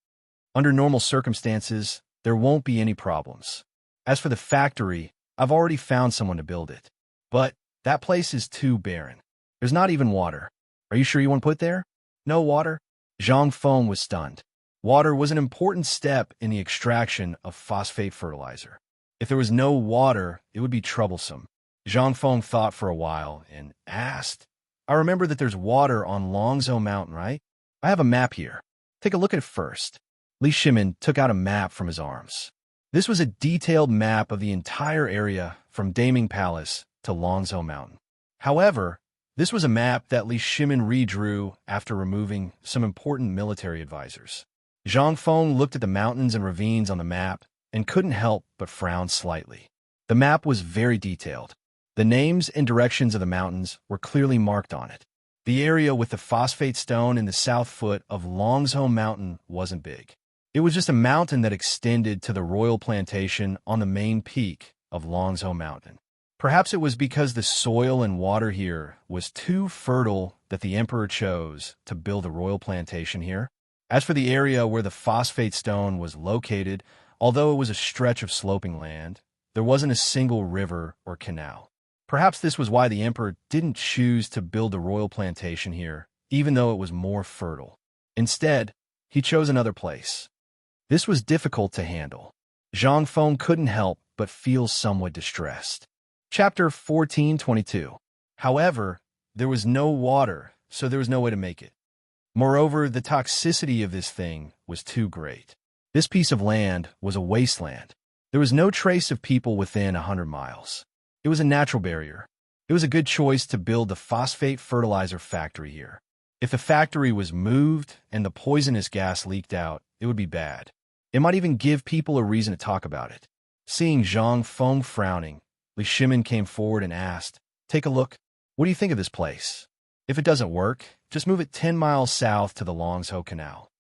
Under normal circumstances, there won't be any problems. As for the factory, I've already found someone to build it. But that place is too barren. There's not even water. Are you sure you want to put there? No water? Zhang Feng was stunned. Water was an important step in the extraction of phosphate fertilizer. If there was no water, it would be troublesome. Zhang Feng thought for a while and asked, I remember that there's water on Longzhou Mountain, right? I have a map here. Take a look at it first. Li Shimin took out a map from his arms. This was a detailed map of the entire area from Daming Palace to Longzhou Mountain. However, this was a map that Li Shimin redrew after removing some important military advisors. Zhang Feng looked at the mountains and ravines on the map and couldn't help but frown slightly. The map was very detailed. The names and directions of the mountains were clearly marked on it. The area with the phosphate stone in the south foot of Longzhou Mountain wasn't big. It was just a mountain that extended to the royal plantation on the main peak of Longzhou Mountain. Perhaps it was because the soil and water here was too fertile that the emperor chose to build a royal plantation here. As for the area where the phosphate stone was located, although it was a stretch of sloping land, there wasn't a single river or canal. Perhaps this was why the emperor didn't choose to build a royal plantation here, even though it was more fertile. Instead, he chose another place. This was difficult to handle. Zhang Feng couldn't help but feel somewhat distressed. Chapter 14:22. However, there was no water, so there was no way to make it. Moreover, the toxicity of this thing was too great. This piece of land was a wasteland. There was no trace of people within 100 miles. It was a natural barrier. It was a good choice to build the phosphate fertilizer factory here. If the factory was moved and the poisonous gas leaked out, it would be bad. It might even give people a reason to talk about it. Seeing Zhang Feng frowning, Li Shimin came forward and asked, "Take a look. What do you think of this place? If it doesn't work, just move it 10 miles south to the Longzhou Canal."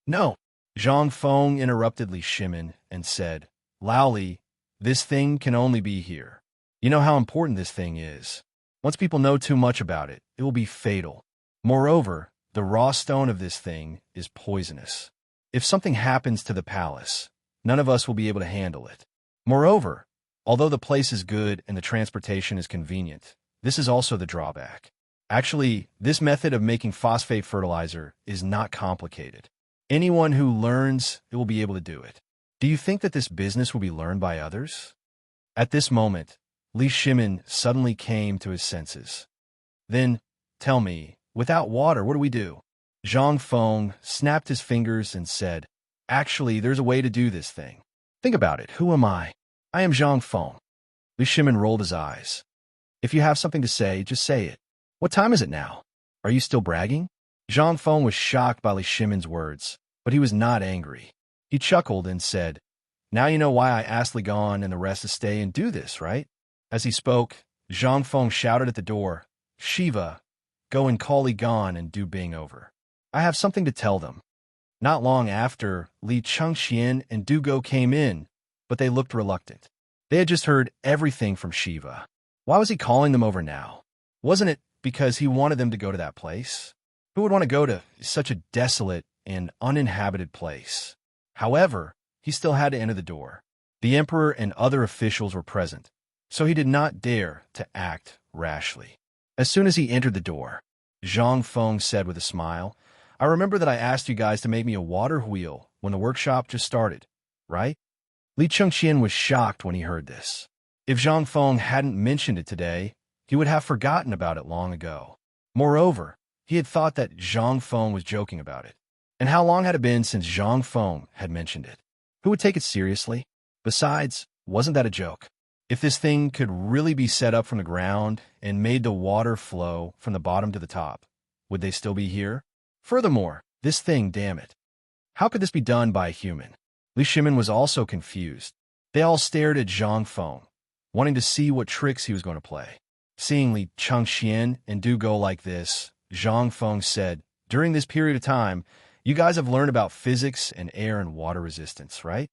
"No." Zhang Feng interrupted Li Shimin and said, "Lao Li, this thing can only be here. You know how important this thing is. Once people know too much about it, it will be fatal. Moreover, the raw stone of this thing is poisonous. If something happens to the palace, none of us will be able to handle it. Moreover, although the place is good and the transportation is convenient, this is also the drawback. Actually, this method of making phosphate fertilizer is not complicated. Anyone who learns it will be able to do it. Do you think that this business will be learned by others?" At this moment, Li Shimin suddenly came to his senses. "Then, tell me, without water, what do we do?" Zhang Feng snapped his fingers and said, "Actually, there's a way to do this thing. Think about it. Who am I? I am Zhang Feng." Li Shimin rolled his eyes. "If you have something to say, just say it. What time is it now? Are you still bragging?" Zhang Feng was shocked by Li Shimin's words, but he was not angry. He chuckled and said, "Now you know why I asked Li Gan and the rest to stay and do this, right?" As he spoke, Zhang Feng shouted at the door, "Shiva, go and call Li Gan and Du Bing over. I have something to tell them." Not long after, Li Chengxian and Du Go came in, but they looked reluctant. They had just heard everything from Shiva. Why was he calling them over now? Wasn't it because he wanted them to go to that place? Who would want to go to such a desolate and uninhabited place? However, he still had to enter the door. The emperor and other officials were present, so he did not dare to act rashly. As soon as he entered the door, Zhang Feng said with a smile, "I remember that I asked you guys to make me a water wheel when the workshop just started, right?" Li Chengxian was shocked when he heard this. If Zhang Feng hadn't mentioned it today, he would have forgotten about it long ago. Moreover, he had thought that Zhang Feng was joking about it. And how long had it been since Zhang Feng had mentioned it? Who would take it seriously? Besides, wasn't that a joke? If this thing could really be set up from the ground and made the water flow from the bottom to the top, would they still be here? Furthermore, this thing, damn it. How could this be done by a human? Li Shimin was also confused. They all stared at Zhang Feng, wanting to see what tricks he was going to play. Seeing Li Chengxian and Du go like this, Zhang Feng said, "During this period of time, you guys have learned about physics and air and water resistance, right?"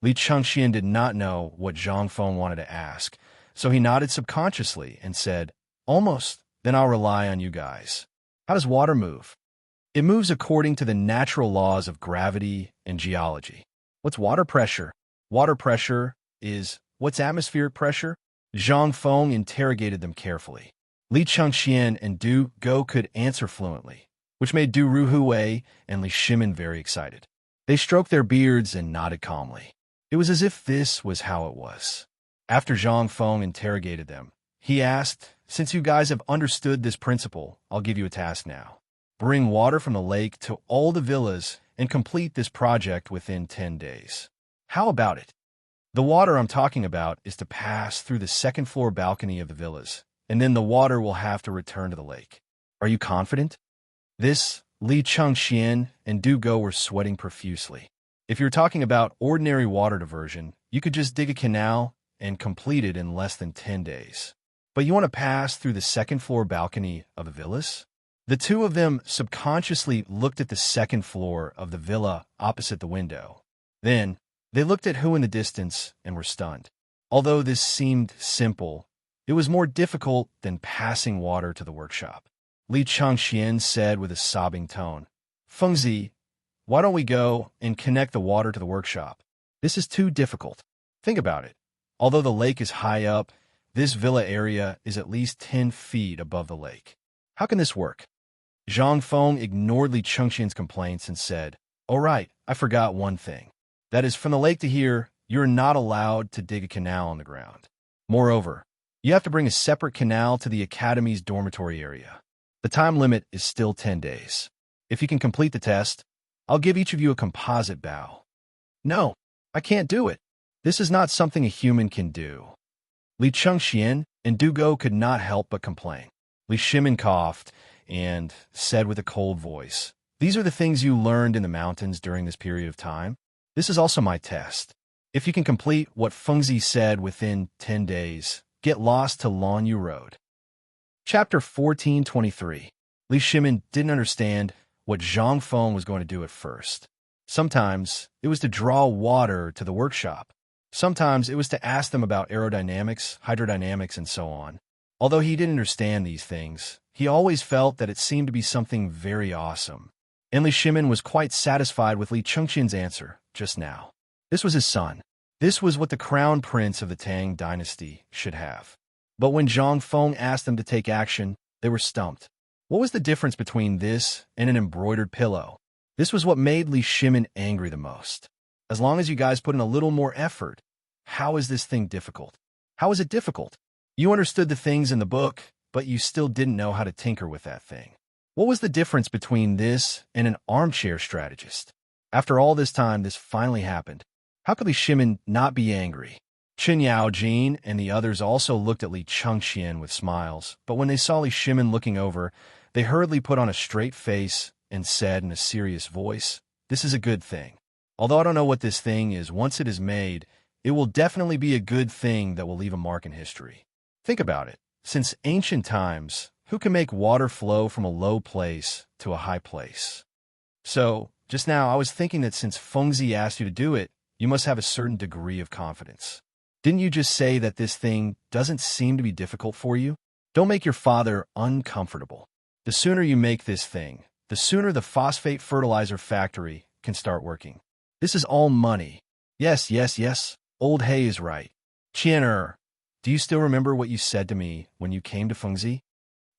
Li Chengxian did not know what Zhang Feng wanted to ask, so he nodded subconsciously and said, "Almost. Then I'll rely on you guys. How does water move?" "It moves according to the natural laws of gravity and geology." "What's water pressure?" "Water pressure is, what's atmospheric pressure?" Zhang Feng interrogated them carefully. Li Chengxian and Du Go could answer fluently, which made Du Ruhui and Li Shimin very excited. They stroked their beards and nodded calmly. It was as if this was how it was. After Zhang Feng interrogated them, he asked, "Since you guys have understood this principle, I'll give you a task now. Bring water from the lake to all the villas and complete this project within 10 days. How about it? The water I'm talking about is to pass through the second-floor balcony of the villas, and then the water will have to return to the lake. Are you confident?" This, Li Chengxian and Du Go were sweating profusely. If you're talking about ordinary water diversion, you could just dig a canal and complete it in less than 10 days. But you want to pass through the second-floor balcony of the villas? The two of them subconsciously looked at the second floor of the villa opposite the window. Then, they looked at who in the distance and were stunned. Although this seemed simple, It was more difficult than passing water to the workshop. Li Changxian said with a sobbing tone, Fengzi, why don't we go and connect the water to the workshop? This is too difficult. Think about it. Although the lake is high up, this villa area is at least 10 feet above the lake. How can this work? Zhang Feng ignored Li Chengxian's complaints and said, "Oh right, I forgot one thing. That is, from the lake to here, you're not allowed to dig a canal on the ground. Moreover, you have to bring a separate canal to the academy's dormitory area. The time limit is still 10 days. If you can complete the test, I'll give each of you a composite bow." "No, I can't do it. This is not something a human can do." Li Chengxian and Dugo could not help but complain. Li Shimin coughed and said with a cold voice, "These are the things you learned in the mountains during this period of time. This is also my test. If you can complete what Fengzi said within 10 days, get lost to Lanyu Road." Chapter 1423. Li Shimin didn't understand what Zhang Feng was going to do at first. Sometimes it was to draw water to the workshop. Sometimes it was to ask them about aerodynamics, hydrodynamics, and so on. Although he didn't understand these things, he always felt that it seemed to be something very awesome. And Li Shimin was quite satisfied with Li Chengxian's answer just now. This was his son. This was what the crown prince of the Tang dynasty should have. But when Zhang Feng asked them to take action, they were stumped. What was the difference between this and an embroidered pillow? This was what made Li Shimin angry the most. As long as you guys put in a little more effort, how is this thing difficult? How is it difficult? You understood the things in the book, but you still didn't know how to tinker with that thing. What was the difference between this and an armchair strategist? After all this time, this finally happened. How could Li Shimin not be angry? Chen Yaojin and the others also looked at Li Chengxian with smiles, but when they saw Li Shimin looking over, they hurriedly put on a straight face and said in a serious voice, "This is a good thing. Although I don't know what this thing is, once it is made, it will definitely be a good thing that will leave a mark in history. Think about it. Since ancient times, who can make water flow from a low place to a high place? So, just now I was thinking that since Fengzi asked you to do it, you must have a certain degree of confidence. Didn't you just say that this thing doesn't seem to be difficult for you? Don't make your father uncomfortable. The sooner you make this thing, the sooner the phosphate fertilizer factory can start working. This is all money. Yes, old Hay is right. Qianer, do you still remember what you said to me when you came to Fengzi?"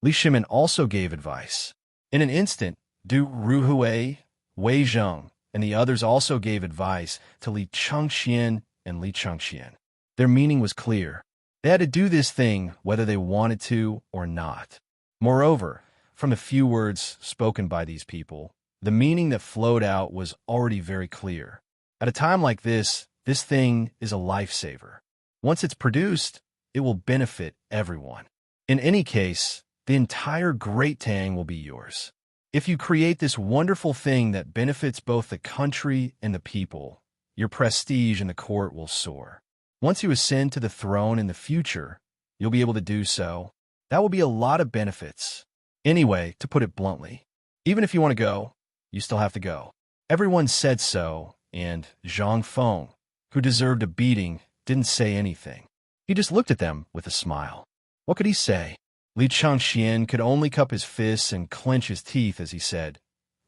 Li Shimin also gave advice. In an instant, Du Ruhui, Wei Zheng, and the others also gave advice to Li Chengxian and Li Chengxian. Their meaning was clear. They had to do this thing whether they wanted to or not. Moreover, from the few words spoken by these people, the meaning that flowed out was already very clear. At a time like this thing is a lifesaver. Once it's produced, it will benefit everyone. In any case, the entire Great Tang will be yours. If you create this wonderful thing that benefits both the country and the people, your prestige in the court will soar. Once you ascend to the throne in the future, you'll be able to do so. That will be a lot of benefits. Anyway, to put it bluntly, even if you want to go, you still have to go. Everyone said so, and Zhang Feng, who deserved a beating, didn't say anything. He just looked at them with a smile. What could he say? Li Chengxian could only cup his fists and clench his teeth as he said,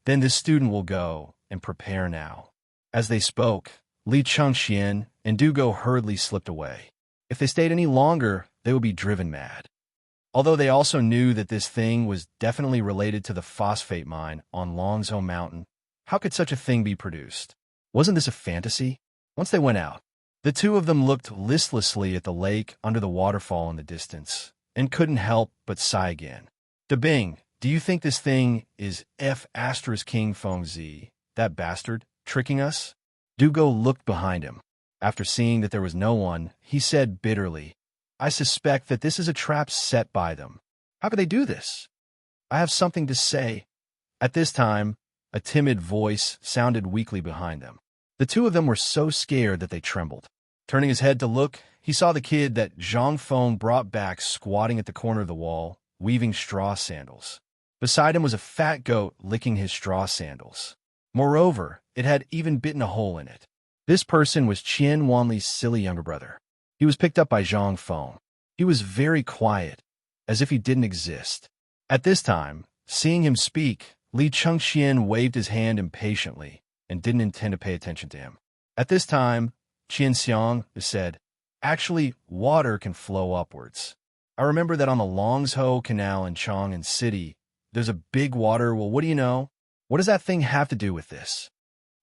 "Then this student will go and prepare now." As they spoke, Li Chengxian and Dugo hurriedly slipped away. If they stayed any longer, they would be driven mad. Although they also knew that this thing was definitely related to the phosphate mine on Longzhou Mountain, how could such a thing be produced? Wasn't this a fantasy? Once they went out, the two of them looked listlessly at the lake under the waterfall in the distance, and couldn't help but sigh again. "Dabing, do you think this thing is King Fengzi, that bastard, tricking us?" Dugo looked behind him. After seeing that there was no one, he said bitterly, "I suspect that this is a trap set by them. How could they do this? I have something to say." At this time, a timid voice sounded weakly behind them. The two of them were so scared that they trembled. Turning his head to look, he saw the kid that Zhang Feng brought back squatting at the corner of the wall, weaving straw sandals. Beside him was a fat goat licking his straw sandals. Moreover, it had even bitten a hole in it. This person was Qian Wanli's silly younger brother. He was picked up by Zhang Feng. He was very quiet, as if he didn't exist. At this time, seeing him speak, Li Chengxian waved his hand impatiently and didn't intend to pay attention to him. At this time, Qian Xiang said, "Actually, water can flow upwards. I remember that on the Longzhou Canal in Chang'an City, there's a big water. Well, what do you know? What does that thing have to do with this?"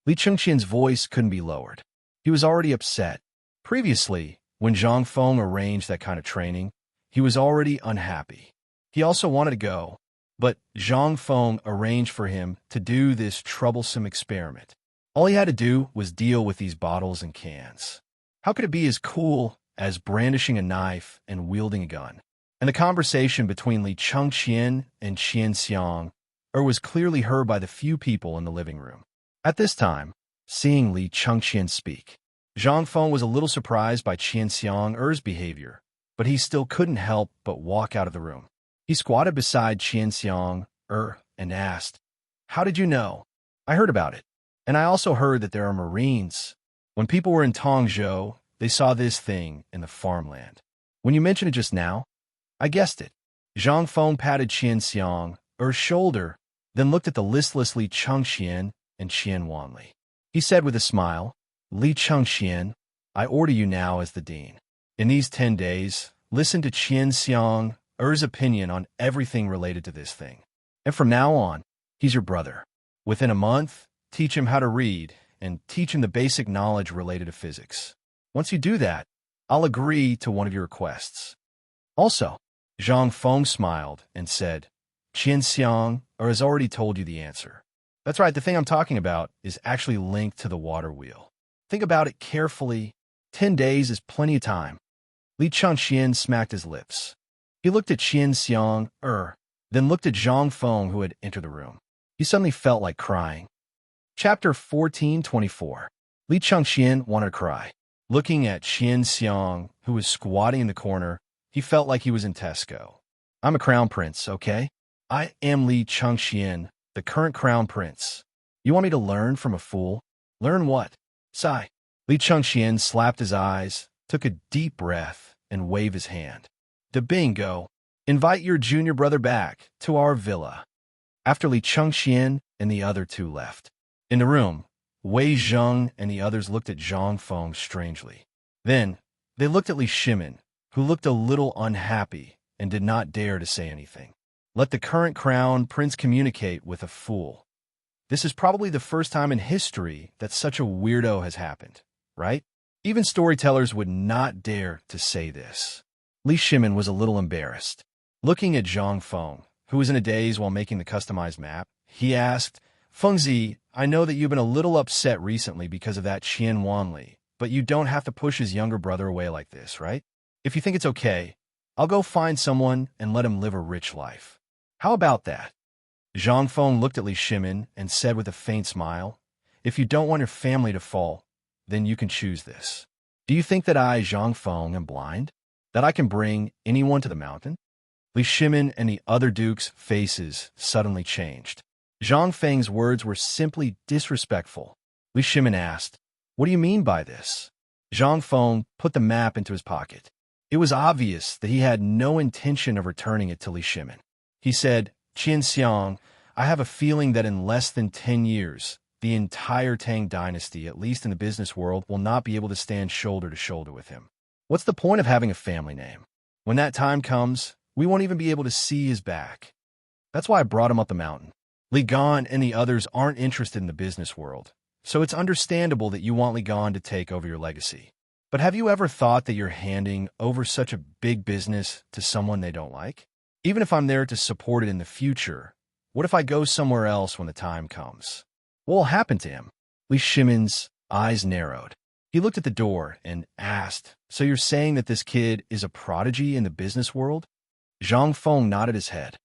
Li Chengxian's voice couldn't be lowered. He was already upset. Previously, when Zhang Feng arranged that kind of training, he was already unhappy. He also wanted to go, but Zhang Feng arranged for him to do this troublesome experiment. All he had to do was deal with these bottles and cans. How could it be as cool as brandishing a knife and wielding a gun? And the conversation between Li Chengxian and Qian Xiang was clearly heard by the few people in the living room. At this time, seeing Li Chengxian speak, Zhang Feng was a little surprised by Qian Xiang's behavior, but he still couldn't help but walk out of the room. He squatted beside Qian Xiang and asked, "How did you know?" "I heard about it. And I also heard that there are Marines. When people were in Tongzhou, they saw this thing in the farmland. When you mentioned it just now, I guessed it." Zhang Feng patted Qian Xiang's shoulder, then looked at the listless Li Chengxian and Qian Wanli. He said with a smile, "Li Chengxian, I order you now as the dean. In these 10 days, listen to Qian Xiang's opinion on everything related to this thing. And from now on, he's your brother. Within a month, teach him how to read, and teach him the basic knowledge related to physics. Once you do that, I'll agree to one of your requests." Also, Zhang Feng smiled and said, "Qian Xiang has already told you the answer. That's right, the thing I'm talking about is actually linked to the water wheel. Think about it carefully. 10 days is plenty of time." Li Chengxian smacked his lips. He looked at Qian Xiang, then looked at Zhang Feng, who had entered the room. He suddenly felt like crying. Chapter 1424. Li Chengxian wanted to cry. Looking at Qian Xiang, who was squatting in the corner, he felt like he was in Tesco. "I'm a crown prince, okay? I am Li Chengxian, the current crown prince. You want me to learn from a fool? Learn what?" Sigh. Li Chengxian slapped his eyes, took a deep breath, and waved his hand. "The bingo! Invite your junior brother back to our villa." After Li Chengxian and the other two left. In the room, Wei Zheng and the others looked at Zhang Feng strangely. Then, they looked at Li Shimin, who looked a little unhappy and did not dare to say anything. Let the current crown prince communicate with a fool. This is probably the first time in history that such a weirdo has happened, right? Even storytellers would not dare to say this. Li Shimin was a little embarrassed. Looking at Zhang Feng, who was in a daze while making the customized map, he asked, "Fengzi, I know that you've been a little upset recently because of that Qian Wanli, but you don't have to push his younger brother away like this, right? If you think it's okay, I'll go find someone and let him live a rich life. How about that?" Zhang Feng looked at Li Shimin and said with a faint smile, "If you don't want your family to fall, then you can choose this. Do you think that I, Zhang Feng, am blind? That I can bring anyone to the mountain?" Li Shimin and the other dukes' faces suddenly changed. Zhang Feng's words were simply disrespectful. Li Shimin asked, "What do you mean by this?" Zhang Feng put the map into his pocket. It was obvious that he had no intention of returning it to Li Shimin. He said, "Qian Xiang, I have a feeling that in less than 10 years, the entire Tang dynasty, at least in the business world, will not be able to stand shoulder to shoulder with him. What's the point of having a family name? When that time comes, we won't even be able to see his back. That's why I brought him up the mountain. Li Gan and the others aren't interested in the business world, so it's understandable that you want Li Gan to take over your legacy. But have you ever thought that you're handing over such a big business to someone they don't like? Even if I'm there to support it in the future, what if I go somewhere else when the time comes? What will happen to him?" Li Shimin's eyes narrowed. He looked at the door and asked, "So you're saying that this kid is a prodigy in the business world?" Zhang Feng nodded his head.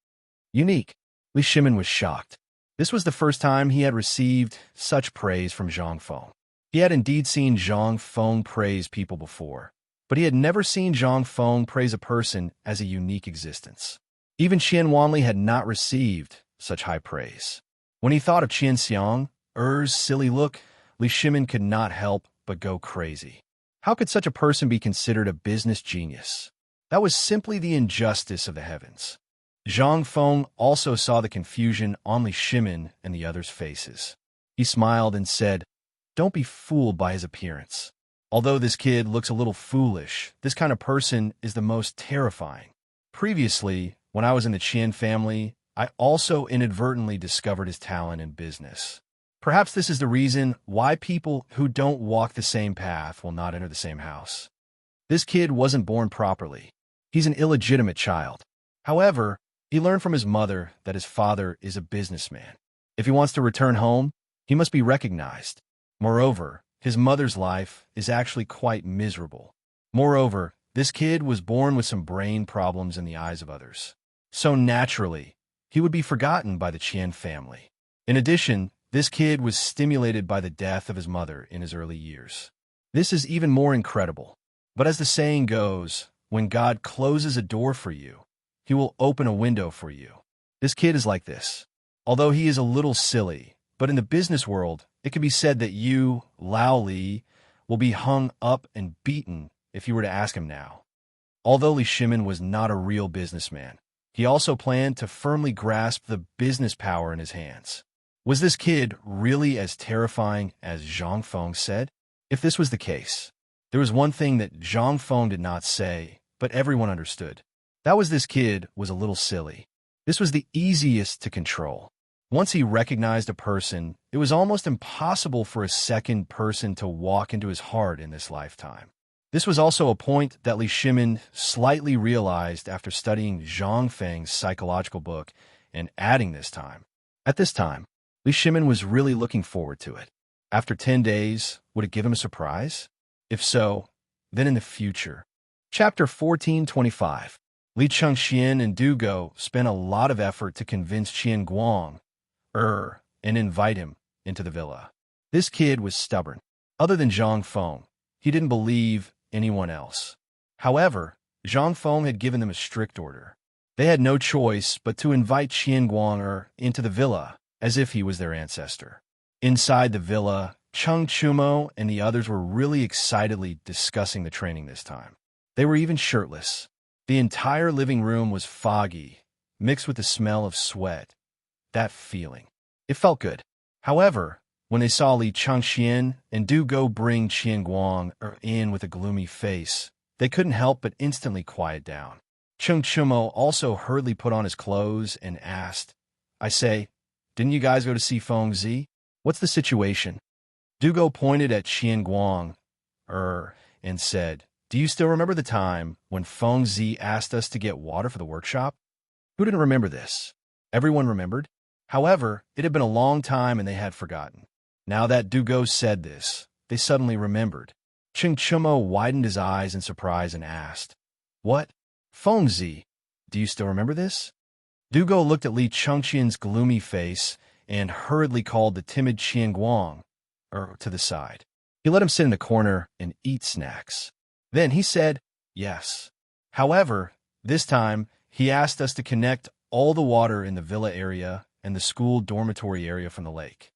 "Unique." Li Shimin was shocked. This was the first time he had received such praise from Zhang Feng. He had indeed seen Zhang Feng praise people before, but he had never seen Zhang Feng praise a person as a unique existence. Even Qian Wanli had not received such high praise. When he thought of Qian Xiang's silly look, Li Shimin could not help but go crazy. How could such a person be considered a business genius? That was simply the injustice of the heavens. Zhang Feng also saw the confusion on Li Shimin and the others' faces. He smiled and said, "Don't be fooled by his appearance. Although this kid looks a little foolish, this kind of person is the most terrifying. Previously, when I was in the Qian family, I also inadvertently discovered his talent in business. Perhaps this is the reason why people who don't walk the same path will not enter the same house. This kid wasn't born properly. He's an illegitimate child. However, he learned from his mother that his father is a businessman. If he wants to return home, he must be recognized. Moreover, his mother's life is actually quite miserable. Moreover, this kid was born with some brain problems in the eyes of others. So naturally, he would be forgotten by the Qian family. In addition, this kid was stimulated by the death of his mother in his early years. This is even more incredible. But as the saying goes, when God closes a door for you, he will open a window for you. This kid is like this. Although he is a little silly, but in the business world, it can be said that you, Lao Li, will be hung up and beaten if you were to ask him now." Although Li Shimin was not a real businessman, he also planned to firmly grasp the business power in his hands. Was this kid really as terrifying as Zhang Feng said? If this was the case, there was one thing that Zhang Feng did not say, but everyone understood. That was this kid was a little silly. This was the easiest to control. Once he recognized a person, it was almost impossible for a second person to walk into his heart in this lifetime. This was also a point that Li Shimin slightly realized after studying Zhang Feng's psychological book and adding this time. At this time, Li Shimin was really looking forward to it. After 10 days, would it give him a surprise? If so, then in the future. Chapter 1425. Li Chengxian and Du Go spent a lot of effort to convince Qian Guang, and invite him into the villa. This kid was stubborn. Other than Zhang Feng, he didn't believe anyone else. However, Zhang Feng had given them a strict order. They had no choice but to invite Qian Guang into the villa, as if he was their ancestor. Inside the villa, Cheng Chumo and the others were really excitedly discussing the training this time. They were even shirtless. The entire living room was foggy, mixed with the smell of sweat. That feeling. It felt good. However, when they saw Li Chengxian and Du Go bring Qian Guang in with a gloomy face, they couldn't help but instantly quiet down. Cheng Chumo also hurriedly put on his clothes and asked, "I say, didn't you guys go to see Feng Zi? What's the situation?" Du Go pointed at Qian Guang, and said, "Do you still remember the time when Feng Zi asked us to get water for the workshop?" Who didn't remember this? Everyone remembered. However, it had been a long time and they had forgotten. Now that Du Go said this, they suddenly remembered. Cheng Chumo widened his eyes in surprise and asked, "What? Feng Zi, do you still remember this?" Du Go looked at Li Chengxian's gloomy face and hurriedly called the timid Qian Guang to the side. He let him sit in a corner and eat snacks. Then he said, "Yes. However, this time he asked us to connect all the water in the villa area and the school dormitory area from the lake."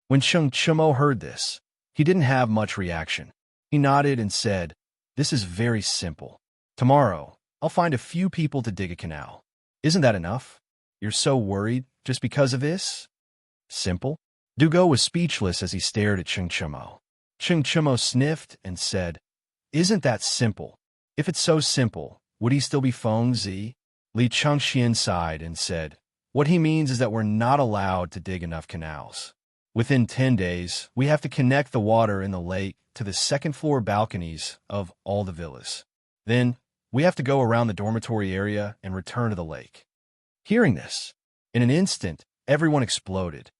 When Cheng Chumo heard this, he didn't have much reaction. He nodded and said, "This is very simple. Tomorrow, I'll find a few people to dig a canal. Isn't that enough? You're so worried just because of this? Simple?" Du Go was speechless as he stared at Cheng Chumo. Cheng Chumo sniffed and said, "Isn't that simple? If it's so simple, would he still be Feng Zi?" Li Chengxian sighed and said, "What he means is that we're not allowed to dig enough canals. Within 10 days, we have to connect the water in the lake to the second-floor balconies of all the villas. Then, we have to go around the dormitory area and return to the lake." Hearing this, in an instant, everyone exploded.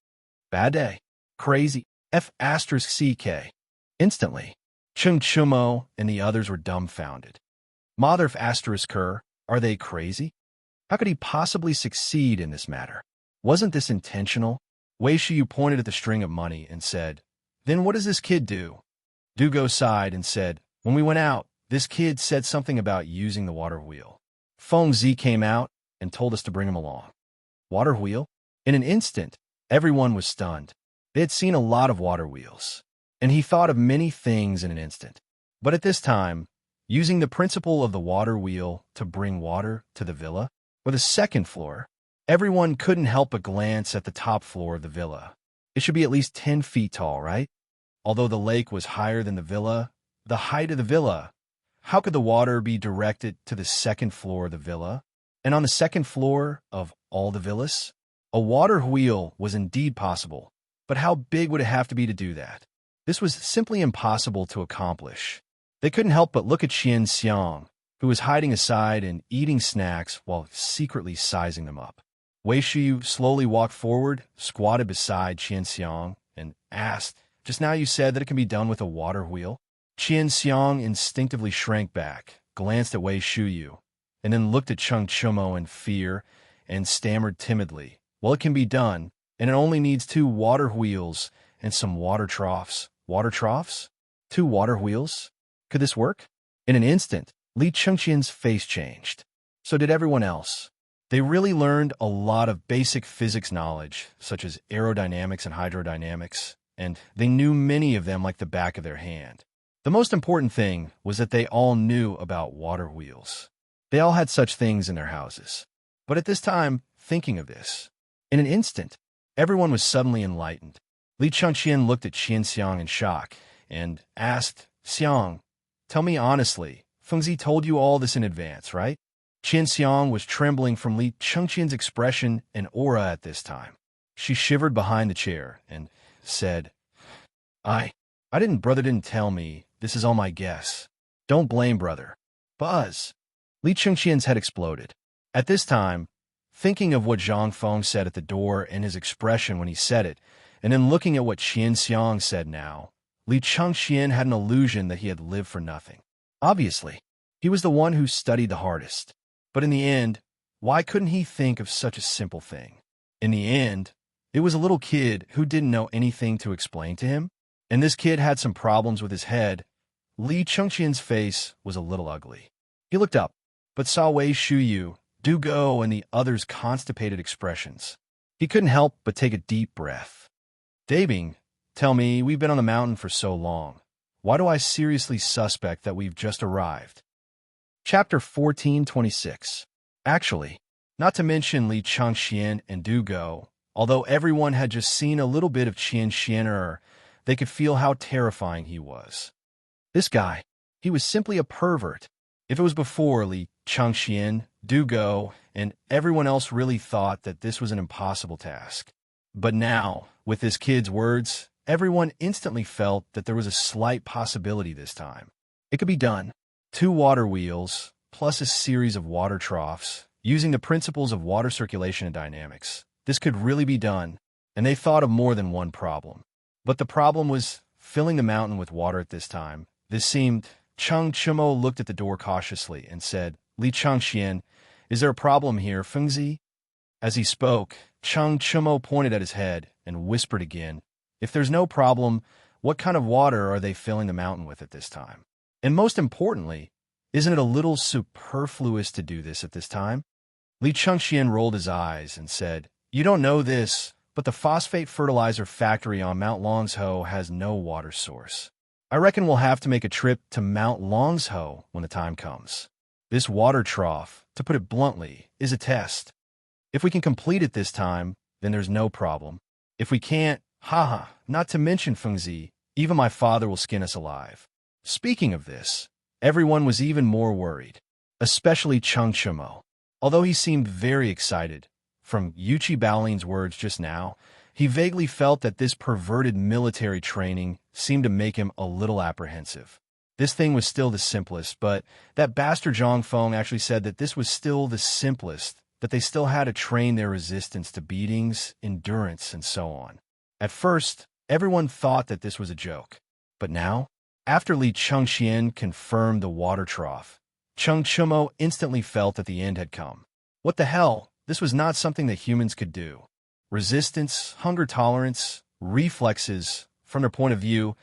"Bad day. Crazy. F***CK. Instantly, Cheng Chumo and the others were dumbfounded. Mother ***, are they crazy? How could he possibly succeed in this matter? Wasn't this intentional? Wei Shiyu pointed at the string of money and said, "Then what does this kid do?" Du Go sighed and said, "When we went out, this kid said something about using the water wheel. Feng Zi came out and told us to bring him along." Water wheel? In an instant, everyone was stunned. They had seen a lot of water wheels, and he thought of many things in an instant. But at this time, using the principle of the water wheel to bring water to the villa. Or the second floor, everyone couldn't help but glance at the top floor of the villa. It should be at least 10 feet tall, right? Although the lake was higher than the height of the villa, how could the water be directed to the second floor of the villa? And on the second floor of all the villas? A water wheel was indeed possible, but how big would it have to be to do that? This was simply impossible to accomplish. They couldn't help but look at Qian Xiang, who was hiding aside and eating snacks while secretly sizing them up. Wei Shuyu slowly walked forward, squatted beside Qian Xiang, and asked, "Just now you said that it can be done with a water wheel?" Qian Xiang instinctively shrank back, glanced at Wei Shuyu, and then looked at Cheng Chumo in fear and stammered timidly, "Well, it can be done, and it only needs 2 water wheels and some water troughs." Water troughs? 2 water wheels? Could this work? In an instant, Li Chengqian's face changed. So did everyone else. They really learned a lot of basic physics knowledge, such as aerodynamics and hydrodynamics, and they knew many of them like the back of their hand. The most important thing was that they all knew about water wheels. They all had such things in their houses. But at this time, thinking of this, in an instant, everyone was suddenly enlightened. Li Chengqian looked at Qian Xiang in shock and asked, "Xiang, tell me honestly, Fengzi told you all this in advance, right?" Qian Xiang was trembling from Li Chengqian's expression and aura at this time. She shivered behind the chair and said, I brother didn't tell me. This is all my guess. Don't blame brother." Buzz. Li Chengqian's head exploded. At this time, thinking of what Zhang Feng said at the door and his expression when he said it, and then looking at what Qian Xiang said now, Li Chengqian had an illusion that he had lived for nothing. Obviously, he was the one who studied the hardest. But in the end, why couldn't he think of such a simple thing? In the end, it was a little kid who didn't know anything to explain to him, and this kid had some problems with his head. Li Chengqian's face was a little ugly. He looked up, but saw Wei Shuyu, Du Go, and the others' constipated expressions. He couldn't help but take a deep breath. "Dabing, tell me, we've been on the mountain for so long. Why do I seriously suspect that we've just arrived?" Chapter 14:26. Actually, not to mention Li Chengqian and Du Go, although everyone had just seen a little bit of Qian Xianer, they could feel how terrifying he was. This guy, he was simply a pervert. If it was before, Li Chengqian, Du Go, and everyone else really thought that this was an impossible task. But now, with this kid's words, everyone instantly felt that there was a slight possibility this time. It could be done. 2 water wheels, plus a series of water troughs, using the principles of water circulation and dynamics. This could really be done, and they thought of more than one problem. But the problem was filling the mountain with water at this time. This seemed... Cheng Chumo looked at the door cautiously and said, "Li Chengqian, is there a problem here, Fengzi?" As he spoke, Cheng Chumo pointed at his head and whispered again, "If there's no problem, what kind of water are they filling the mountain with at this time? And most importantly, isn't it a little superfluous to do this at this time?" Li Chengqian rolled his eyes and said, "You don't know this, but the phosphate fertilizer factory on Mount Longsho has no water source. I reckon we'll have to make a trip to Mount Longsho when the time comes. This water trough, to put it bluntly, is a test. If we can complete it this time, then there's no problem. If we can't, not to mention Fengzi, even my father will skin us alive." Speaking of this, everyone was even more worried, especially Cheng Chumo. Although he seemed very excited, from Yuchi Baolin's words just now, he vaguely felt that this perverted military training seemed to make him a little apprehensive. This thing was still the simplest, but that bastard Zhang Feng actually said that this was still the simplest, that they still had to train their resistance to beatings, endurance, and so on. At first, everyone thought that this was a joke. But now, after Li Chengqian confirmed the water trough, Cheng Chumo instantly felt that the end had come. What the hell? This was not something that humans could do. Resistance, hunger tolerance, reflexes, from their point of view,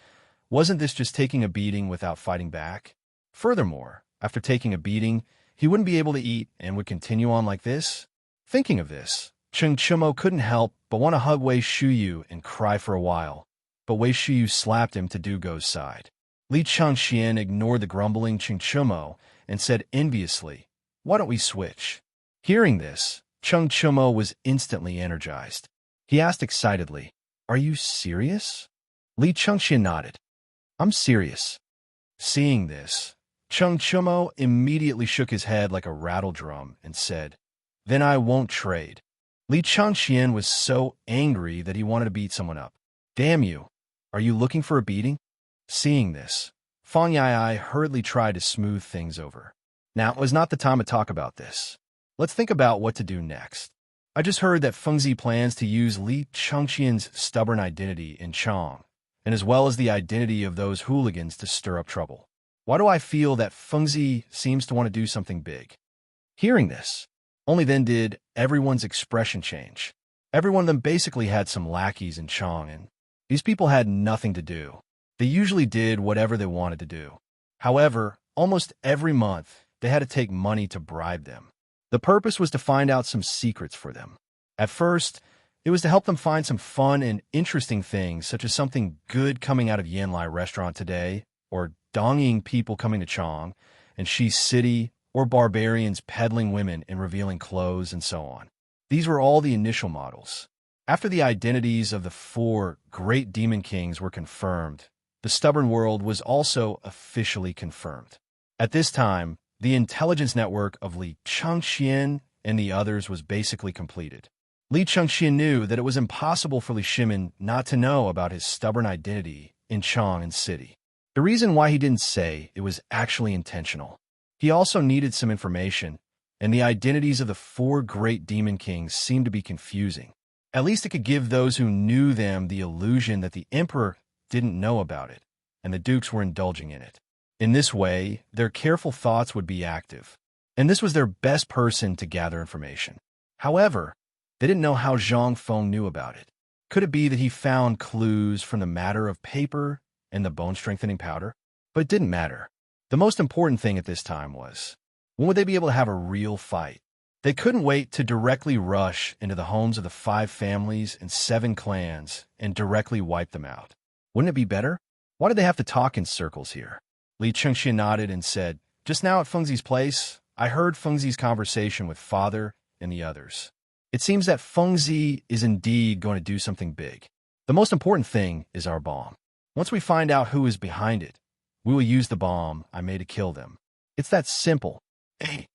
wasn't this just taking a beating without fighting back? Furthermore, after taking a beating, he wouldn't be able to eat and would continue on like this? Thinking of this, Cheng Chumo couldn't help but want to hug Wei Shuyu and cry for a while, but Wei Shuyu slapped him to Du Go's side. Li Changxian ignored the grumbling Chengchumo and said enviously, "Why don't we switch?" Hearing this, Chengchumo was instantly energized. He asked excitedly, "Are you serious?" Li Changxian nodded. "I'm serious." Seeing this, Chengchumo immediately shook his head like a rattle drum and said, "Then I won't trade." Li Changxian was so angry that he wanted to beat someone up. "Damn you! Are you looking for a beating?" Seeing this, Fang Yai hurriedly tried to smooth things over. "Now is not the time to talk about this. Let's think about what to do next. I just heard that Fengzi plans to use Li Changxian's stubborn identity in Chang, and as well as the identity of those hooligans to stir up trouble. Why do I feel that Fengzi seems to want to do something big?" Hearing this, only then did everyone's expression change. Every one of them basically had some lackeys in Chang, and these people had nothing to do. They usually did whatever they wanted to do. However, almost every month, they had to take money to bribe them. The purpose was to find out some secrets for them. At first, it was to help them find some fun and interesting things, such as something good coming out of Yanlai restaurant today, or Dongying people coming to Chang, and Shi City, or barbarians peddling women and revealing clothes, and so on. These were all the initial models. After the identities of the 4 great demon kings were confirmed, the stubborn world was also officially confirmed. At this time, the intelligence network of Li Changxian and the others was basically completed. Li Changxian knew that it was impossible for Li Shimin not to know about his stubborn identity in Chang and City. The reason why he didn't say it was actually intentional. He also needed some information, and the identities of the 4 great demon kings seemed to be confusing. At least it could give those who knew them the illusion that the emperor didn't know about it, and the dukes were indulging in it. In this way, their careful thoughts would be active, and this was their best person to gather information. However, they didn't know how Zhang Feng knew about it. Could it be that he found clues from the matter of paper and the bone-strengthening powder? But it didn't matter. The most important thing at this time was, when would they be able to have a real fight? They couldn't wait to directly rush into the homes of the 5 families and 7 clans and directly wipe them out. Wouldn't it be better? Why did they have to talk in circles here? Li Chengxian nodded and said, "Just now at Fengzi's place, I heard Fengzi's conversation with Father and the others. It seems that Fengzi is indeed going to do something big. The most important thing is our bomb. Once we find out who is behind it, we will use the bomb I made to kill them. It's that simple." "Hey,